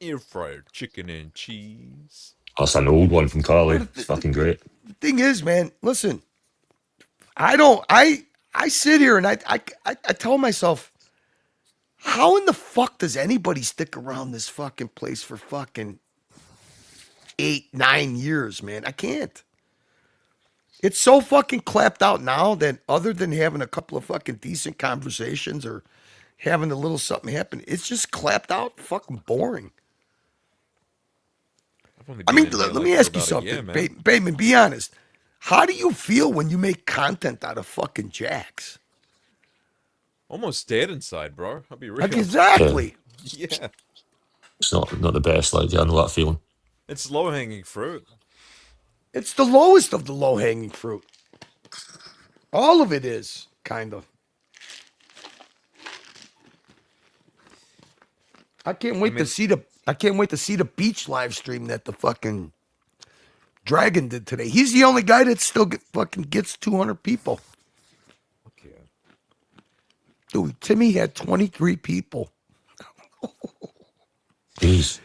Air fryer chicken and cheese. That's an old one from Carly. It's fucking great. The thing is, man, listen, I sit here and I tell myself, how in the fuck does anybody stick around this fucking place for fucking 8-9 years, man? I can't. It's so fucking clapped out now that other than having a couple of fucking decent conversations or having a little something happen, it's just clapped out fucking boring. I mean, let me ask you something. Bateman, be honest. How do you feel when you make content out of fucking jacks? Almost dead inside, bro. I'll be real. Exactly. Yeah. It's not the best. Like, I know that feeling. It's low-hanging fruit. It's the lowest of the low-hanging fruit. All of it is, kind of. I can't wait to see the beach live stream that the fucking Dragon did today. He's the only guy that still fucking gets 200 people. Okay. Dude, Timmy had 23 people. Jeez.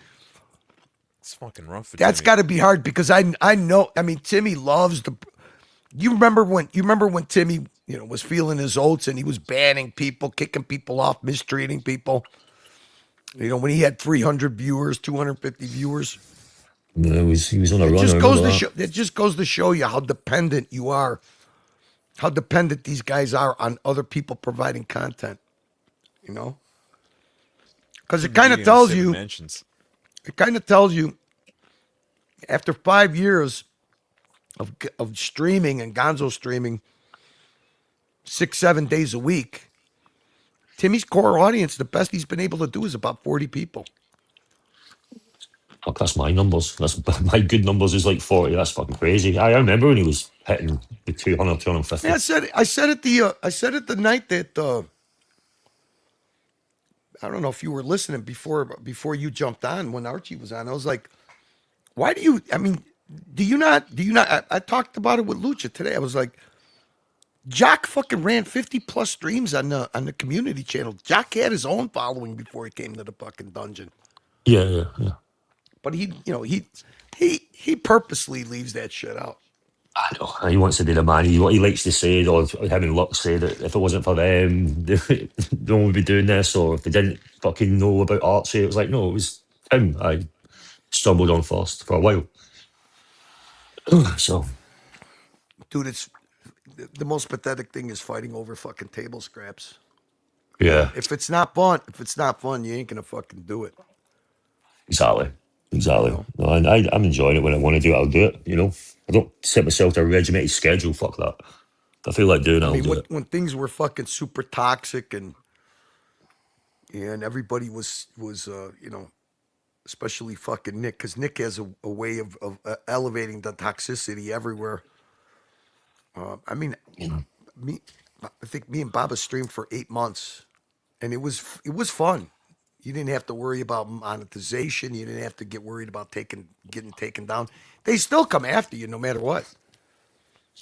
It's fucking rough for That's Timmy. got to be hard because I know. I mean, Timmy loves the. You remember when Timmy was feeling his oats and he was banning people, kicking people off, mistreating people. When he had 300 viewers, 250 viewers. Yeah, he was on a run. It just goes to show you how dependent you are, how dependent these guys are on other people providing content. Because it kind of tells you. It kind of tells you. After 5 years of streaming and Gonzo streaming 6-7 days a week, Timmy's core audience, the best he's been able to do is about 40 people. Fuck, that's my numbers. That's my good numbers is like 40. That's fucking crazy. I remember when he was hitting the 200, 250. Yeah, I said it the night that I don't know if you were listening before you jumped on when Archie was on. I was like, why do you? I mean, do you not? I talked about it with Lucha today. I was like, Jock fucking ran 50 plus streams on the community channel. Jock had his own following before he came to the fucking dungeon. Yeah. But he purposely leaves that shit out. I know. He wants to be the man. He likes to say, or him and Lux say that if it wasn't for them, no one would be doing this. Or if they didn't fucking know about Archie, it was like, no, it was him. I stumbled on first for a while. So, dude, it's the most pathetic thing is fighting over fucking table scraps. Yeah. If it's not fun, you ain't gonna fucking do it. Exactly. No, I'm enjoying it. When I want to do it, I'll do it. I don't set myself to a regimented schedule. Fuck that. If I feel like doing it, I'll do it. When things were fucking super toxic and everybody was especially fucking Nick, because Nick has a way of elevating the toxicity everywhere. I think me and Baba streamed for 8 months, and it was fun. You didn't have to worry about monetization. You didn't have to get worried about getting taken down. They still come after you no matter what.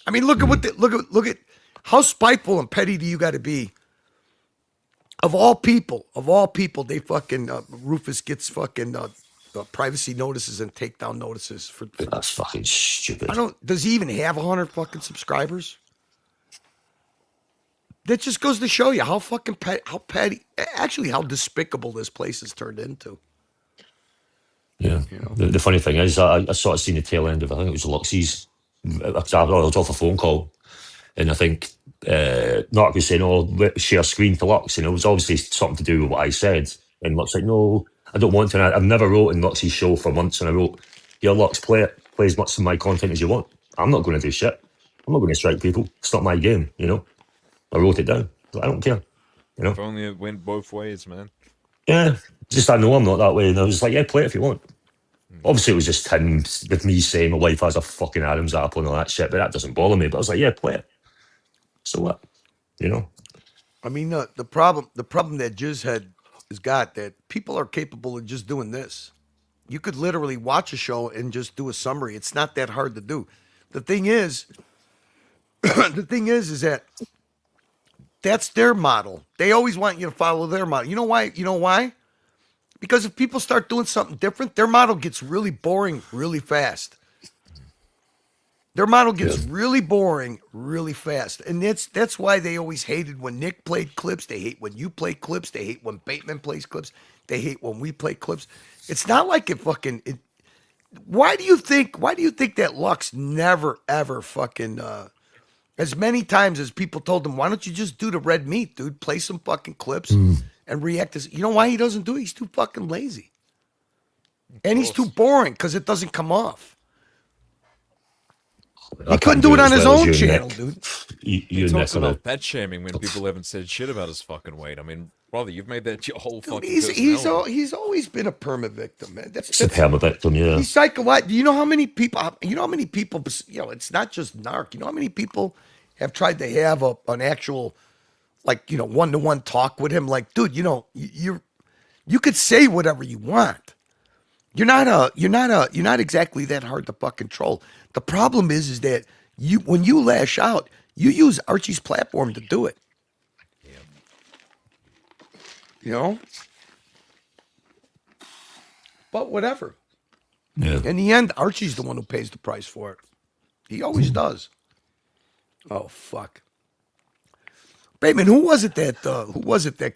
I mean, look at how spiteful and petty do you got to be? Of all people, they fucking Rufus gets fucking privacy notices and takedown notices for. That's fucking stupid. Does he even have 100 fucking subscribers? That just goes to show you how fucking petty, actually how despicable this place has turned into. Yeah. The funny thing is, I sort of seen the tail end of, I think it was Luxie's. I was off a phone call, and I think Narc was saying, "Oh, share screen to Lux," and it was obviously something to do with what I said. And Lux like, "No, I don't want to." And I've never wrote in Luxie's show for months, and I wrote, "Here, Lux, play as much of my content as you want. I'm not going to do shit. I'm not going to strike people. It's not my game." I wrote it down. I don't care. If only it went both ways, man. Yeah, just I know I'm not that way, and I was like, "Yeah, play it if you want." Obviously, it was just him with me saying my wife has a fucking Adam's apple and all that shit, but that doesn't bother me. But I was like, "Yeah, play it." So what? I mean, the problem that Jizzhead has got, that people are capable of just doing this. You could literally watch a show and just do a summary. It's not that hard to do. The thing is that that's their model. They always want you to follow their model. You know why? Because if people start doing something different, their model gets really boring really fast. Their model gets really boring really fast. And that's why they always hated when Nick played clips. They hate when you play clips. They hate when Bateman plays clips. They hate when we play clips. It's not like why do you think that Lux never ever fucking as many times as people told him, why don't you just do the red meat, dude? Play some fucking clips and react to. You know why he doesn't do it? He's too fucking lazy. And he's too boring because it doesn't come off. He couldn't do it on his own channel, dude. He talks about fat shaming when people haven't said shit about his fucking weight. I mean, brother, you've made that your whole fucking personality. He's always been a perma victim, man. That's a perma victim, yeah. He's psychotic. Do you know how many people? It's not just Narc. You know how many people have tried to have an actual, one-to-one talk with him? Like, dude, you could say whatever you want. You're not exactly that hard to fucking troll. The problem is that when you lash out, you use Archie's platform to do it. You know? But whatever. Yeah. In the end, Archie's the one who pays the price for it. He always does. Oh fuck. Bateman, who was it that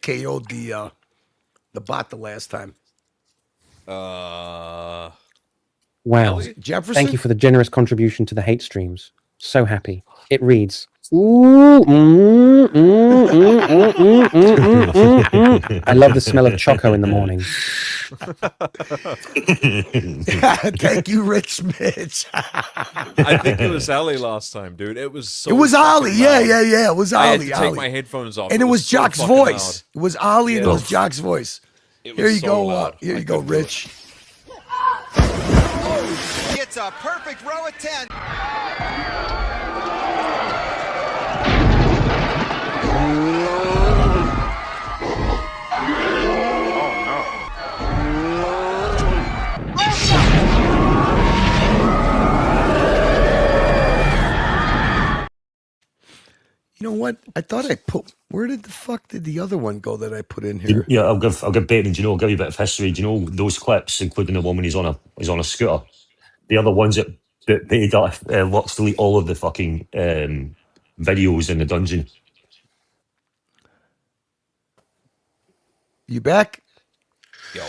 KO'd the bot the last time? Wow. Jefferson? Thank you for the generous contribution to the hate streams. So happy. It reads, ooh, I love the smell of choco in the morning. Thank you, Rich Mitch. I think it was Ali last time, dude. It was so It was Ali. fucking Yeah, loud. yeah, yeah. It was I had Ali. to take my headphones off. And it was so Jock's fucking voice. loud. It was Ali and it Yeah. was Jock's voice. It Here was you so go. loud. Here I you go, couldn't do it. Rich. It's a perfect row of 10. You know what? I thought I put. Where did the fuck did the other one go that I put in here? Yeah, I'll give Bateman. I'll give you a bit of history. Do you know those clips, including the one when he's on a scooter? The other ones that paid Lux delete all of the fucking videos in the dungeon. You back? Yo.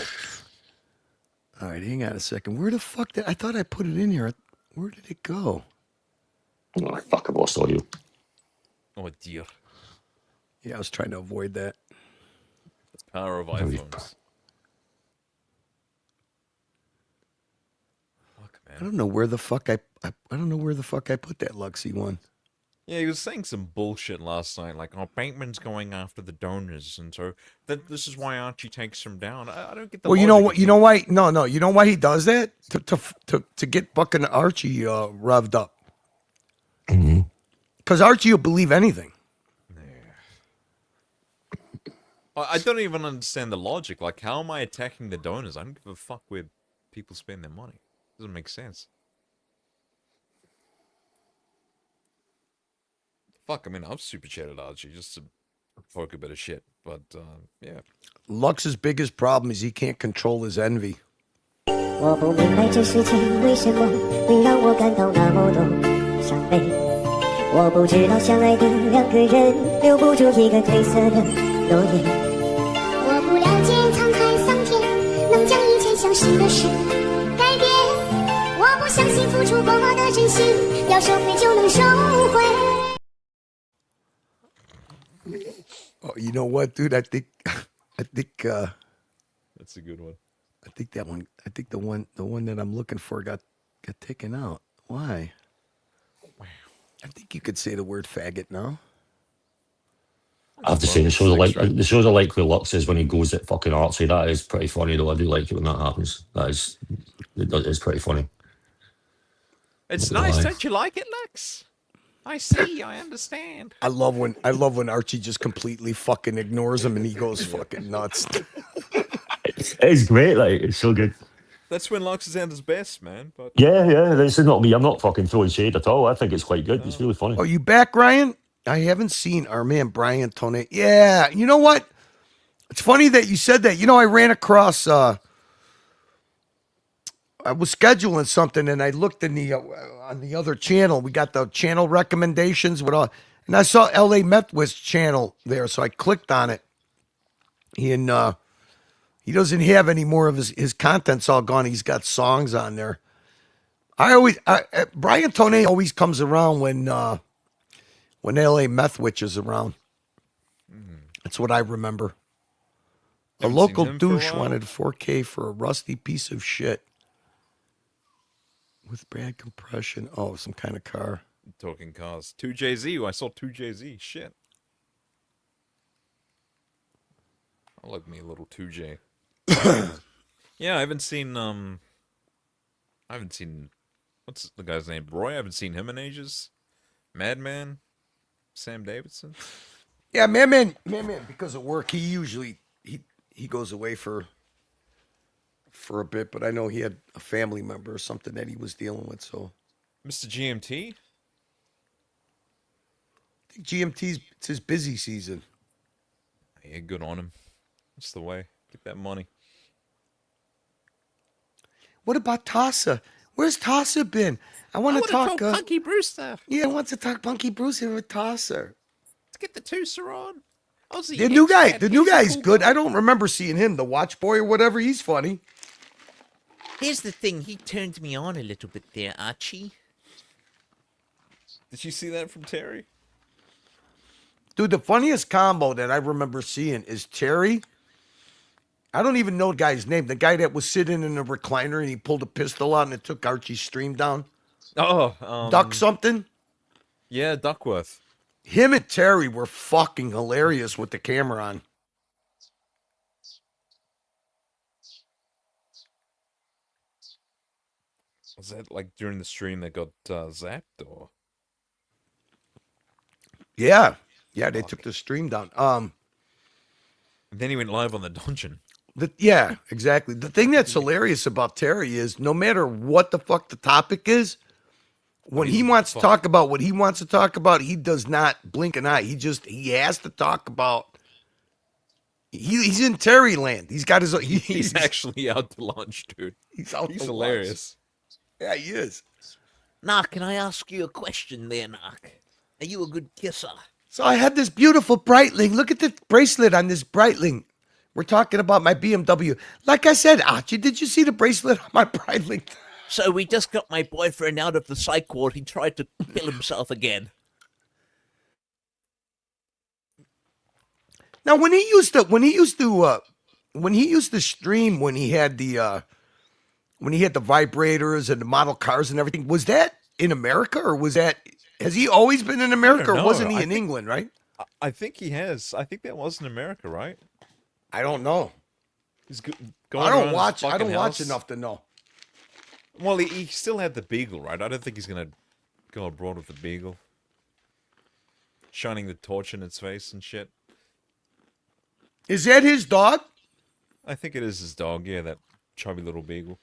All right, hang on a second. Where the fuck did I thought I put it in here? Where did it go? Oh, fuck, I've lost audio. Oh dear. Yeah, I was trying to avoid that. The power of iPhones. I don't know where the fuck I don't know where the fuck I put that Luxy one. Yeah, he was saying some bullshit last night, like, oh, Bankman's going after the donors, and so this is why Archie takes him down. I don't get the Well, you know logic what? You know why? No. You know why he does that? To get fucking Archie revved up. Because Archie will believe anything. I don't even understand the logic. Like, how am I attacking the donors? I don't give a fuck where people spend their money. Doesn't make sense. Fuck, I mean, I've super chatted Archie just to poke a bit of shit, but yeah. Lux's biggest problem is he can't control his envy. 我不明白这世界为什么会让我感到那么多伤悲。我不知道相爱的两个人留不住一个褪色的诺言。我不了解沧海桑田能将一切相识的事改变。我不相信付出过的真心，要收回就能收回。 Oh, you know what, dude? I think that's a good one. I think that one. I think the one that I'm looking for got taken out. Why? Wow. I think you could say the word faggot now. I have to say, the shows I like where Lux is when he goes at fucking Archie. That is pretty funny, though. I do like it when that happens. It is pretty funny. It's Not gonna nice, lie. don't you like it, Lex? I see, I understand. I love when Archie just completely fucking ignores him and he goes fucking nuts. It is great, like, it's so good. That's when Lux is at his best, man. But Yeah, this is not me. I'm not fucking throwing shade at all. I think it's quite good. It's really funny. Oh, you back, Ryan? I haven't seen our man Brian Tone. Yeah, you know what? It's funny that you said that. You know, I ran across. I was scheduling something, and I looked in the on the other channel. We got the channel recommendations with all, and I saw L.A. Methwist channel there, so I clicked on it. And he doesn't have any more of his content's all gone. He's got songs on there. Brian Tone always comes around when L.A. Methwitch is around. That's what I remember. A Haven't local seen him for a douche while. wanted 4K for a rusty piece of shit with bad compression. Oh, some kind of car. talking cars. 2JZ, I saw 2JZ. Shit. I like me a little 2J. Yeah, I haven't seen what's the guy's name? Roy? I haven't seen him in ages. Madman? Sam Davidson? Yeah, man, because of work, he usually he goes away for for a bit, but I know he had a family member or something that he was dealing with. So, Mr. GMT? I think GMT's it's his busy season. Yeah, good on him. That's the way. Get that money. What about Tassa? Where's Tassa been? I want to talk. Punky Brewster. Yeah, I want to talk Punky Brewster with Tassa. Let's get the Tooser on. Aussie The new guy, X-Man, the new he's a guy's cool good. guy. I don't remember seeing him, the Watch Boy or whatever. He's funny. Here's the thing. He turned me on a little bit there, Archie. Did you see that from Terry? Dude, the funniest combo that I remember seeing is Terry. I don't even know the guy's name. The guy that was sitting in a recliner and he pulled a pistol out and it took Archie's stream down. Oh, Duck something? Yeah, Duckworth. Him and Terry were fucking hilarious with the camera on. Was that like during the stream that got zapped or? Yeah. Yeah, they took the stream down. And then he went live on the dungeon. Yeah, exactly. The thing that's hilarious about Terry is no matter what the fuck the topic is, when he wants to talk about what he wants to talk about, he does not blink an eye. He has to talk about. He's in Terry land. He's got his. He's actually out to lunch, dude. He's out. He's to hilarious. Lunch. Yeah, he is. Narc, can I ask you a question there, Narc? Are you a good kisser? So I had this beautiful Breitling. Look at the bracelet on this Breitling. We're talking about my BMW. Like I said, Archie, did you see the bracelet on my Breitling? So we just got my boyfriend out of the psych ward. He tried to kill himself again. Now, when he used to stream when he had the vibrators and the model cars and everything, was that in America or has he always been in America or wasn't he in England, right? I think he has. I think that was in America, right? I don't know. He's I don't watch enough to know. Well, he still had the Beagle, right? I don't think he's gonna go abroad with the Beagle, shining the torch in its face and shit. Is that his dog? I think it is his dog. Yeah, that chubby little Beagle.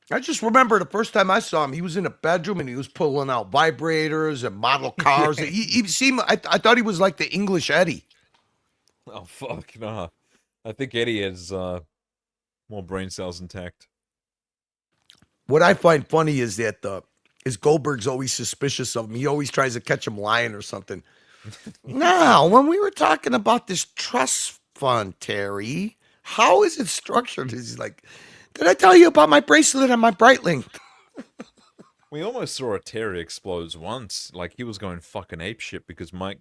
I just remember the first time I saw him, he was in a bedroom and he was pulling out vibrators and model cars. He seemed. I thought he was like the English Eddie. Oh fuck, nah. I think Eddie has more brain cells intact. What I find funny is that Goldberg's always suspicious of him. He always tries to catch him lying or something. Now, when we were talking about this trust fund, Terry, how is it structured? He's like, did I tell you about my bracelet and my Breitling? We almost saw a Terry explodes once. Like, he was going fucking apeshit because Mark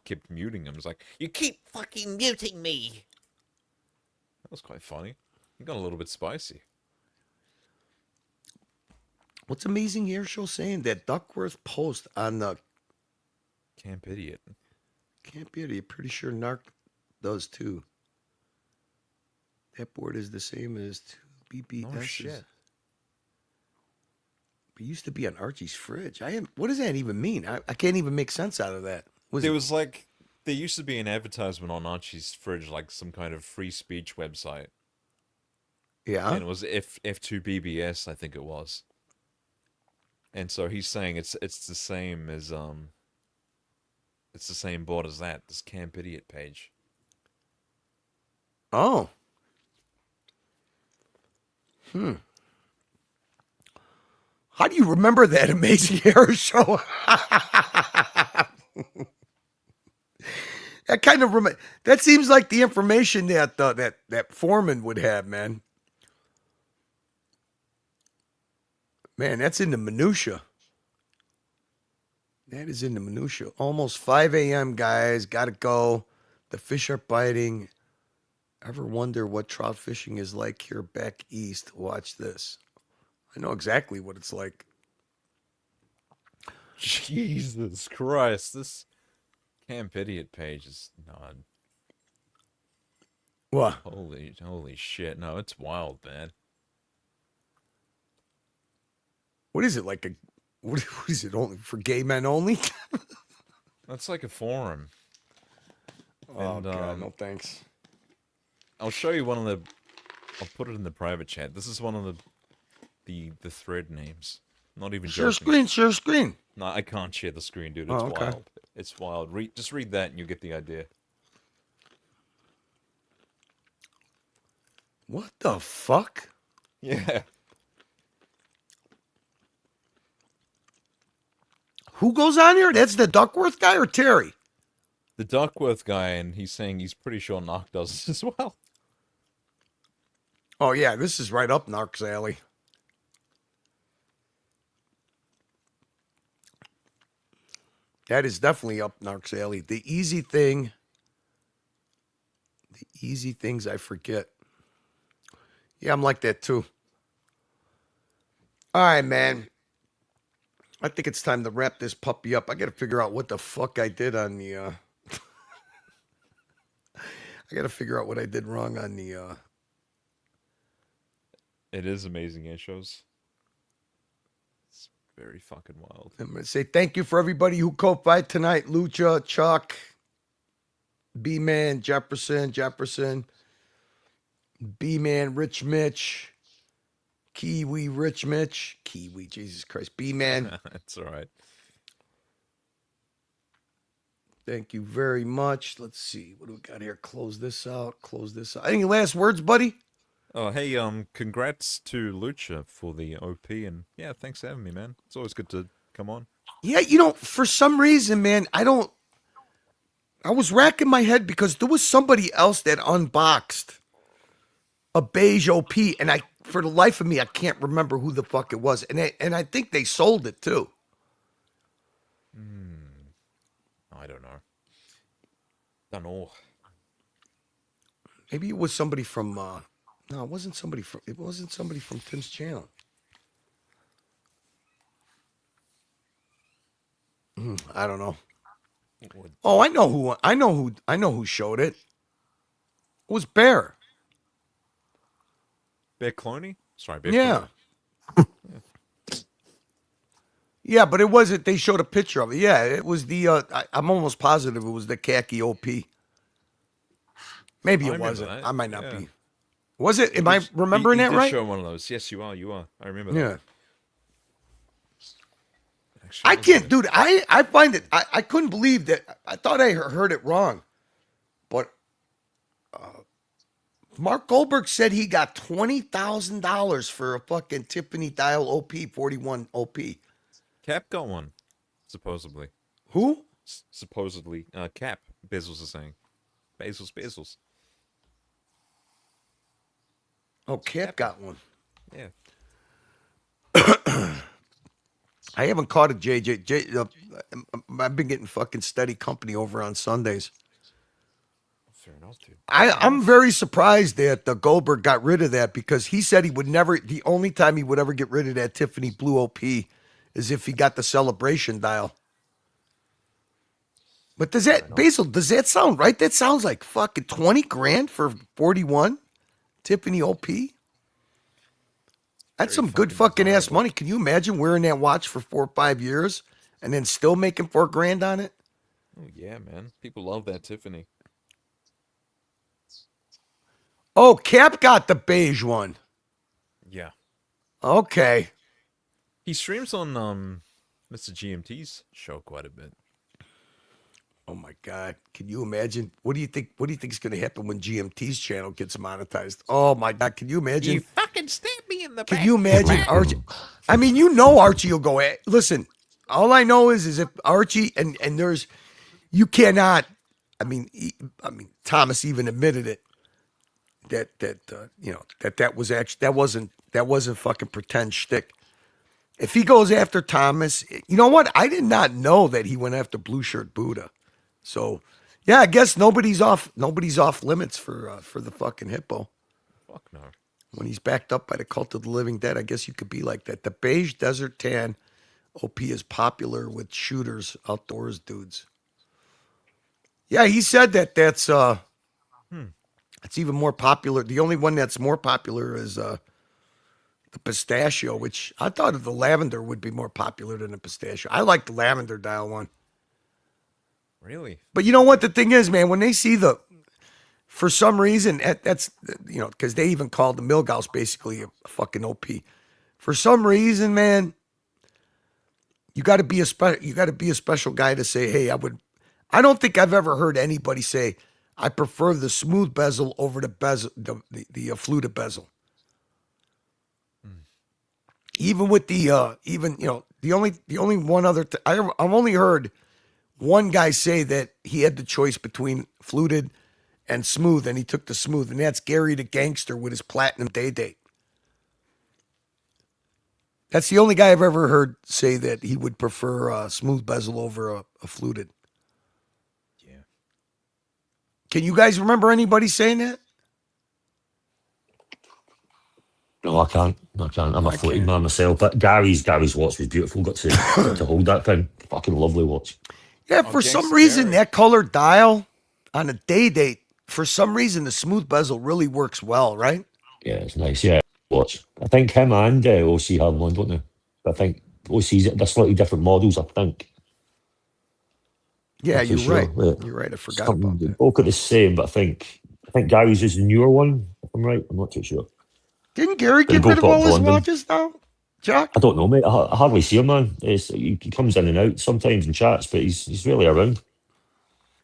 kept muting him. He was like, you keep fucking muting me. That was quite funny. He got a little bit spicy. What's Amazing Air Show saying? That Duckworth post on the Camp Idiot. Camp Idiot. Pretty sure Narc does too. That board is the same as 2 BBS. Oh, shit. It used to be on Archie's fridge. What does that even mean? I can't even make sense out of that. There used to be an advertisement on Archie's fridge, like some kind of free speech website. Yeah. And it was F2BBS, I think it was. And so he's saying it's the same as it's the same board as this Camp Idiot page. Oh. How do you remember that Amazing Air Show? That kind of that seems like the information that that Foreman would have, man. Man, that's in the minutia. That is in the minutia. Almost 5 a.m., guys. Gotta go. The fish are biting. Ever wonder what trout fishing is like here back east? Watch this. I know exactly what it's like. Jesus Christ, this Camp Idiot page is not. What? Holy shit! No, it's wild, man. What is it like? What is it only for gay men only? That's like a forum. Oh God, no thanks. I'll show you one of the. I'll put it in the private chat. This is one of the thread names. Not even Share joking. screen, share screen. No, I can't share the screen, dude. It's Oh, okay. wild. It's wild. Just read that and you get the idea. What the fuck? Yeah. Who goes on here? That's the Duckworth guy or Terry? The Duckworth guy, and he's saying he's pretty sure Knock does this as well. Oh yeah, this is right up Narc's alley. That is definitely up Narc's alley. The easy things I forget. Yeah, I'm like that too. All right, man. I think it's time to wrap this puppy up. I got to figure out what the fuck I did on the. I got to figure out what I did wrong on the. It is amazing, it shows. It's very fucking wild. I'm going to say thank you for everybody who co-fight tonight. Lucha, Chuck, B-Man, Jefferson, B-Man, Rich Mitch, Kiwi, Rich Mitch, Kiwi, Jesus Christ, B-Man. That's all right. Thank you very much. Let's see. What do we got here? Close this out. Any last words, buddy? Oh, hey, congrats to Lucha for the OP, and yeah, thanks for having me, man. It's always good to come on. Yeah, for some reason, man, I was racking my head because there was somebody else that unboxed a beige OP, and for the life of me, I can't remember who the fuck it was, and I think they sold it too. I don't know. Don't know. Maybe it was somebody from. No, it wasn't somebody from. Tim's channel. I don't know. Oh, I know who showed it. It was Bear. Bear Cloney? Sorry, Bear Yeah. Cloney. Yeah, but it wasn't. They showed a picture of it. Yeah, it was the. I'm almost positive it was the khaki OP. Maybe I it remember wasn't. that, I might not yeah. be. Was it? Am I remembering that did right? Show one of those. Yes, you are. You are. I remember that. Yeah. I can't, dude. I find it. I couldn't believe that. I thought I heard it wrong, but Mark Goldberg said he got $20,000 for a fucking Tiffany Dial OP 41 OP. Cap got one, supposedly. Who? Supposedly, Cap. Bezos is saying. Bezos. Oh, Cap got one. Yeah. I haven't caught a JJ. I've been getting fucking steady company over on Sundays. Fair enough, dude. I'm very surprised that the Goldberg got rid of that because he said he would never. The only time he would ever get rid of that Tiffany Blue OP is if he got the Celebration Dial. But does that sound right? That sounds like fucking 20 grand for 41 Tiffany OP. That's some good fucking ass money. Can you imagine wearing that watch for 4 or 5 years and then still making $4 grand on it? Oh yeah, man. People love that Tiffany. Oh, Cap got the beige one. Yeah. Okay. He streams on Mr. GMT's show quite a bit. Oh my God! Can you imagine? What do you think is going to happen when GMT's channel gets monetized? Oh my God! Can you imagine? You fucking stabbed me in the back. Can you imagine Archie? I mean, Archie will go. Listen, all I know is if Archie and there's, you cannot. I mean, Thomas even admitted it. That wasn't fucking pretend shtick. If he goes after Thomas, you know what? I did not know that he went after Blue Shirt Buddha. So, yeah, I guess nobody's off limits for the fucking hippo. Fuck no. When he's backed up by the Cult of the Living Dead, I guess you could be like that. The beige desert tan OP is popular with shooters, outdoors dudes. Yeah, he said that's it's even more popular. The only one that's more popular is the pistachio, which I thought the lavender would be more popular than the pistachio. I like the lavender dial one. Really? But you know what the thing is, man? When they see For some reason, that's, you know, because they even called the Milgauss basically a fucking OP. For some reason, man, you got to be a special guy to say, hey, I don't think I've ever heard anybody say, I prefer the smooth bezel over the bezel, the fluted bezel. Even with the the only one other I've only heard one guy say that he had the choice between fluted and smooth, and he took the smooth, and that's Gary the Gangster with his Platinum Day Date. That's the only guy I've ever heard say that he would prefer smooth bezel over a fluted. Yeah. Can you guys remember anybody saying that? No, I can't. I'm a footing man myself. But Gary's watch was beautiful. Got to hold that thing. Fucking lovely watch. Yeah, for some reason, that color dial on a Day Date, for some reason, the smooth bezel really works well, right? Yeah, it's nice. Yeah, watch. I think him and OC have one, don't they? I think OC's they're slightly different models. I think. Yeah, Not too you're sure. right. Yeah. You're right. I forgot Something- about they that. both got the same, but I think Gary's is the newer one. If I'm right, I'm not too sure. Didn't Gary They get both rid of got all his London. watches now, Jack? I don't know, mate. I hardly see him, man. He comes in and out sometimes in chats, but he's really around.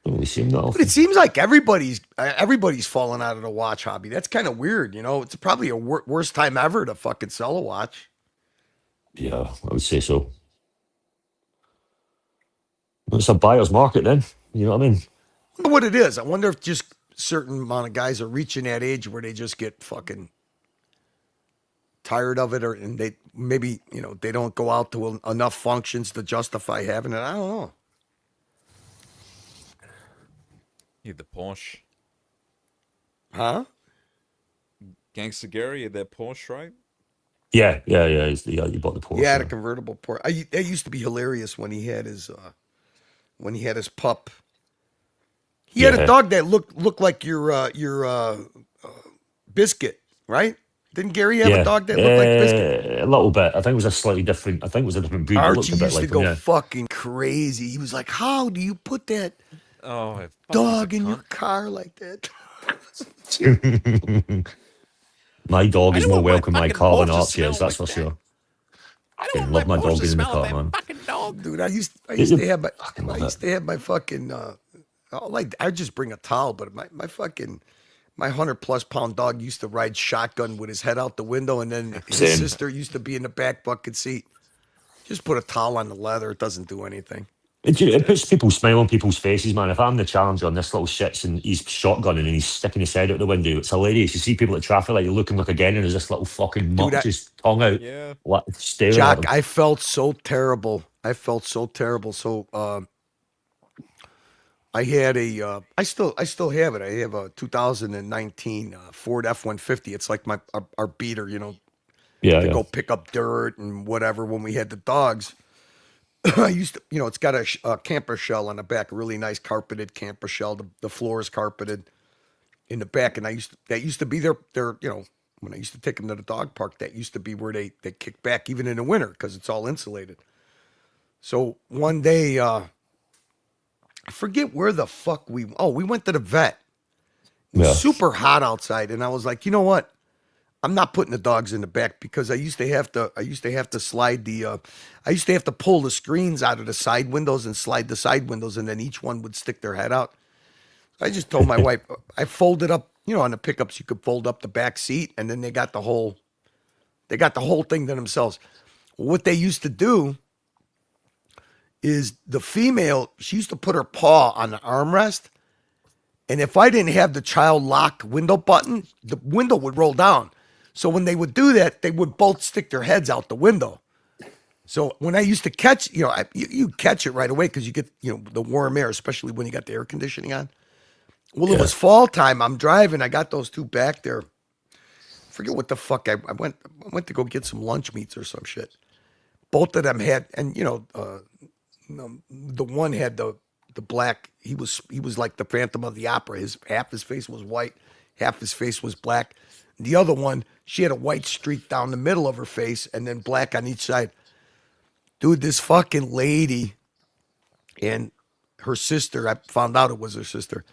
Don't really see him that But often. it seems like everybody's falling out of the watch hobby. That's kind of weird, you know. It's probably a worst time ever to fucking sell a watch. Yeah, I would say so. It's a buyer's market then. You know what I mean? I wonder what it is. I wonder if just certain amount of guys are reaching that age where they just get fucking tired of it, and they maybe, you know, they don't go out to enough functions to justify having it. I don't know. Yeah, the Porsche. Huh? Gangsta Gary, that Porsche, right? Yeah. You bought the Porsche. He had a convertible port. That used to be hilarious when he had his pup. He had a dog that looked like your Biscuit, right? Didn't Gary have a dog that looked like Biscuit? A little bit. I think it was a slightly different. I think it was a different breed. It looked Archie a bit used like to go him, yeah. fucking crazy. He was like, "How do you put that Oh, dog in your car like that?" My dog is don't more want my welcome in my fucking car than Porsche to Archie is, smell that's like for sure. I I love my dog being in the car, man. Dude, I used to have my fucking I just bring a towel, but my 100+ pound dog used to ride shotgun with his head out the window, and then his Same. sister used to be in the back bucket seat. Just put a towel on the leather; it doesn't do anything. It puts people smile on people's faces, man. If I'm the challenger and this little shits and he's shotgunning and he's sticking his head out the window, it's hilarious. You see people at traffic light looking like again, and there's this little fucking mutt just tongue out, staring at Jock, them. I felt so terrible. So I had I still have it. I have a 2019 Ford F-150. It's like our beater, you know, to go pick up dirt and whatever when we had the dogs. I used to, you know, it's got a camper shell on the back, a really nice carpeted camper shell. The floor is carpeted in the back, and that used to be their you know, when I used to take them to the dog park, that used to be where they kick back even in the winter because it's all insulated. So one day, I forget where the fuck we went to the vet. It was super hot outside, and I was like, you know what? I'm not putting the dogs in the back because I used to have to slide I used to have to pull the screens out of the side windows and slide the side windows, and then each one would stick their head out. I just told my wife, I folded up, you know, on the pickups, you could fold up the back seat, and then they got the whole thing to themselves. What they used to do is the female, she used to put her paw on the armrest, and if I didn't have the child lock window button, the window would roll down. So when they would do that, they would both stick their heads out the window. So when I used to catch, you know, you catch it right away because you get, you know, the warm air, especially when you got the air conditioning on. Well, it was fall time. I'm driving. I got those two back there. Forget what the fuck. I went to go get some lunch meats or some shit. Both of them had, and you know, the one had the black. He was like the Phantom of the Opera. Half his face was white, half his face was black. The other one, she had a white streak down the middle of her face and then black on each side. Dude, this fucking lady and her sister, I found out it was her sister.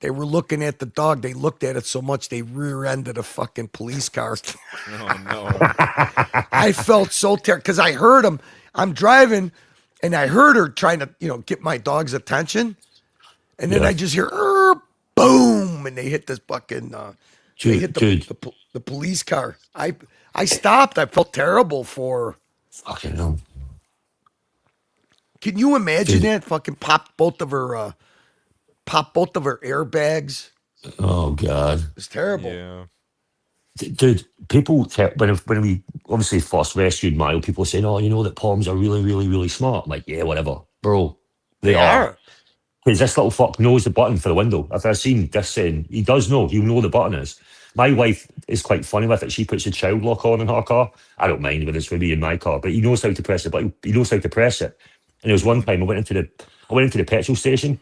They were looking at the dog. They looked at it so much they rear-ended a fucking police car. Oh no! I felt so terrible because I heard him. I'm driving, and I heard her trying to, get my dog's attention, and then I just hear boom, and they hit this fucking. They hit the police car. I stopped. I felt terrible for. Fucking hell. Can you imagine that? Fucking pop both of her airbags. Oh God. It's terrible. Yeah. Dude, people when we obviously first rescued Mile, people were saying, "Oh, you know that Poms are really, really, really smart." I'm like, yeah, whatever, bro. They are. Because this little fuck knows the button for the window. If I've seen this saying, he does know. He'll know the button is. My wife is quite funny with it. She puts a child lock on in her car. I don't mind when it's for me in my car, but he knows how to press the button. He knows how to press it. And there was one time I went into the petrol station.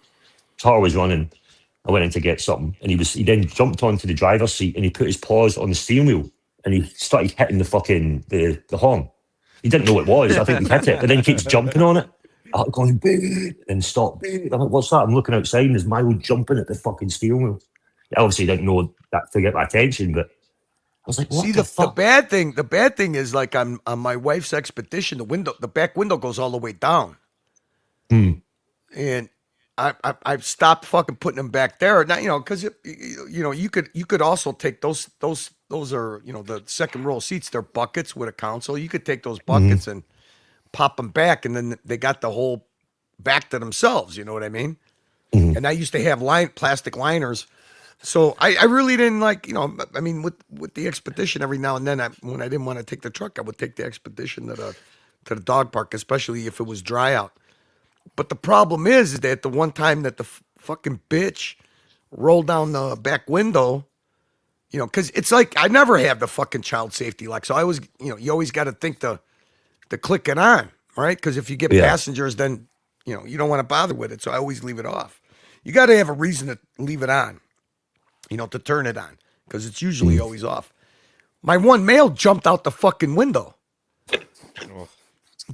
Car was running. I went in to get something, and he then jumped onto the driver's seat and he put his paws on the steering wheel and he started hitting the fucking the horn. He didn't know what it was. I think he hit it, but then he keeps jumping on it. I'm going and stop. I'm like, what's that? I'm looking outside and there's Milo jumping at the fucking steering wheel. I obviously didn't know that to get my attention, but I was like, what the fuck? The bad thing is, like, on my wife's expedition, the back window goes all the way down. And I've stopped fucking putting them back there. Now, because you could also take those are, the second row seats. They're buckets with a console. You could take those buckets and pop them back, and then they got the whole back to themselves. You know what I mean? And I used to have plastic liners. So I really didn't like, I mean, with the expedition, every now and then, when I didn't want to take the truck, I would take the expedition to the dog park, especially if it was dry out. But the problem is that the one time that the fucking bitch rolled down the back window, because it's like I never have the fucking child safety lock. So I always, you always got to think to click it on, right? Because if you get passengers, then, you don't want to bother with it. So I always leave it off. You got to have a reason to leave it on. To turn it on, because it's usually always off. My one male jumped out the fucking window.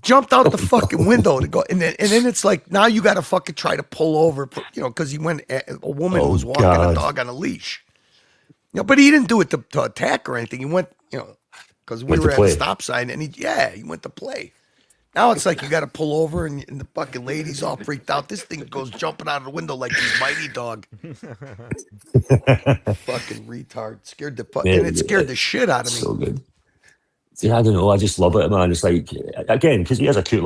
Jumped out the fucking window to go, and then it's like, now you got to fucking try to pull over, because a woman was walking a dog on a leash. But he didn't do it to attack or anything. He went, because we were at a stop sign, and he went to play. Now it's like you got to pull over, and the fucking lady's all freaked out. This thing goes jumping out of the window like this mighty dog. Fucking retard. Scared the shit out of me. So good. Yeah, I don't know. I just love it, man. It's like, again, because he has a cute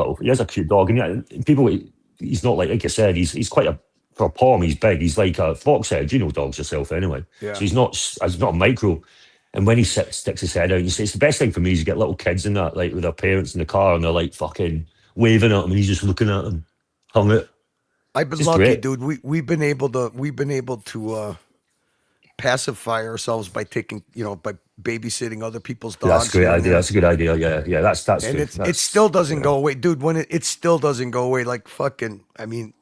dog, and people, he's not like I said, he's quite for a Pom, he's big. He's like a fox head. You know dogs yourself anyway. Yeah. So he's not a micro. And when he sticks his head out, you say, it's the best thing for me is you get little kids in that, like with their parents in the car, and they're like fucking waving at him, and he's just looking at them, hung it. I've been lucky, great. Dude. We've been able to pacify ourselves by taking, by babysitting other people's dogs. That's a great idea. That's a good idea. Yeah. That's and good. It still doesn't go away, dude. When it still doesn't go away, like fucking. I mean.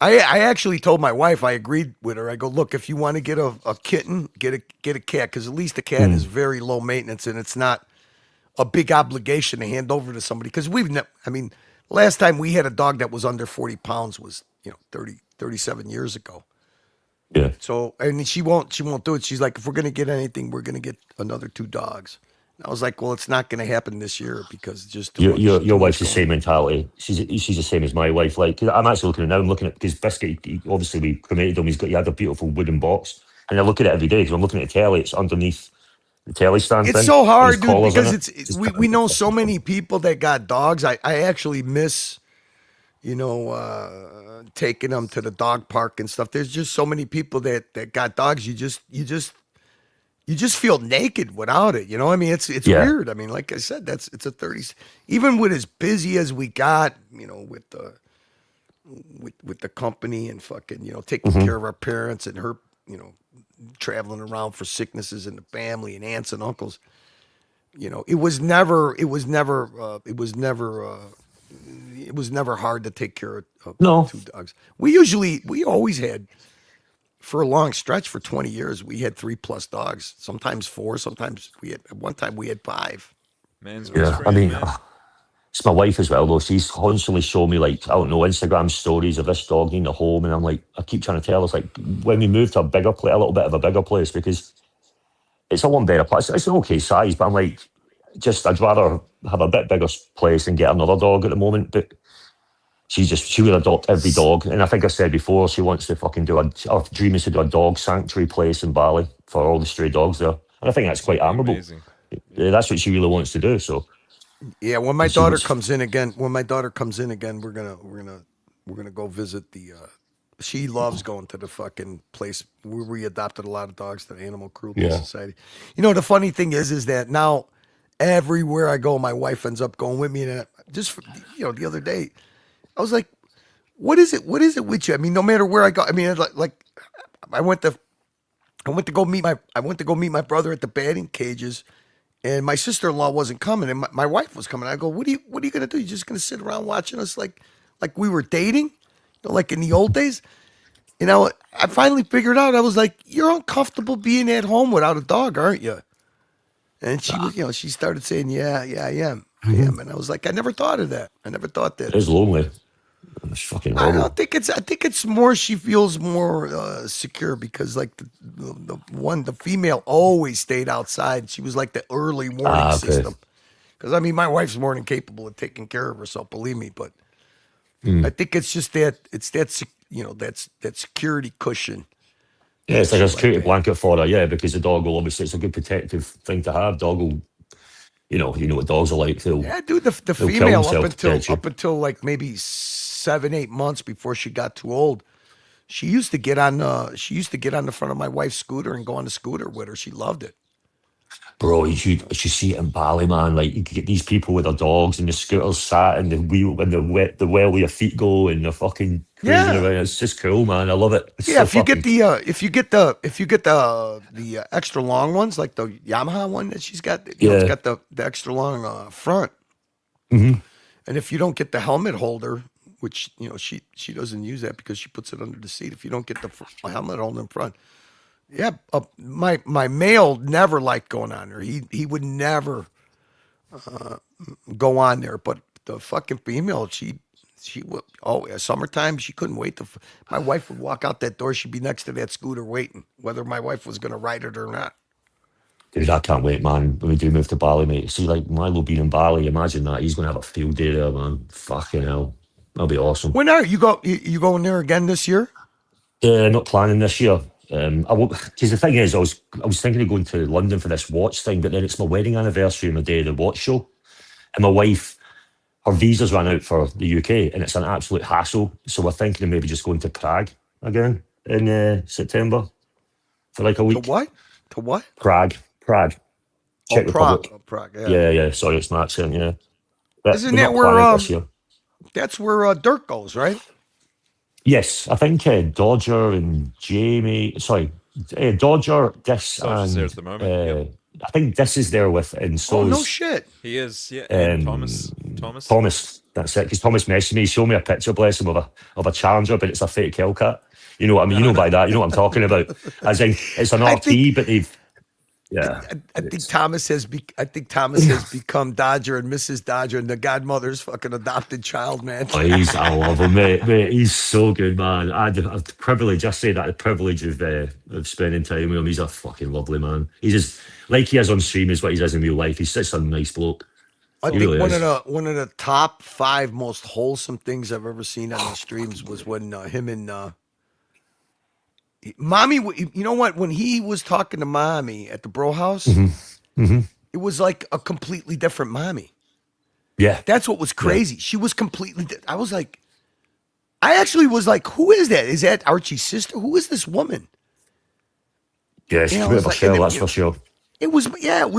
I actually told my wife, I agreed with her. I go, look, if you want to get a kitten, get a cat, because at least a cat is very low maintenance, and it's not a big obligation to hand over to somebody. Because last time we had a dog that was under 40 pounds was 37 years ago. Yeah. So, and she won't do it. She's like, if we're gonna get anything, we're gonna get another 2 dogs. I was like, well, it's not going to happen this year because just your wife's the same mentality. She's the same as my wife. Like, I'm actually looking at it now. I'm looking at, because Biscuit, obviously we cremated him. He had a beautiful wooden box, and I look at it every day because I'm looking at the telly. It's underneath the telly stand. It's so hard, dude, because we know so many people that got dogs. I actually miss, taking them to the dog park and stuff. There's just so many people that got dogs. You just feel naked without it. It's weird. Like I said, it's a 30s. Even with as busy as we got, with the company and fucking, taking care of our parents and her, traveling around for sicknesses in the family and aunts and uncles. It was never hard to take care of 2 dogs. We always had. For a long stretch, for 20 years, we had 3+ dogs. Sometimes 4. Sometimes at one time we had 5. Man's best friend, man. It's my wife as well, though. She's constantly showing me, like, I don't know, Instagram stories of this dog in the home. And I'm like, I keep trying to tell her, like, when we move to a bigger place, a little bit of a bigger place, because it's a one better place. It's an okay size, but I'm like, I'd rather have a bit bigger place and get another dog at the moment. But she will adopt every dog. And I think I said before, she wants to fucking our dream is to do a dog sanctuary place in Bali for all the stray dogs there. And I think that's quite admirable. Amazing. Yeah, that's what she really wants to do. So yeah, when my daughter comes in again, we're gonna go visit the. She loves going to the fucking place where we adopted a lot of dogs to the Animal Cruelty Society. You know, the funny thing is that now everywhere I go, my wife ends up going with me. And the other day, I was like, "What is it? What is it with you?" I mean, no matter where I go, I mean, like I went to go meet my brother at the batting cages. And my sister-in-law wasn't coming, and my wife was coming. I go, what are you gonna do? You just gonna sit around watching us like we were dating, like in the old days? You know, I finally figured out. I was like, you're uncomfortable being at home without a dog, aren't you? And she was, she started saying, yeah, I am. And I was like, I never thought of that. I never thought that. It's lonely. It's fucking horrible. I think it's more. She feels more secure because like the female always stayed outside. She was like the early warning system. Because I mean, my wife's more than capable of taking care of herself. Believe me, but I think it's just that that security cushion. Yeah, it's like a security blanket for her. Yeah, because the dog will obviously it's a good protective thing to have. Dog will. You know what dogs are like. Yeah, dude, the female up until like maybe 7-8 months before she got too old, she used to get on the front of my wife's scooter and go on the scooter with her. She loved it. Bro, you should see it in Bali, man. Like you get these people with their dogs and the scooters sat and the wheel and the well where your feet go and they're fucking cruising around. It's just cool, man. I love it. It's so if you get the extra long ones, like the Yamaha one that she's got, it's got the extra long front. Mm-hmm. And if you don't get the helmet holder, which she doesn't use that because she puts it under the seat. If you don't get the helmet holder in front, my male never liked going on there. He would never go on there. But the fucking female, she would. Summertime, she couldn't wait my wife would walk out that door. She'd be next to that scooter waiting, whether my wife was going to ride it or not. Dude, I can't wait, man. When we do move to Bali, mate. See, like Milo being in Bali, imagine that. He's going to have a field day there, man. Fucking hell. That'll be awesome. When are you going there again this year? Not planning this year. I won't, because the thing is, I was thinking of going to London for this watch thing, but then it's my wedding anniversary on the day of the watch show, and my wife, her visas ran out for the UK, and it's an absolute hassle. So we're thinking of maybe just going to Prague again in September for like a week. To what? Prague. Czech Republic. Oh, Prague. Yeah. Sorry, it's my accent. Yeah. But isn't that where that's where Dirk goes, right? Yes, I think Dodger and Jamie. Sorry, Dodger, Dis, Dodger's and there at the moment, I think Dis is there with, and so no shit. He is, yeah. And Thomas. That's it. Because Thomas messaged me, showed me a picture, bless him, of a Challenger, but it's a fake Hellcat. You know what I mean? You know by that. You know what I'm talking about. As in, it's an RT, but they've. Yeah, I think Thomas has become Dodger and Mrs. Dodger and the godmother's fucking adopted child, man. I love him, mate. He's so good, man. I have the privilege. I say that the privilege of spending time with him. He's a fucking lovely man. He's just like he is on stream is what he is in real life. He's such a nice bloke. I think one of the top 5 most wholesome things I've ever seen on the streams was when him and Mommy, you know what? When he was talking to Mommy at the bro house, it was like a completely different Mommy. Yeah. That's what was crazy. Yeah. She was completely, I actually was like, who is that? Is that Archie's sister? Who is this woman? Yeah, she's a bit of a shell, that's for sure. It was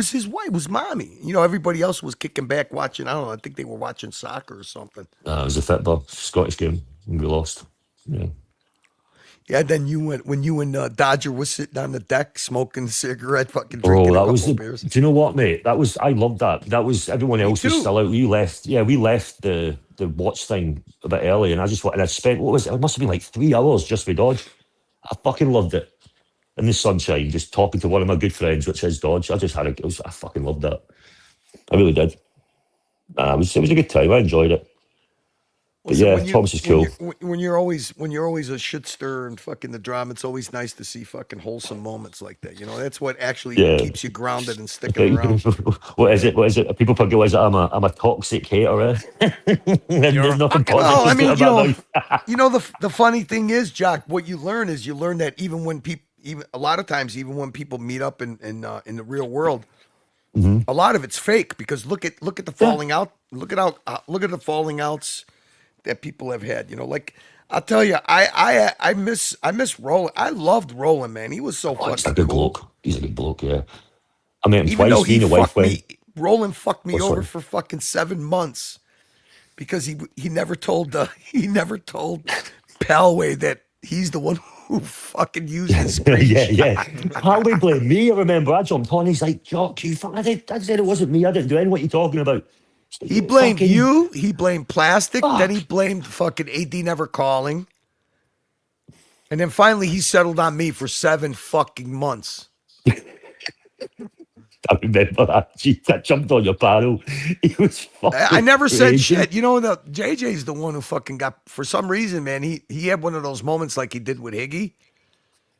his wife, it was Mommy. Everybody else was kicking back watching, I don't know, I think they were watching soccer or something. It was a football, Scottish game, and we lost. Yeah. Yeah, then when you and Dodger was sitting on the deck smoking a cigarette, fucking drinking a couple beers. Do you know what, mate? I loved that. That was everyone else was still out. We left the watch thing a bit early, and I spent it must have been like 3 hours just with Dodge. I fucking loved it. In the sunshine, just talking to one of my good friends, which is Dodge. I fucking loved that. I really did. It was a good time. I enjoyed it. But Listen, yeah, Thomas is cool. When you're always a shit stirrer and fucking the drama, it's always nice to see fucking wholesome moments like that. You know, that's what actually keeps you grounded and sticking around. What is it? People forget is it? I'm a toxic hater. There's nothing positive. Oh, I mean, about life. the funny thing is, Jock, what you learn that even when people, a lot of times, even when people meet up in the real world, a lot of it's fake because look at the falling out. Look at the falling outs that people have had. You know, like I'll tell you, I miss Roland. I loved Roland, man. He was so fucking He's a good cool. bloke. He's a good bloke. Yeah, I met him Even though twice. Me and the wife went. Roland fucked me What's over that? for fucking 7 months because he never told Palway that he's the one who fucking used his yeah. Palway blamed me. I remember. I jumped on. He's like, "Jock, I said it wasn't me. I didn't do anything. What are you talking about?" He blamed you. He blamed plastic. Then he blamed fucking AD never calling. And then finally he settled on me for 7 fucking months. I remember that. Gee, I jumped on your barrel. He was fucking I never said raging. shit. You know, JJ's the one who fucking got, for some reason, man, he had one of those moments like he did with Higgy,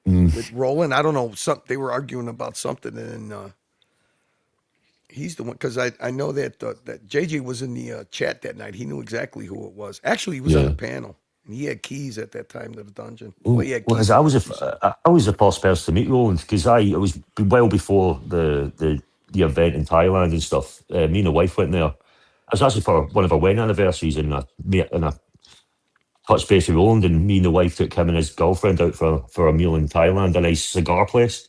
with Roland. I don't know, they were arguing about something, and he's the one, because I know that JJ was in the chat that night. He knew exactly who it was. Actually, he was on the panel, and he had keys at that time to the dungeon. Well, he had keys. I was the first person to meet Roland because it was well before the event in Thailand and stuff. Me and the wife went there. I was actually for one of our wedding anniversaries, and I touched base with Roland, and me and the wife took him and his girlfriend out for a meal in Thailand, a nice cigar place.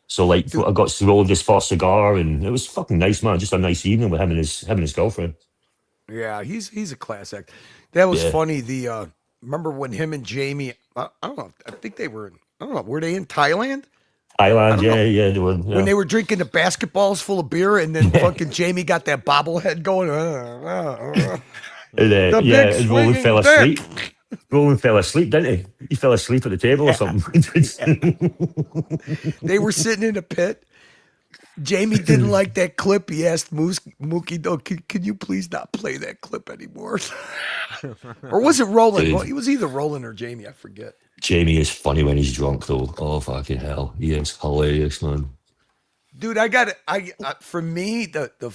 So like, I got to roll his first cigar, and it was fucking nice, man. Just a nice evening with him and his girlfriend. Yeah, he's a class act. That was funny. Remember when him and Jamie? I don't know. I think they were. I don't know. Were they in Thailand? Thailand, yeah, they were. Yeah. When they were drinking the basketballs full of beer, and then fucking Jamie got that bobblehead going. And Roland fell asleep. Roland fell asleep, didn't he? He fell asleep at the table or something. They were sitting in a pit. Jamie didn't like that clip. He asked Mookie, though, can you please not play that clip anymore? Or was it Roland? Well, it was either Roland or Jamie. I forget. Jamie is funny when he's drunk, though. Oh, fucking hell. He is hilarious, man. Dude, for me, the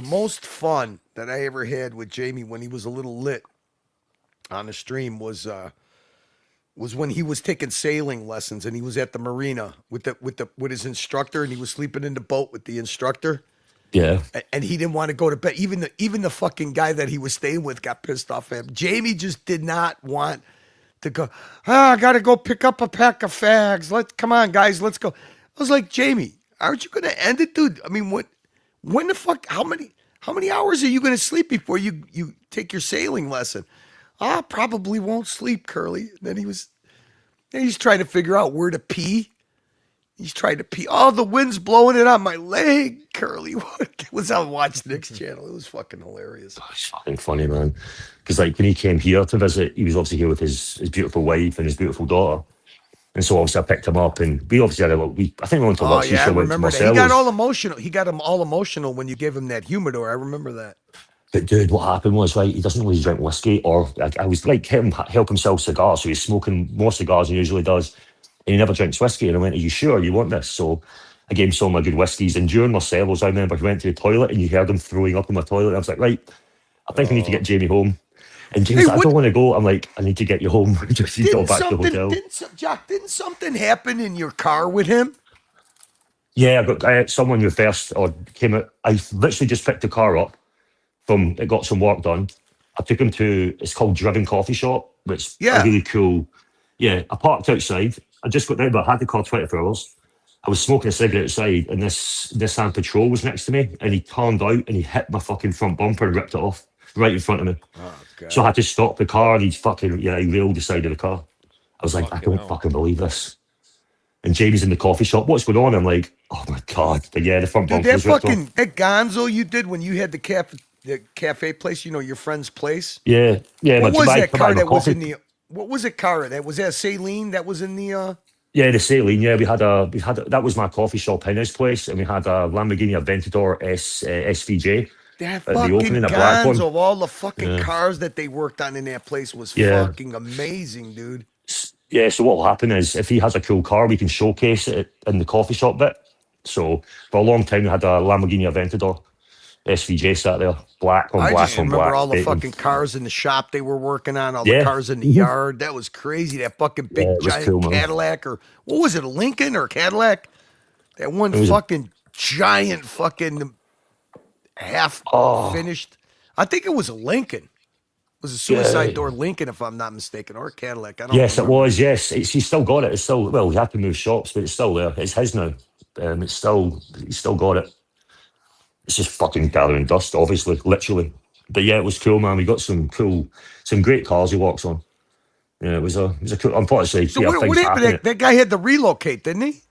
most fun that I ever had with Jamie when he was a little lit on the stream was when he was taking sailing lessons and he was at the marina with his instructor, and he was sleeping in the boat with the instructor. Yeah. And he didn't want to go to bed. Even the fucking guy that he was staying with got pissed off at him. Jamie just did not want to go. I got to go pick up a pack of fags. Come on, guys, let's go. I was like, Jamie, aren't you going to end it, dude? I mean, when the fuck? How many hours are you going to sleep before you take your sailing lesson? I probably won't sleep, Curly. And then he's trying to figure out where to pee. He's trying to pee. Oh, the wind's blowing it on my leg, Curly. It was on Watch Nick's channel. It was fucking hilarious. Oh, it's fucking funny, man. Because like when he came here to visit, he was obviously here with his beautiful wife and his beautiful daughter. And so obviously I picked him up, and we obviously had I think we went to lunch. Oh yeah, I remember that. He got all emotional. He got him all emotional when you gave him that humidor. I remember that. But dude, what happened was, right, he doesn't really drink whiskey, or I was like, help himself cigars, so he's smoking more cigars than he usually does, and he never drinks whiskey. And I went, are you sure you want this? So I gave him some of my good whiskeys, and during Marcelo's, I remember he went to the toilet, and you heard him throwing up in my toilet, and I was like, right, I think I need to get Jamie home. And Jamie's like, I don't want to go. I'm like, I need to get you home. Just go back to the hotel. Didn't something happen in your car with him? Yeah, I had someone reversed or came out. I literally just picked the car up. It got some work done. I took him to, it's called Driven Coffee Shop, which is really cool. Yeah, I parked outside. I just got down, but I had the car 24 hours. I was smoking a cigarette outside, and this Nissan Patrol was next to me, and he turned out and he hit my fucking front bumper and ripped it off right in front of me. Oh, God. So I had to stop the car, and he railed the side of the car. I was like, I don't fucking believe this. And Jamie's in the coffee shop. What's going on? I'm like, oh my God. But yeah, the front bumper was ripped off. That gonzo you did when you had the cafe place, your friend's place. Yeah. What was that car that was in the? What was it car that was that Saline that was in the? Yeah, the Saline. Yeah, we had that was my coffee shop in his place, and we had a Lamborghini Aventador SVJ. That the fucking opening of Blackburn. Gonzo of all the fucking Yeah. cars that they worked on in that place was Yeah. fucking amazing, dude. Yeah, so what will happen is if he has a cool car, we can showcase it in the coffee shop bit. So for a long time, we had a Lamborghini Aventador SVJ sat there, black on I black just on remember black. all the bacon. fucking cars in the shop they were working on, all the Yeah. cars in the Mhm. yard. That was crazy. That fucking big Yeah, it was giant cool, man. Cadillac, or what was it, a Lincoln or a Cadillac? That one It was a- fucking giant fucking half Oh. finished. I think it was a Lincoln. It was a suicide Yeah. door Lincoln, if I'm not mistaken, or a Cadillac. I don't Yes, remember. it was. Yes, he's still got it. It's still, well, he had to move shops, but it's still there. It's his now. It's still, he's still got it. It's just fucking gathering dust, obviously, literally. But yeah, it was cool, man. We got some great cars he walks on. Yeah, it was a cool. Unfortunately, So yeah, what things happened? happened. That guy had to relocate, didn't he?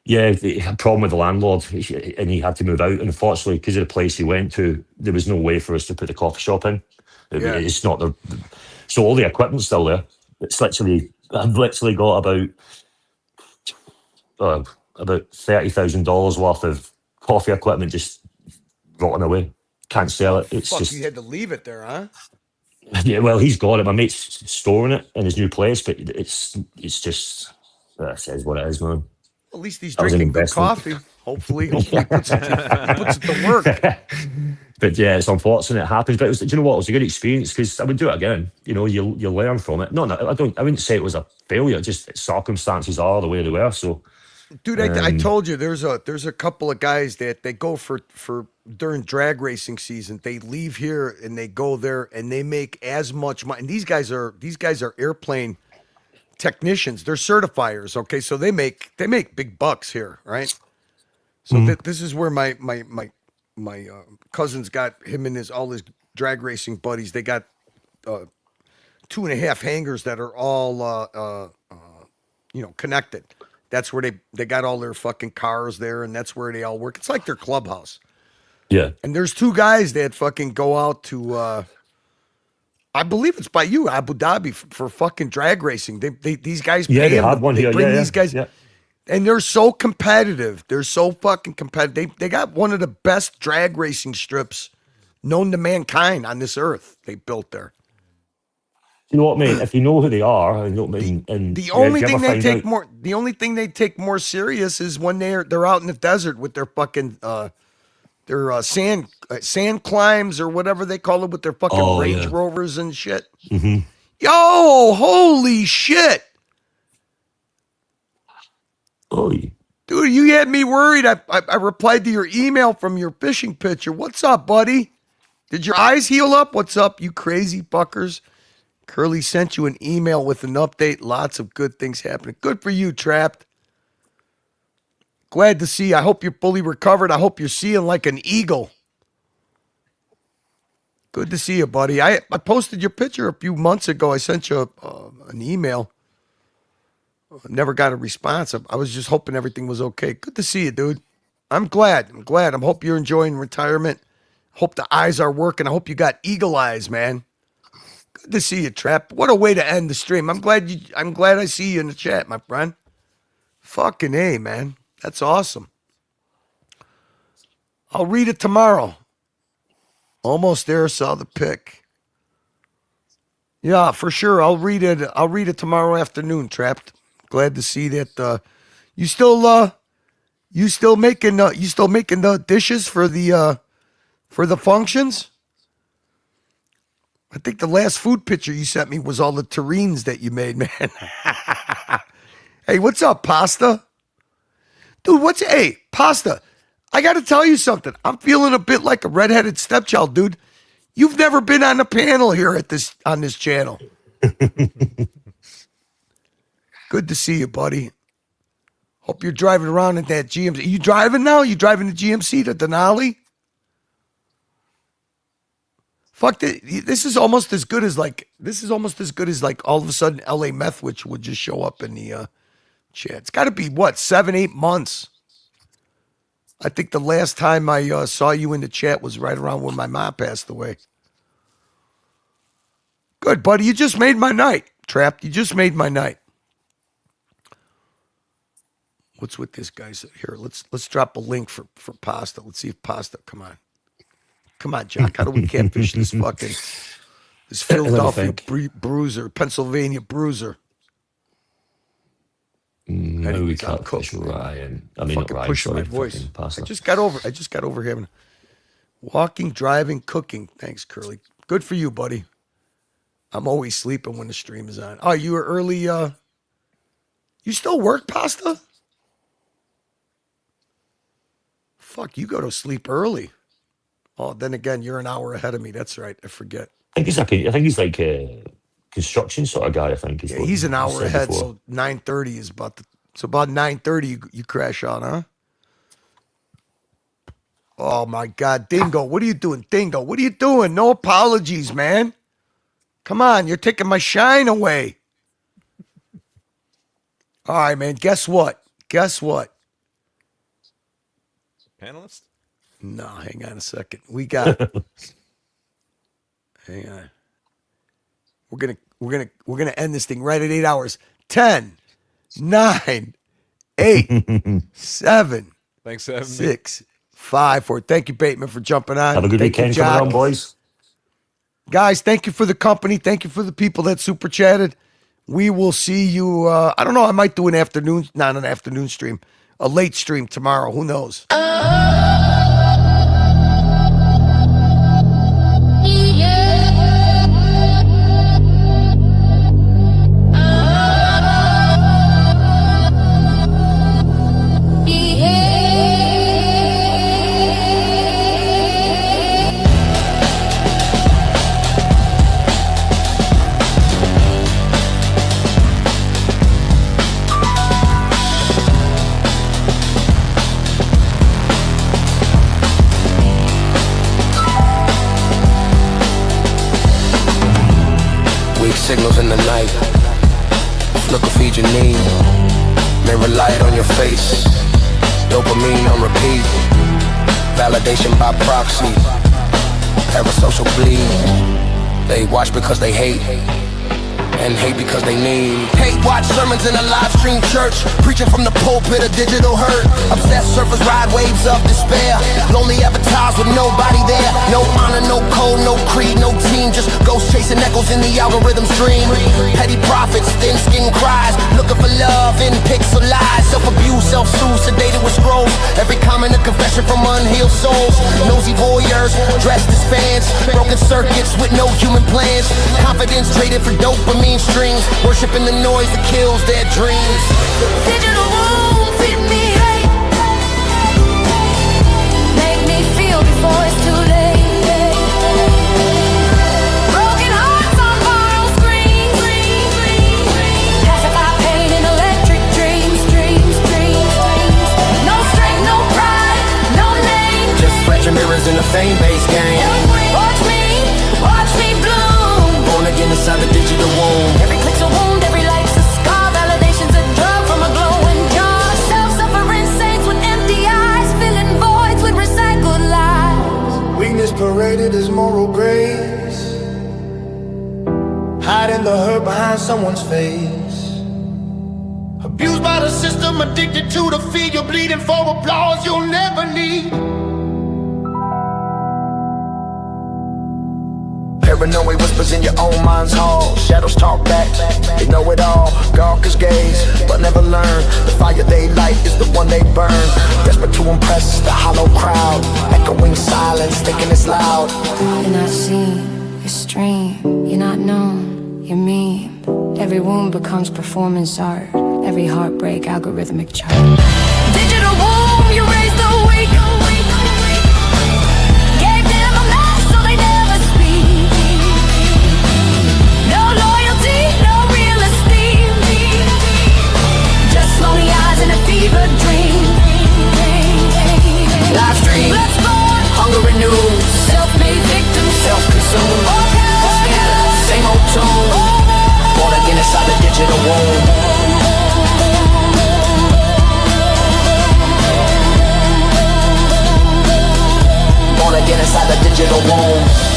Yeah, he had a problem with the landlord, and he had to move out. And unfortunately, because of the place he went to, there was no way for us to put the coffee shop in. Yeah. It's not the. So all the equipment's still there. It's literally, I've literally got about $30,000 worth of coffee equipment just rotting away. Can't sell it. It's Fuck, just you had to leave it there, huh? yeah. Well, he's got it. My mate's storing it in his new place, but it's just it says what it is, man. At least he's That was an drinking good investment. coffee. Hopefully he puts it to work. But yeah, it's unfortunate it happens. But do you know what? It was a good experience because I would do it again. You know, you learn from it. No, I wouldn't say it was a failure. Just circumstances are the way they were. So, Dude, I told you there's a couple of guys that they go for during drag racing season. They leave here and they go there and they make as much money. And these guys are airplane technicians. They're certifiers. Okay, so they make big bucks here, right? So this is where my cousin's got him and all his drag racing buddies. They got 2.5 hangars that are all connected. That's where they got all their fucking cars there, and that's where they all work. It's like their clubhouse. yeah. And there's 2 guys that fucking go out to I believe it's by you, Abu Dhabi, for fucking drag racing. These guys pay Yeah, they them. had one here. Bring Yeah, these guys, yeah. and they're so competitive. They're so fucking competitive. They got one of the best drag racing strips known to mankind on this earth. They built there. You know what, mate? If you know who they are, and The only thing they take more. the only thing they take more serious is when they're out in the desert with their fucking their sand climbs or whatever they call it, with their fucking Oh, Range yeah. Rovers and shit. Mm-hmm. Yo, holy shit. Oh, yeah. Dude, you had me worried. I replied to your email from your fishing picture. What's up, buddy? Did your eyes heal up? What's up, you crazy fuckers? Curly sent you an email with an update. Lots of good things happening. Good for you, Trapped. Glad to see you. I hope you're fully recovered. I hope you're seeing like an eagle. Good to see you, buddy. I posted your picture a few months ago. I sent you an email. Never got a response. I was just hoping everything was okay. Good to see you, dude. I'm glad. I hope you're enjoying retirement. Hope the eyes are working. I hope you got eagle eyes, man. Good to see you, Trap. What a way to end the stream. I'm glad I see you in the chat, my friend. Fucking A, man. That's awesome. I'll read it tomorrow. Almost there, saw the pic. Yeah, for sure. I'll read it tomorrow afternoon, Trapped. Glad to see that you still making the dishes for the functions. I think the last food picture you sent me was all the terrines that you made, man. Hey, what's up, Pasta? Dude, hey, Pasta, I got to tell you something. I'm feeling a bit like a redheaded stepchild, dude. You've never been on a panel here on this channel. Good to see you, buddy. Hope you're driving around in that GMC. You driving now? You driving the GMC to Denali? Fuck, this is almost as good as like all of a sudden LA Meth, which would just show up in the chat. It's got to be what, 7-8 months. I think the last time I saw you in the chat was right around when my mom passed away. Good, buddy. You just made my night, Trapped. You just made my night. What's with this guy here? Let's drop a link for Pasta. Let's see if Pasta, come on. Come on, Jock. How do we catfish this fucking this Philadelphia bruiser, Pennsylvania bruiser? No, we can't fish Ryan. I mean, not Ryan. Pushing my voice. I just got over having walking, driving, cooking. Thanks, Curly. Good for you, buddy. I'm always sleeping when the stream is on. Oh, you were early. You still work, Pasta? Fuck, you go to sleep early. Oh, then again, you're an hour ahead of me. That's right. I forget. I think he's like a construction sort of guy. I think he's an hour ahead. Before. So 9:30 is about about 9:30 you crash on, huh? Oh my God, Dingo, what are you doing, Dingo? What are you doing? No apologies, man. Come on, you're taking my shine away. All right, man. Guess what? Panelist? No, hang on a second. We got. Hang on. We're gonna end this thing right at 8 hours. 10, 9, 8, 7. Thanks for having 6, 5, 4. Thank you, Bateman, for jumping on. Have a good weekend coming on, boys. Guys, thank you for the company. Thank you for the people that super chatted. We will see you. I don't know. I might do not an afternoon stream, a late stream tomorrow. Who knows? Signals in the night. Look will feed your need. Mirror light on your face. Dopamine on repeat. Validation by proxy. Parasocial bleed. They watch because they hate. And hate because they need. Hate watch sermons in a live stream church. Preaching from the pulpit of digital hurt. Obsessed surfers ride waves of despair. Lonely avatars with nobody there. No honor, no code, no creed, no team. Just ghosts chasing echoes in the algorithm stream. Petty prophets, thin skin cries. Looking for love in pixel lies. Self-abuse, self-soothe, sedated with scrolls. Every comment a confession from unhealed souls. Nosy voyeurs, dressed as fans. Broken circuits with no human plans. Confidence traded for dopamine strings, worshiping the noise that kills their dreams. Digital womb, feed me hate. Make me feel before it's too late. Broken hearts on viral screens. Pacify pain in electric dreams. No strength, no pride, no name. Just flashing mirrors in the fame-based game. Watch me bloom. Born again inside the digital womb. Every click's a wound, every like's a scar. Validation's a drug from a glowing jar. Self-suffering saints with empty eyes, filling voids with recycled lies. Weakness paraded as moral grace. Hiding the hurt behind someone's face. Abused by the system, addicted to the fear. You're bleeding for applause you'll never need. Paranoid whispers in your own mind's hall. Shadows talk back, they know it all. Gawkers gaze, but never learn. The fire they light is the one they burn. Desperate to impress the hollow crowd. Echoing silence, thinking it's loud. You're not seen, you're streamed. You're not known, you're mean. Every wound becomes performance art. Every heartbreak, algorithmic chart. Digital womb, you raise the weak. Gave them a mask so they never speak. No loyalty, no real esteem. Just lonely eyes in a fever dream. Live stream, Let's go. hunger renewed. Self-made victims, Self-consumed, same old tune. Born again inside the digital womb. Born again inside the digital womb.